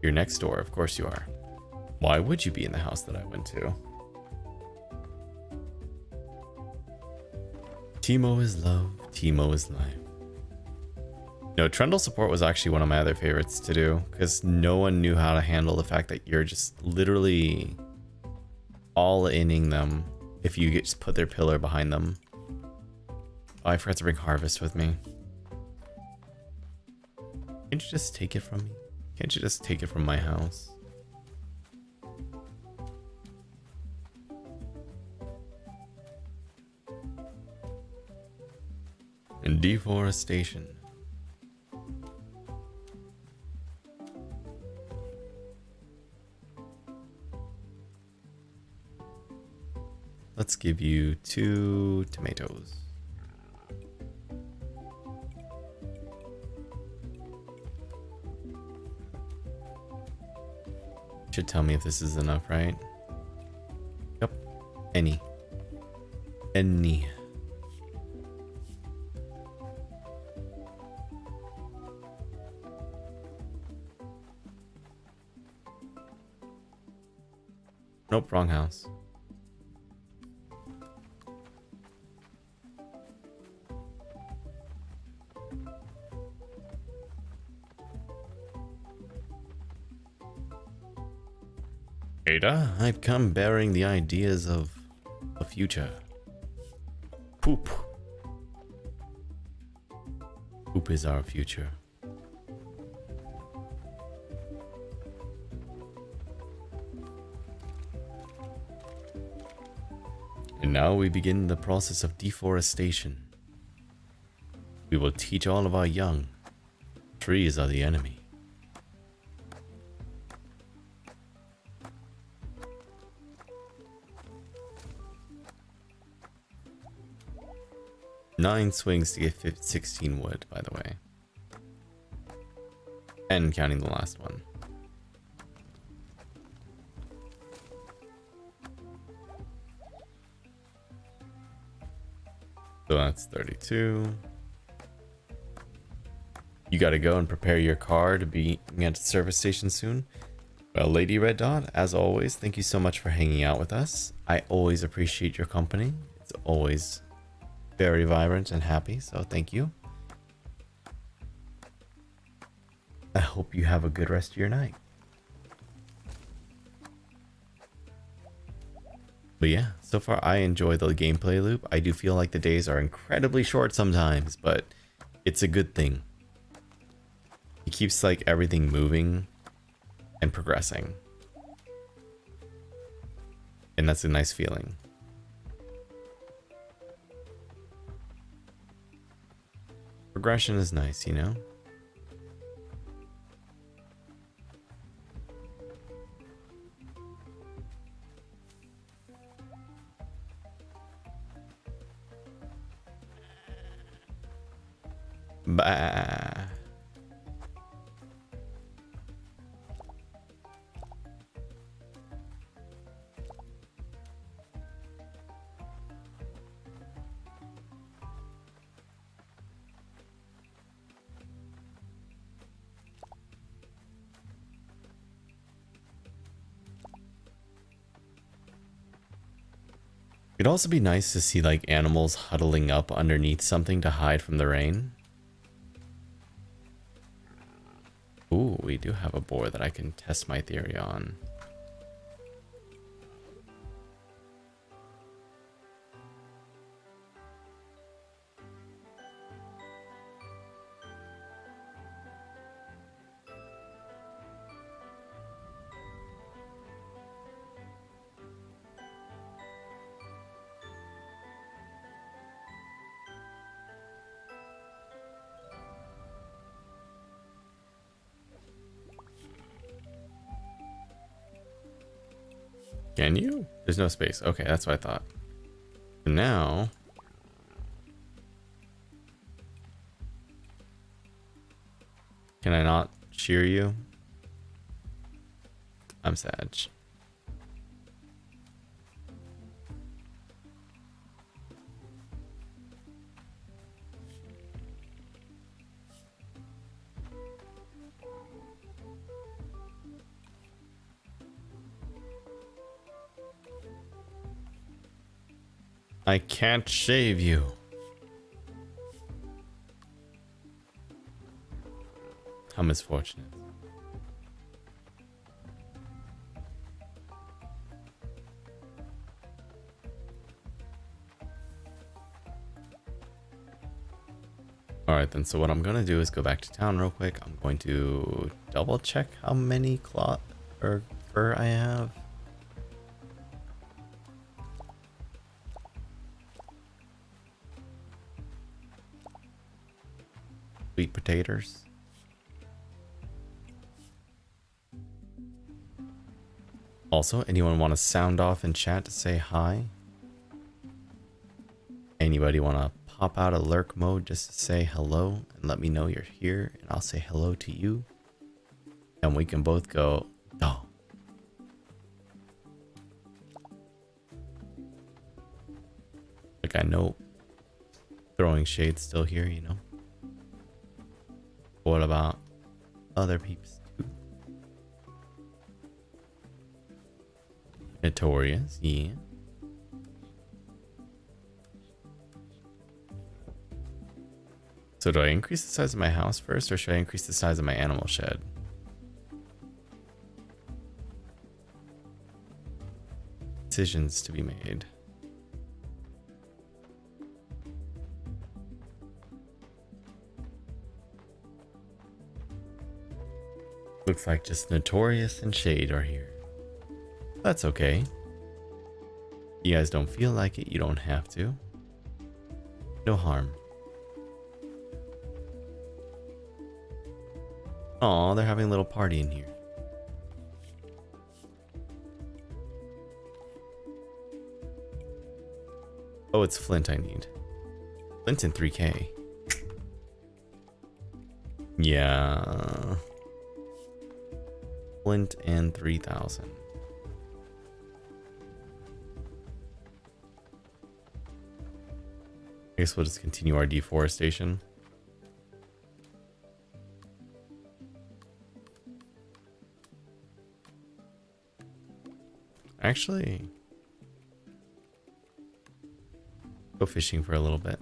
You're next door, of course you are. Why would you be in the house that I went to? Teemo is love, Teemo is life. No, Trundle support was actually one of my other favorites to do, because no one knew how to handle the fact that you're just literally all-inning them if you just put their pillar behind them. Oh, I forgot to bring Harvest with me. Can't you just take it from me? Can't you just take it from my house? And deforestation. Let's give you 2 tomatoes. Should tell me if this is enough, right? Yep. Any. Nope, wrong house. Ada, I've come bearing the ideas of the future. Poop. Poop is our future. And now we begin the process of deforestation. We will teach all of our young. Trees are the enemy. Nine swings to get 16 wood, by the way. And counting the last one. So that's 32. You gotta go and prepare your car to be at the service station soon. Well, Lady Red Dot, as always, thank you so much for hanging out with us. I always appreciate your company. It's always very vibrant and happy, so thank you. I hope you have a good rest of your night. But yeah, so far I enjoy the gameplay loop. I do feel like the days are incredibly short sometimes, but it's a good thing. It keeps like everything moving and progressing. And that's a nice feeling. Progression is nice, you know? Bah. It'd also be nice to see like animals huddling up underneath something to hide from the rain. Ooh, we do have a boar that I can test my theory on. Can you? There's no space. Okay, that's what I thought. Now, can I not shear you? I'm sad. I can't shave you. How misfortunate. Alright then, so what I'm gonna do is go back to town real quick. I'm going to double check how many cloth or fur I have. Sweet potatoes. Also, anyone want to sound off in chat to say hi? Anybody want to pop out of lurk mode just to say hello and let me know you're here, and I'll say hello to you, and we can both go, oh. Like, I know throwing shade still here, you know. But what about other peeps too? Notorious, yeah. So do I increase the size of my house first, or should I increase the size of my animal shed? Decisions to be made. Looks like just Notorious and Shade are here. That's okay. You guys don't feel like it, you don't have to. No harm. Aw, they're having a little party in here. Oh, it's Flint I need. Flint in 3K. Yeah. Flint and 3,000. I guess we'll just continue our deforestation. Actually, go fishing for a little bit.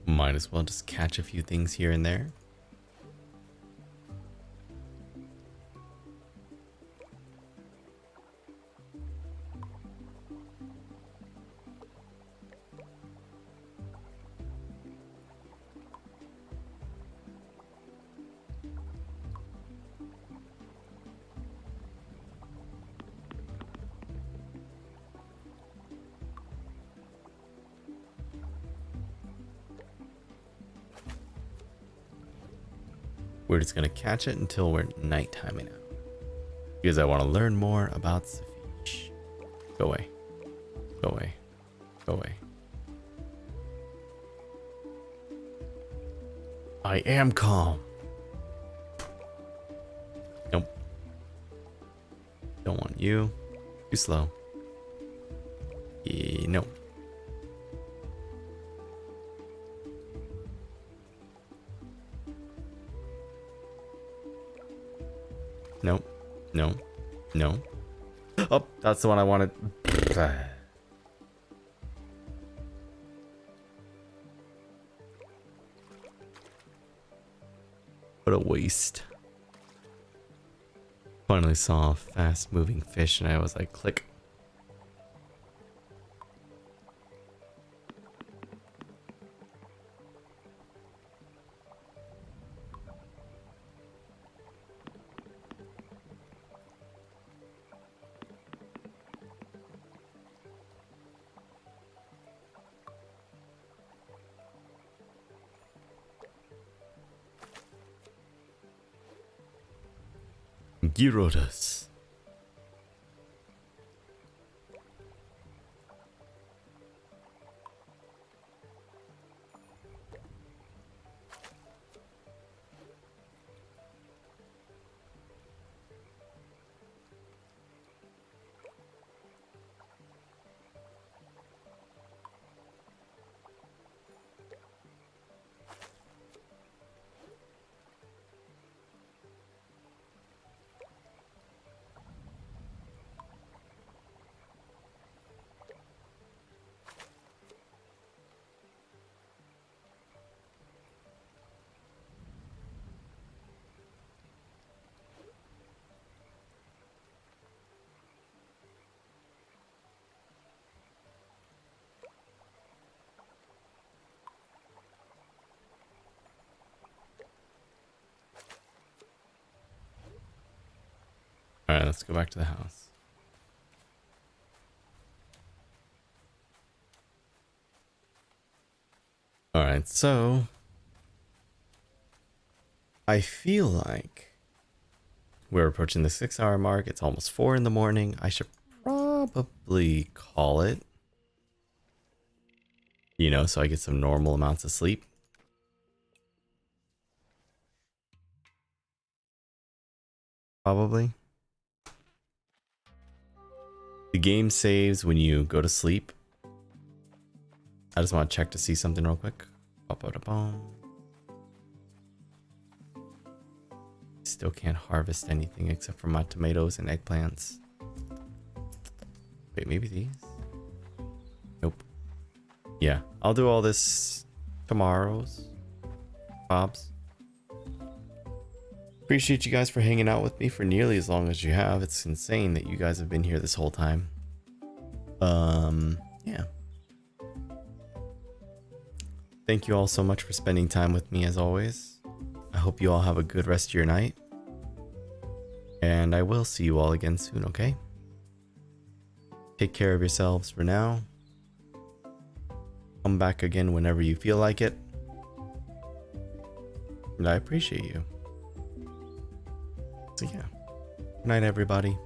Might as well just catch a few things here and there. We're just gonna catch it until we're nighttiming out, because I want to learn more about the fish. Go away. Go away. Go away. I am calm. Nope. Don't want you. Too slow. No. No. No. No. Oh, that's the one I wanted. What a waste. Finally saw a fast moving fish and I was like, click. Gyrotus. Alright, let's go back to the house. Alright, so I feel like we're approaching the 6-hour mark. It's almost 4 in the morning. I should probably call it. You know, so I get some normal amounts of sleep. Probably. The game saves when you go to sleep. I just want to check to see something real quick. Still can't harvest anything except for my tomatoes and eggplants. Wait, maybe these? Nope. Yeah, I'll do all this tomorrow's. Bobs. Appreciate you guys for hanging out with me for nearly as long as you have. It's insane that you guys have been here this whole time. Yeah. Thank you all so much for spending time with me as always. I hope you all have a good rest of your night. And I will see you all again soon, okay? Take care of yourselves for now. Come back again whenever you feel like it. And I appreciate you. So yeah. Good night, everybody.